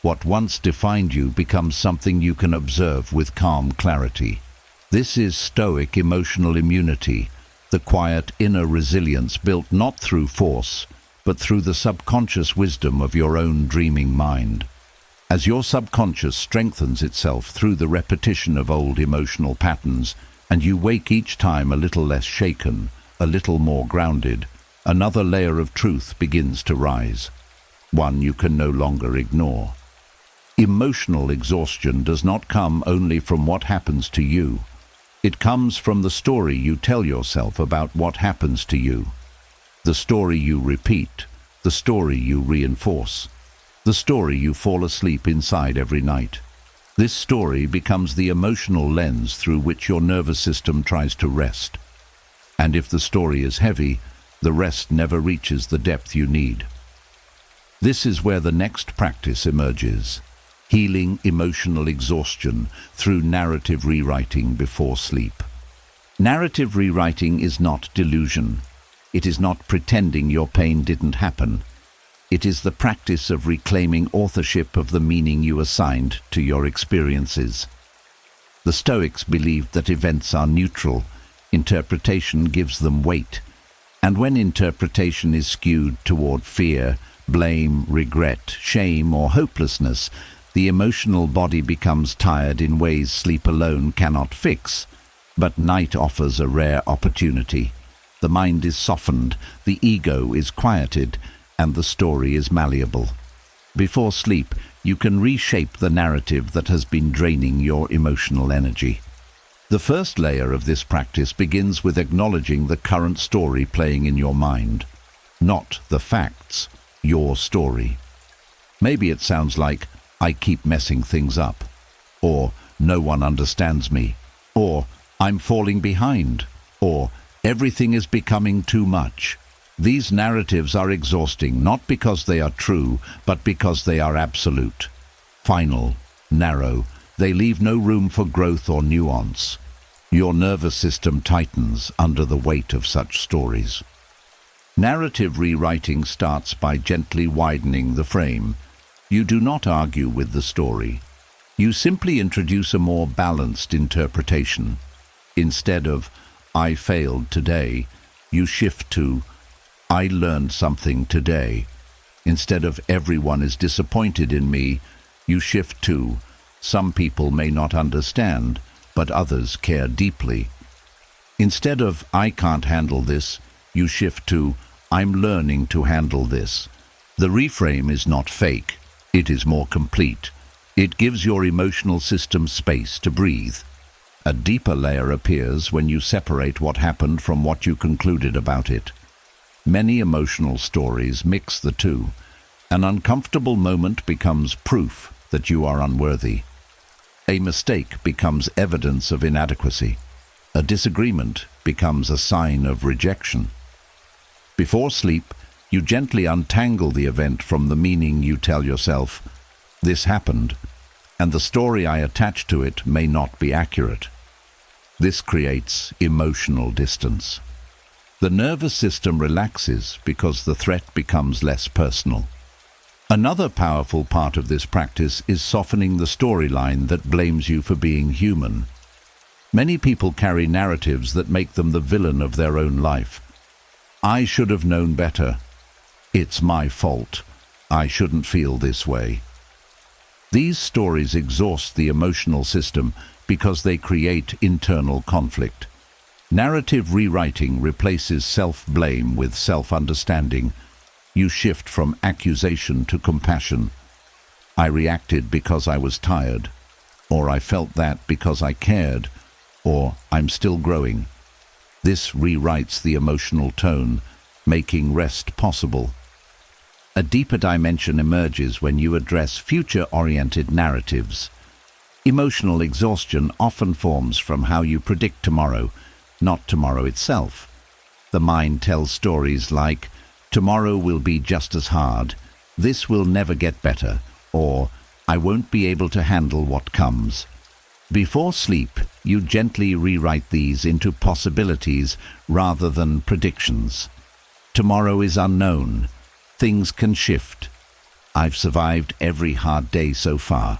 [SPEAKER 1] What once defined you becomes something you can observe with calm clarity. This is Stoic emotional immunity, the quiet inner resilience built not through force, but through the subconscious wisdom of your own dreaming mind. As your subconscious strengthens itself through the repetition of old emotional patterns, and you wake each time a little less shaken, a little more grounded, another layer of truth begins to rise. one you can no longer ignore. Emotional exhaustion does not come only from what happens to you. It comes from the story you tell yourself about what happens to you. The story you repeat, the story you reinforce, the story you fall asleep inside every night. This story becomes the emotional lens through which your nervous system tries to rest. And if the story is heavy, the rest never reaches the depth you need. This is where the next practice emerges: healing emotional exhaustion through narrative rewriting before sleep. Narrative rewriting is not delusion. It is not pretending your pain didn't happen. It is the practice of reclaiming authorship of the meaning you assigned to your experiences. The Stoics believed that events are neutral. Interpretation gives them weight. And when interpretation is skewed toward fear, blame, regret, shame, or hopelessness, the emotional body becomes tired in ways sleep alone cannot fix. But night offers a rare opportunity. The mind is softened, the ego is quieted, and the story is malleable. Before sleep, you can reshape the narrative that has been draining your emotional energy. The first layer of this practice begins with acknowledging the current story playing in your mind. Not the facts, your story. Maybe it sounds like, "I keep messing things up," or "no one understands me," or "I'm falling behind," or "everything is becoming too much." These narratives are exhausting not because they are true, but because they are absolute. Final, narrow, they leave no room for growth or nuance. Your nervous system tightens under the weight of such stories. Narrative rewriting starts by gently widening the frame. You do not argue with the story. You simply introduce a more balanced interpretation. Instead of "I failed today," you shift to "I learned something today." Instead of "everyone is disappointed in me," you shift to "some people may not understand, but others care deeply." Instead of "I can't handle this," you shift to "I'm learning to handle this." The reframe is not fake. It is more complete. It gives your emotional system space to breathe. A deeper layer appears when you separate what happened from what you concluded about it. Many emotional stories mix the two. An uncomfortable moment becomes proof that you are unworthy. A mistake becomes evidence of inadequacy. A disagreement becomes a sign of rejection. Before sleep, you gently untangle the event from the meaning you tell yourself, "This happened, and the story I attach to it may not be accurate." This creates emotional distance. The nervous system relaxes because the threat becomes less personal. Another powerful part of this practice is softening the storyline that blames you for being human. Many people carry narratives that make them the villain of their own life. "I should have known better." "It's my fault." "I shouldn't feel this way." These stories exhaust the emotional system because they create internal conflict. Narrative rewriting replaces self-blame with self-understanding. You shift from accusation to compassion. "I reacted because I was tired," or "I felt that because I cared," or "I'm still growing." This rewrites the emotional tone, making rest possible. A deeper dimension emerges when you address future-oriented narratives. Emotional exhaustion often forms from how you predict tomorrow, not tomorrow itself. The mind tells stories like, "Tomorrow will be just as hard," "This will never get better," or "I won't be able to handle what comes." Before sleep, you gently rewrite these into possibilities rather than predictions. Tomorrow is unknown. Things can shift. I've survived every hard day so far.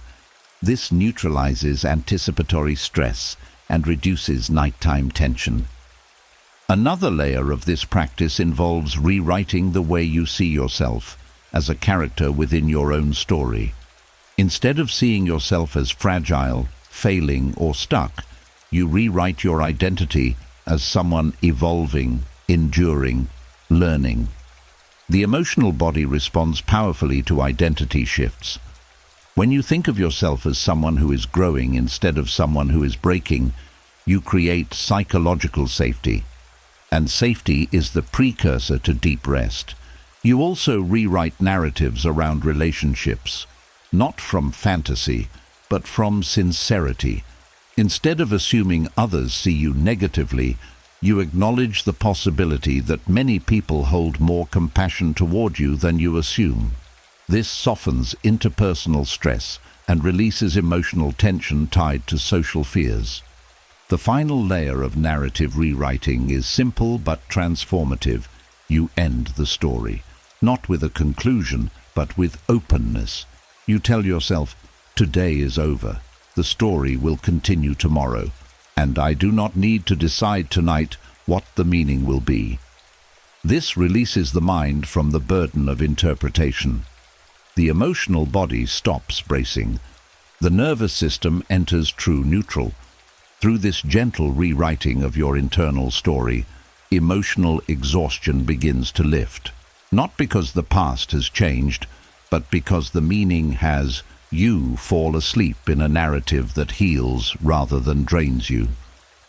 [SPEAKER 1] This neutralizes anticipatory stress and reduces nighttime tension. Another layer of this practice involves rewriting the way you see yourself as a character within your own story. Instead of seeing yourself as fragile, failing, or stuck, you rewrite your identity as someone evolving, enduring, learning. The emotional body responds powerfully to identity shifts. When you think of yourself as someone who is growing instead of someone who is breaking, you create psychological safety. And safety is the precursor to deep rest. You also rewrite narratives around relationships, not from fantasy, but from sincerity. Instead of assuming others see you negatively, you acknowledge the possibility that many people hold more compassion toward you than you assume. This softens interpersonal stress and releases emotional tension tied to social fears. The final layer of narrative rewriting is simple but transformative. You end the story, not with a conclusion, but with openness. You tell yourself, today is over. The story will continue tomorrow, and I do not need to decide tonight what the meaning will be. This releases the mind from the burden of interpretation. The emotional body stops bracing. The nervous system enters true neutral. Through this gentle rewriting of your internal story, emotional exhaustion begins to lift. Not because the past has changed, but because the meaning has. You fall asleep in a narrative that heals rather than drains you.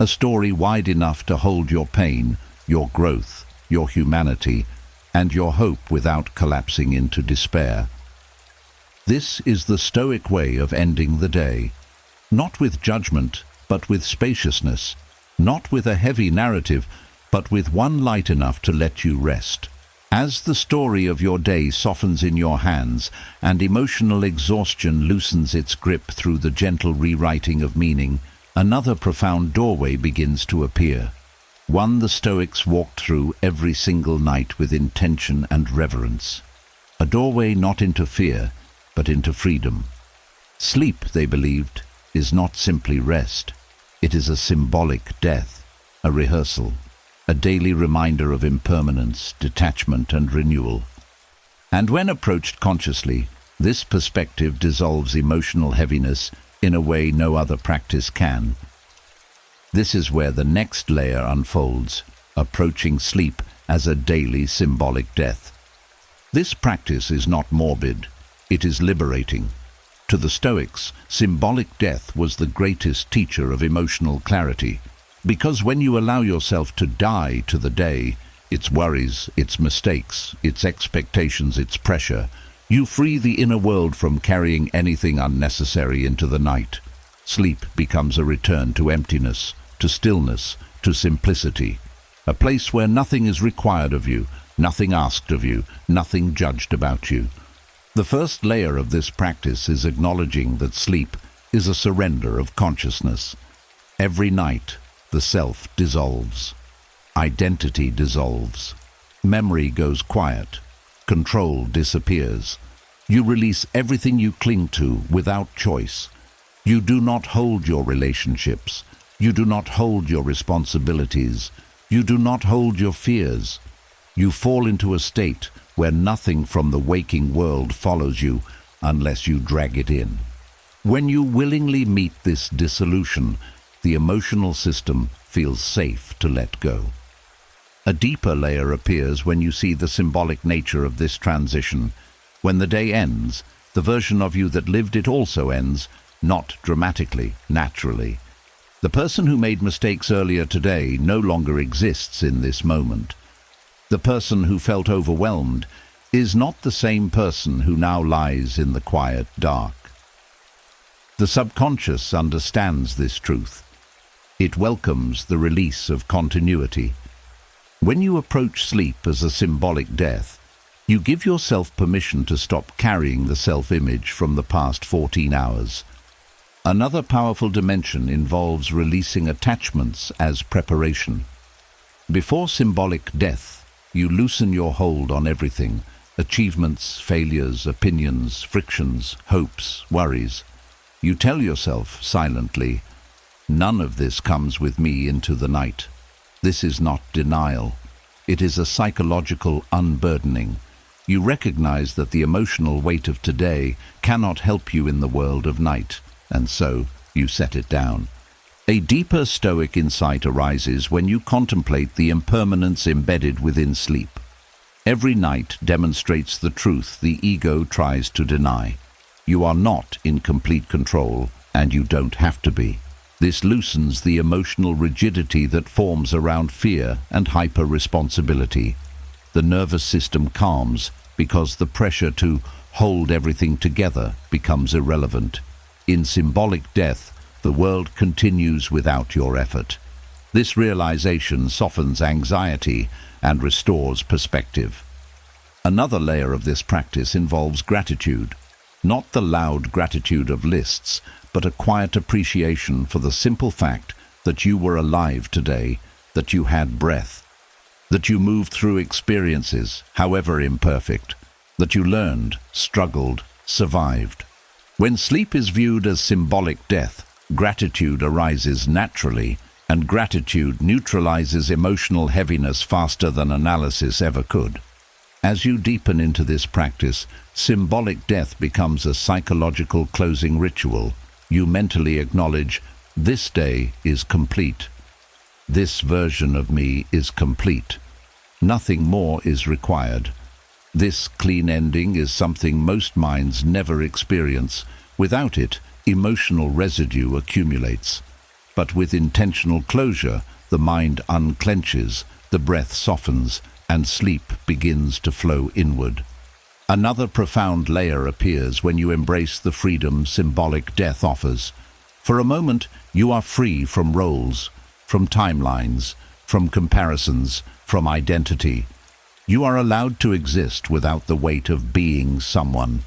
[SPEAKER 1] A story wide enough to hold your pain, your growth, your humanity, and your hope without collapsing into despair. This is the Stoic way of ending the day. Not with judgment, but with spaciousness. Not with a heavy narrative, but with one light enough to let you rest. As the story of your day softens in your hands and emotional exhaustion loosens its grip through the gentle rewriting of meaning, another profound doorway begins to appear. One the Stoics walked through every single night with intention and reverence. A doorway not into fear, but into freedom. Sleep, they believed, is not simply rest. It is a symbolic death, a rehearsal, a daily reminder of impermanence, detachment, and renewal. And when approached consciously, this perspective dissolves emotional heaviness in a way no other practice can. This is where the next layer unfolds, approaching sleep as a daily symbolic death. This practice is not morbid, it is liberating. To the Stoics, symbolic death was the greatest teacher of emotional clarity, because when you allow yourself to die to the day, its worries, its mistakes, its expectations, its pressure, you free the inner world from carrying anything unnecessary into the night. Sleep becomes a return to emptiness, to stillness, to simplicity, a place where nothing is required of you, nothing asked of you, nothing judged about you. The first layer of this practice is acknowledging that sleep is a surrender of consciousness. Every night, the self dissolves. Identity dissolves. Memory goes quiet. Control disappears. You release everything you cling to without choice. You do not hold your relationships. You do not hold your responsibilities. You do not hold your fears. You fall into a state where nothing from the waking world follows you unless you drag it in. When you willingly meet this dissolution, the emotional system feels safe to let go. A deeper layer appears when you see the symbolic nature of this transition. When the day ends, the version of you that lived it also ends, not dramatically, naturally. The person who made mistakes earlier today no longer exists in this moment. The person who felt overwhelmed is not the same person who now lies in the quiet dark. The subconscious understands this truth. It welcomes the release of continuity. When you approach sleep as a symbolic death, you give yourself permission to stop carrying the self-image from the past 14 hours. Another powerful dimension involves releasing attachments as preparation. Before symbolic death, you loosen your hold on everything: achievements, failures, opinions, frictions, hopes, worries. You tell yourself silently, none of this comes with me into the night. This is not denial. It is a psychological unburdening. You recognize that the emotional weight of today cannot help you in the world of night, and so you set it down. A deeper Stoic insight arises when you contemplate the impermanence embedded within sleep. Every night demonstrates the truth the ego tries to deny. You are not in complete control, and you don't have to be. This loosens the emotional rigidity that forms around fear and hyper-responsibility. The nervous system calms because the pressure to hold everything together becomes irrelevant. In symbolic death, the world continues without your effort. This realization softens anxiety and restores perspective. Another layer of this practice involves gratitude. Not the loud gratitude of lists, but a quiet appreciation for the simple fact that you were alive today, that you had breath, that you moved through experiences, however imperfect, that you learned, struggled, survived. When sleep is viewed as symbolic death, gratitude arises naturally, and gratitude neutralizes emotional heaviness faster than analysis ever could. As you deepen into this practice, symbolic death becomes a psychological closing ritual. You mentally acknowledge, this day is complete. This version of me is complete. Nothing more is required. This clean ending is something most minds never experience. Without it, emotional residue accumulates. But with intentional closure, the mind unclenches, the breath softens, and sleep begins to flow inward. Another profound layer appears when you embrace the freedom symbolic death offers. For a moment, you are free from roles, from timelines, from comparisons, from identity. You are allowed to exist without the weight of being someone.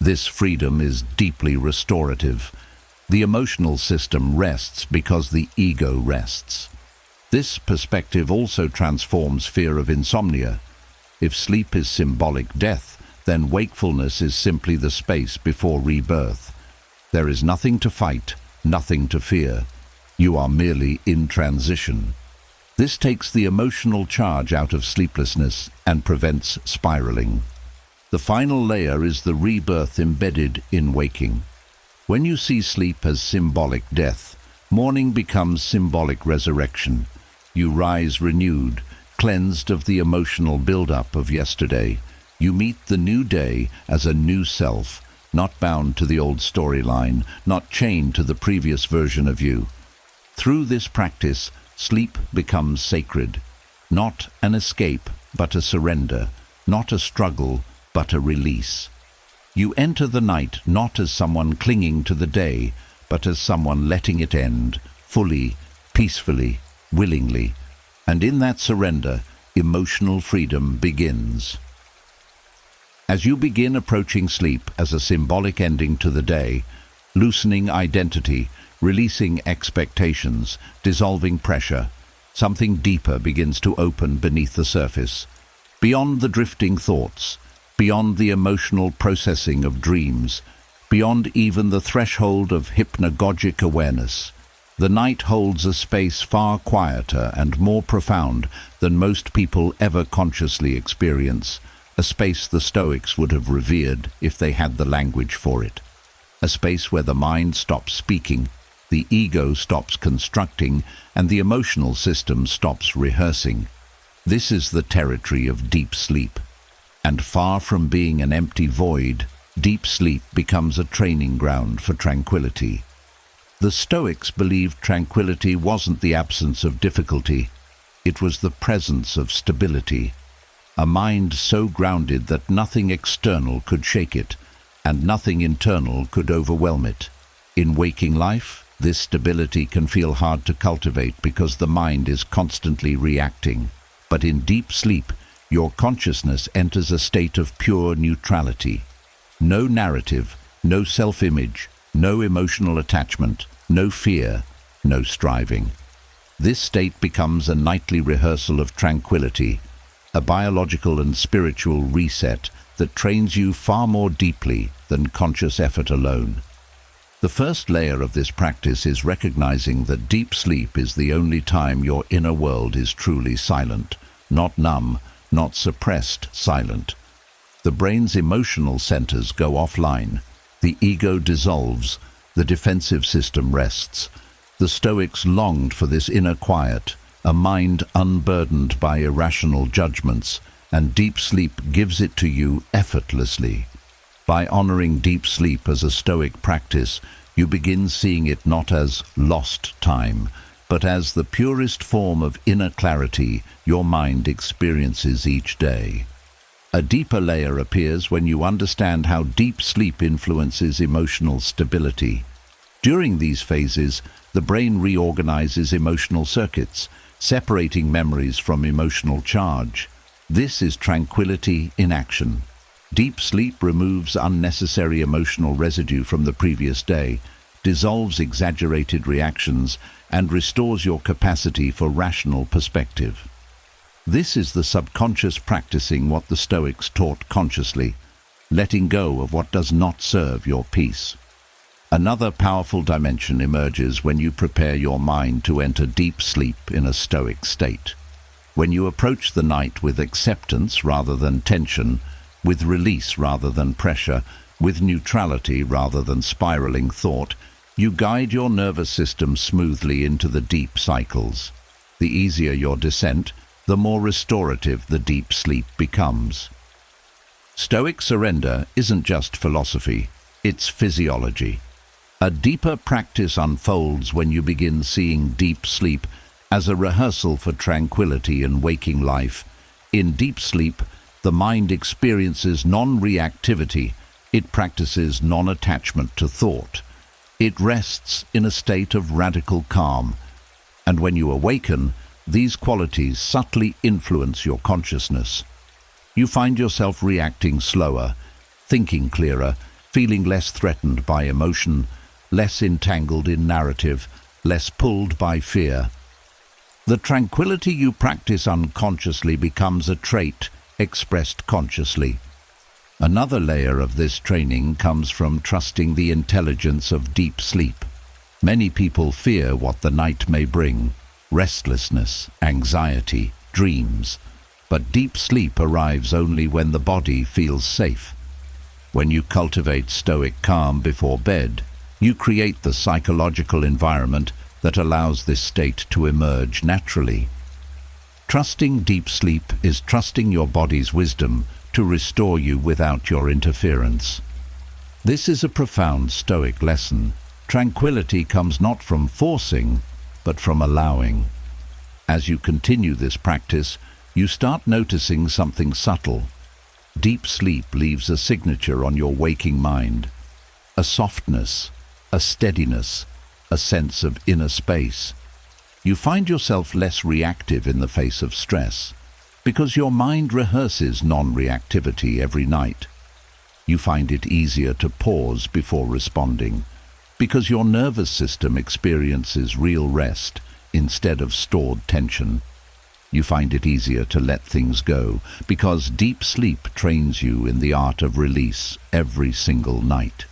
[SPEAKER 1] This freedom is deeply restorative. The emotional system rests because the ego rests. This perspective also transforms fear of insomnia. If sleep is symbolic death, then wakefulness is simply the space before rebirth. There is nothing to fight, nothing to fear. You are merely in transition. This takes the emotional charge out of sleeplessness and prevents spiraling. The final layer is the rebirth embedded in waking. When you see sleep as symbolic death, morning becomes symbolic resurrection. You rise renewed, cleansed of the emotional build-up of yesterday. You meet the new day as a new self, not bound to the old storyline, not chained to the previous version of you. Through this practice, sleep becomes sacred, not an escape, but a surrender, not a struggle, but a release. You enter the night not as someone clinging to the day, but as someone letting it end, fully, peacefully, willingly. And in that surrender, emotional freedom begins. As you begin approaching sleep as a symbolic ending to the day, loosening identity, releasing expectations, dissolving pressure, something deeper begins to open beneath the surface. Beyond the drifting thoughts, beyond the emotional processing of dreams, beyond even the threshold of hypnagogic awareness, the night holds a space far quieter and more profound than most people ever consciously experience, a space the Stoics would have revered if they had the language for it. A space where the mind stops speaking, the ego stops constructing, and the emotional system stops rehearsing. This is the territory of deep sleep. And far from being an empty void, deep sleep becomes a training ground for tranquility. The Stoics believed tranquility wasn't the absence of difficulty, it was the presence of stability. A mind so grounded that nothing external could shake it, and nothing internal could overwhelm it. In waking life, this stability can feel hard to cultivate because the mind is constantly reacting. But in deep sleep, your consciousness enters a state of pure neutrality. No narrative, no self-image, no emotional attachment, no fear, no striving. This state becomes a nightly rehearsal of tranquility, a biological and spiritual reset that trains you far more deeply than conscious effort alone. The first layer of this practice is recognizing that deep sleep is the only time your inner world is truly silent, not numb, not suppressed silent. The brain's emotional centers go offline, the ego dissolves, the defensive system rests. The Stoics longed for this inner quiet, a mind unburdened by irrational judgments, and deep sleep gives it to you effortlessly. By honoring deep sleep as a Stoic practice, you begin seeing it not as lost time, but as the purest form of inner clarity your mind experiences each day. A deeper layer appears when you understand how deep sleep influences emotional stability. During these phases, the brain reorganizes emotional circuits, separating memories from emotional charge. This is tranquility in action. Deep sleep removes unnecessary emotional residue from the previous day, dissolves exaggerated reactions, and restores your capacity for rational perspective. This is the subconscious practicing what the Stoics taught consciously, letting go of what does not serve your peace. Another powerful dimension emerges when you prepare your mind to enter deep sleep in a Stoic state. When you approach the night with acceptance rather than tension, with release rather than pressure, with neutrality rather than spiraling thought, you guide your nervous system smoothly into the deep cycles. The easier your descent, the more restorative the deep sleep becomes. Stoic surrender isn't just philosophy, it's physiology. A deeper practice unfolds when you begin seeing deep sleep as a rehearsal for tranquility in waking life. In deep sleep, the mind experiences non-reactivity. It practices non-attachment to thought. It rests in a state of radical calm. And when you awaken, these qualities subtly influence your consciousness. You find yourself reacting slower, thinking clearer, feeling less threatened by emotion, less entangled in narrative, less pulled by fear. The tranquility you practice unconsciously becomes a trait expressed consciously. Another layer of this training comes from trusting the intelligence of deep sleep. Many people fear what the night may bring: restlessness, anxiety, dreams. But deep sleep arrives only when the body feels safe. When you cultivate Stoic calm before bed, you create the psychological environment that allows this state to emerge naturally. Trusting deep sleep is trusting your body's wisdom to restore you without your interference. This is a profound Stoic lesson. Tranquility comes not from forcing, but from allowing. As you continue this practice, you start noticing something subtle. Deep sleep leaves a signature on your waking mind. A softness, a steadiness, a sense of inner space. You find yourself less reactive in the face of stress, because your mind rehearses non-reactivity every night. You find it easier to pause before responding, because your nervous system experiences real rest instead of stored tension. You find it easier to let things go, because deep sleep trains you in the art of release every single night.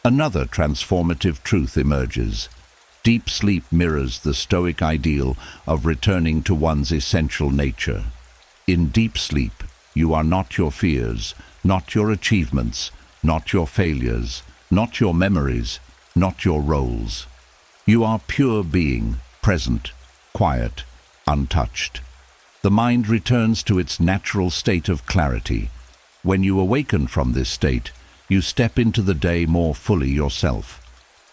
[SPEAKER 1] Another transformative truth emerges. Deep sleep mirrors the Stoic ideal of returning to one's essential nature. In deep sleep, you are not your fears, not your achievements, not your failures, not your memories, not your roles. You are pure being, present, quiet, untouched. The mind returns to its natural state of clarity. When you awaken from this state, you step into the day more fully yourself.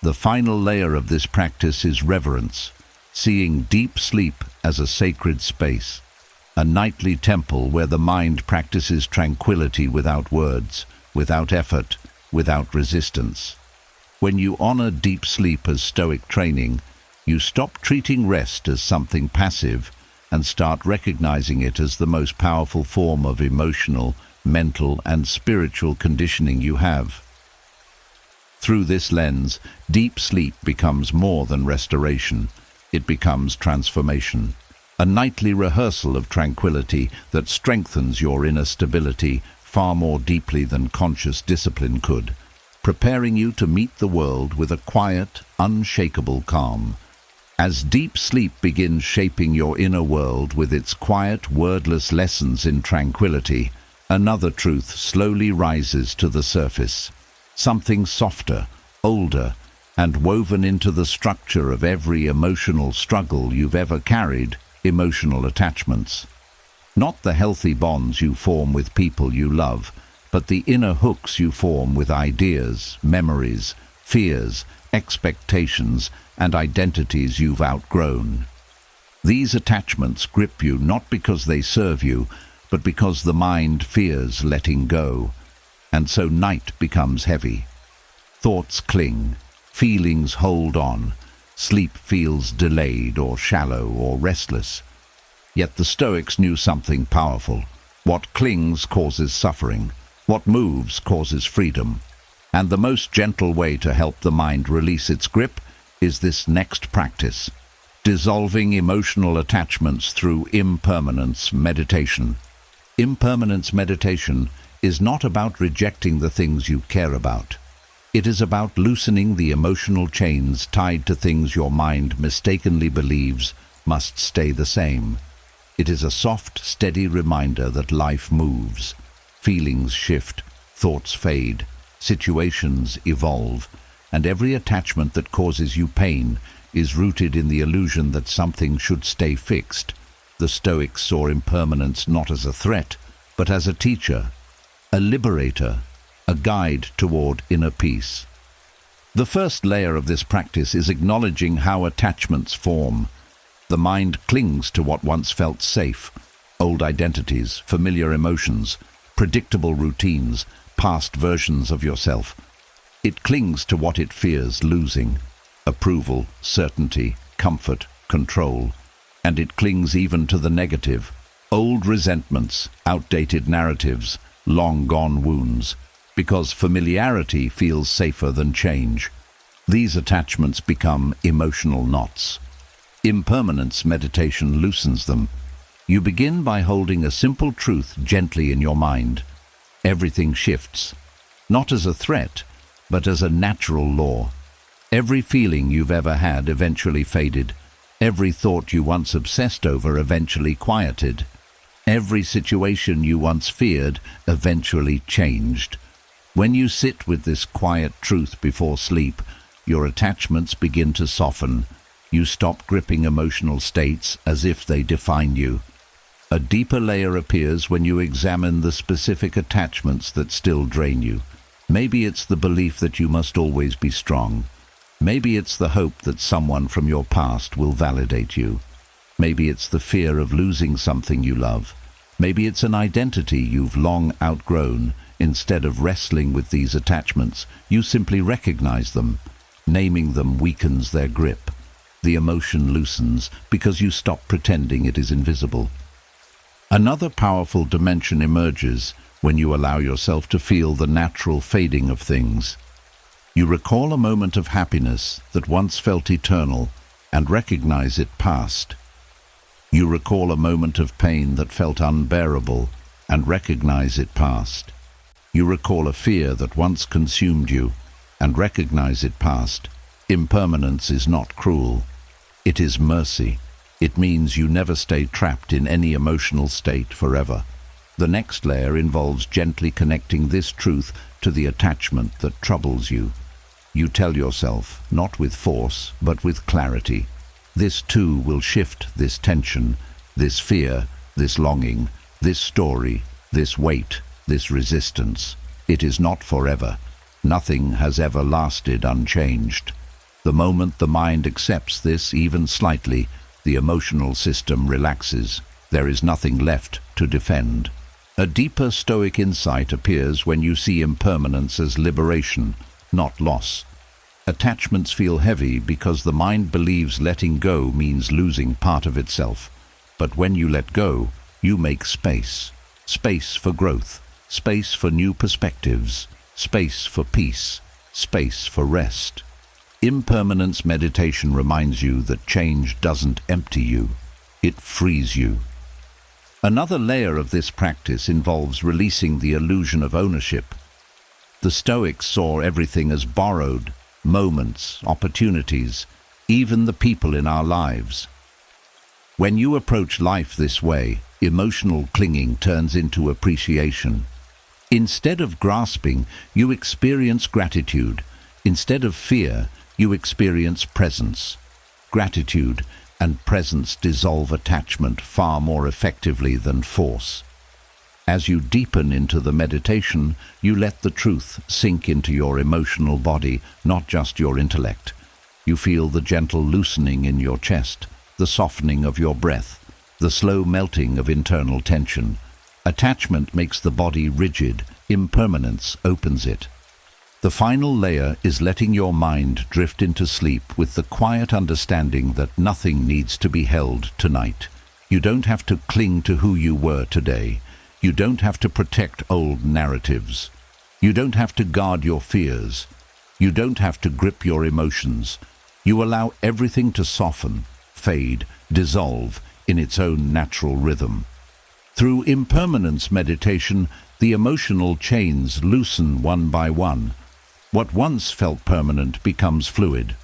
[SPEAKER 1] The final layer of this practice is reverence, seeing deep sleep as a sacred space, a nightly temple where the mind practices tranquility without words, without effort, without resistance. When you honor deep sleep as Stoic training, you stop treating rest as something passive and start recognizing it as the most powerful form of emotional, mental, and spiritual conditioning you have. Through this lens, deep sleep becomes more than restoration. It becomes transformation. A nightly rehearsal of tranquility that strengthens your inner stability far more deeply than conscious discipline could, preparing you to meet the world with a quiet, unshakable calm. As deep sleep begins shaping your inner world with its quiet, wordless lessons in tranquility, another truth slowly rises to the surface. Something softer, older, and woven into the structure of every emotional struggle you've ever carried: emotional attachments. Not the healthy bonds you form with people you love, but the inner hooks you form with ideas, memories, fears, expectations, and identities you've outgrown. These attachments grip you not because they serve you, but because the mind fears letting go, and so night becomes heavy. Thoughts cling, feelings hold on, sleep feels delayed or shallow or restless. Yet the Stoics knew something powerful. What clings causes suffering, what moves causes freedom. And the most gentle way to help the mind release its grip is this next practice: dissolving emotional attachments through impermanence meditation. Impermanence meditation is not about rejecting the things you care about. It is about loosening the emotional chains tied to things your mind mistakenly believes must stay the same. It is a soft, steady reminder that life moves, feelings shift, thoughts fade, situations evolve, and every attachment that causes you pain is rooted in the illusion that something should stay fixed. The Stoics saw impermanence not as a threat, but as a teacher, a liberator, a guide toward inner peace. The first layer of this practice is acknowledging how attachments form. The mind clings to what once felt safe: old identities, familiar emotions, predictable routines, past versions of yourself. It clings to what it fears losing: approval, certainty, comfort, control. And it clings even to the negative: old resentments, outdated narratives, long-gone wounds, because familiarity feels safer than change. These attachments become emotional knots. Impermanence meditation loosens them. You begin by holding a simple truth gently in your mind. Everything shifts, not as a threat, but as a natural law. Every feeling you've ever had eventually faded. Every thought you once obsessed over eventually quieted. Every situation you once feared eventually changed. When you sit with this quiet truth before sleep, your attachments begin to soften. You stop gripping emotional states as if they define you. A deeper layer appears when you examine the specific attachments that still drain you. Maybe it's the belief that you must always be strong. Maybe it's the hope that someone from your past will validate you. Maybe it's the fear of losing something you love. Maybe it's an identity you've long outgrown. Instead of wrestling with these attachments, you simply recognize them. Naming them weakens their grip. The emotion loosens because you stop pretending it is invisible. Another powerful dimension emerges when you allow yourself to feel the natural fading of things. You recall a moment of happiness that once felt eternal and recognize it past. You recall a moment of pain that felt unbearable and recognize it past. You recall a fear that once consumed you and recognize it past. Impermanence is not cruel. It is mercy. It means you never stay trapped in any emotional state forever. The next layer involves gently connecting this truth to the attachment that troubles you. You tell yourself, not with force, but with clarity. This too will shift this tension, this fear, this longing, this story, this weight, this resistance. It is not forever. Nothing has ever lasted unchanged. The moment the mind accepts this even slightly, the emotional system relaxes. There is nothing left to defend. A deeper Stoic insight appears when you see impermanence as liberation, not loss. Attachments feel heavy because the mind believes letting go means losing part of itself. But when you let go, you make space. Space for growth, space for new perspectives, space for peace, space for rest. Impermanence meditation reminds you that change doesn't empty you, it frees you. Another layer of this practice involves releasing the illusion of ownership. The Stoics saw everything as borrowed: moments, opportunities, even the people in our lives. When you approach life this way, emotional clinging turns into appreciation. Instead of grasping, you experience gratitude. Instead of fear, you experience presence. Gratitude, and presence dissolve attachment far more effectively than force. As you deepen into the meditation, you let the truth sink into your emotional body, not just your intellect. You feel the gentle loosening in your chest, the softening of your breath, the slow melting of internal tension. Attachment makes the body rigid, impermanence opens it. The final layer is letting your mind drift into sleep with the quiet understanding that nothing needs to be held tonight. You don't have to cling to who you were today. You don't have to protect old narratives. You don't have to guard your fears. You don't have to grip your emotions. You allow everything to soften, fade, dissolve in its own natural rhythm. Through impermanence meditation, the emotional chains loosen one by one. What once felt permanent becomes fluid.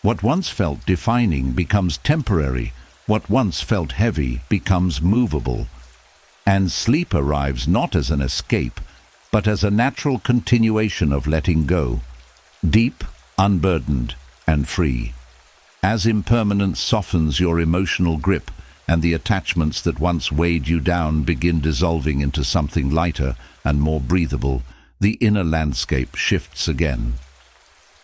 [SPEAKER 1] What once felt defining becomes temporary. What once felt heavy becomes movable. And sleep arrives not as an escape, but as a natural continuation of letting go, deep, unburdened, and free. As impermanence softens your emotional grip, and the attachments that once weighed you down begin dissolving into something lighter and more breathable, the inner landscape shifts again.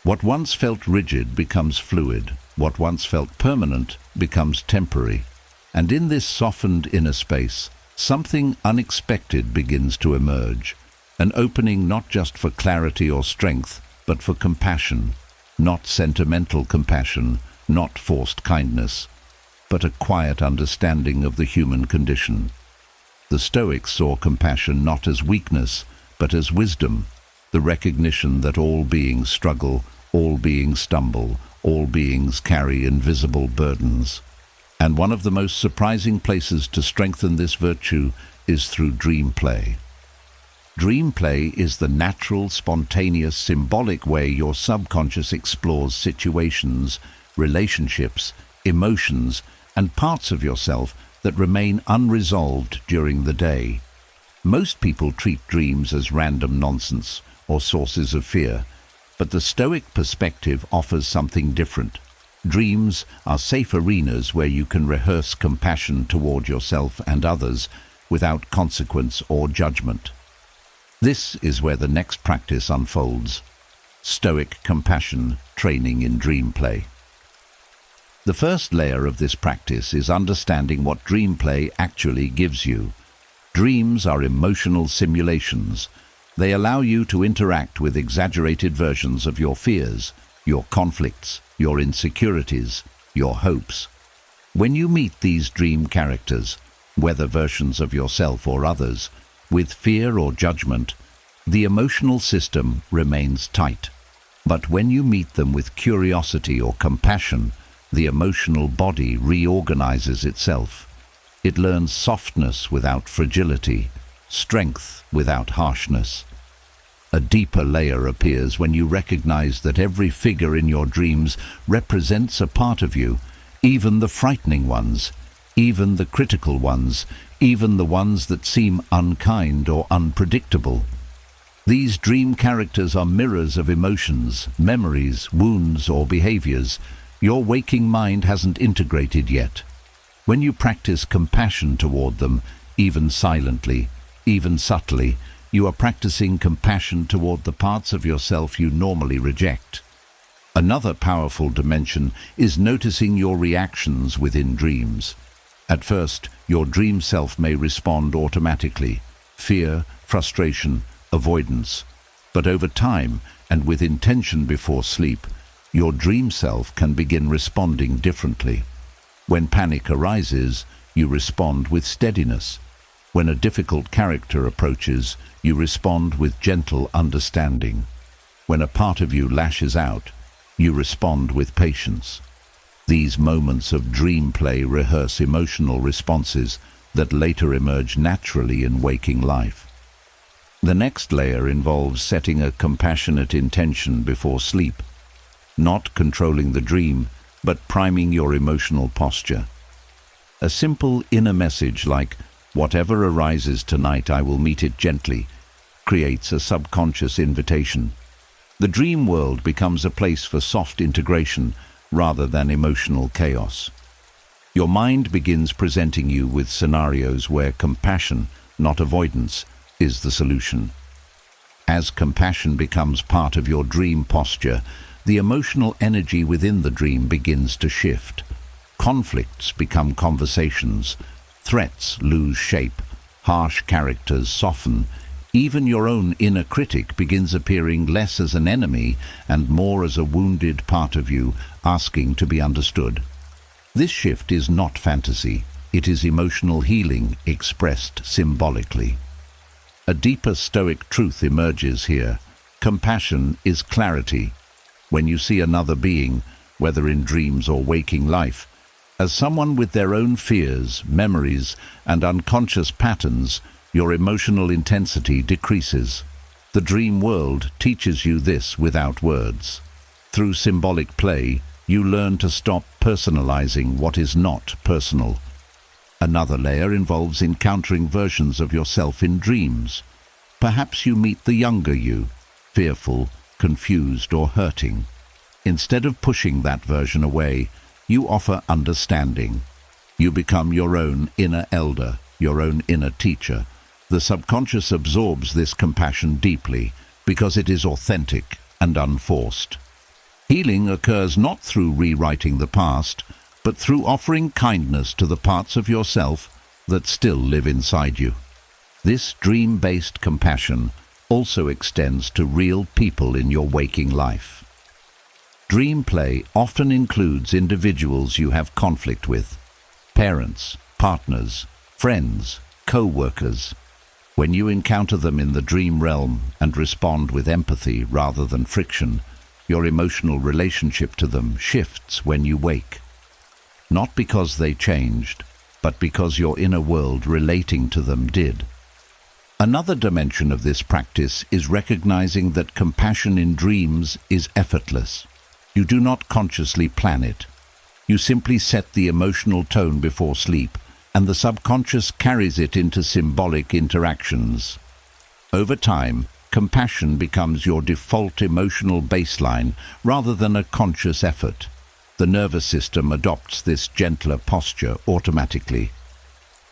[SPEAKER 1] What once felt rigid becomes fluid. What once felt permanent becomes temporary. And in this softened inner space, something unexpected begins to emerge, an opening not just for clarity or strength, but for compassion, not sentimental compassion, not forced kindness, but a quiet understanding of the human condition. The Stoics saw compassion not as weakness, but as wisdom, the recognition that all beings struggle, all beings stumble, all beings carry invisible burdens. And one of the most surprising places to strengthen this virtue is through dream play. Dream play is the natural, spontaneous, symbolic way your subconscious explores situations, relationships, emotions, and parts of yourself that remain unresolved during the day. Most people treat dreams as random nonsense or sources of fear, but the Stoic perspective offers something different. Dreams are safe arenas where you can rehearse compassion toward yourself and others without consequence or judgment. This is where the next practice unfolds: Stoic compassion training in dream play. The first layer of this practice is understanding what dream play actually gives you. Dreams are emotional simulations. They allow you to interact with exaggerated versions of your fears, your conflicts, your insecurities, your hopes. When you meet these dream characters, whether versions of yourself or others, with fear or judgment, the emotional system remains tight. But when you meet them with curiosity or compassion, the emotional body reorganizes itself. It learns softness without fragility, strength without harshness. A deeper layer appears when you recognize that every figure in your dreams represents a part of you, even the frightening ones, even the critical ones, even the ones that seem unkind or unpredictable. These dream characters are mirrors of emotions, memories, wounds, or behaviors your waking mind hasn't integrated yet. When you practice compassion toward them, even silently, even subtly, you are practicing compassion toward the parts of yourself you normally reject. Another powerful dimension is noticing your reactions within dreams. At first, your dream self may respond automatically: fear, frustration, avoidance. But over time, and with intention before sleep, your dream self can begin responding differently. When panic arises, you respond with steadiness. When a difficult character approaches, you respond with gentle understanding. When a part of you lashes out, you respond with patience. These moments of dream play rehearse emotional responses that later emerge naturally in waking life. The next layer involves setting a compassionate intention before sleep, not controlling the dream, but priming your emotional posture. A simple inner message like, "Whatever arises tonight, I will meet it gently," creates a subconscious invitation. The dream world becomes a place for soft integration rather than emotional chaos. Your mind begins presenting you with scenarios where compassion, not avoidance, is the solution. As compassion becomes part of your dream posture, the emotional energy within the dream begins to shift. Conflicts become conversations, threats lose shape, harsh characters soften. Even your own inner critic begins appearing less as an enemy and more as a wounded part of you asking to be understood. This shift is not fantasy, it is emotional healing expressed symbolically. A deeper Stoic truth emerges here. Compassion is clarity. When you see another being, whether in dreams or waking life, as someone with their own fears, memories, and unconscious patterns, your emotional intensity decreases. The dream world teaches you this without words. Through symbolic play, you learn to stop personalizing what is not personal. Another layer involves encountering versions of yourself in dreams. Perhaps you meet the younger you, fearful, confused, or hurting. Instead of pushing that version away, you offer understanding. You become your own inner elder, your own inner teacher. The subconscious absorbs this compassion deeply because it is authentic and unforced. Healing occurs not through rewriting the past, but through offering kindness to the parts of yourself that still live inside you. This dream-based compassion also extends to real people in your waking life. Dream play often includes individuals you have conflict with, parents, partners, friends, co-workers. When you encounter them in the dream realm and respond with empathy rather than friction, your emotional relationship to them shifts when you wake. Not because they changed, but because your inner world relating to them did. Another dimension of this practice is recognizing that compassion in dreams is effortless. You do not consciously plan it. You simply set the emotional tone before sleep, and the subconscious carries it into symbolic interactions. Over time, compassion becomes your default emotional baseline rather than a conscious effort. The nervous system adopts this gentler posture automatically.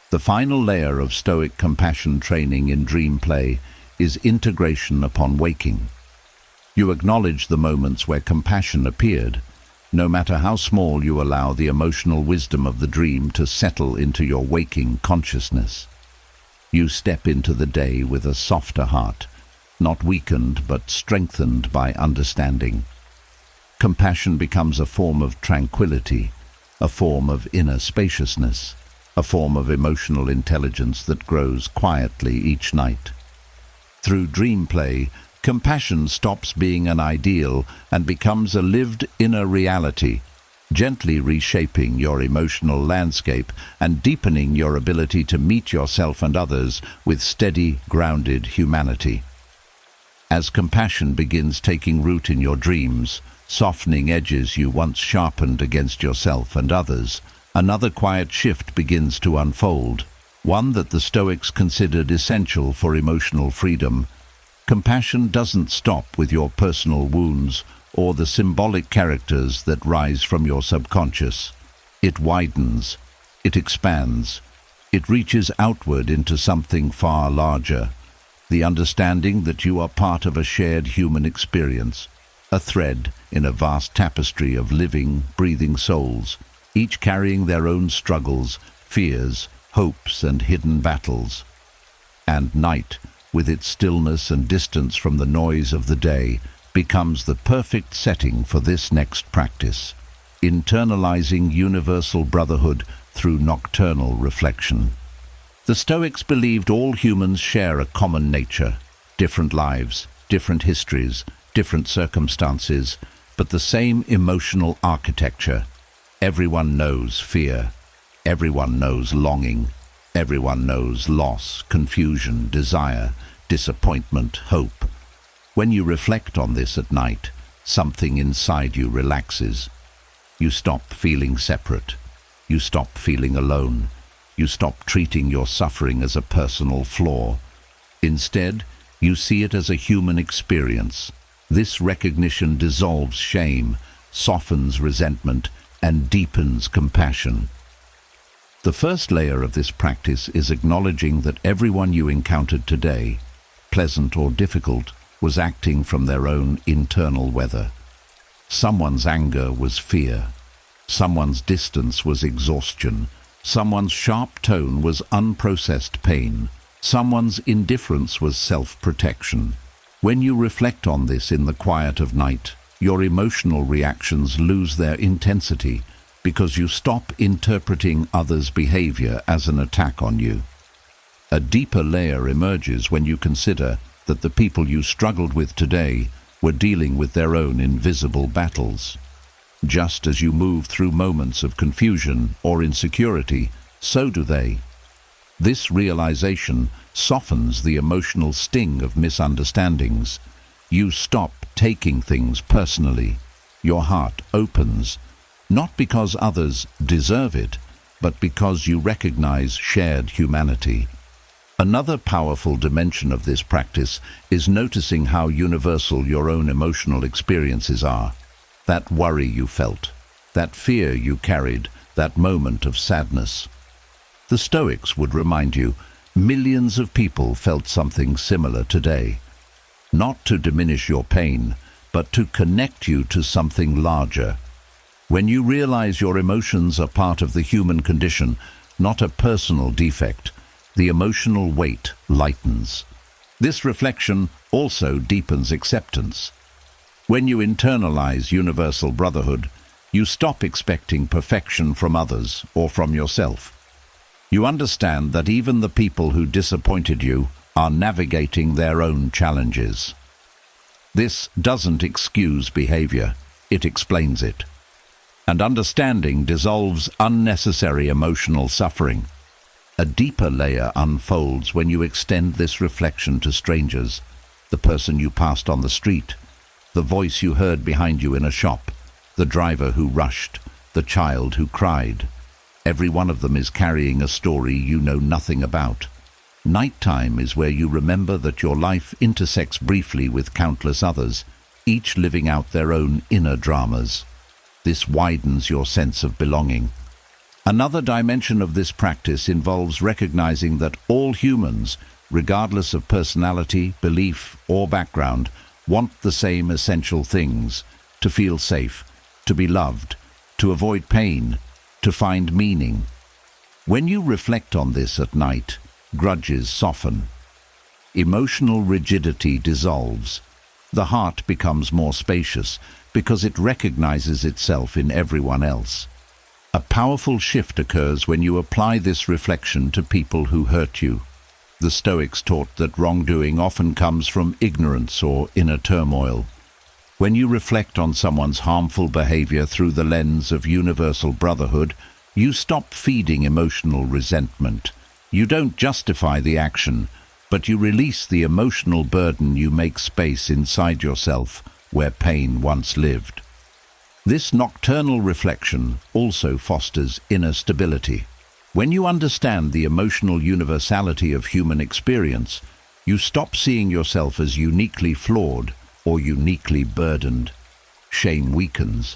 [SPEAKER 1] The final layer of Stoic compassion training in dream play is integration upon waking. You acknowledge the moments where compassion appeared. No matter how small, you allow the emotional wisdom of the dream to settle into your waking consciousness. You step into the day with a softer heart, not weakened but strengthened by understanding. Compassion becomes a form of tranquility, a form of inner spaciousness, a form of emotional intelligence that grows quietly each night. Through dream play, compassion stops being an ideal and becomes a lived inner reality, gently reshaping your emotional landscape and deepening your ability to meet yourself and others with steady, grounded humanity. As compassion begins taking root in your dreams, softening edges you once sharpened against yourself and others, another quiet shift begins to unfold, one that the Stoics considered essential for emotional freedom. Compassion doesn't stop with your personal wounds or the symbolic characters that rise from your subconscious. It widens, it expands, it reaches outward into something far larger, the understanding that you are part of a shared human experience, a thread in a vast tapestry of living, breathing souls, each carrying their own struggles, fears, hopes, and hidden battles. And night, with its stillness and distance from the noise of the day, becomes the perfect setting for this next practice, internalizing universal brotherhood through nocturnal reflection. The Stoics believed all humans share a common nature, different lives, different histories, different circumstances, but the same emotional architecture. Everyone knows fear. Everyone knows longing. Everyone knows loss, confusion, desire, disappointment, hope. When you reflect on this at night, something inside you relaxes. You stop feeling separate. You stop feeling alone. You stop treating your suffering as a personal flaw. Instead, you see it as a human experience. This recognition dissolves shame, softens resentment, and deepens compassion. The first layer of this practice is acknowledging that everyone you encountered today, pleasant or difficult, was acting from their own internal weather. Someone's anger was fear. Someone's distance was exhaustion. Someone's sharp tone was unprocessed pain. Someone's indifference was self-protection. When you reflect on this in the quiet of night, your emotional reactions lose their intensity because you stop interpreting others' behavior as an attack on you. A deeper layer emerges when you consider that the people you struggled with today were dealing with their own invisible battles. Just as you move through moments of confusion or insecurity, so do they. This realization softens the emotional sting of misunderstandings. You stop taking things personally. Your heart opens, not because others deserve it, but because you recognize shared humanity. Another powerful dimension of this practice is noticing how universal your own emotional experiences are. That worry you felt, that fear you carried, that moment of sadness. The Stoics would remind you, millions of people felt something similar today. Not to diminish your pain, but to connect you to something larger. When you realize your emotions are part of the human condition, not a personal defect, the emotional weight lightens. This reflection also deepens acceptance. When you internalize universal brotherhood, you stop expecting perfection from others or from yourself. You understand that even the people who disappointed you are navigating their own challenges. This doesn't excuse behavior, it explains it. And understanding dissolves unnecessary emotional suffering. A deeper layer unfolds when you extend this reflection to strangers, the person you passed on the street, the voice you heard behind you in a shop, the driver who rushed, the child who cried. Every one of them is carrying a story you know nothing about. Nighttime is where you remember that your life intersects briefly with countless others, each living out their own inner dramas. This widens your sense of belonging. Another dimension of this practice involves recognizing that all humans, regardless of personality, belief, or background, want the same essential things: to feel safe, to be loved, to avoid pain, to find meaning. When you reflect on this at night, grudges soften. Emotional rigidity dissolves. The heart becomes more spacious because it recognizes itself in everyone else. A powerful shift occurs when you apply this reflection to people who hurt you. The Stoics taught that wrongdoing often comes from ignorance or inner turmoil. When you reflect on someone's harmful behavior through the lens of universal brotherhood, you stop feeding emotional resentment. You don't justify the action, but you release the emotional burden. You make space inside yourself where pain once lived. This nocturnal reflection also fosters inner stability. When you understand the emotional universality of human experience, you stop seeing yourself as uniquely flawed or uniquely burdened. Shame weakens.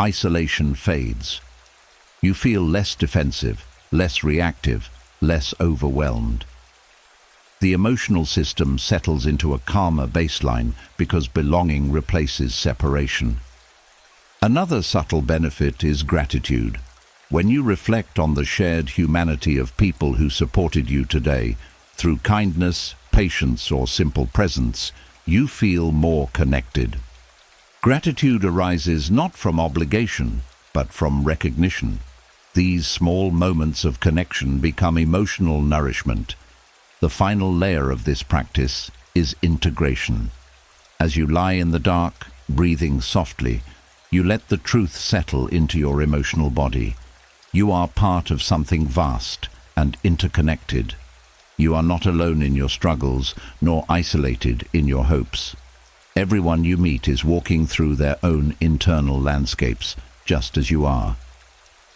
[SPEAKER 1] Isolation fades. You feel less defensive, less reactive, less overwhelmed. The emotional system settles into a calmer baseline because belonging replaces separation. Another subtle benefit is gratitude. When you reflect on the shared humanity of people who supported you today, through kindness, patience, or simple presence, you feel more connected. Gratitude arises not from obligation, but from recognition. These small moments of connection become emotional nourishment. The final layer of this practice is integration. As you lie in the dark, breathing softly, you let the truth settle into your emotional body. You are part of something vast and interconnected. You are not alone in your struggles, nor isolated in your hopes. Everyone you meet is walking through their own internal landscapes, just as you are.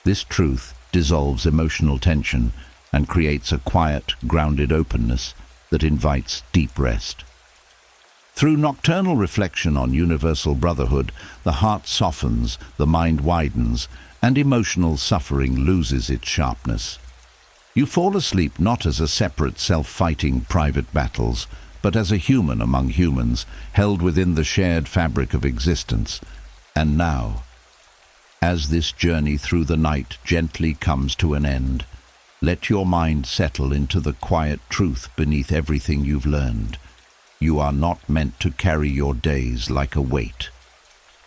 [SPEAKER 1] This truth dissolves emotional tension and creates a quiet, grounded openness that invites deep rest. Through nocturnal reflection on universal brotherhood, the heart softens, the mind widens, and emotional suffering loses its sharpness. You fall asleep not as a separate self-fighting private battles, but as a human among humans, held within the shared fabric of existence. And now, as this journey through the night gently comes to an end, let your mind settle into the quiet truth beneath everything you've learned. You are not meant to carry your days like a weight.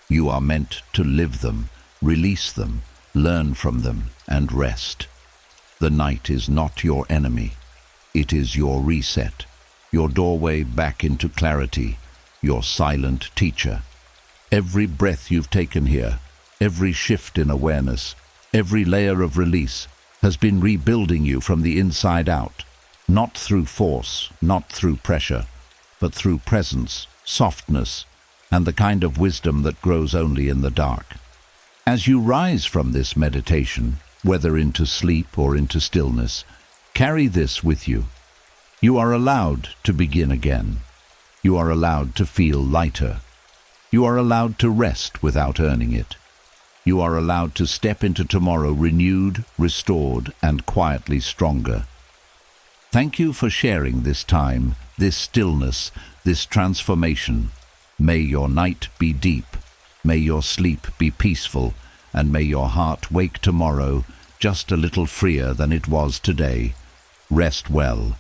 [SPEAKER 1] You are meant to live them, release them, learn from them, and rest. The night is not your enemy. It is your reset, your doorway back into clarity, your silent teacher. Every breath you've taken here, every shift in awareness, every layer of release has been rebuilding you from the inside out, not through force, not through pressure, but through presence, softness, and the kind of wisdom that grows only in the dark. As you rise from this meditation, whether into sleep or into stillness, carry this with you. You are allowed to begin again. You are allowed to feel lighter. You are allowed to rest without earning it. You are allowed to step into tomorrow renewed, restored, and quietly stronger. Thank you for sharing this time, this stillness, this transformation. May your night be deep. May your sleep be peaceful, and may your heart wake tomorrow just a little freer than it was today. Rest well,